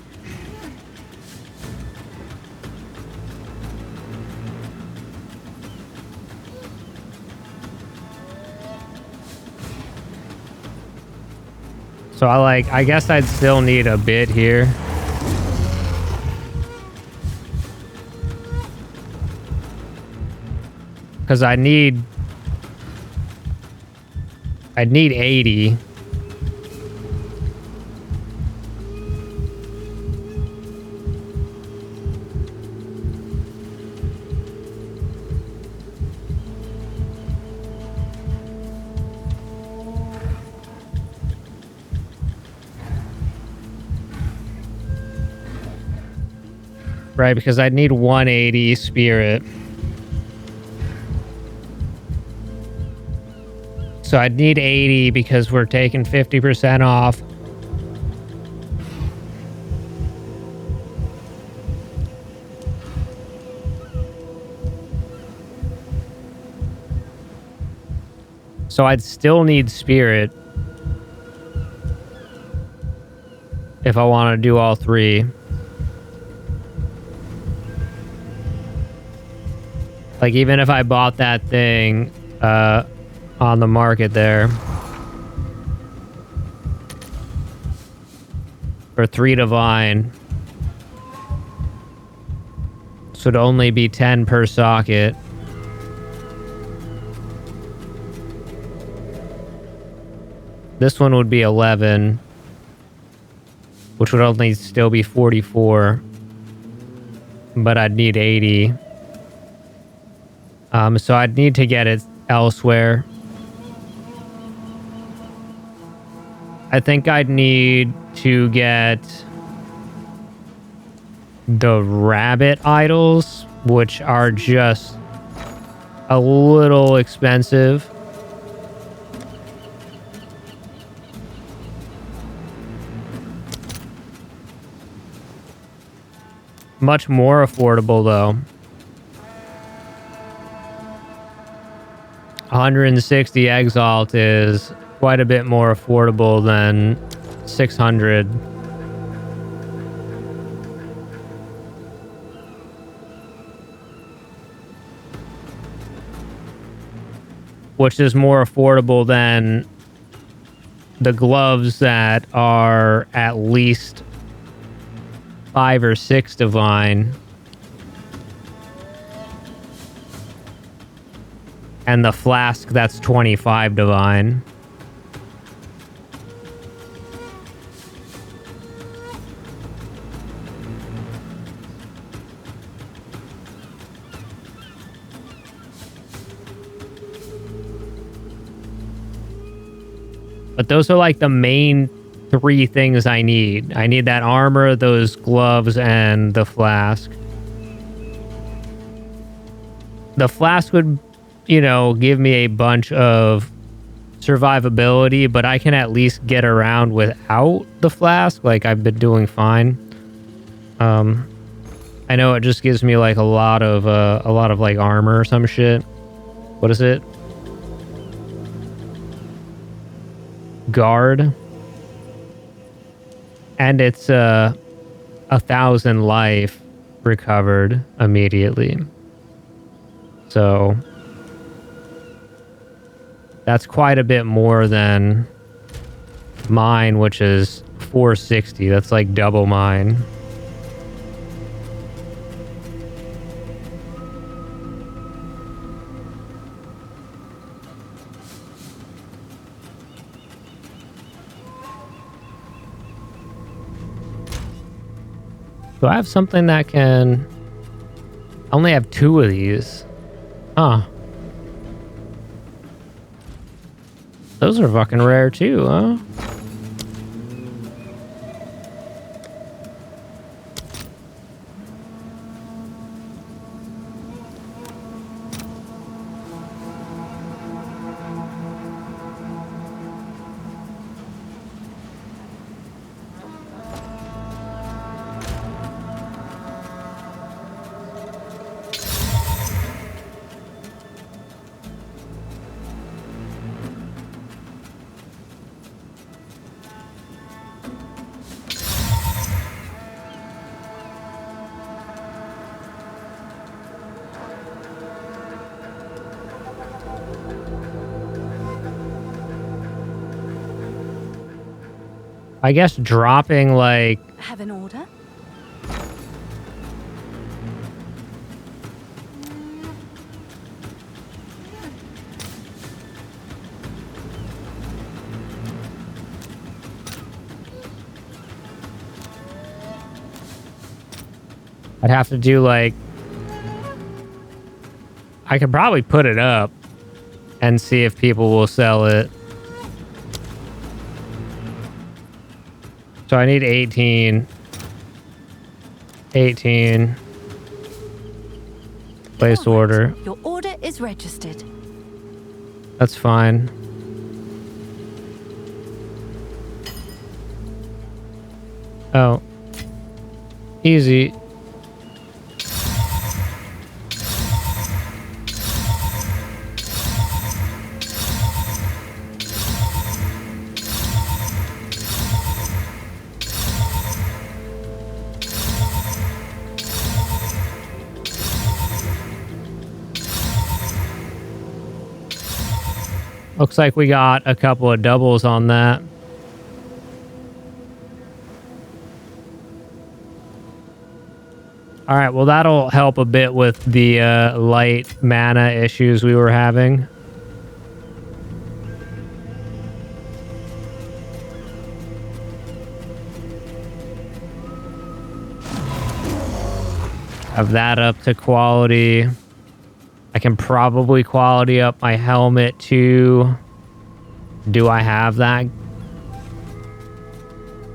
So I guess I'd still need a bit here. Because I'd need 80. Right, because I'd need 180 spirit. So I'd need 80 because we're taking 50% off. So I'd still need spirit if I want to do all 3. Like, even if I bought that thing on the market there for 3 divine, so it'd only be 10 per socket. This one would be 11, which would only still be 44, but I'd need 80. So I'd need to get it elsewhere. I think I'd need to get the rabbit idols, which are just a little expensive. Much more affordable, though. 160 Exalt is quite a bit more affordable than 600. Which is more affordable than the gloves that are at least 5 or 6 divine. And the flask that's 25 divine. But those are like the main 3 things I need. I need that armor, those gloves, and the flask. The flask would, you know, give me a bunch of survivability, but I can at least get around without the flask. Like, I've been doing fine. I know it just gives me like a lot of like armor or some shit. What is it? Guard. And it's 1,000 life recovered immediately. So that's quite a bit more than mine, which is 460. That's like double mine. Do I have something that can... I only have 2 of these. Huh. Those are fucking rare too, huh? I guess dropping like... Have an order? I'd have to do like... I could probably put it up and see if people will sell it. So I need 18. 18. Place order. Your order is registered. That's fine. Oh. Easy. Looks like we got a couple of doubles on that. All right, well, that'll help a bit with the light mana issues we were having. Have that up to quality. I can probably quality up my helmet too. Do I have that?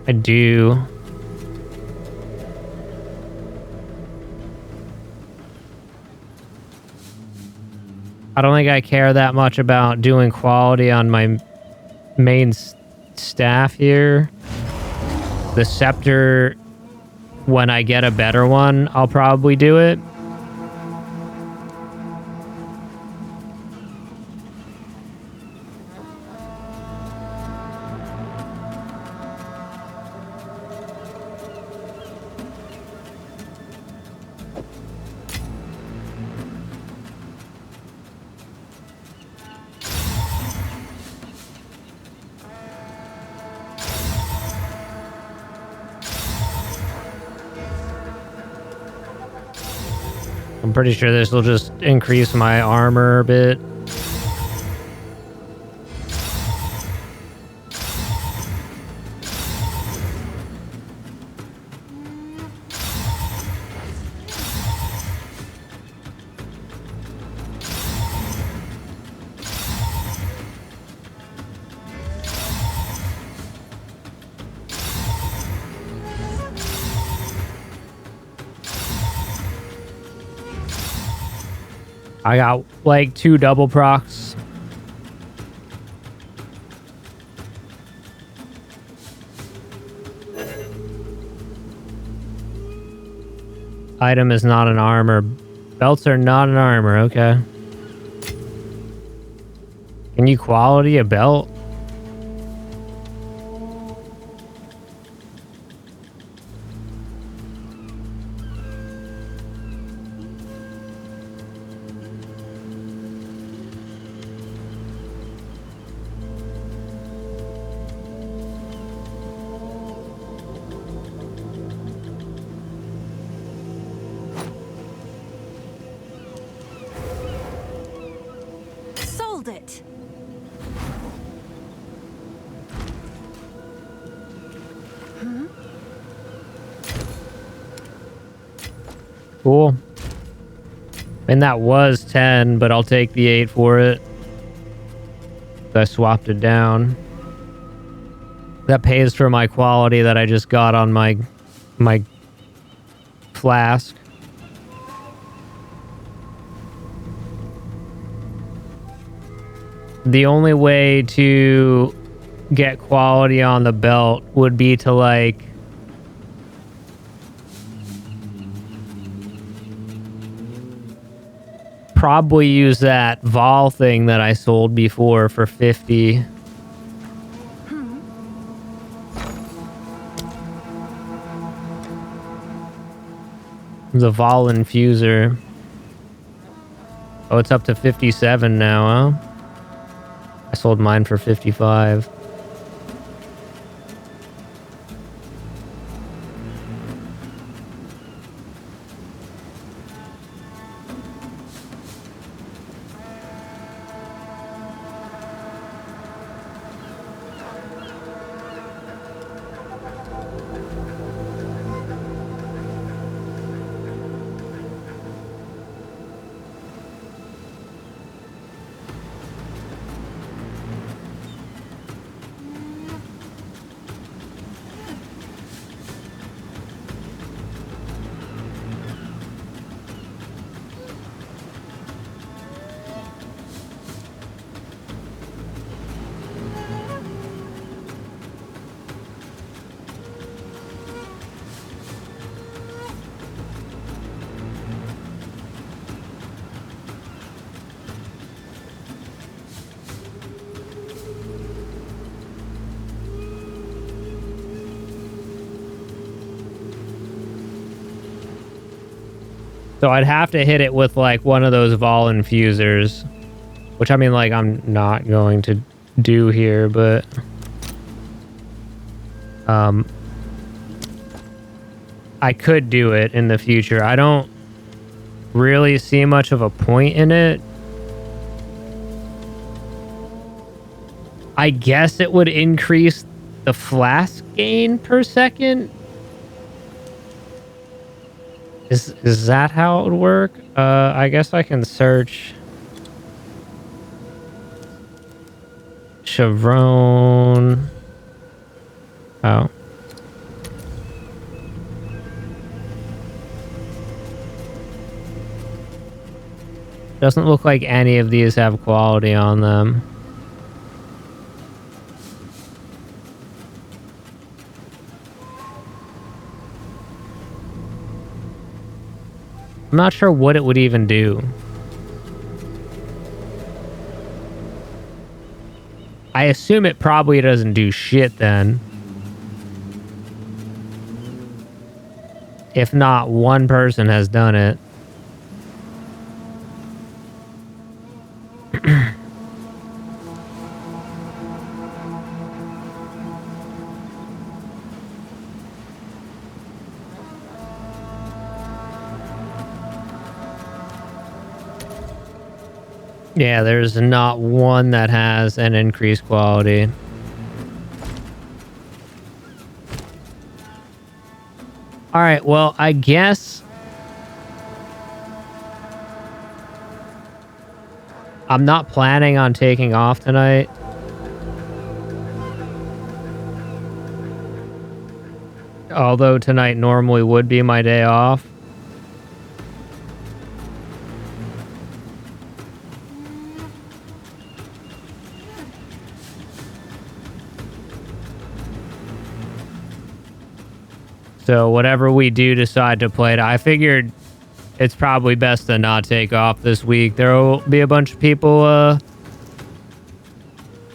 I do. I don't think I care that much about doing quality on my main staff here. The scepter, when I get a better one, I'll probably do it. I'm pretty sure this will just increase my armor a bit. I got like 2 double procs. Item is not an armor. Belts are not an armor, okay. Can you quality a belt? Sold it. Cool. And that was 10, but I'll take the 8 for it. I swapped it down. That pays for my quality that I just got on my flask. The only way to get quality on the belt would be to like probably use that Vaal thing that I sold before for 50. The Vaal infuser. Oh, it's up to 57 now, huh? I sold mine for 55. So I'd have to hit it with like one of those Vaal infusers, which I mean, like, I'm not going to do here, but I could do it in the future. I don't really see much of a point in it. I guess it would increase the flask gain per second. Is that how it would work? I guess I can search Chevron. Oh. Doesn't look like any of these have quality on them. I'm not sure what it would even do. I assume it probably doesn't do shit then. If not one person has done it. Yeah, there's not one that has an increased quality. All right, well, I guess I'm not planning on taking off tonight. Although tonight normally would be my day off. So whatever we do decide to play, I figured it's probably best to not take off this week. There will be a bunch of people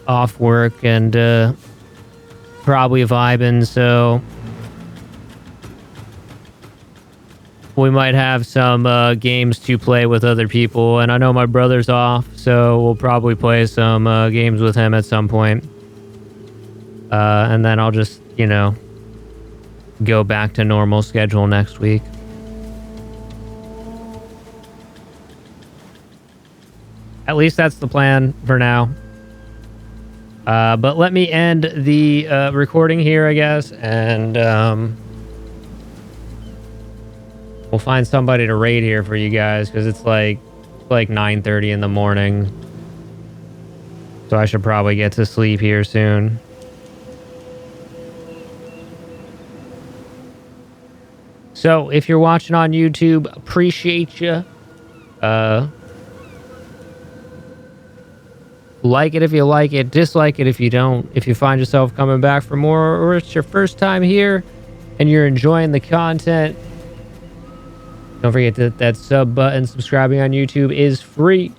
off work and probably vibing, so we might have some games to play with other people. And I know my brother's off, so we'll probably play some games with him at some point. And then I'll just, you know, go back to normal schedule next week. At least that's the plan for now. But let me end the recording here, I guess, and we'll find somebody to raid here for you guys, because it's like 9:30 in the morning. So I should probably get to sleep here soon. So if you're watching on YouTube, appreciate you. Like it if you like it, dislike it if you don't. If you find yourself coming back for more, or it's your first time here and you're enjoying the content, don't forget that sub button. Subscribing on YouTube is free.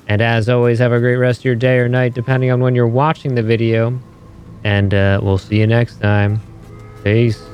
And as always, have a great rest of your day or night, depending on when you're watching the video. And we'll see you next time. Peace.